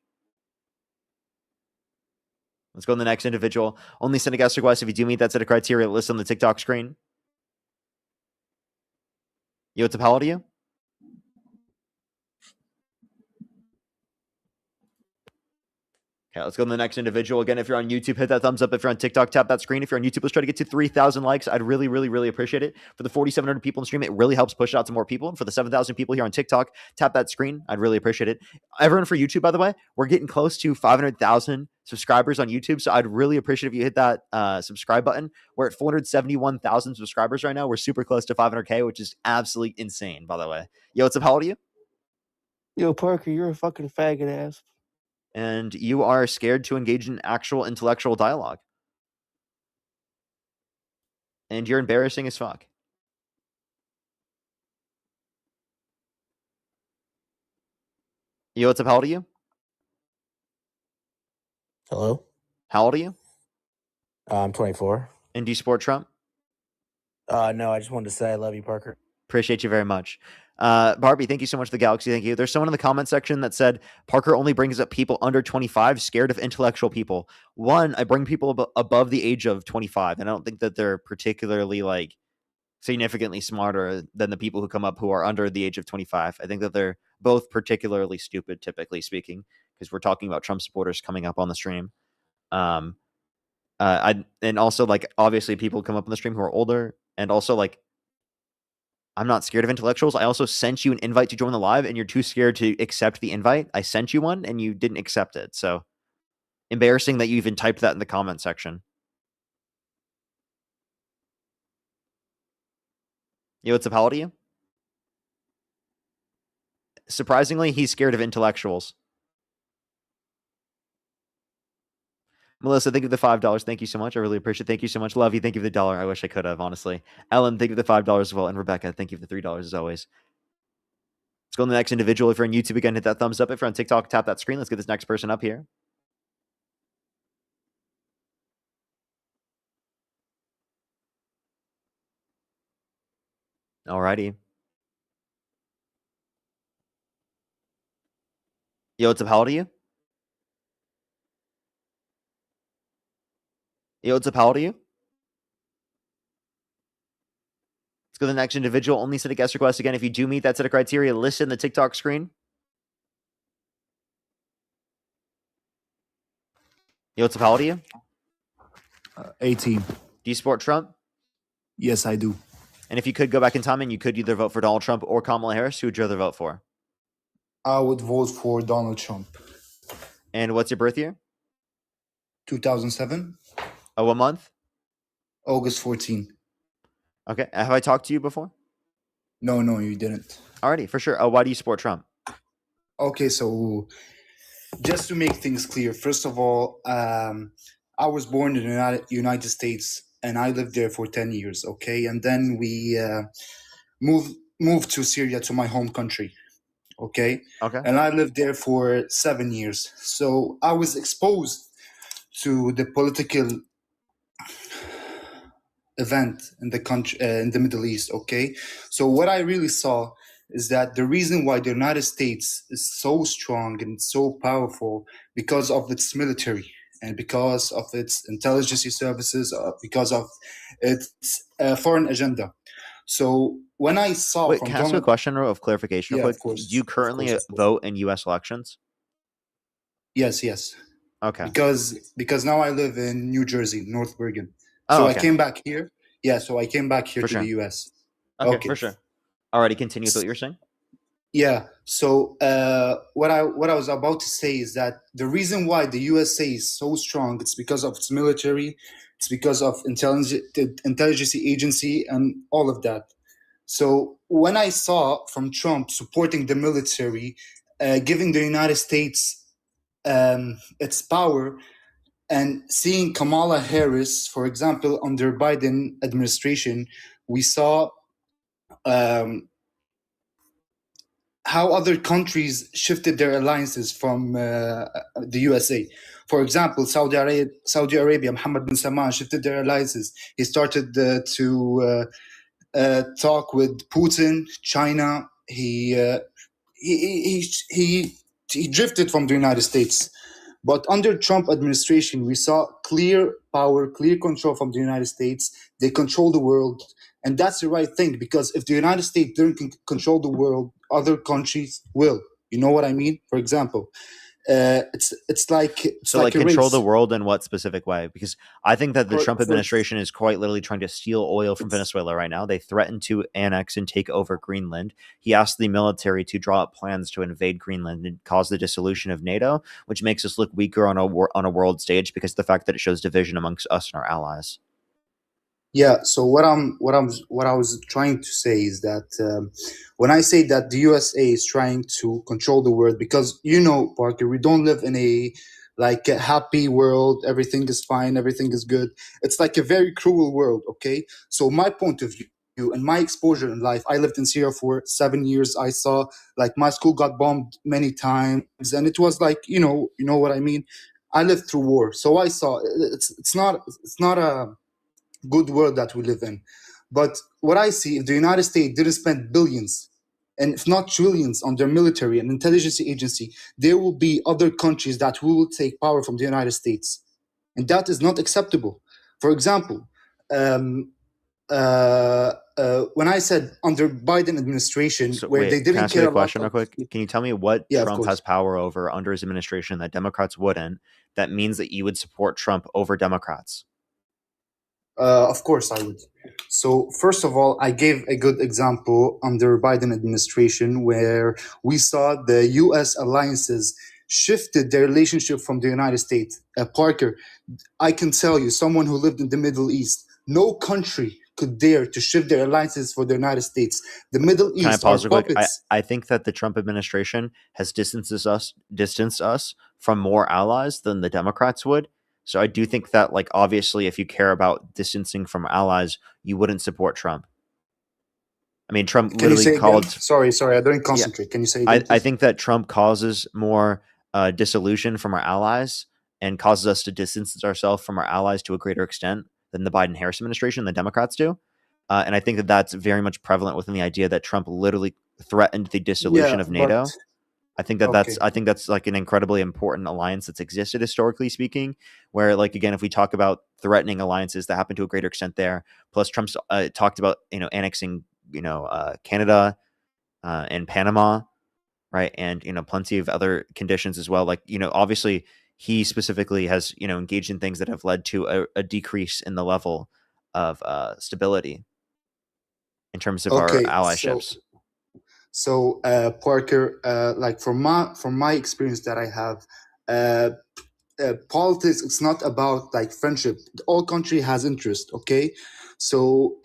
Let's go to the next individual. Only send a guest request if you do meet that set of criteria listed on the TikTok screen. Yo, what's up? How old are you? Okay, let's go to the next individual. Again, if you're on YouTube, hit that thumbs up. If you're on TikTok, tap that screen. If you're on YouTube, let's try to get to 3,000 likes. I'd really, really, really appreciate it. For the 4,700 people in the stream, it really helps push it out to more people. And for the 7,000 people here on TikTok, tap that screen. I'd really appreciate it. Everyone for YouTube, by the way, we're getting close to 500,000 subscribers on YouTube. So I'd really appreciate if you hit that subscribe button. We're at 471,000 subscribers right now. We're super close to 500K, which is absolutely insane, by the way. Yo, what's up? How old are you? Yo, Parker, you're a fucking faggot ass. And you are scared to engage in actual intellectual dialogue. And you're embarrassing as fuck. Yo, what's up? How old are you? Hello? How old are you? I'm 24. And do you support Trump? No, I just wanted to say I love you, Parker. Appreciate you very much. Barbie, thank you so much for the Galaxy. Thank you. There's someone in the comment section that said Parker only brings up people under 25, scared of intellectual people. One, I bring people above the age of 25, and I don't think that they're particularly like significantly smarter than the people who come up who are under the age of 25. I think that they're both particularly stupid, typically speaking, because we're talking about Trump supporters coming up on the stream. And also like obviously people come up on the stream who are older, and also like I'm not scared of intellectuals. I also sent you an invite to join the live and you're too scared to accept the invite. I sent you one and you didn't accept it. So embarrassing that you even typed that in the comment section. Yo, what's up? How old are you? Surprisingly, he's scared of intellectuals. Melissa, thank you for the $5. Thank you so much. I really appreciate it. Thank you so much. Love you. Thank you for the $1. I wish I could have, honestly. Ellen, thank you for the $5 as well. And Rebecca, thank you for the $3 as always. Let's go to the next individual. If you're on YouTube, again, hit that thumbs up. If you're on TikTok, tap that screen. Let's get this next person up here. Alrighty. Yo, what's up? How old are you? Yo, what's up? How old are you? Let's go to the next individual. Only set a guest request. Again, if you do meet that set of criteria, list in the TikTok screen. Yo, what's up? How old are you? 18. Do you support Trump? Yes, I do. And if you could go back in time and you could either vote for Donald Trump or Kamala Harris, who would you rather vote for? I would vote for Donald Trump. And what's your birth year? 2007. What month? August 14. Okay. Have I talked to you before? No, you didn't. Alrighty, for sure. Why do you support Trump? Okay, so just to make things clear, first of all, I was born in the United States and I lived there for 10 years, okay? And then we moved to Syria, to my home country, okay? Okay. And I lived there for 7 years. So I was exposed to the political event in the country, in the Middle East, okay? So what I really saw is that the reason why the United States is so strong and so powerful because of its military and because of its intelligence services, because of its foreign agenda. So when I saw Wait, from can I ask you a question of clarification? Yeah, real of quick? course. Do you currently vote in U.S. elections? Yes. Okay. Because now I live in New Jersey, North Bergen. Oh, So okay. I came back here. Yeah, so I came back here For to sure. the US. Okay, for sure. Alrighty, continue with what you're saying. Yeah. So what I was about to say is that the reason why the USA is so strong, it's because of its military, it's because of intelligence agency and all of that. So when I saw from Trump supporting the military, giving the United States its power, and seeing Kamala Harris, for example, under Biden administration, we saw how other countries shifted their alliances from the USA. For example, Saudi Arabia, Mohammed bin Salman shifted their alliances. He started to talk with Putin, China. He drifted from the United States. But under Trump administration, we saw clear power, clear control from the United States. They control the world. And that's the right thing, because if the United States didn't control the world, other countries will. You know what I mean? For example, it's like a control race. the world in what specific way? Because I think that the Trump For- administration is quite literally trying to steal oil from Venezuela right now. They threatened to annex and take over Greenland. He asked the military to draw up plans to invade Greenland and cause the dissolution of NATO, which makes us look weaker on a world stage because of the fact that it shows division amongst us and our allies. Yeah. So what I was trying to say is that when I say that the USA is trying to control the world, because Parker, we don't live in a happy world. Everything is fine. Everything is good. It's like a very cruel world. Okay. So my point of view and my exposure in life, I lived in Syria for 7 years. I saw my school got bombed many times, and it was you know what I mean. I lived through war, so I saw it's not a good world that we live in. But what I see, if the United States didn't spend billions, and if not trillions, on their military and intelligence agency, there will be other countries that will take power from the United States. And that is not acceptable. For example, when I said under Biden administration, where Wait, they can I didn't ask you care a question real about... quick? Can you tell me what Yeah, of Trump course. has power over under his administration that Democrats wouldn't? That means that you would support Trump over Democrats. Of course I would. So first of all, I gave a good example under Biden administration where we saw the U.S. alliances shifted their relationship from the United States. Parker, I can tell you, someone who lived in the Middle East, no country could dare to shift their alliances for the United States. The Middle Can I East pause are real quick? puppets. I think that the Trump administration has distanced us from more allies than the Democrats would. So I do think that, obviously, if you care about distancing from allies, you wouldn't support Trump. I mean, Trump Can you literally say called. again? Sorry, I didn't concentrate. Can you say again, I please? think that Trump causes more dissolution from our allies and causes us to distance ourselves from our allies to a greater extent than the Biden-Harris administration, the Democrats do. And I think that that's very much prevalent within the idea that Trump literally threatened the dissolution Yeah, of but NATO. I think that okay. that's like an incredibly important alliance that's existed historically speaking, where like, again, if we talk about threatening alliances that happen to a greater extent there, plus Trump's talked about, annexing, Canada and Panama, right? And, plenty of other conditions as well. Like, obviously he specifically has, engaged in things that have led to a decrease in the level of stability in terms of our Okay, allyships. so Parker, like from my experience that I have, politics, it's not about like friendship. All country has interest, okay? So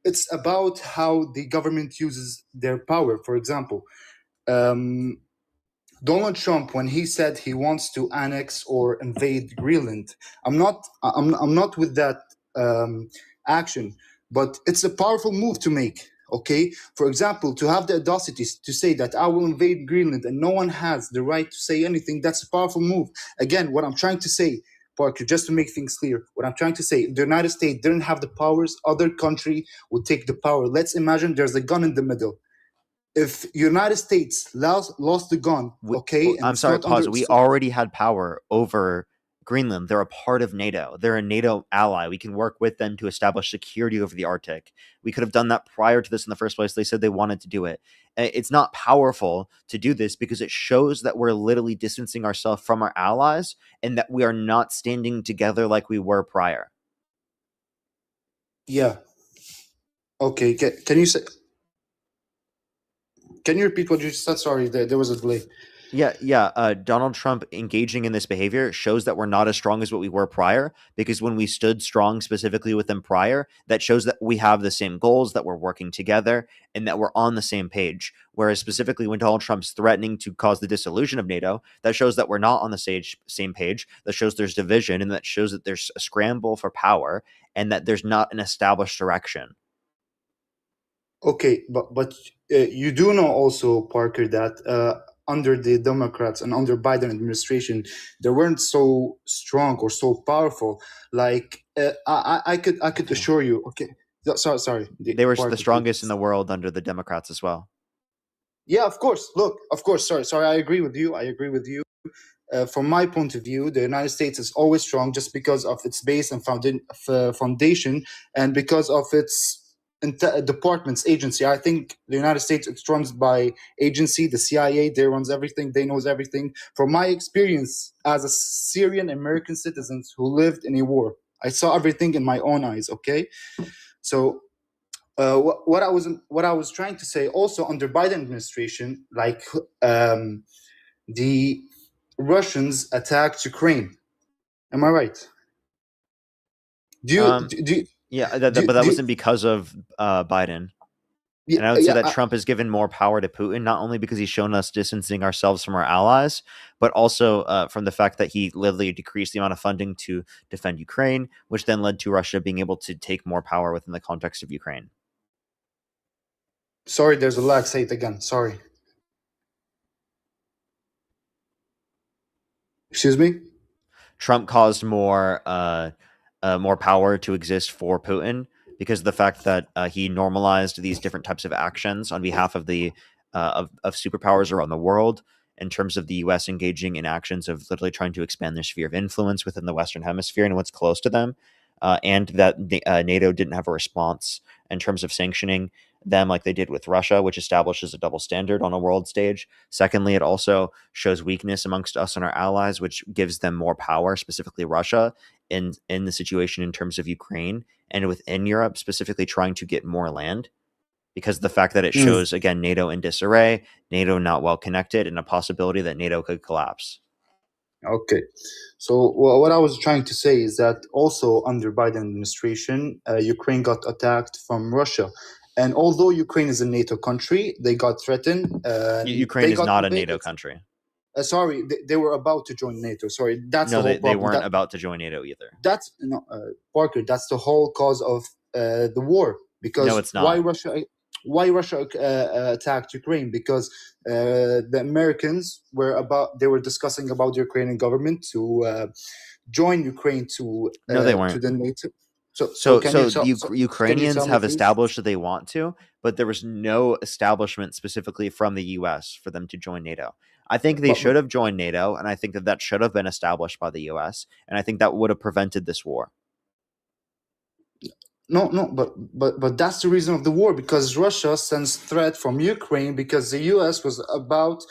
it's about how the government uses their power. For example, um, Donald Trump, when he said he wants to annex or invade Greenland, I'm not with that action, but it's a powerful move to make. Okay, for example, to have the audacity to say that I will invade Greenland and no one has the right to say anything, that's a powerful move. Again, what I'm trying to say, Parker, just to make things clear, what I'm trying to say, if the United States didn't have the powers, other country would take the power. Let's imagine there's a gun in the middle. If United States lost the gun, okay, and I'm it's sorry, not under. pause. We already had power over Greenland. They're a part of NATO. They're a NATO ally. We can work with them to establish security over the Arctic. We could have done that prior to this in the first place. They said they wanted to do it. It's not powerful to do this because it shows that we're literally distancing ourselves from our allies and that we are not standing together like we were prior. Yeah. Okay. Can you say? Can you repeat what you said? Sorry, there was a delay. Yeah. Donald Trump engaging in this behavior shows that we're not as strong as what we were prior, because when we stood strong specifically with them prior, that shows that we have the same goals, that we're working together, and that we're on the same page. Whereas specifically when Donald Trump's threatening to cause the dissolution of NATO, that shows that we're not on the same page, that shows there's division, and that shows that there's a scramble for power, and that there's not an established direction. Okay, but you do know also, Parker, that under the Democrats and under Biden administration, they weren't so strong or so powerful. Like I could assure you. Okay, sorry. They were Parker, the strongest in the world under the Democrats as well. Yeah, of course. Look, of course. Sorry. I agree with you. From my point of view, the United States is always strong just because of its base and foundation, and because of its departments, agency. I think the United States is strong by agency, the CIA. They runs everything. They knows everything. From my experience as a Syrian American citizen who lived in a war, I saw everything in my own eyes. Okay, so. What I was trying to say also under Biden administration, like the Russians attacked Ukraine. Am I right? But that wasn't because of Biden. And I would say that Trump has given more power to Putin, not only because he's shown us distancing ourselves from our allies, but also from the fact that he literally decreased the amount of funding to defend Ukraine, which then led to Russia being able to take more power within the context of Ukraine. Sorry, there's a lag. Say it again. Sorry. Excuse me? Trump caused more power to exist for Putin because of the fact that he normalized these different types of actions on behalf of the of superpowers around the world, in terms of the U.S. engaging in actions of literally trying to expand their sphere of influence within the Western Hemisphere and what's close to them, and that NATO didn't have a response in terms of sanctioning them like they did with Russia, which establishes a double standard on a world stage. Secondly, it also shows weakness amongst us and our allies, which gives them more power, specifically Russia, in the situation in terms of Ukraine and within Europe, specifically trying to get more land, because the fact that it shows, again, NATO in disarray, NATO not well connected, and a possibility that NATO could collapse. Okay. So what I was trying to say is that also under Biden administration, Ukraine got attacked from Russia. And although Ukraine is a NATO country, they got threatened. Ukraine is not a NATO country. Sorry, they were about to join NATO. Sorry, that's the whole problem. They weren't about to join NATO either. That's Parker. That's the whole cause of the war. Because no, it's not. Why Russia attacked Ukraine? Because the Americans were discussing about the Ukrainian government to join Ukraine to no, they weren't. to the NATO. So can you tell? The Can you Ukrainians tell me, have please? established that they want to, but there was no establishment specifically from the U.S. for them to join NATO. I think they should have joined NATO, and I think that should have been established by the U.S. And I think that would have prevented this war. No, but that's the reason of the war, because Russia sends threat from Ukraine because the U.S. was about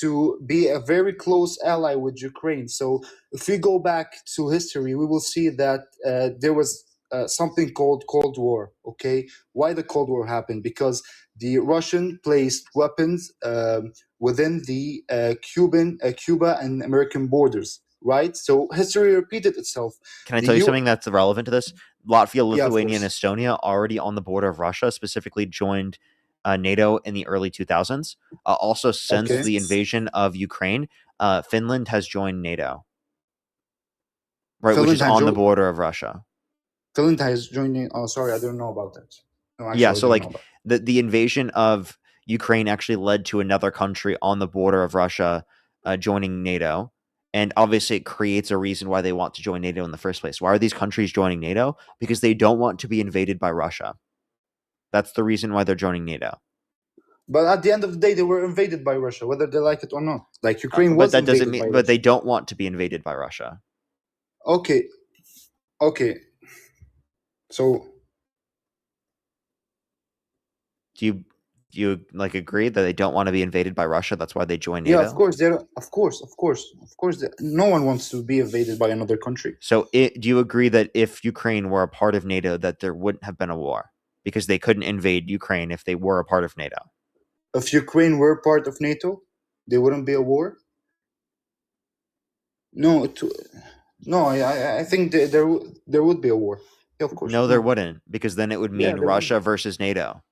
to be a very close ally with Ukraine. So if we go back to history, we will see that there was something called Cold War. Okay, why the Cold War happened? Because the Russian placed weapons within the Cuba and American borders. Right. So history repeated itself. Can I tell you something that's relevant to this? Latvia, Yeah, of Lithuania, and course. Estonia already on the border of Russia, specifically joined NATO in the early 2000s. Also, since Okay. the invasion of Ukraine, Finland has joined NATO, right, which is on the border of Russia. Finland has joined in. Oh, sorry, I don't know about that. No, actually, Yeah, I so don't like know about the invasion of Ukraine actually led to another country on the border of Russia joining NATO. And obviously, it creates a reason why they want to join NATO in the first place. Why are these countries joining NATO? Because they don't want to be invaded by Russia. That's the reason why they're joining NATO. But at the end of the day, they were invaded by Russia, whether they like it or not. Like Ukraine But was that doesn't invaded by mean. Russia. But they don't want to be invaded by Russia. Okay. So, do you like agree that they don't want to be invaded by Russia? That's why they join NATO. Yeah, of course. Of course. No one wants to be invaded by another country. So, do you agree that if Ukraine were a part of NATO, that there wouldn't have been a war because they couldn't invade Ukraine if they were a part of NATO? If Ukraine were part of NATO, there wouldn't be a war. No, I think there would be a war. Yeah, of course. No, there wouldn't, because then it would mean Russia versus NATO.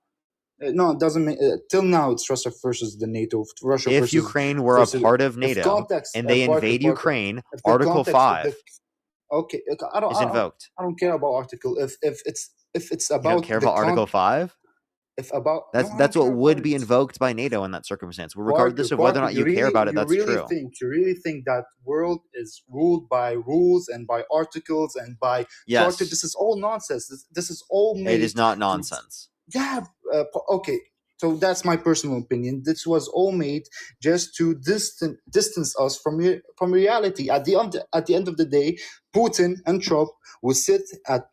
No, it doesn't mean. Till now, it's Russia versus the NATO. Russia If versus Ukraine were a part of NATO and they invade Ukraine, Article 5 okay, is invoked. I don't care about Article. If it's about You don't care about Article 5? If about that's what would be invoked by NATO in that circumstance, regardless of whether or not you care about it. That's true. You really think that world is ruled by rules and by articles and by charter? This is all nonsense. This is all made. It is not nonsense. Yeah. Okay. So that's my personal opinion. This was all made just to distance us from reality. At the end of the day, Putin and Trump will sit at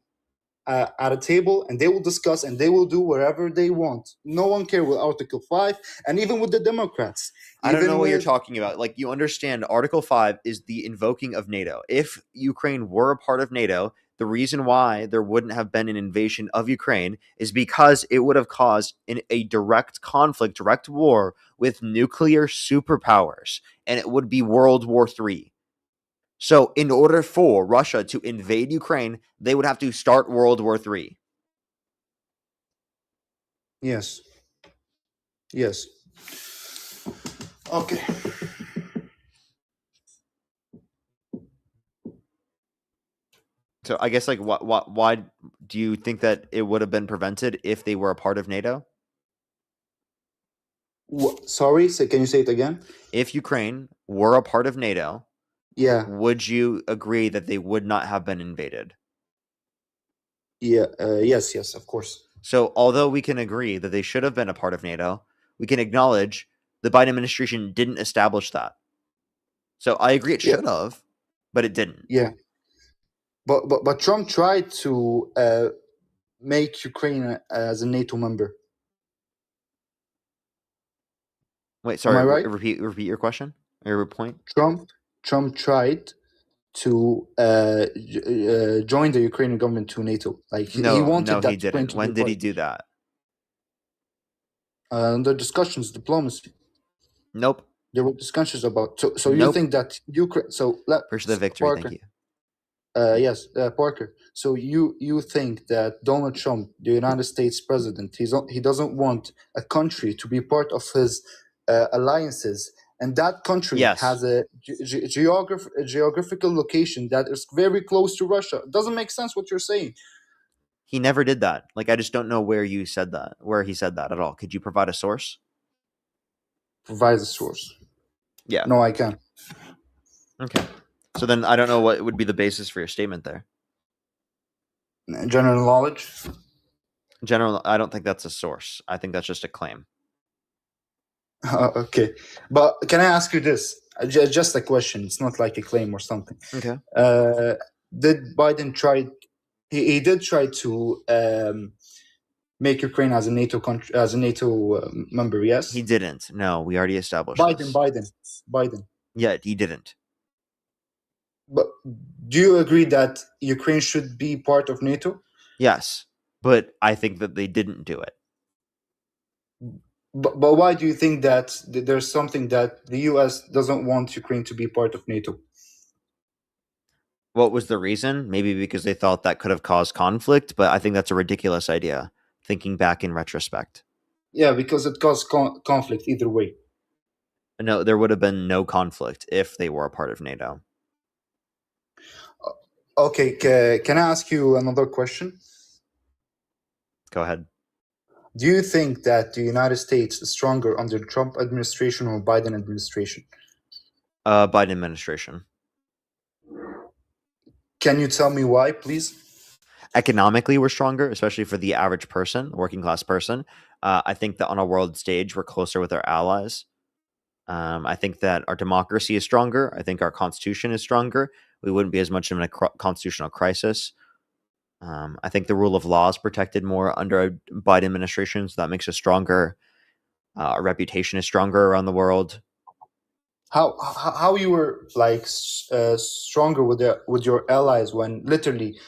a table and they will discuss and they will do whatever they want. No one cares with Article 5, and even with the Democrats. I don't know what you're talking about. Like, you understand Article 5 is the invoking of NATO. If Ukraine were a part of NATO, the reason why there wouldn't have been an invasion of Ukraine is because it would have caused a direct conflict, direct war with nuclear superpowers, and it would be World War III. So in order for Russia to invade Ukraine, they would have to start World War III. Yes. Okay. So I guess, like, why do you think that it would have been prevented if they were a part of NATO? Sorry, can you say it again? If Ukraine were a part of NATO, yeah, would you agree that they would not have been invaded? Yeah. Yes, of course. So although we can agree that they should have been a part of NATO, we can acknowledge the Biden administration didn't establish that. So I agree it should have, but it didn't. Yeah. But Trump tried to make Ukraine as a NATO member. Wait, sorry. Am I right? Repeat your question or your point. Trump tried to join the Ukrainian government to NATO. Like he wanted that. He didn't. When did he do that? The discussions, diplomacy. Nope. There were discussions about. So you think that Ukraine? So Push the victory. Parker, thank you. Yes, Parker. So you think that Donald Trump, the United States president, he doesn't want a country to be part of his alliances, and that country has a geographical location that is very close to Russia. It doesn't make sense what you're saying. He never did that. Like, I just don't know where he said that at all. Could you provide a source? Provide a source. Yeah. No, I can't. Okay. So then I don't know what would be the basis for your statement there. General knowledge. I don't think that's a source. I think that's just a claim. Okay, but can I ask you this? Just a question. It's not like a claim or something. Okay. Did Biden try? He did try to make Ukraine as a NATO country, as a NATO member. Yes. He didn't. No, we already established this. Biden. Yeah, he didn't. But do you agree that Ukraine should be part of NATO? Yes, but I think that they didn't do it. But why do you think that there's something that the U.S. doesn't want Ukraine to be part of NATO? What was the reason? Maybe because they thought that could have caused conflict, but I think that's a ridiculous idea, thinking back in retrospect. Yeah, because it caused conflict either way. No, there would have been no conflict if they were a part of NATO. Okay, can I ask you another question? Go ahead. Do you think that the United States is stronger under the Trump administration or Biden administration? Biden administration. Can you tell me why, please? Economically, we're stronger, especially for the average person, working class person. I think that on a world stage, we're closer with our allies. I think that our democracy is stronger. I think our constitution is stronger. We wouldn't be as much in a constitutional crisis. I think the rule of law is protected more under a Biden administration, so that makes us stronger. Our reputation is stronger around the world. How you were like stronger with your allies when literally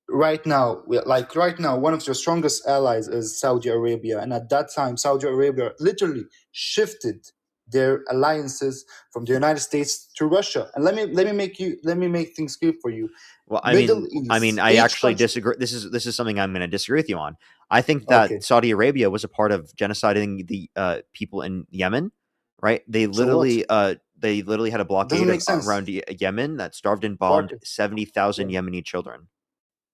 right now one of your strongest allies is Saudi Arabia, and at that time Saudi Arabia literally shifted their alliances from the United States to Russia. And let me make things clear for you. Well, I actually disagree. This is something I'm going to disagree with you on. I think that Saudi Arabia was a part of genociding the people in Yemen, right? They literally had a blockade around Yemen that starved and bombed 70,000 Yemeni children.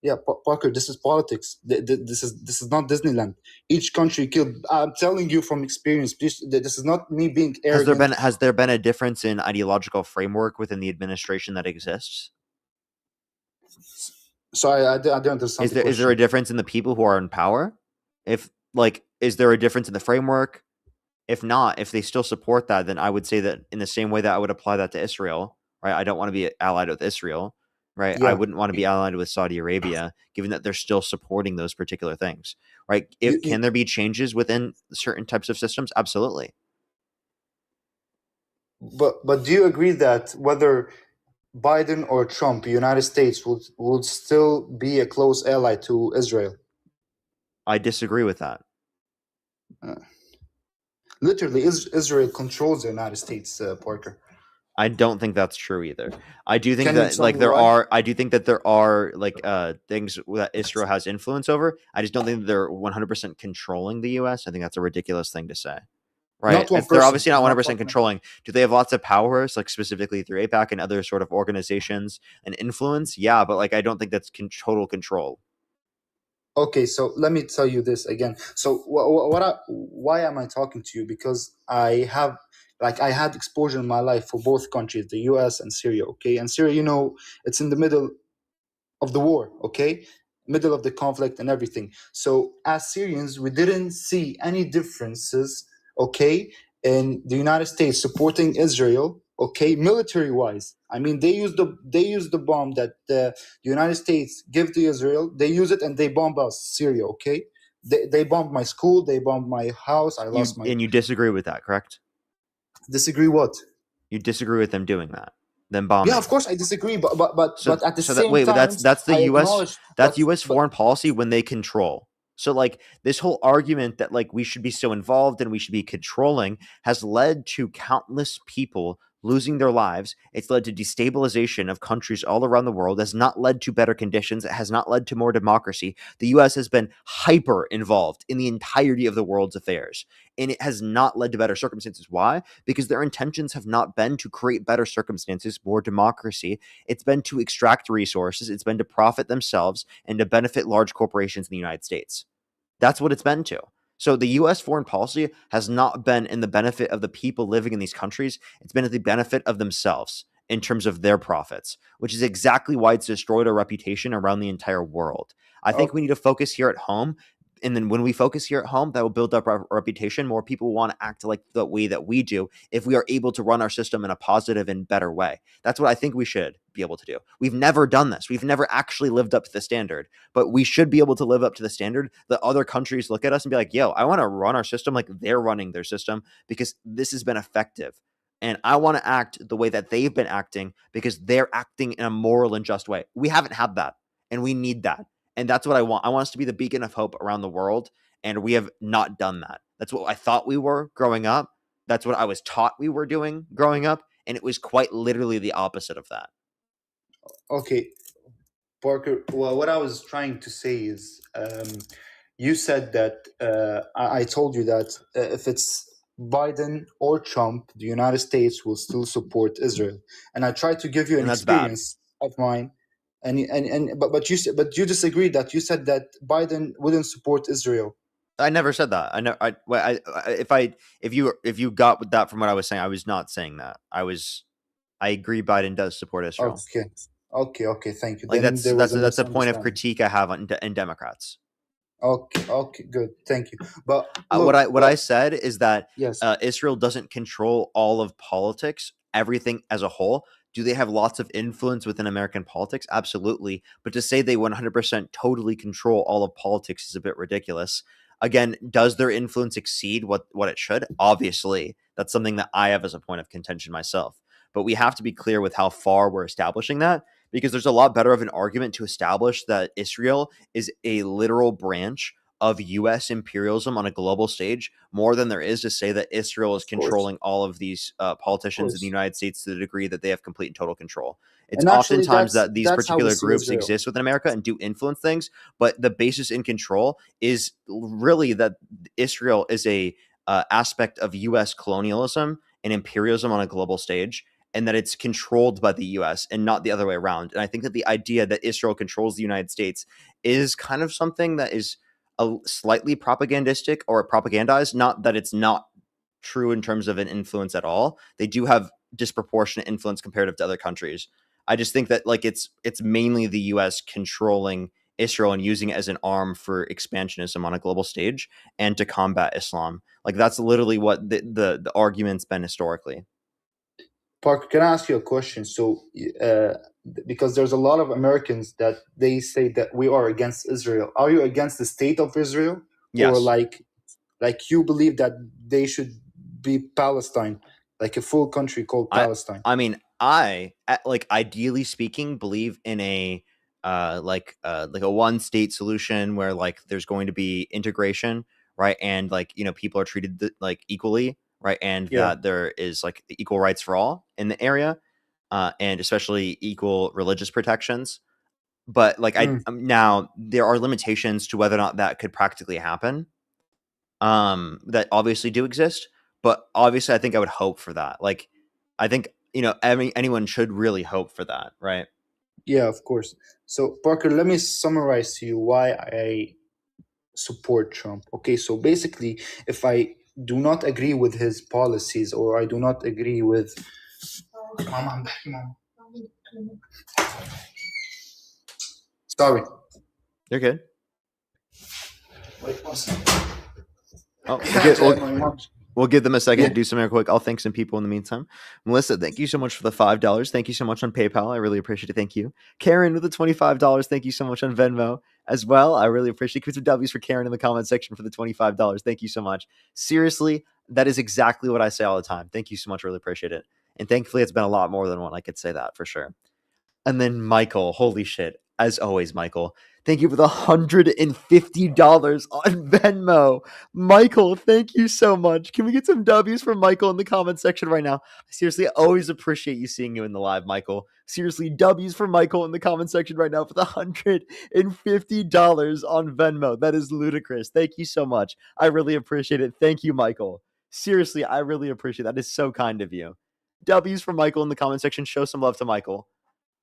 Yeah, Parker, this is politics. This is not Disneyland. Each country killed. I'm telling you from experience. Please, this is not me being arrogant. Has there been a difference in ideological framework within the administration that exists? Sorry, I don't understand. Is there a difference in the people who are in power? Is there a difference in the framework? If not, if they still support that, then I would say that in the same way that I would apply that to Israel, right? I don't want to be allied with Israel, right? Yeah. I wouldn't want to be allied with Saudi Arabia, given that they're still supporting those particular things, right? Can there be changes within certain types of systems? Absolutely. But do you agree that whether Biden or Trump, the United States would still be a close ally to Israel? I disagree with that. Literally, Israel controls the United States, Parker. I don't think that's true either. I do think I do think that there are things that Israel has influence over. I just don't think that they're 100% controlling the U.S. I think that's a ridiculous thing to say. Right? They're obviously not 100% controlling. Do they have lots of powers, like specifically through AIPAC and other sort of organizations and influence? Yeah, but I don't think that's total control. Okay, so let me tell you this again. So why am I talking to you? Because I had exposure in my life for both countries, the US and Syria, okay? And Syria, it's in the middle of the war, okay? Middle of the conflict and everything. So as Syrians, we didn't see any differences, okay, in the United States supporting Israel, okay, military-wise. I mean, they use the bomb that the United States give to Israel. They use it and they bomb us, Syria, okay? They bombed my school. They bombed my house. I lost my... And you disagree with that, correct? Disagree what? You disagree with them doing that, them bombing. Yeah, of course I disagree, but at the same time, that's the U.S. That's U.S. foreign policy when they control. So this whole argument that we should be so involved and we should be controlling has led to countless people losing their lives. It's led to destabilization of countries all around the world. It has not led to better conditions. It has not led to more democracy. The U.S. has been hyper involved in the entirety of the world's affairs, and it has not led to better circumstances. Why? Because their intentions have not been to create better circumstances, more democracy. It's been to extract resources. It's been to profit themselves and to benefit large corporations in the United States. That's what it's been to. So the U.S. foreign policy has not been in the benefit of the people living in these countries. It's been at the benefit of themselves. in terms of their profits, which is exactly why it's destroyed our reputation around the entire world. I think we need to focus here at home. And then when we focus here at home, that will build up our reputation. More people will want to act like the way that we do if we are able to run our system in a positive and better way. That's what I think we should be able to do. We've never done this. We've never actually lived up to the standard, but we should be able to live up to the standard that other countries look at us and be like, yo, I want to run our system like they're running their system because this has been effective. And I want to act the way that they've been acting because they're acting in a moral and just way. We haven't had that, and we need that. And that's what I want. I want us to be the beacon of hope around the world, and we have not done that. That's what I thought we were growing up. That's what I was taught we were doing growing up, and it was quite literally the opposite of that. Okay, Parker. Well, what I was trying to say is, you said that I told you that if it's Biden or Trump, the United States will still support Israel, and I tried to give you an And that's bad. experience of mine. But you disagreed that you said that Biden wouldn't support Israel. I never said that. I know. If you got that from what I was saying, I was not saying that. I agree. Biden does support Israel. Okay. Thank you. Like Then there was that's a point of misunderstanding. critique I have in Democrats. Okay, good. Thank you. But What look, I said is that yes, Israel doesn't control all of politics, everything as a whole. Do they have lots of influence within American politics? Absolutely. But to say they 100% totally control all of politics is a bit ridiculous. Again, does their influence exceed what it should? Obviously, that's something that I have as a point of contention myself. But we have to be clear with how far we're establishing that, because there's a lot better of an argument to establish that Israel is a literal branch of U.S. imperialism on a global stage more than there is to say that Israel is controlling all of these politicians in the United States to the degree that they have complete and total control. It's and actually oftentimes that these that's how we particular see groups Israel. exist within America and do influence things, but the basis in control is really that Israel is a aspect of U.S. colonialism and imperialism on a global stage, and that it's controlled by the U.S. and not the other way around. And I think that the idea that Israel controls the United States is kind of something that is a slightly propagandistic or propagandized. Not that it's not true in terms of an influence at all. They do have disproportionate influence comparative to other countries. I just think that like it's mainly the U.S. controlling Israel and using it as an arm for expansionism on a global stage and to combat Islam. Like that's literally what the argument's been historically. Parker, can I ask you a question? So, because there's a lot of Americans that they say that we are against Israel. Are you against the state of Israel, Yes. or like you believe that they should be Palestine, like a full country called Palestine? I mean, like ideally speaking, believe in a like a one state solution where like there's going to be integration, right? And like, you know, people are treated like equally, right? And that there is like equal rights for all in the area, and especially equal religious protections. But like now there are limitations to whether or not that could practically happen. That obviously do exist, but obviously I think I would hope for that. Like I think, you know, anyone should really hope for that, right? Yeah, of course. So, Parker, let me summarize to you why I support Trump. Okay, so basically, if I do not agree with his policies, or I do not agree with sorry, You're good. Wait one second. We'll give them a second to do something real quick. I'll thank some people in the meantime. Melissa, thank you so much for the $5. Thank you so much on PayPal. I really appreciate it. Thank you. Karen with the $25. Thank you so much on Venmo as well. I really appreciate it. Give some W's for Karen in the comment section for the $25. Thank you so much. Seriously, that is exactly what I say all the time. Thank you so much. Really appreciate it. And thankfully, it's been a lot more than one. I could say that for sure. And then Michael, holy shit. As always, Michael, thank you for the $150 on Venmo. Michael, thank you so much. Can we get some W's from Michael in the comment section right now? Seriously, I always appreciate you seeing you in the live, Michael. Seriously, W's for Michael in the comment section right now for the $150 on Venmo. That is ludicrous. Thank you so much. I really appreciate it. Thank you, Michael. Seriously, I really appreciate that. That is so kind of you. W's for Michael in the comment section. Show some love to Michael.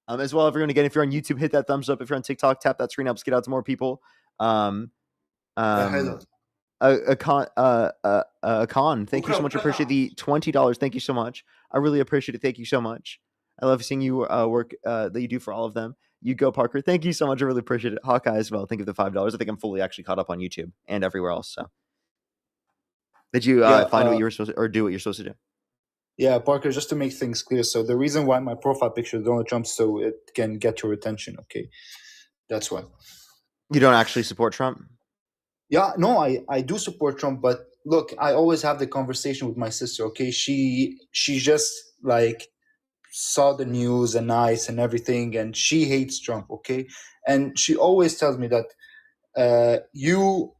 As well, everyone, again, if you're on YouTube, hit that thumbs up. If you're on TikTok, tap that screen, helps get out to more people. Khan, thank you so much. I appreciate the $20. Thank you so much. I really appreciate it. Thank you so much. I love seeing you work that you do for all of them. You go, Parker. Thank you so much. I really appreciate it. Hawkeye as well. Thank you for the $5. I think I'm fully actually caught up on YouTube and everywhere else. So, did you find what you were supposed to, or do what you're supposed to do? Yeah, Parker, just to make things clear. So the reason why my profile picture is Donald Trump, so it can get your attention. Okay, that's why. You don't actually support Trump? Yeah, no, I do support Trump, but look, I always have the conversation with my sister. Okay, she just like saw the news and ICE and everything, and she hates Trump. Okay, and she always tells me that you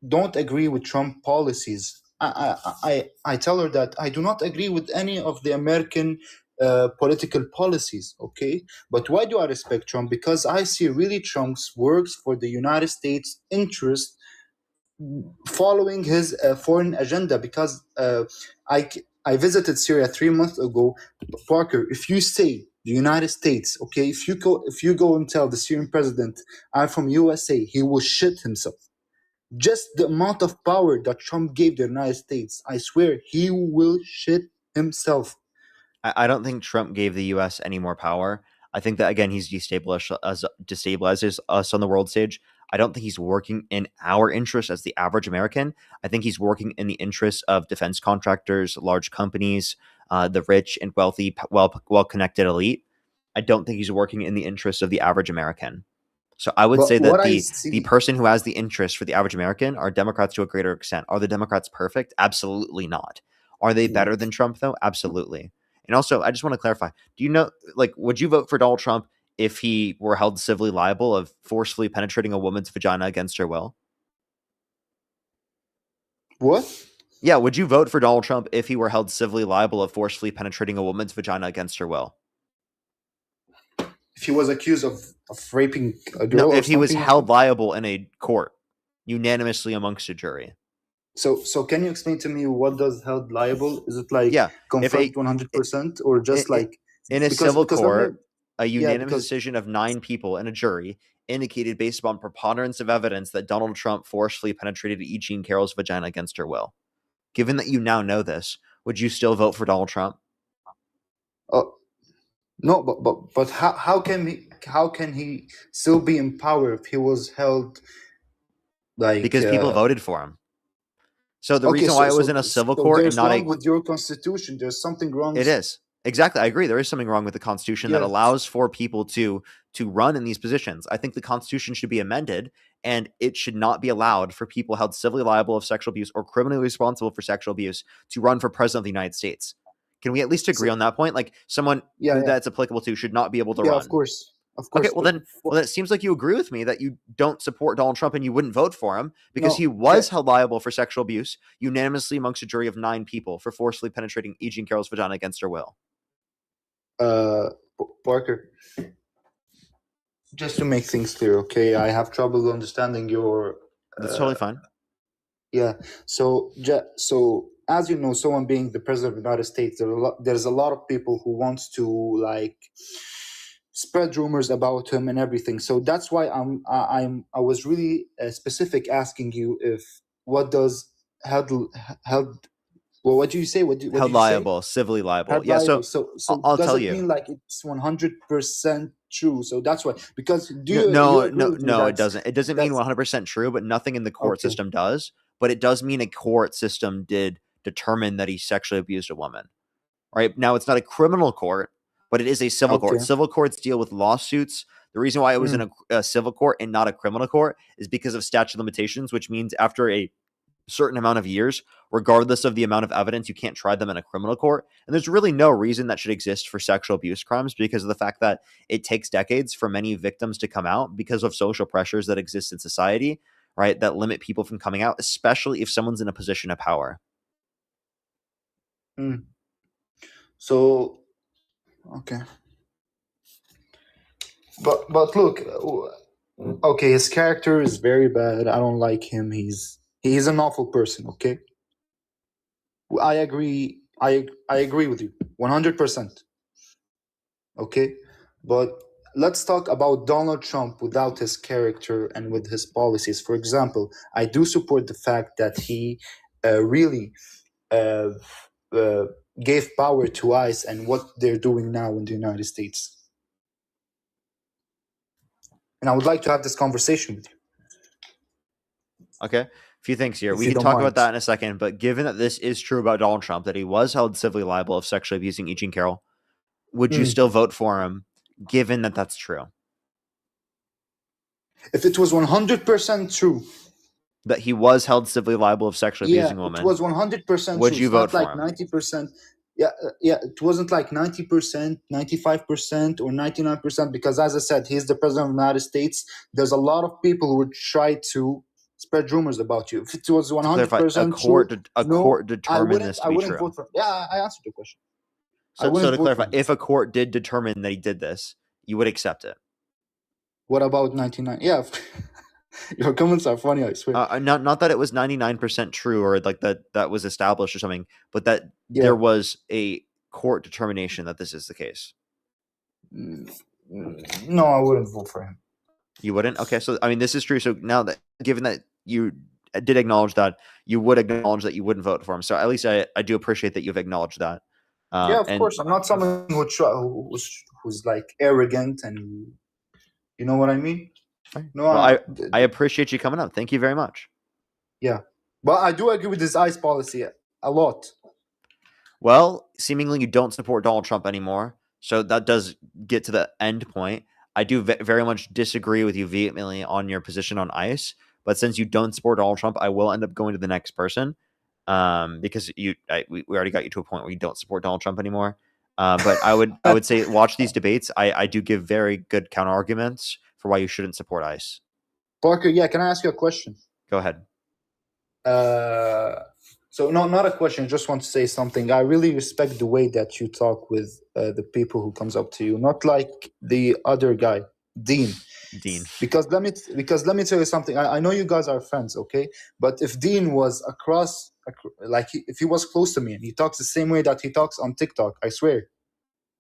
don't agree with Trump policies. I tell her that I do not agree with any of the American political policies, okay? But why do I respect Trump? Because I see really Trump's works for the United States interest following his foreign agenda. Because I visited Syria 3 months ago. Parker, if you say the United States, okay, if you go and tell the Syrian president I'm from USA, he will shit himself. Just the amount of power that Trump gave the United States, I swear he will shit himself. I don't think Trump gave the U.S. any more power. I think that, again, he's destabilizes us on the world stage. I don't think he's working in our interest as the average American. I think he's working in the interests of defense contractors, large companies, the rich and wealthy, well-connected elite. I don't think he's working in the interests of the average American. So I would say that the person who has the interest for the average American are Democrats to a greater extent. Are the Democrats perfect? Absolutely not. Are they better than Trump, though? Absolutely. And also, I just want to clarify, do you know, like, would you vote for Donald Trump if he were held civilly liable of forcefully penetrating a woman's vagina against her will? What? Yeah, would you vote for Donald Trump if he were held civilly liable of forcefully penetrating a woman's vagina against her will? If he was accused of raping a girl, no, or if he was something held liable in a court, unanimously amongst a jury. So can you explain to me what does held liable? Is it like confirmed 100%, or just like in a civil court, a unanimous because decision of 9 people in a jury indicated based upon preponderance of evidence that Donald Trump forcefully penetrated E. Jean Carroll's vagina against her will. Given that you now know this, would you still vote for Donald Trump? No, but how can he still be in power if he was held like because people voted for him. So the reason why it was in a civil court and not wrong with your constitution. There's something wrong. It is. Exactly. I agree. There is something wrong with the Constitution that allows for people to run in these positions. I think the Constitution should be amended, and it should not be allowed for people held civilly liable of sexual abuse or criminally responsible for sexual abuse to run for president of the United States. Can we at least agree on that point? Like someone who that's applicable to should not be able to run. Of course. Okay, well then it seems like you agree with me that you don't support Donald Trump and you wouldn't vote for him because he was held liable for sexual abuse unanimously amongst a jury of 9 people for forcefully penetrating E. Jean Carroll's vagina against her will. Parker, just to make things clear, okay, I have trouble understanding your. That's totally fine. Yeah. So as you know, someone being the president of the United States, there's a lot of people who wants to like spread rumors about him and everything. So that's why I was really specific asking you if what does held well, what do you say? Held liable, civilly liable. Held yeah. liable. So I'll tell it you. Mean like it's 100% true? So that's why. Because no, it doesn't. It doesn't mean 100% true, but nothing in the court system does. But it does mean a court system did determine that he sexually abused a woman. Right now, it's not a criminal court, but it is a civil court. Civil courts deal with lawsuits. The reason why it was in a civil court and not a criminal court is because of statute of limitations, which means after a certain amount of years, regardless of the amount of evidence, you can't try them in a criminal court. And there's really no reason that should exist for sexual abuse crimes because of the fact that it takes decades for many victims to come out because of social pressures that exist in society, right? That limit people from coming out, especially if someone's in a position of power. So, okay. But look, okay, his character is very bad. I don't like him. He's an awful person. Okay, I agree. I agree with you 100%. Okay, but let's talk about Donald Trump without his character and with his policies. For example, I do support the fact that he really gave power to ICE and what they're doing now in the United States. And I would like to have this conversation with you. Okay, a few things here. If We you can don't talk mind. about that in a second, but given that this is true about Donald Trump, that he was held civilly liable of sexually abusing E. Jean Carroll, would you still vote for him, given that that's true? If it was 100% true, that he was held civilly liable of sexually abusing a woman, it was 100% would true. you It's vote not for like him? 90%. Yeah, it wasn't like 90%, 95%, or 99%, because as I said, he's the president of the United States. There's a lot of people who would try to spread rumors about you. If it was 100% true, court determined this to I be wouldn't true. vote for him. Yeah, I answered your question. I So wouldn't to vote for clarify, him. if a court did determine that he did this, you would accept it. What about 99? Yeah, your comments are funny, I swear. Not that it was 99% true or like that was established or something, but that there was a court determination that this is the case. No, I wouldn't vote for him. You wouldn't? Okay, so I mean, this is true. So now that, given that you did acknowledge that, you would acknowledge that you wouldn't vote for him. So at least I do appreciate that you've acknowledged that. Yeah, of course. I'm not someone who's like arrogant, and you know what I mean. No, well, I appreciate you coming up. Thank you very much. Yeah, but I do agree with this ICE policy a lot. Well, seemingly you don't support Donald Trump anymore, so that does get to the end point. I do very much disagree with you vehemently on your position on ICE, but since you don't support Donald Trump, I will end up going to the next person, because we already got you to a point where you don't support Donald Trump anymore. But I would say watch these debates. I do give very good counter arguments for why you shouldn't support ICE. Parker, yeah, can I ask you a question? Go ahead. So not a question. I just want to say something. I really respect the way that you talk with the people who comes up to you, not like the other guy, Dean. Because let me tell you something. I know you guys are friends, okay? But if Dean was if he was close to me and he talks the same way that he talks on TikTok, I swear,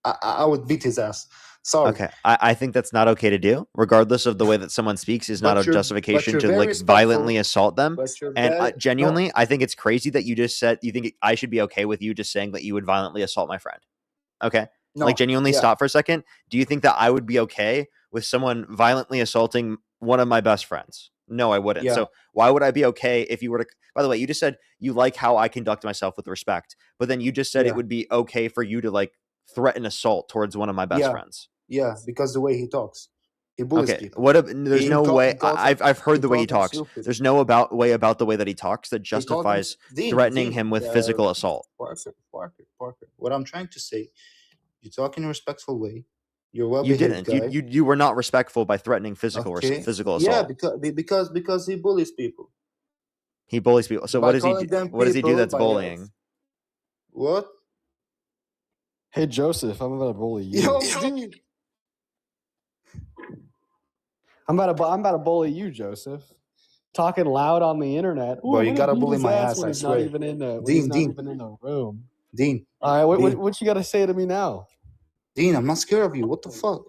I would beat his ass. Sorry. Okay, I think that's not okay to do, regardless of the way that someone speaks is not a justification to like violently assault them. And genuinely, I think it's crazy that you just said you think I should be okay with you just saying that you would violently assault my friend. Okay, like genuinely stop for a second. Do you think that I would be okay with someone violently assaulting one of my best friends? No, I wouldn't. So why would I be okay if you were to? By the way, you just said you like how I conduct myself with respect, but then you just said it would be okay for you to like threaten assault towards one of my best friends. Yeah, because the way he talks, he bullies people. There's no way. I've heard the way he talks. There's no way about the way that he talks that justifies threatening him with physical assault. Parker. What I'm trying to say, you talk in a respectful way. You're well You behaved didn't. guy. You were not respectful by threatening physical assault. Yeah, because he bullies people. He bullies people. So what does he do? What does he do that's bullying? What? Hey Joseph, I'm about to bully you. Yo, dude. I'm about to bully you, Joseph. Talking loud on the internet. Bro, you gotta bully my ass. When I he's swear. not even in the room. Dean. All right, what you got to say to me now? Dean, I'm not scared of you. What the fuck?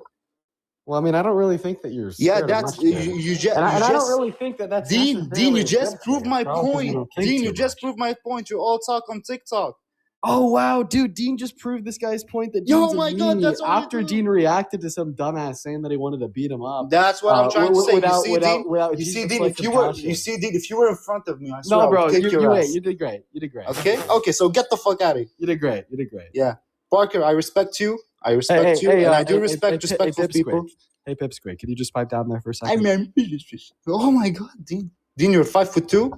Well, I mean, I don't really think that you're scared. Yeah, that's you just. I don't really think that that's Dean, you just proved my Probably point. Dean, you just proved my point. You all talk on TikTok. Oh wow, dude! Dean just proved this guy's point that Dean's a meanie after Dean reacted to some dumbass saying that he wanted to beat him up. That's what I'm trying to say. You see, Dean, if you were in front of me, I swear no, bro, I would kick your ass. You did great. Okay, so get the fuck out of here. You did great. Yeah, Parker, I respect you. And I do respect respectful people. Hey, Pipsqueak, can you just pipe down there for a second? Oh my god, Dean, you're 5'2",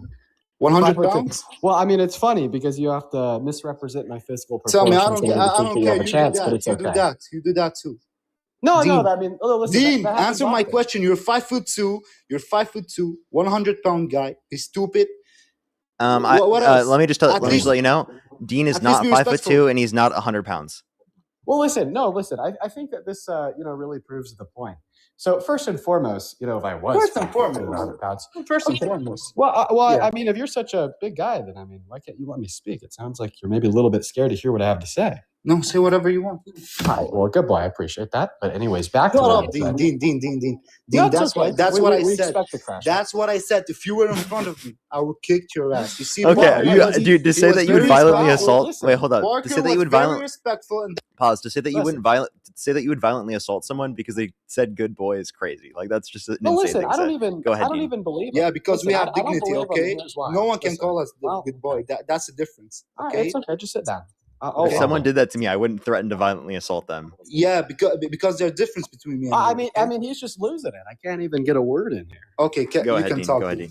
100 pounds. Well, I mean, it's funny because you have to misrepresent my physical Tell proportions. me, I don't care. You have a chance, but it's okay. You do that too. No, Dean, I mean, listen, Dean, answer my question. You're 5'2". You're 5'2", 100-pound guy. He's stupid. What else? Let me just let you know, Dean is not 5'2", and he's not 100 pounds. Well, listen. I think that this, really proves the point. So first and foremost, if I was 100 pounds. First and foremost. Well, I mean, if you're such a big guy, then I mean, why can't you let me speak? It sounds like you're maybe a little bit scared to hear what I have to say. No, say whatever you want. All right, well, good boy. I appreciate that. But anyways, back to Shut what up, I Dean. said. Dean. No, it's That's okay. what I We said. expect the crash. That's what I said. If you were in front of me, I would kick your ass. You see, Okay, Parker, dude, to he say was that you would very violently respectful. assault. Wait, hold up. To Parker say that you was would very violently respectful. And pause. To say that you Listen. wouldn't violently assault someone because they said "good boy" is crazy. Like that's just an Well, insane listen, thing. I don't to say. even. Go ahead, I don't Dean. even believe. yeah, him. because Listen, we have I don't dignity. believe him, Okay, and here's why. no one can Listen, call us the well, good boy. That's the difference. all right, Okay. it's okay. Just sit down. If someone did that to me, I wouldn't threaten to violently assault them. Yeah, because there's a difference between me and you. I mean, he's just losing it. I can't even get a word in here. Okay, Go ahead, can Dean. talk. Go ahead, Dean.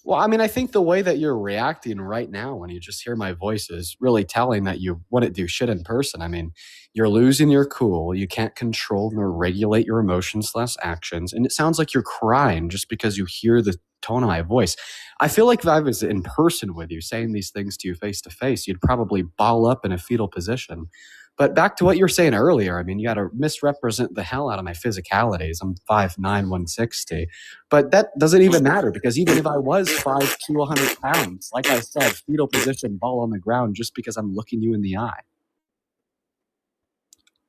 Well, I mean, I think the way that you're reacting right now when you just hear my voice is really telling that you wouldn't do shit in person. I mean, you're losing your cool. You can't control nor regulate your emotions/actions. And it sounds like you're crying just because you hear the tone of my voice. I feel like if I was in person with you saying these things to you face to face, you'd probably ball up in a fetal position. But back to what you were saying earlier, I mean, you got to misrepresent the hell out of my physicalities. I'm 5'9", 160. But that doesn't even matter because even if I was 5 to 100 pounds, like I said, fetal position, ball on the ground, just because I'm looking you in the eye.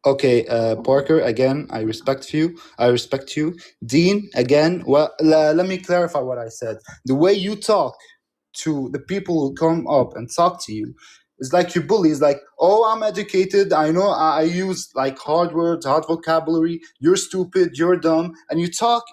Okay, Parker, again, I respect you. Dean, again, well, let me clarify what I said. The way you talk to the people who come up and talk to you is like you bully. It's like, oh, I'm educated. I know I use like hard words, hard vocabulary. You're stupid. You're dumb. And you talk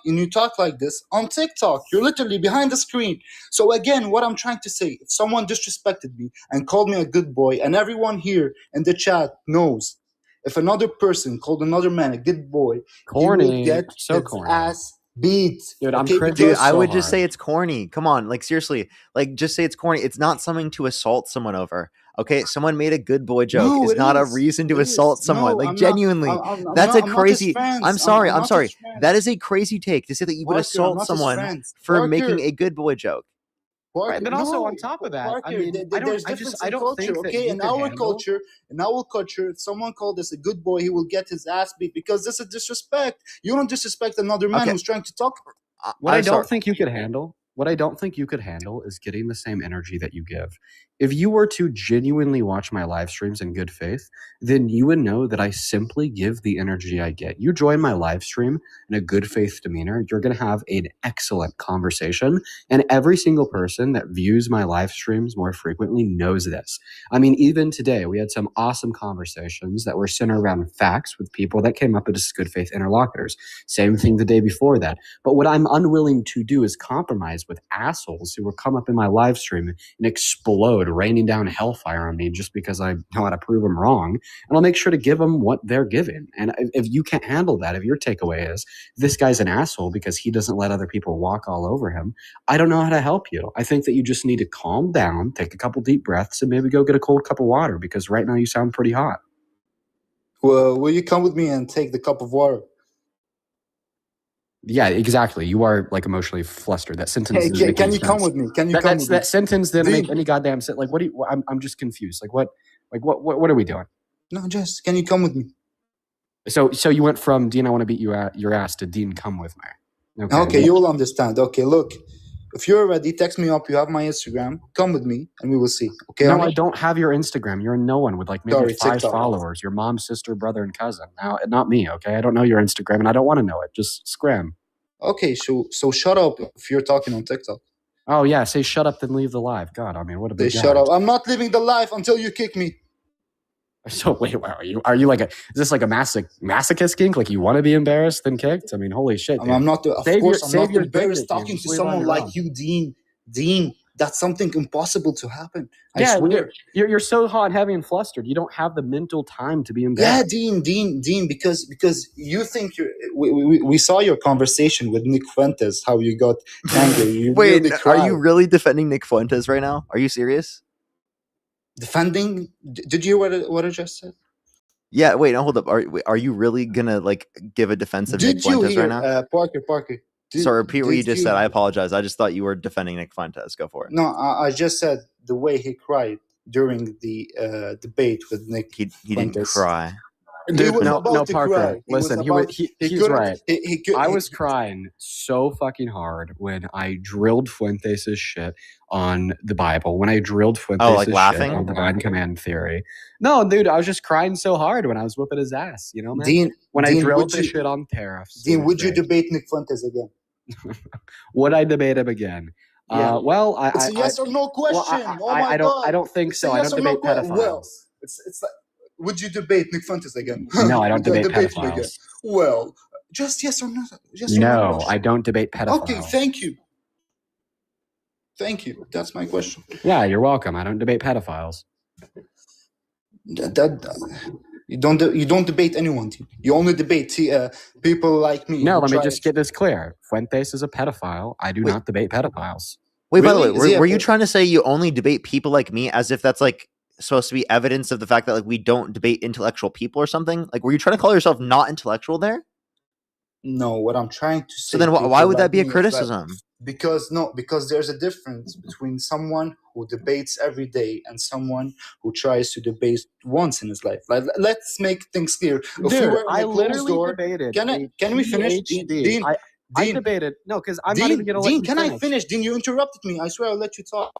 like this on TikTok. You're literally behind the screen. So again, what I'm trying to say, if someone disrespected me and called me a good boy, and everyone here in the chat knows, if another person called another man a good boy, corny, he would get his ass beat. Dude, I'm Dude, I would just say it's corny. Come on, like seriously, like just say it's corny. It's not something to assault someone over. Okay, someone made a good boy joke. No, It's it not a is. reason to It assault is. someone. No, Like I'm not. genuinely, I'm that's not, a I'm not his crazy. friends. I'm sorry. I'm I'm not sorry. his friends. That is a crazy take to say that you would Parker, I'm assault not his someone friends. for Parker, making a good boy joke. Parker, Right, but also no, on top of that, Parker, I mean, there's difference in culture, think that okay? you In could our handle. culture, if someone called us a good boy, he will get his ass beat because this is disrespect. You don't disrespect another man who's trying to talk. What I don't think you could handle is getting the same energy that you give. If you were to genuinely watch my live streams in good faith, then you would know that I simply give the energy I get. You join my live stream in a good faith demeanor, you're going to have an excellent conversation. And every single person that views my live streams more frequently knows this. I mean, even today, we had some awesome conversations that were centered around facts with people that came up as good faith interlocutors. Same thing the day before that. But what I'm unwilling to do is compromise with assholes who will come up in my live stream and explode, raining down hellfire on me just because I know how to prove them wrong. And I'll make sure to give them what they're given. And if you can't handle that, if your takeaway is this guy's an asshole because he doesn't let other people walk all over him, I don't know how to help you. I think that you just need to calm down, take a couple deep breaths, and maybe go get a cold cup of water because right now you sound pretty hot. Well, will you come with me and take the cup of water? Yeah, exactly. You are like emotionally flustered. That sentence. Hey, can you come with me? Can you come with me? That sentence didn't make any goddamn sense. Like, what do you? I'm just confused. Like, what are we doing? No, just can you come with me? So you went from Dean, I want to beat your ass to Dean, come with me. Okay, you will understand. Okay, look, if you're ready, text me up. You have my Instagram. Come with me, and we will see. Okay. No, I don't have your Instagram. You're no one with like maybe 5 TikTok. followers. Your mom, sister, brother, and cousin. Now, not me. Okay, I don't know your Instagram, and I don't want to know it. Just scram. Okay, so shut up if you're talking on TikTok. Oh yeah, say shut up, then leave the live. God, I mean, what a big guy. Shut up. I'm not leaving the live until you kick me. So wait, are you like is this like a masochist kink? Like you want to be embarrassed then kicked? I mean, holy shit. Dude. I'm not. Of course, I'm not embarrassed talking to someone like you, Dean. Dean, that's something impossible to happen. I swear. You're so hot and heavy and flustered. You don't have the mental time to be embarrassed. Yeah, Dean, because you think we saw your conversation with Nick Fuentes, how you got angry. You Wait, really are you really defending Nick Fuentes right now? Are you serious? Defending? Did you hear what I just said? Yeah, wait, no, hold up. Are you really gonna like give a defense of Nick Fuentes right now? Parker. Sorry, repeat what you just said. I apologize. I just thought you were defending Nick Fuentes. Go for it. No, I just said the way he cried during the debate with Nick. He didn't cry. He was no, about to Parker. cry. Listen, he's couldn't. right. He could. I was crying so fucking hard when I drilled Fuentes' shit on the Bible. When I drilled Fuentes' shit laughing? on divine command theory. No, dude, I was just crying so hard when I was whooping his ass. You know, man. Dean, when Dean, I drilled would the you- shit on tariffs. Dean, would you debate Nick Fuentes again? Would I debate him again? Yeah. Well, It's a yes or no question. Oh my God. I don't think It's so. a I yes don't or no debate pedophiles. Well, it's like, would you debate Nick Fuentes again? No, I don't You can debate him again. pedophiles. Well, just yes or no. Yes or no No, question. I don't debate pedophiles. Okay, thank you. Thank you. That's my question. Yeah, you're welcome. I don't debate pedophiles. You don't debate anyone. You only debate people like me. No, who let me try- just get this clear. Fuentes is a pedophile. I do not debate pedophiles. Wait, by the Really? way, Is he a were you pe- trying to say you only debate people like me as if that's like supposed to be evidence of the fact that like we don't debate intellectual people or something? Like, were you trying to call yourself not intellectual there? No, what I'm trying to say. So then why people would like that be a me is criticism? because there's a difference between someone who debates every day and someone who tries to debate once in his life. Like, let's make things clear. If we Dude, were in I a closed literally door, debated. can we finish? Dean, I debated. No, because I'm not even Dean, going to let you can finish. I finish? Dean, you interrupted me. I swear I'll let you talk.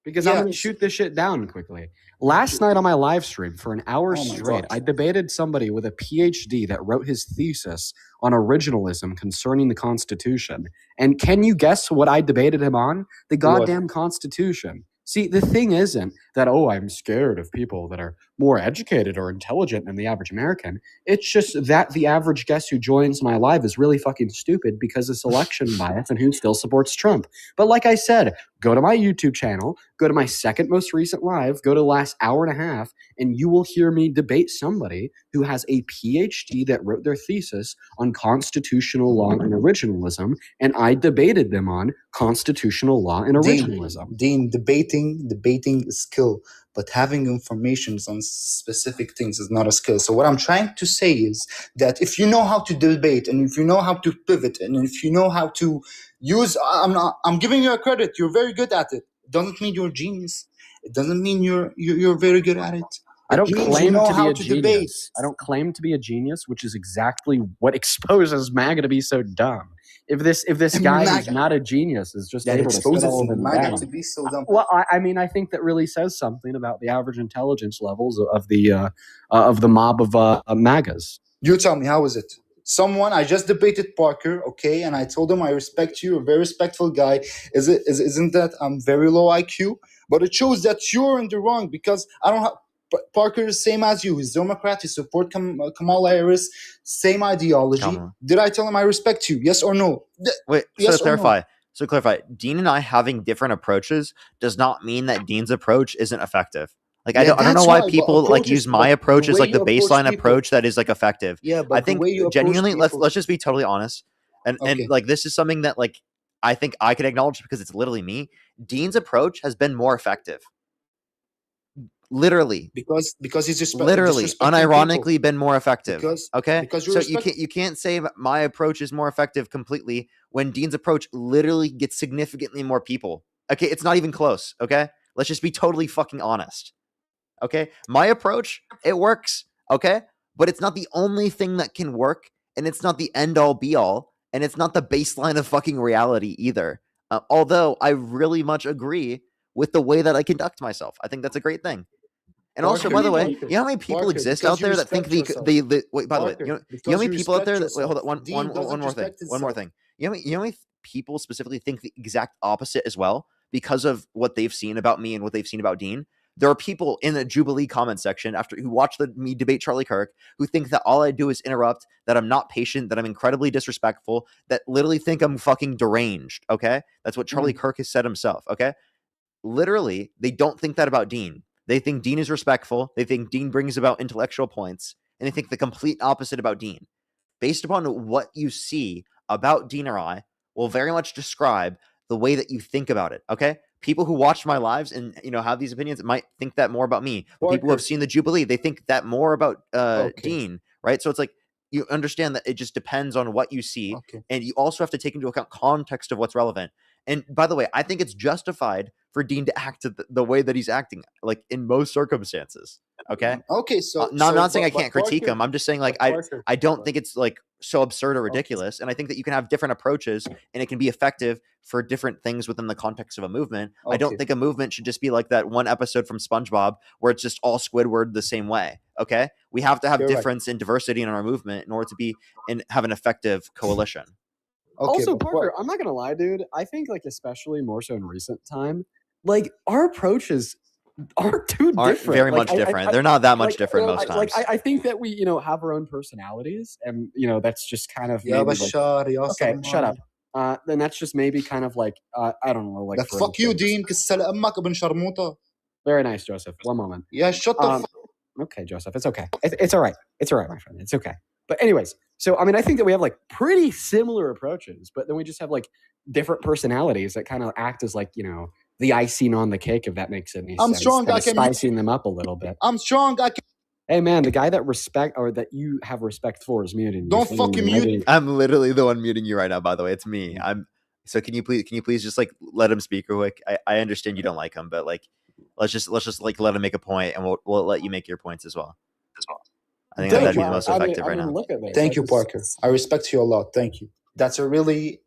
Because I'm Yeah. going to shoot this shit down quickly. Last night on my live stream for an hour Oh my straight, God. I debated somebody with a PhD that wrote his thesis on originalism concerning the Constitution. And can you guess what I debated him on? The goddamn Constitution. See, the thing isn't that, oh, I'm scared of people that are more educated or intelligent than the average American. It's just that the average guest who joins my live is really fucking stupid because of selection bias and who still supports Trump. But like I said, go to my YouTube channel, go to my second most recent live, go to the last hour and a half, and you will hear me debate somebody who has a PhD that wrote their thesis on constitutional law and originalism, and I debated them on constitutional law and originalism. Dean, debating is skill, but having information on specific things is not a skill. So what I'm trying to say is that if you know how to debate, and if you know how to pivot, and if you know how to use, I'm giving you a credit. You're very good at it. It doesn't mean you're a genius. It doesn't mean you're very good at it. I don't It means claim you know to be how a to genius. debate. I don't claim to be a genius, which is exactly what exposes MAGA to be so dumb. If this guy who's MAGA. not a genius is just That able to sit exposes all of them MAGA down. to be so dumb. Well, I mean, I think that really says something about the average intelligence levels of the mob of MAGAs. You tell me, how is it? I just debated Parker, okay, and I told him I respect you, you're a very respectful guy. Isn't that I'm very low IQ? But it shows that you're in the wrong because I don't have. Parker is same as you. He's Democrat. He support Kamala Harris. Same ideology. Kamala. Did I tell him I respect you? Yes or no? Wait, Yes so or no? to clarify, Dean and I having different approaches does not mean that Dean's approach isn't effective. Like, I don't know that's why right, but people like approaches- use my but approach the as way like the you approach baseline people- approach that is like effective. Yeah, but I the think way you approach genuinely, people- let's just be totally honest, and Okay. like this is something that like I think I can acknowledge because it's literally me. Dean's approach has been more effective. Literally, because he's just literally, unironically been more effective. Because- okay, because you so respect- you can't say my approach is more effective completely when Dean's approach literally gets significantly more people. Okay, it's not even close. Okay, let's just be totally fucking honest. Okay, my approach, it works. Okay, but it's not the only thing that can work, and it's not the end all be all, and it's not the baseline of fucking reality either. Although I really much agree with the way that I conduct myself. I think that's a great thing. And also, by the way, you know how many people Parker, exist because out there you that think respect the wait, by the way, Parker, you know how because many you people out there that respect wait, hold on, yourself. Dean doesn't one more thing. respect One more himself. thing. You know how many people specifically think the exact opposite as well because of what they've seen about me and what they've seen about Dean? There are people in the Jubilee comment section who watch me debate Charlie Kirk who think that all I do is interrupt, that I'm not patient, that I'm incredibly disrespectful, that literally think I'm fucking deranged. Okay, that's what Charlie Kirk has said himself. Okay, literally, they don't think that about Dean. They think Dean is respectful. They think Dean brings about intellectual points, and they think the complete opposite about Dean. Based upon what you see about Dean or I will very much describe the way that you think about it. Okay, people who watch my lives and have these opinions might think that more about me. People who have seen the Jubilee, they think that more about Dean, right? So it's like you understand that it just depends on what you see, and you also have to take into account context of what's relevant. And by the way, I think it's justified for Dean to act the way that he's acting, like in most circumstances. Okay. Okay. So no, I'm not saying I but can't critique Parker, him. I'm just saying like but Parker, I don't think it's like so absurd or ridiculous. And I think that you can have different approaches and it can be effective for different things within the context of a movement. I don't Okay. think a movement should just be like that one episode from SpongeBob where it's just all Squidward the same way. Okay. We have to have You're right. difference and diversity in our movement in order to be and have an effective coalition. Okay, Also, but Parker, I'm not gonna lie, dude. I think like especially more so in recent time, like our approaches aren't different. Very Like, much different. They're not that much different most times. I think that we, have our own personalities, and that's just kind of يا maybe like, بشار يا okay, shut سلمان. up. Then that's just maybe kind of like I don't know, like That for fuck you, instance- Dean. كسل أمك ابن شرموطة. Very nice, Joseph. One moment. Yeah, shut the fuck. Okay, Joseph, it's okay. It's all right. It's all right, my friend. It's okay. But anyways, so I mean, I think that we have like pretty similar approaches, but then we just have like different personalities that kind of act as like the icing on the cake, if that makes any I'm sense. strong, Kinda I can- spicing them up a little bit. I'm strong. I can. Hey man, the guy that you have respect for is muting you. Don't So fucking maybe- mute. I'm literally the one muting you right now, by the way. It's me. So can you please just like let him speak real quick? I understand you don't like him, but like let's just like let him make a point and we'll let you make your points as well. I think that'd be the most effective right now. Look at this. Thank Like, you, this- Parker. I respect you a lot. Thank you. That's a really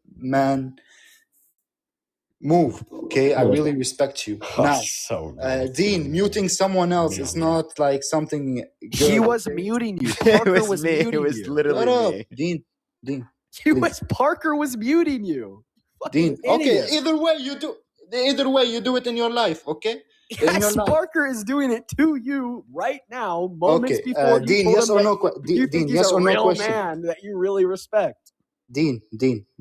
move. Okay, I really respect you. Now, Dean, muting someone else is not like something good. He was muting you. It Parker was was me. muting It was you. literally Shut up, me. Dean. Parker was muting you. Dean. Okay, idiot. either way you do it in your life. Okay. In your Yes, life. Parker is doing it to you right now, moments Okay, before you Dean, told yes him or that no you Dean, think he's yes a or no real question. man that you really respect. Dean,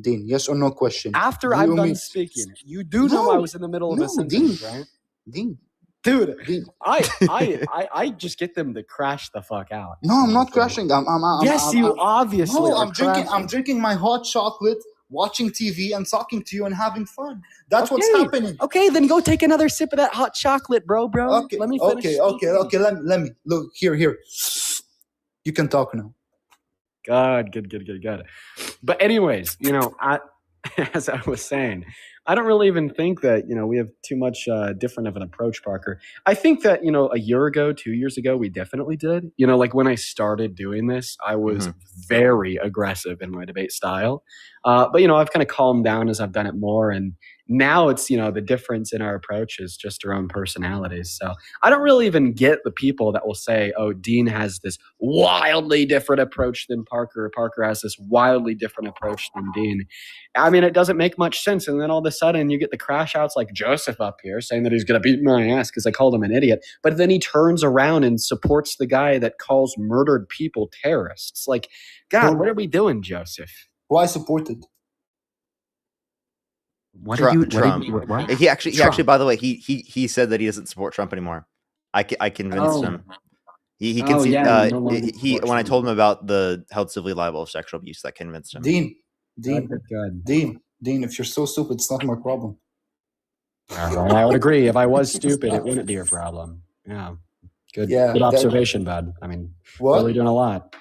yes or no question. After Do I'm you done mean- speaking, you do know I was in the middle of a sentence, right? Dean. Dude, Dean. I just get them to crash the fuck out. No, I'm not crashing. Yes, you obviously No, are I'm drinking. I'm crashing. drinking my hot chocolate, watching TV, and talking to you and having fun. That's what's Okay. happening. Okay, then go take another sip of that hot chocolate, bro. Okay, Let me finish. okay. Let me look here. You can talk now. Good. But anyways, as I was saying, I don't really even think that, we have too much different of an approach, Parker. I think that, a year ago, 2 years ago, we definitely did. Like when I started doing this, I was very aggressive in my debate style. But, I've kind of calmed down as I've done it more. And now it's, the difference in our approach is just our own personalities. So I don't really even get the people that will say, oh, Dean has this wildly different approach than Parker. Parker has this wildly different approach than Dean. I mean, it doesn't make much sense. And then all of a sudden you get the crash outs like Joseph up here saying that he's going to beat my ass because I called him an idiot. But then he turns around and supports the guy that calls murdered people terrorists. Like, God, what are we doing, Joseph? Who I supported? Trump. He actually, Trump. by the way, he said that he doesn't support Trump anymore. I convinced him. He Oh, conceded. yeah, no longer supports When I Trump. told him about the held civilly liable of sexual abuse, that convinced him. Dean. Good. Dean, if you're so stupid, it's not my problem. I would agree. If I was stupid, it wouldn't be your problem. Yeah. Good. Yeah, Good that- observation, bud. I mean, What? really doing a lot.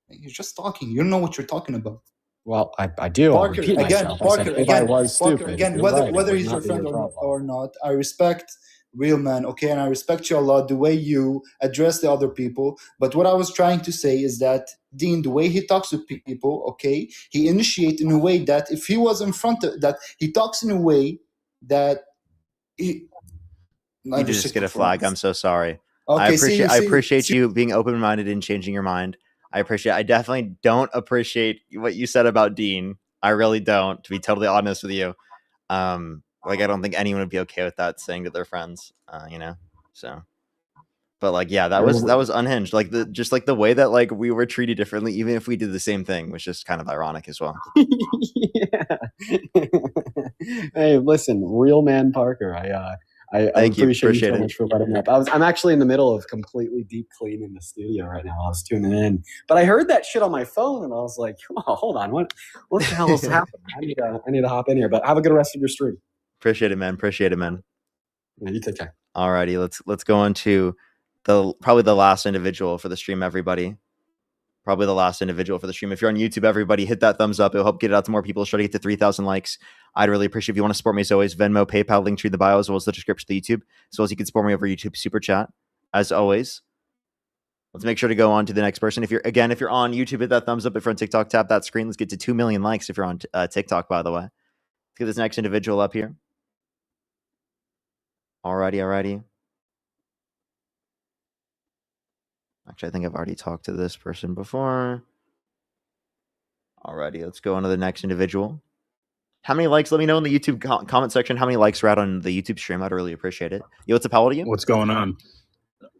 You're just talking. You don't know what you're talking about. Well, I do. I'll Parker, repeat again, myself. I Parker, said, if again, I was Parker, stupid, again, you're whether right, it whether would he's not your be friend your problem. or not, I respect real man, okay, and I respect you a lot the way you address the other people. But what I was trying to say is that Dean, the way he talks to people, okay, he initiates in a way that if he was in front of that, he talks in a way that he. You just get a flag. I'm so sorry. Okay, I appreciate you being open minded and changing your mind. I definitely don't appreciate what you said about Dean. I really don't, to be totally honest with you. Like I don't think anyone would be okay with that saying to their friends, So, but like, yeah, that was unhinged. Like the way that like we were treated differently, even if we did the same thing, was just kind of ironic as well. Hey, listen, real man Parker. I Thank you. appreciate you Appreciate so it. much for letting me up. I'm actually in the middle of completely deep cleaning the studio right now. I was tuning in, but I heard that shit on my phone, and I was like, "Oh, hold on, what the hell is happening? I need to hop in here." But have a good rest of your stream. Appreciate it, man. Yeah, you take care. Alrighty, let's go on to probably the last individual for the stream, everybody. Probably the last individual for the stream. If you're on YouTube, everybody hit that thumbs up. It'll help get it out to more people. Try to get to 3,000 likes. I'd really appreciate if you want to support me as always. Venmo, PayPal, link tree in the bio, as well as the description of the YouTube, as well as you can support me over YouTube Super Chat. As always, let's make sure to go on to the next person. If you're on YouTube, hit that thumbs up. If you're on TikTok, tap that screen. Let's get to 2 million likes. If you're on TikTok, by the way, let's get this next individual up here. Alrighty. Actually, I think I've already talked to this person before. Alrighty, let's go on to the next individual. How many likes? Let me know in the YouTube comment section how many likes we're at on the YouTube stream. I'd really appreciate it. Yo, what's up? How old are you? What's going on?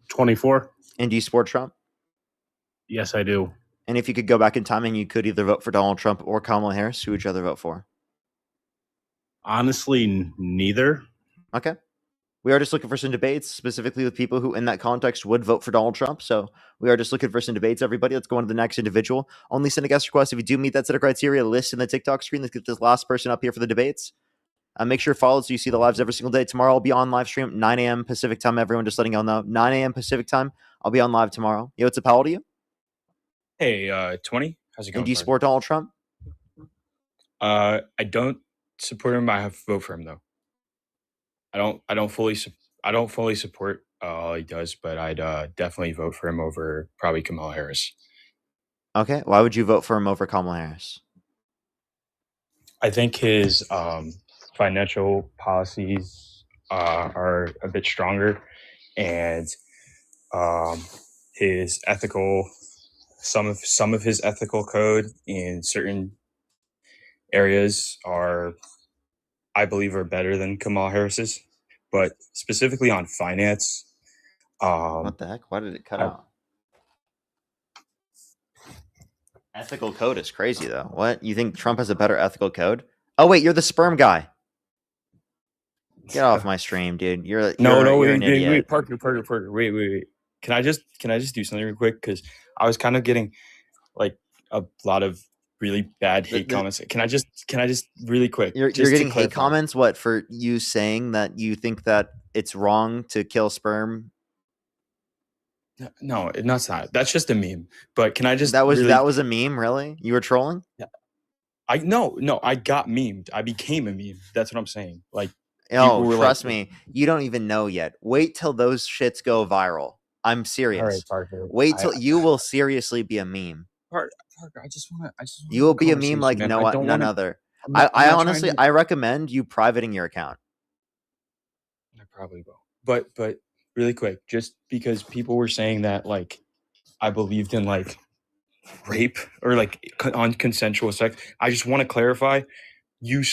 24. And do you support Trump? Yes, I do. And if you could go back in time and you could either vote for Donald Trump or Kamala Harris, who would you rather vote for? Honestly, neither. Okay. We are just looking for some debates, specifically with people who in that context would vote for Donald Trump. So we are just looking for some debates, everybody. Let's go on to the next individual. Only send a guest request if you do meet that set of criteria. List in the TikTok screen. Let's get this last person up here for the debates. Make sure to follow so you see the lives every single day. Tomorrow I'll be on live stream, 9 a.m. Pacific time. Everyone just letting y'all know. 9 a.m. Pacific time. I'll be on live tomorrow. Yo, what's up? How old are you? Hey, 20. How's it going? And do you support Donald Trump? I don't support him. I have to vote for him though. I don't fully support all he does, but I'd definitely vote for him over probably Kamala Harris. Okay. Why would you vote for him over Kamala Harris? I think his financial policies are a bit stronger, and his ethical, some of his ethical code in certain areas are, I believe, are better than Kamala Harris's. But specifically on finance, what the heck? Why did it cut out? Ethical code is crazy, though. What? You think Trump has a better ethical code? Oh, wait, you're the sperm guy. Get off my stream, dude. You're an idiot. Wait, Parker, wait. Can I just do something real quick? Because I was kind of getting like a lot of really bad hate comments. Can I just really quick? You're getting hate comments? What, for you saying that you think that it's wrong to kill sperm? No, that's not. That's just a meme. But can I just that was a meme? Really? You were trolling? Yeah. I got memed. I became a meme. That's what I'm saying. Like, trust me, you don't even know yet. Wait till those shits go viral. I'm serious. All right, Parker. Wait till you will seriously be a meme. Parker, I just want to. You will be a meme like none other. I honestly, I recommend you privating your account. I probably will. But really quick, just because people were saying that like I believed in like rape or like unconsensual sex, I just want to clarify. You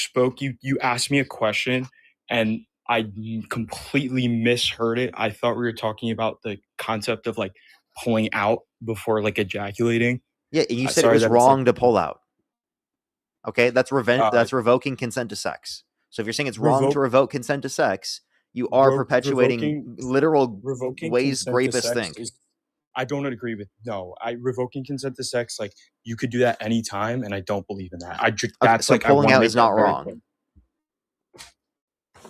asked me a question and I completely misheard it. I thought we were talking about the concept of like pulling out before like ejaculating. Yeah, you said it was wrong to pull out. Okay, that's revoking consent to sex. So if you're saying it's wrong to revoke consent to sex, you are perpetuating literal ways rapist things. I don't agree with revoking consent to sex. Like you could do that anytime, and I don't believe in that. So pulling out is not wrong.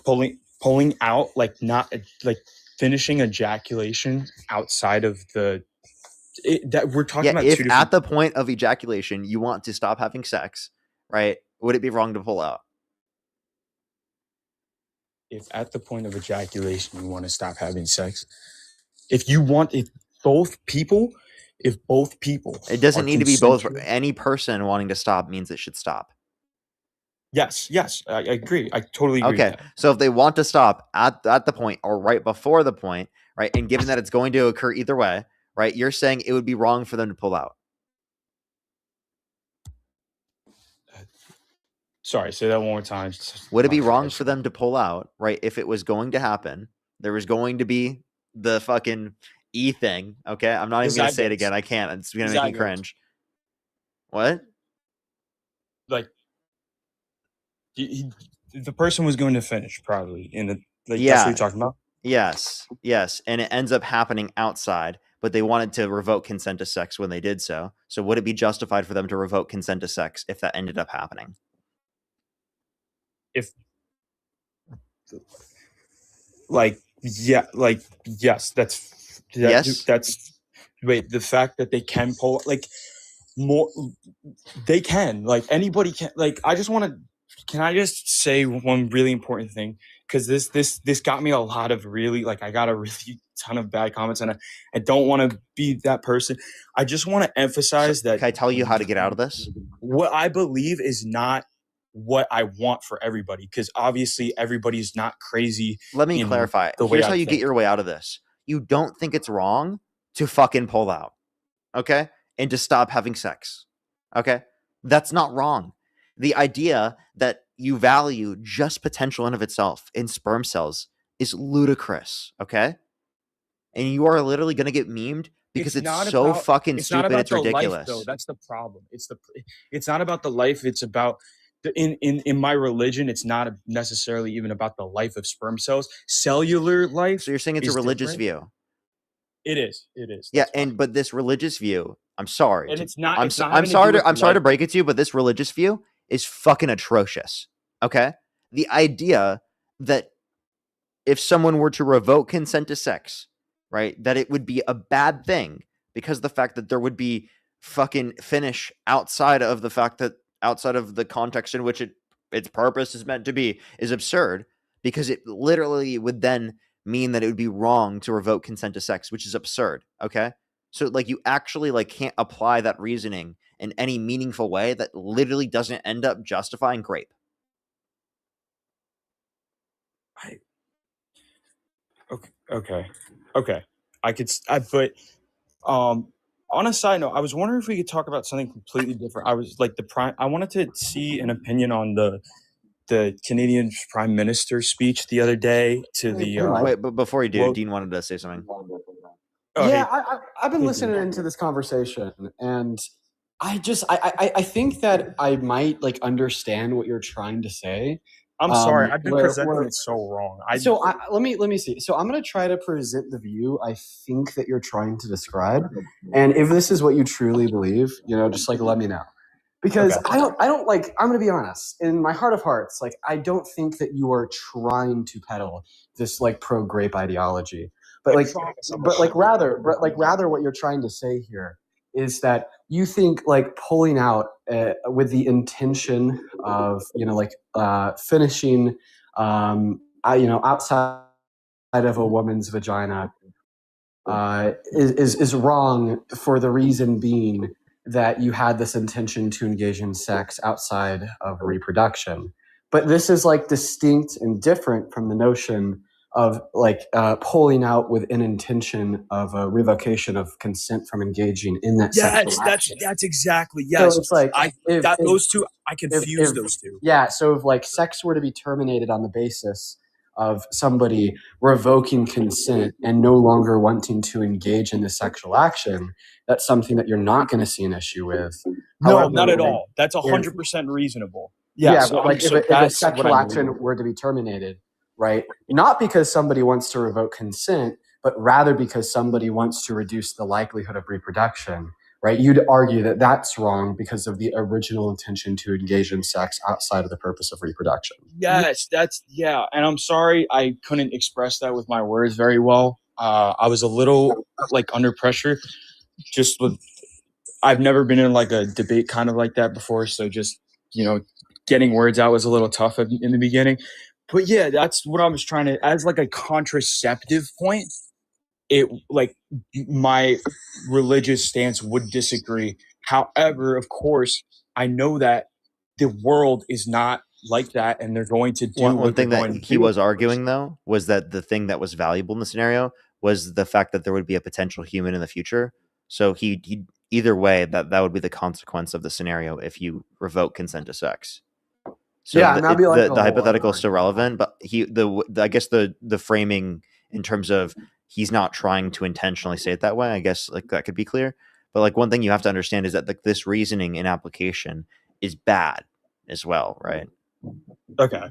Pulling out, like not like finishing ejaculation outside of that we're talking about. If at the point of ejaculation you want to stop having sex, right? Would it be wrong to pull out? If at the point of ejaculation you want to stop having sex, if both people, it doesn't need to be both. Any person wanting to stop means it should stop. Yes, I agree. I totally agree. Okay, with that. So if they want to stop at the point or right before the point, right, and given that it's going to occur either way, right, you're saying it would be wrong for them to pull out. Sorry, say that one more time. Would it be wrong for them to pull out, right, if it was going to happen? There was going to be the fucking E thing, okay? I'm not even going to say it again. I can't. It's going to make me cringe. What? Like, the person was going to finish probably in the that's what you're talking about. Yes, and it ends up happening outside, but they wanted to revoke consent to sex when they did so. So would it be justified for them to revoke consent to sex if that ended up happening? Yes, that's yes. That's wait, the fact that they can pull, like more. They can, like, anybody can. Like, I just want to. Can I just say one really important thing? Because this got me a lot of really, like, I got a really ton of bad comments, and I don't want to be that person. I just want to emphasize that. Can I tell you how to get out of this? What I believe is not what I want for everybody, because obviously everybody's not crazy. Let me clarify. Here's how you get your way out of this. You don't think it's wrong to fucking pull out, okay? And to stop having sex, okay? That's not wrong. The idea that you value just potential in of itself in sperm cells is ludicrous, okay? And you are literally going to get memed because it's so fucking stupid, it's ridiculous. Life, though. That's the problem. It's not about the life. It's about in my religion. It's not necessarily even about the life of sperm cells. Cellular life. So you're saying it's a religious view? It is. Yeah, but this religious view, I'm sorry. And it's not. I'm sorry to break it to you, but this religious view is fucking atrocious. Okay, the idea that if someone were to revoke consent to sex, right, that it would be a bad thing because the fact that there would be fucking finish outside of the context in which its purpose is meant to be is absurd, because it literally would then mean that it would be wrong to revoke consent to sex, which is absurd. Okay, so like you actually like can't apply that reasoning in any meaningful way that literally doesn't end up justifying rape. Okay. But on a side note, I was wondering if we could talk about something completely different. I was like I wanted to see an opinion on the Canadian Prime Minister speech the other day to the. Wait, but before you do, Dean wanted to say something. I've been listening into this conversation, and I think that I might like understand what you're trying to say. I'm sorry, I've been presenting it so wrong. Let me see. So I'm going to try to present the view I think that you're trying to describe, and if this is what you truly believe, just like let me know, because I don't like. I'm going to be honest. In my heart of hearts, like I don't think that you are trying to peddle this like pro grape ideology, but rather what you're trying to say here is that you think like pulling out with the intention of finishing outside of a woman's vagina is wrong, for the reason being that you had this intention to engage in sex outside of reproduction. But this is like distinct and different from the notion of like pulling out with an intention of a revocation of consent from engaging in that. Yes, that's exactly. Yes, so it's like those two. I confuse those two. Yeah, so if like sex were to be terminated on the basis of somebody revoking consent and no longer wanting to engage in the sexual action, that's something that you're not going to see an issue with. No, However, not at all. That's 100% reasonable. But like if a sexual action were to be terminated, right? Not because somebody wants to revoke consent, but rather because somebody wants to reduce the likelihood of reproduction, right? You'd argue that that's wrong because of the original intention to engage in sex outside of the purpose of reproduction. Yes, and I'm sorry I couldn't express that with my words very well. I was a little like under pressure, just with. I've never been in like a debate kind of like that before, so just getting words out was a little tough in the beginning. But yeah, that's what I was trying to, as like a contraceptive point, it like my religious stance would disagree. However, of course, I know that the world is not like that, and they're going to do one thing that he was arguing though was that the thing that was valuable in the scenario was the fact that there would be a potential human in the future. So he either way that would be the consequence of the scenario if you revoke consent to sex. So the hypothetical is still relevant, but I guess the framing in terms of he's not trying to intentionally say it that way, I guess like that could be clear. But like one thing you have to understand is that like this reasoning in application is bad as well, right? Okay.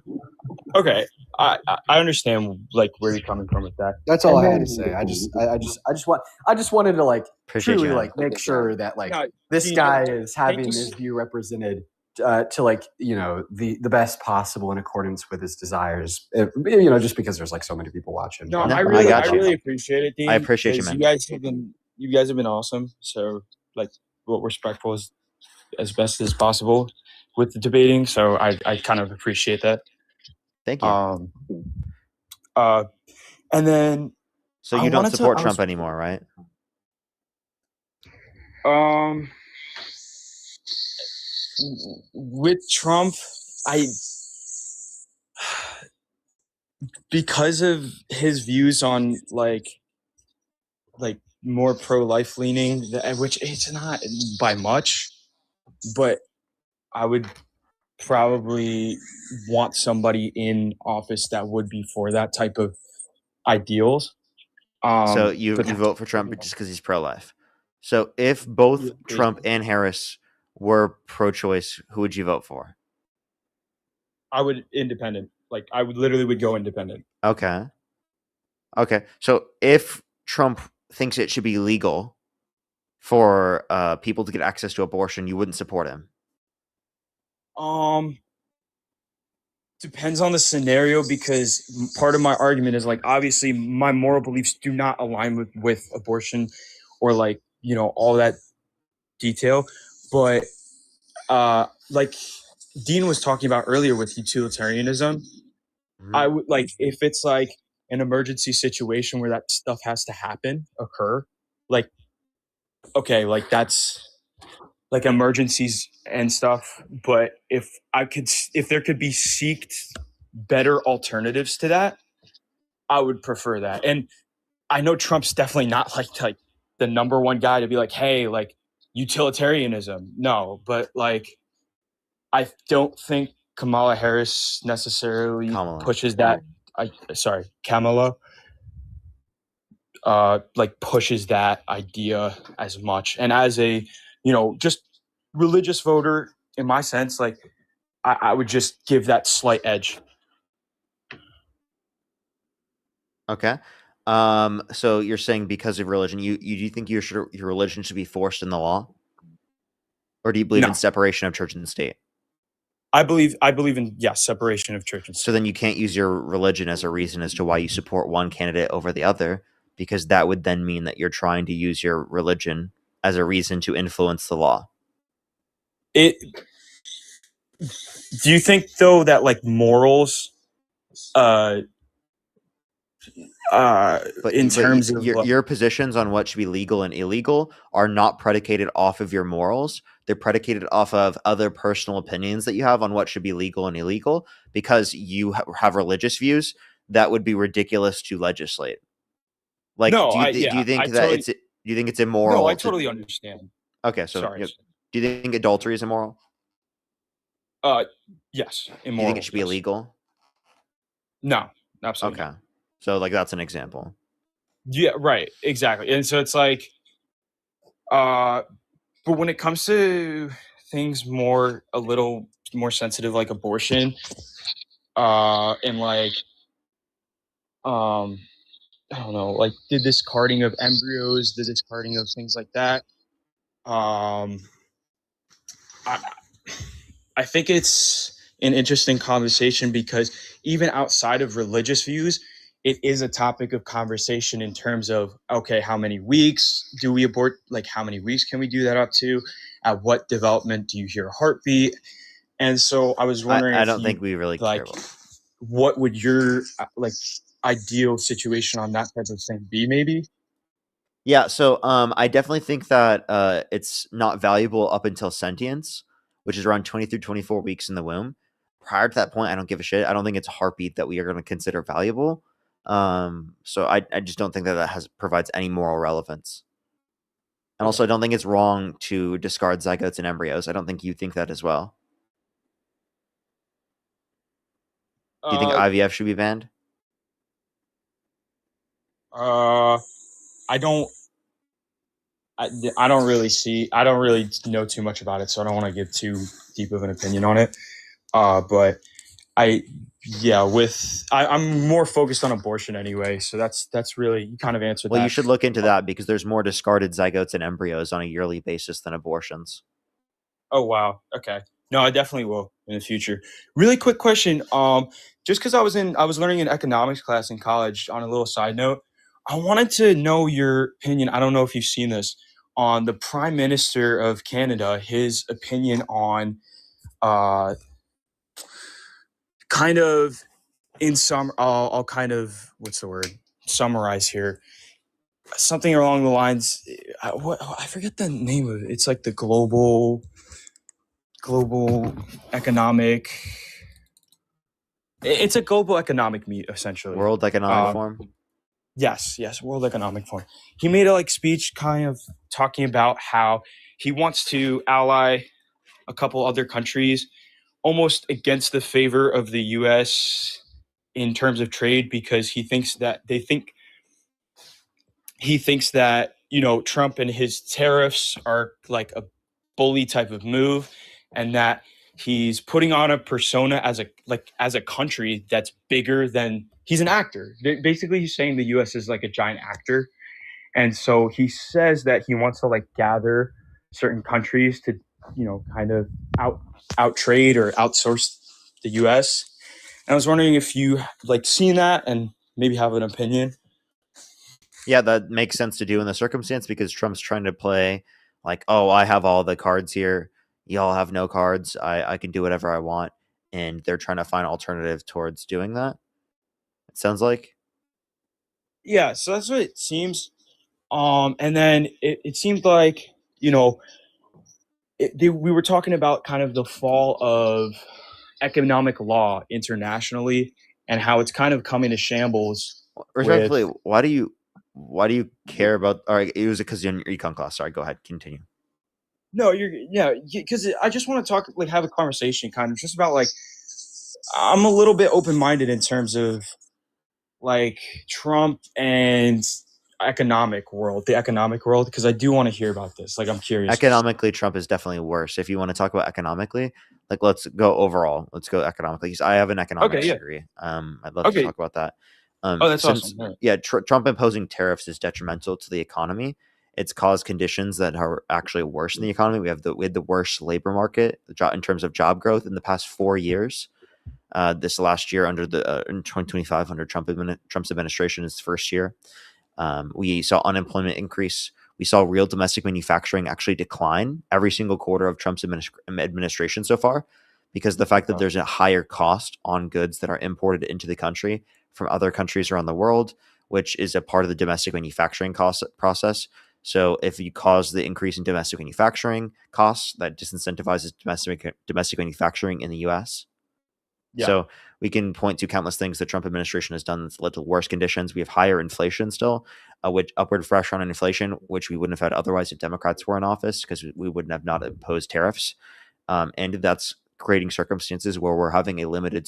I understand like where you're coming from with that. That's all I had to say. I just wanted to like truly like make sure that like this guy is having his view represented to like the best possible in accordance with his desires. Just because there's like so many people watching. No, I really appreciate it, Dean. I appreciate you, man. You guys have been awesome. So like respectful as best as possible with the debating. So I kind of appreciate that. Thank you. And then So you don't support Trump anymore, right? With Trump, because of his views on like more pro-life leaning, which it's not by much, but I would probably want somebody in office that would be for that type of ideals. So you vote for Trump just because he's pro-life. So if both Trump and Harris were pro-choice, who would you vote for? I would independent. Like I would literally go independent. Okay. So if Trump thinks it should be legal for people to get access to abortion, you wouldn't support him? Depends on the scenario, because part of my argument is like, obviously my moral beliefs do not align with abortion or like, all that detail. But like Dean was talking about earlier with utilitarianism, I would like, if it's like an emergency situation where that stuff has to occur, like, okay, like that's like emergencies and stuff. But if there could be seeked better alternatives to that, I would prefer that. And I know Trump's definitely not like the number one guy to be like, hey, like utilitarianism. No, but like, I don't think Kamala Harris necessarily pushes that. Kamala. Like pushes that idea as much. And as a, just religious voter, in my sense, like I would just give that slight edge. Okay. So you're saying because of religion, you do you think your religion should be forced in the law? Or do you believe in separation of church and state? I believe in separation of church and state. So then you can't use your religion as a reason as to why you support one candidate over the other, because that would then mean that you're trying to use your religion as a reason to influence the law. Do you think though that like morals in terms of your positions on what should be legal and illegal are not predicated off of your morals. They're predicated off of other personal opinions that you have on what should be legal and illegal, because you have religious views that would be ridiculous to legislate. Like, no, do you think do you think it's immoral? No, I totally understand. Okay, so sorry. Do you think adultery is immoral? Yes, immoral. Do you think it should be illegal? No, absolutely. Okay. So, like, that's an example. Yeah, right. Exactly. And so it's like, but when it comes to things a little more sensitive, like abortion, and like, I don't know, like the discarding of embryos, the discarding of things like that. I think it's an interesting conversation, because even outside of religious views, it is a topic of conversation in terms of, okay, how many weeks do we abort? Like, how many weeks can we do that up to? At what development do you hear a heartbeat? And so I was wondering, I don't think we really care about it. What would your like ideal situation on that type of thing be, maybe? Yeah, so I definitely think that it's not valuable up until sentience, which is around 20 through 24 weeks in the womb. Prior to that point, I don't give a shit. I don't think it's a heartbeat that we are going to consider valuable. So I just don't think that provides any moral relevance. And also, I don't think it's wrong to discard zygotes and embryos. I don't think you think that as well. Do you think IVF should be banned? I don't really know too much about it, so I don't want to give too deep of an opinion on it. But I'm more focused on abortion anyway, so that's really, you kind of answered that. Well, you should look into that, because there's more discarded zygotes and embryos on a yearly basis than abortions. Oh, wow. Okay. No, I definitely will in the future. Really quick question. Just because I was learning an economics class in college, on a little side note, I wanted to know your opinion. I don't know if you've seen this. on the Prime Minister of Canada, his opinion on kind of in some I'll kind of summarize here. Something along the lines I forget the name of it. It's like the global economic. It's a global economic meet, essentially. World Economic Forum. Yes, World Economic Forum. He made a speech kind of talking about how he wants to ally a couple other countries almost against the favor of the US in terms of trade, because he thinks that Trump and his tariffs are like a bully type of move, and that he's putting on a persona as a country that's bigger than he's an actor. Basically, he's saying the US is like a giant actor. And so he says that he wants to gather certain countries to, kind of out trade or outsource the US. And I was wondering if you seen that and maybe have an opinion. Yeah, that makes sense to do in the circumstance, because Trump's trying to play oh, I have all the cards here. Y'all have no cards. I can do whatever I want. And they're trying to find alternative towards doing that. It sounds like. Yeah, so that's what it seems. And then it seemed like, we were talking about kind of the fall of economic law internationally and how it's kind of coming to shambles. Respectfully, why do you care about? All right, it was because you're in your econ class. Sorry, go ahead, continue. No, because I just want to talk, have a conversation, kind of just about I'm a little bit open minded in terms of Trump and the economic world, because I do want to hear about this. I'm curious. Economically, Trump is definitely worse. If you want to talk about economically, let's go overall. Let's go economically, because I have an economics degree. I'd love to talk about that. That's awesome. Yeah, Trump imposing tariffs is detrimental to the economy. It's caused conditions that are actually worse in the economy. We had the worst labor market in terms of job growth in the past 4 years. This last year, under in 2025, under Trump's administration, his first year, we saw unemployment increase. We saw real domestic manufacturing actually decline every single quarter of Trump's administration so far, because the fact that there's a higher cost on goods that are imported into the country from other countries around the world, which is a part of the domestic manufacturing process. So if you cause the increase in domestic manufacturing costs, that disincentivizes domestic manufacturing in the U.S. Yeah. So we can point to countless things the Trump administration has done that's led to worse conditions. We have higher inflation still, which upward pressure on inflation, which we wouldn't have had otherwise if Democrats were in office, because we wouldn't have not imposed tariffs. And that's creating circumstances where we're having a limited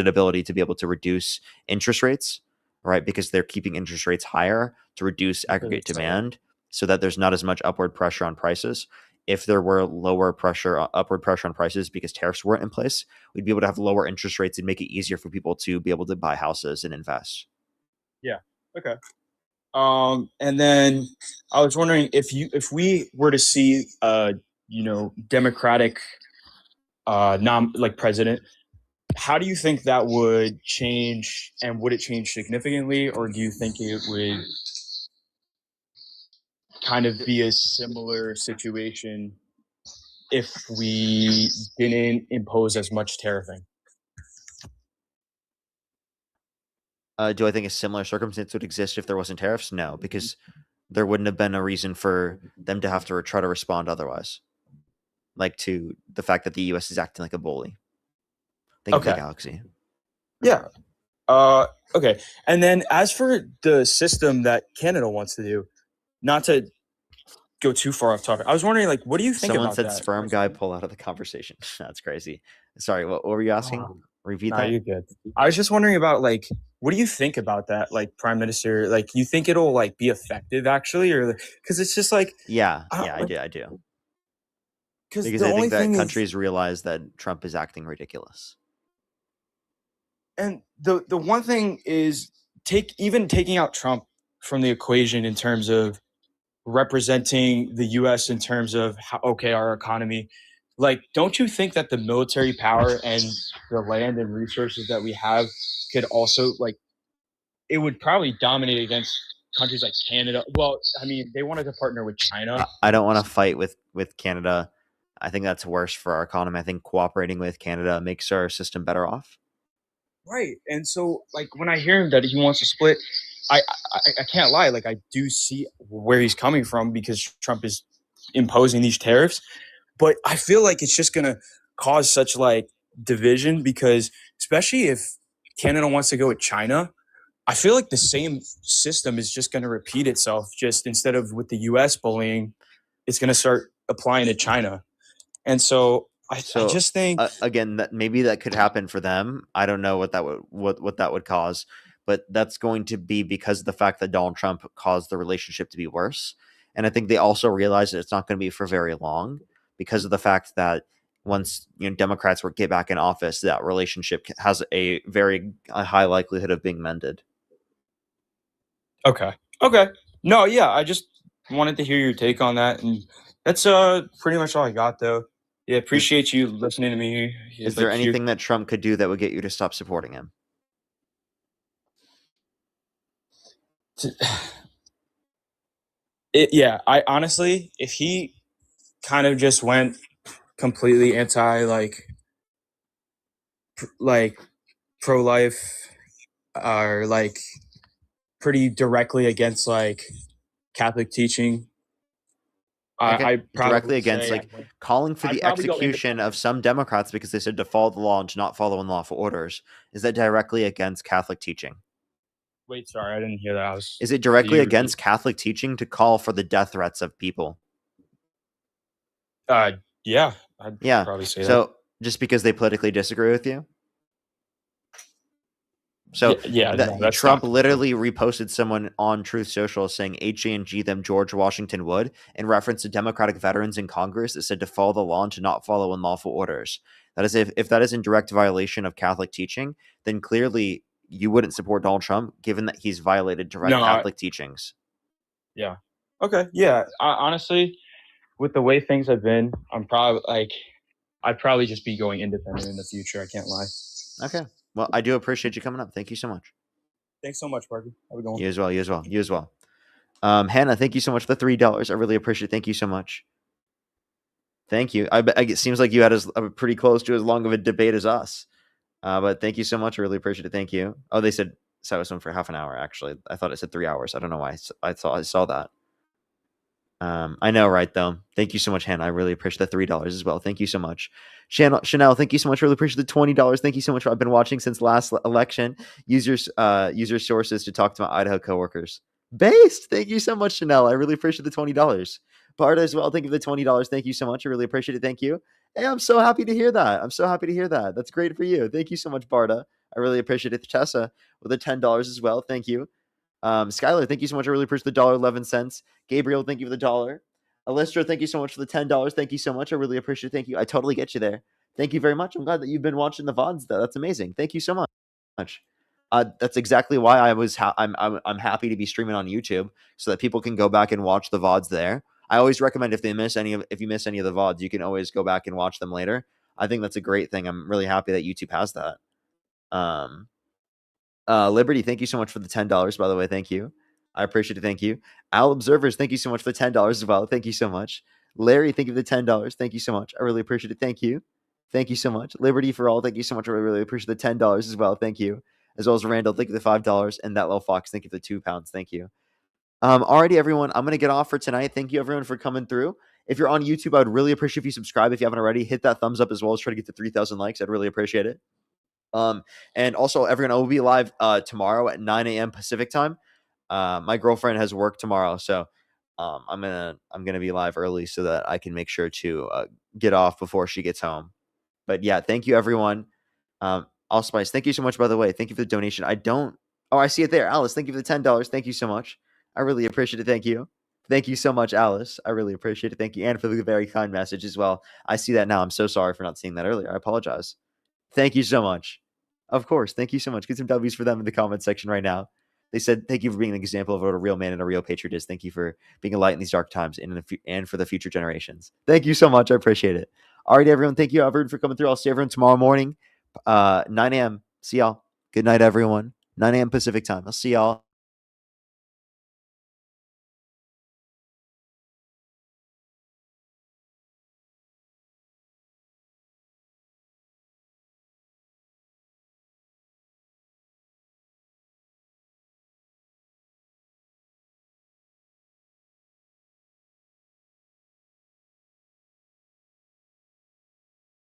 ability to be able to reduce interest rates, right? Because they're keeping interest rates higher to reduce aggregate demand, so that there's not as much upward pressure on prices. If there were upward pressure on prices because tariffs weren't in place, we'd be able to have lower interest rates and make it easier for people to be able to buy houses and invest. Yeah. Okay. And then I was wondering if we were to see Democratic president, how do you think that would change, and would it change significantly, or do you think it would kind of be a similar situation if we didn't impose as much tariffing? Do I think a similar circumstance would exist if there wasn't tariffs? No, because there wouldn't have been a reason for them to have to try to respond otherwise. To the fact that the U.S. is acting like a bully. Think of the galaxy. Yeah. Okay. And then as for the system that Canada wants to do, not to go too far off topic, I was wondering, what do you think Someone about said that? sperm guy pull out of the conversation. That's crazy. Sorry, what were you asking? Repeat that. You're good. I was just wondering about what do you think about that, Prime Minister? You think it'll be effective actually, or because it's just yeah, I do. Because I think that countries realize that Trump is acting ridiculous. And the one thing is taking out Trump from the equation in terms of representing the U.S. in terms of our economy. Don't you think that the military power and the land and resources that we have could also it would probably dominate against countries like Canada. Well, I mean, they wanted to partner with China. I don't want to fight with Canada. I think that's worse for our economy. I think cooperating with Canada makes our system better off. Right. And so, like, when I hear him that he wants to split, I can't lie. Like, I do see where he's coming from because Trump is imposing these tariffs. But I feel like it's just going to cause such, like, division because, especially if Canada wants to go with China, I feel like the same system is just going to repeat itself. Just instead of with the U.S. bullying, it's going to start applying to China. And so I just think again that maybe that could happen for them. I don't know what that would cause, but that's going to be because of the fact that Donald Trump caused the relationship to be worse. And I think they also realize that it's not going to be for very long because of the fact that once Democrats get back in office, that relationship has a very high likelihood of being mended. Okay. No, yeah, I just wanted to hear your take on that, and that's pretty much all I got, though. Yeah, appreciate you listening to me. Is there anything that Trump could do that would get you to stop supporting him? Yeah, I honestly, if he kind of just went completely anti, like pro-life, or like pretty directly against like Catholic teaching. I directly against calling for the execution of some Democrats because they said to follow the law and to not follow unlawful orders. Is that directly against Catholic teaching? Wait, sorry, I didn't hear that. Is it directly against Catholic teaching to call for the death threats of people? Yeah, I'd probably say that. So just because they politically disagree with you? So Trump literally reposted someone on Truth Social saying H-A-N-G them George Washington Wood in reference to Democratic veterans in Congress that said to follow the law and to not follow unlawful orders. That is, if that is in direct violation of Catholic teaching, then clearly you wouldn't support Donald Trump given that he's violated direct Catholic teachings. Yeah. Okay. Yeah. Honestly, with the way things have been, I'd probably just be going independent in the future. I can't lie. Okay. Well, I do appreciate you coming up. Thank you so much. Thanks so much, Parker. Have a good one. You as well. Hannah, thank you so much for the $3. I really appreciate it. Thank you so much. Thank you. It seems like you had pretty close to as long of a debate as us. But thank you so much. I really appreciate it. Thank you. Oh, they said I was on for half an hour, actually. I thought it said 3 hours. I don't know why I saw that. I know, right, though. Thank you so much, Hannah. I really appreciate the $3 as well. Thank you so much. Chanel, thank you so much. Really appreciate the $20. Thank you so much. I've been watching since last election. Use your sources to talk to my Idaho coworkers. Based. Thank you so much, Chanel. I really appreciate the $20. Barda as well. Thank you for the $20. Thank you so much. I really appreciate it. Thank you. Hey, I'm so happy to hear that. That's great for you. Thank you so much, Barda. I really appreciate it. Tessa with the $10 as well. Thank you. Skylar, thank you so much. I really appreciate the $1.11. Gabriel, thank you for the $1. Alistra, thank you so much for the $10. Thank you so much. I really appreciate it. Thank you. I totally get you there. Thank you very much. I'm glad that you've been watching the VODs though. That's amazing. Thank you so much. That's exactly why I'm happy to be streaming on YouTube so that people can go back and watch the VODs there. I always recommend if you miss any of the VODs, you can always go back and watch them later. I think that's a great thing. I'm really happy that YouTube has that. Liberty, thank you so much for the $10, by the way. Thank you. I appreciate it. Thank you. Owl Observers, thank you so much for the $10 as well. Thank you so much. Larry, thank you for the $10. Thank you so much. I really appreciate it. Thank you. Thank you so much. Liberty for all, thank you so much. I really appreciate the $10 as well. Thank you. As well as Randall, thank you for the $5. And that little fox, thank you for the £2. Thank you. Alrighty, everyone. I'm gonna get off for tonight. Thank you everyone for coming through. If you're on YouTube, I would really appreciate if you subscribe. If you haven't already, hit that thumbs up as well as try to get to 3,000 likes. I'd really appreciate it. And also everyone, I will be live tomorrow at 9 a.m. Pacific time. My girlfriend has work tomorrow, so I'm gonna be live early so that I can make sure to get off before she gets home. But yeah, thank you everyone. Allspice, thank you so much, by the way. Thank you for the donation. I see it there. Alice, thank you for the $10. Thank you so much. I really appreciate it. Thank you. Thank you so much, Alice. I really appreciate it. Thank you. And for the very kind message as well. I see that now. I'm so sorry for not seeing that earlier. I apologize. Thank you so much. Of course. Thank you so much. Get some W's for them in the comment section right now. They said, thank you for being an example of what a real man and a real patriot is. Thank you for being a light in these dark times and for the future generations. Thank you so much. I appreciate it. All right, everyone. Thank you, everyone, for coming through. I'll see everyone tomorrow morning, 9 a.m. See y'all. Good night, everyone. 9 a.m. Pacific time. I'll see y'all.